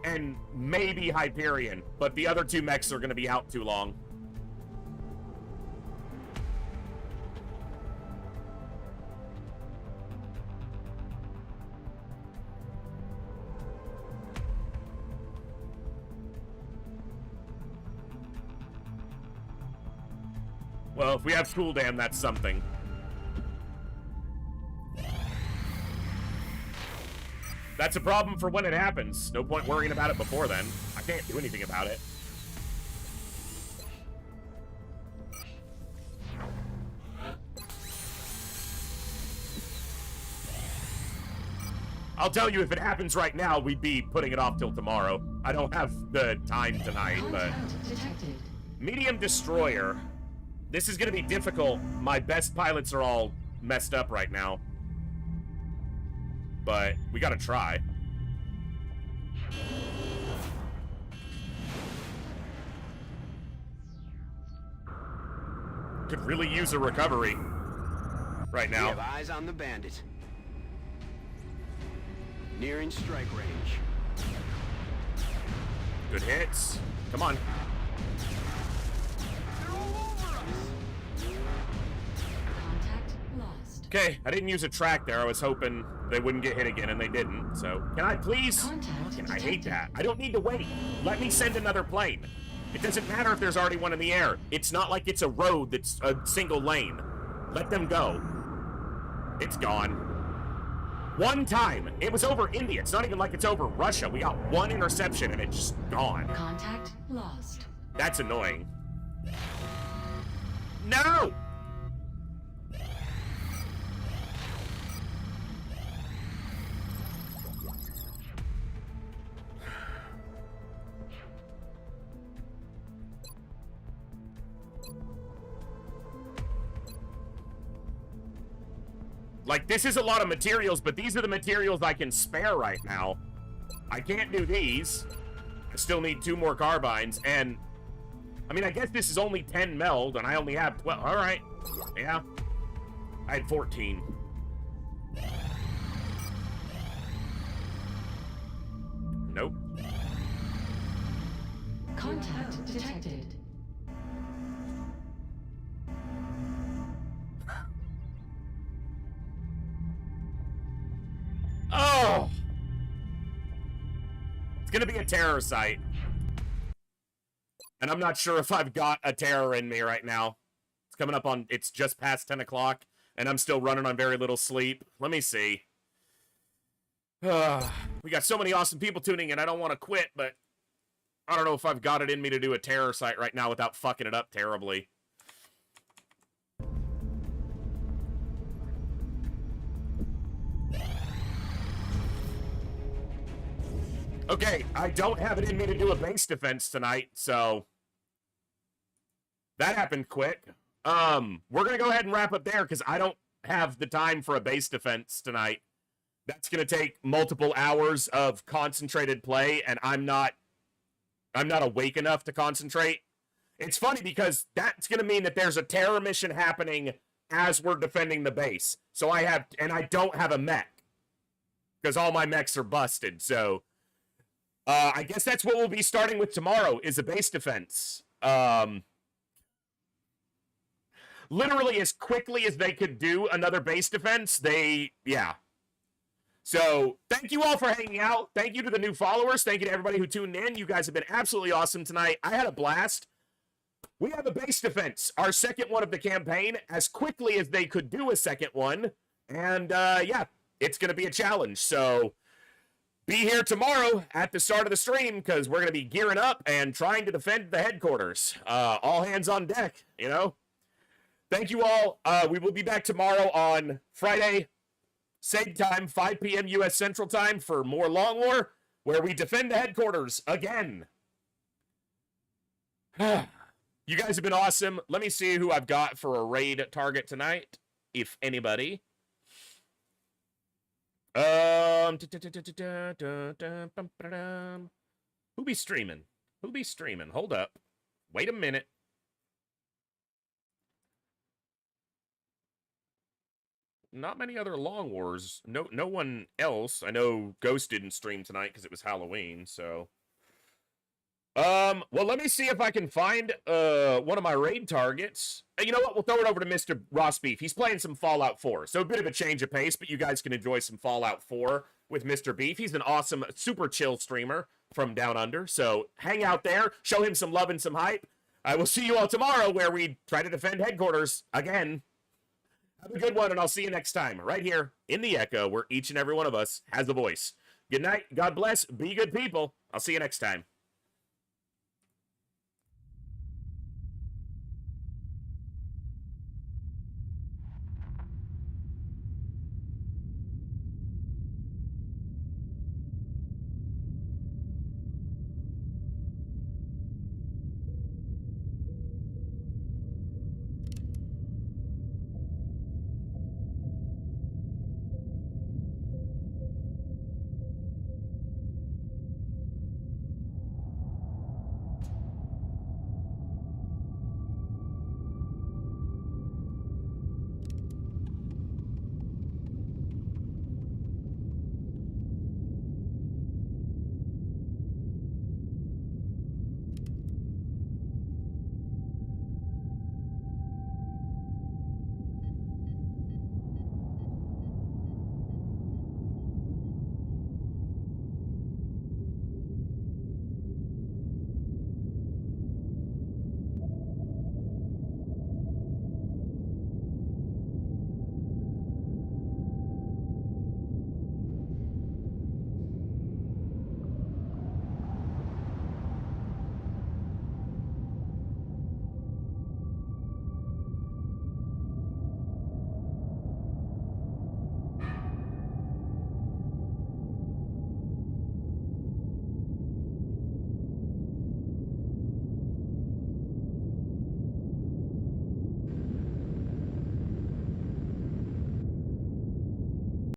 and maybe Hyperion, but the other 2 mechs are gonna be out too long. Well, if we have Cool Dam, that's something. That's a problem for when it happens. No point worrying about it before then. I can't do anything about it. I'll tell you, if it happens right now, we'd be putting it off till tomorrow. I don't have the time tonight, but... Medium Destroyer. This is gonna be difficult. My best pilots are all messed up right now. But we gotta try. Could really use a recovery right now. We have eyes on the bandit. Nearing strike range. Good hits. Come on. Okay, I didn't use a track there. I was hoping they wouldn't get hit again, and they didn't. So, can I please? I hate that. I don't need to wait. Let me send another plane. It doesn't matter if there's already one in the air. It's not like it's a road that's a single lane. Let them go. It's gone. One time. It was over India. It's not even like it's over Russia. We got one interception and it's just gone. Contact lost. That's annoying. No! Like, this is a lot of materials, but these are the materials I can spare right now. I can't do these. I still need 2 more carbines, and... I mean, I guess this is only 10 meld, and I only have 12. Alright. Yeah. I had 14. Nope. Contact detected. Oh! It's gonna be a terror site. And I'm not sure if I've got a terror in me right now. It's coming up on, it's just past 10 o'clock, and I'm still running on very little sleep. Let me see. We got so many awesome people tuning in, I don't want to quit, but I don't know if I've got it in me to do a terror site right now without fucking it up terribly. Okay, I don't have it in me to do a base defense tonight, so that happened quick. We're gonna go ahead and wrap up there because I don't have the time for a base defense tonight. That's gonna take multiple hours of concentrated play, and I'm not awake enough to concentrate. It's funny because that's gonna mean that there's a terror mission happening as we're defending the base. So I don't have a mech because all my mechs are busted. So. I guess that's what we'll be starting with tomorrow, is a base defense. Literally as quickly as they could do another base defense, yeah. So, thank you all for hanging out. Thank you to the new followers. Thank you to everybody who tuned in. You guys have been absolutely awesome tonight. I had a blast. We have a base defense, our second one of the campaign, as quickly as they could do a second one. And, yeah, it's going to be a challenge. So... be here tomorrow at the start of the stream because we're going to be gearing up and trying to defend the headquarters. All hands on deck, you know? Thank you all. We will be back tomorrow on Friday, same time, 5 p.m. U.S. Central Time for more Long War, where we defend the headquarters again. You guys have been awesome. Let me see who I've got for a raid target tonight, if anybody. Who be streaming? Who be streaming? Hold up. Wait a minute. Not many other Long Wars. No one else. I know Ghost didn't stream tonight because it was Halloween, so. Well, let me see if I can find one of my raid targets. You know what? We'll throw it over to Mr. Ross Beef. He's playing some Fallout 4, so a bit of a change of pace, but you guys can enjoy some Fallout 4 with Mr. Beef. He's an awesome, super chill streamer from Down Under, so hang out there, show him some love and some hype. I will see you all tomorrow where we try to defend headquarters again. Have a good one, and I'll see you next time, right here in the Echo, where each and every one of us has a voice. Good night, God bless, be good people. I'll see you next time.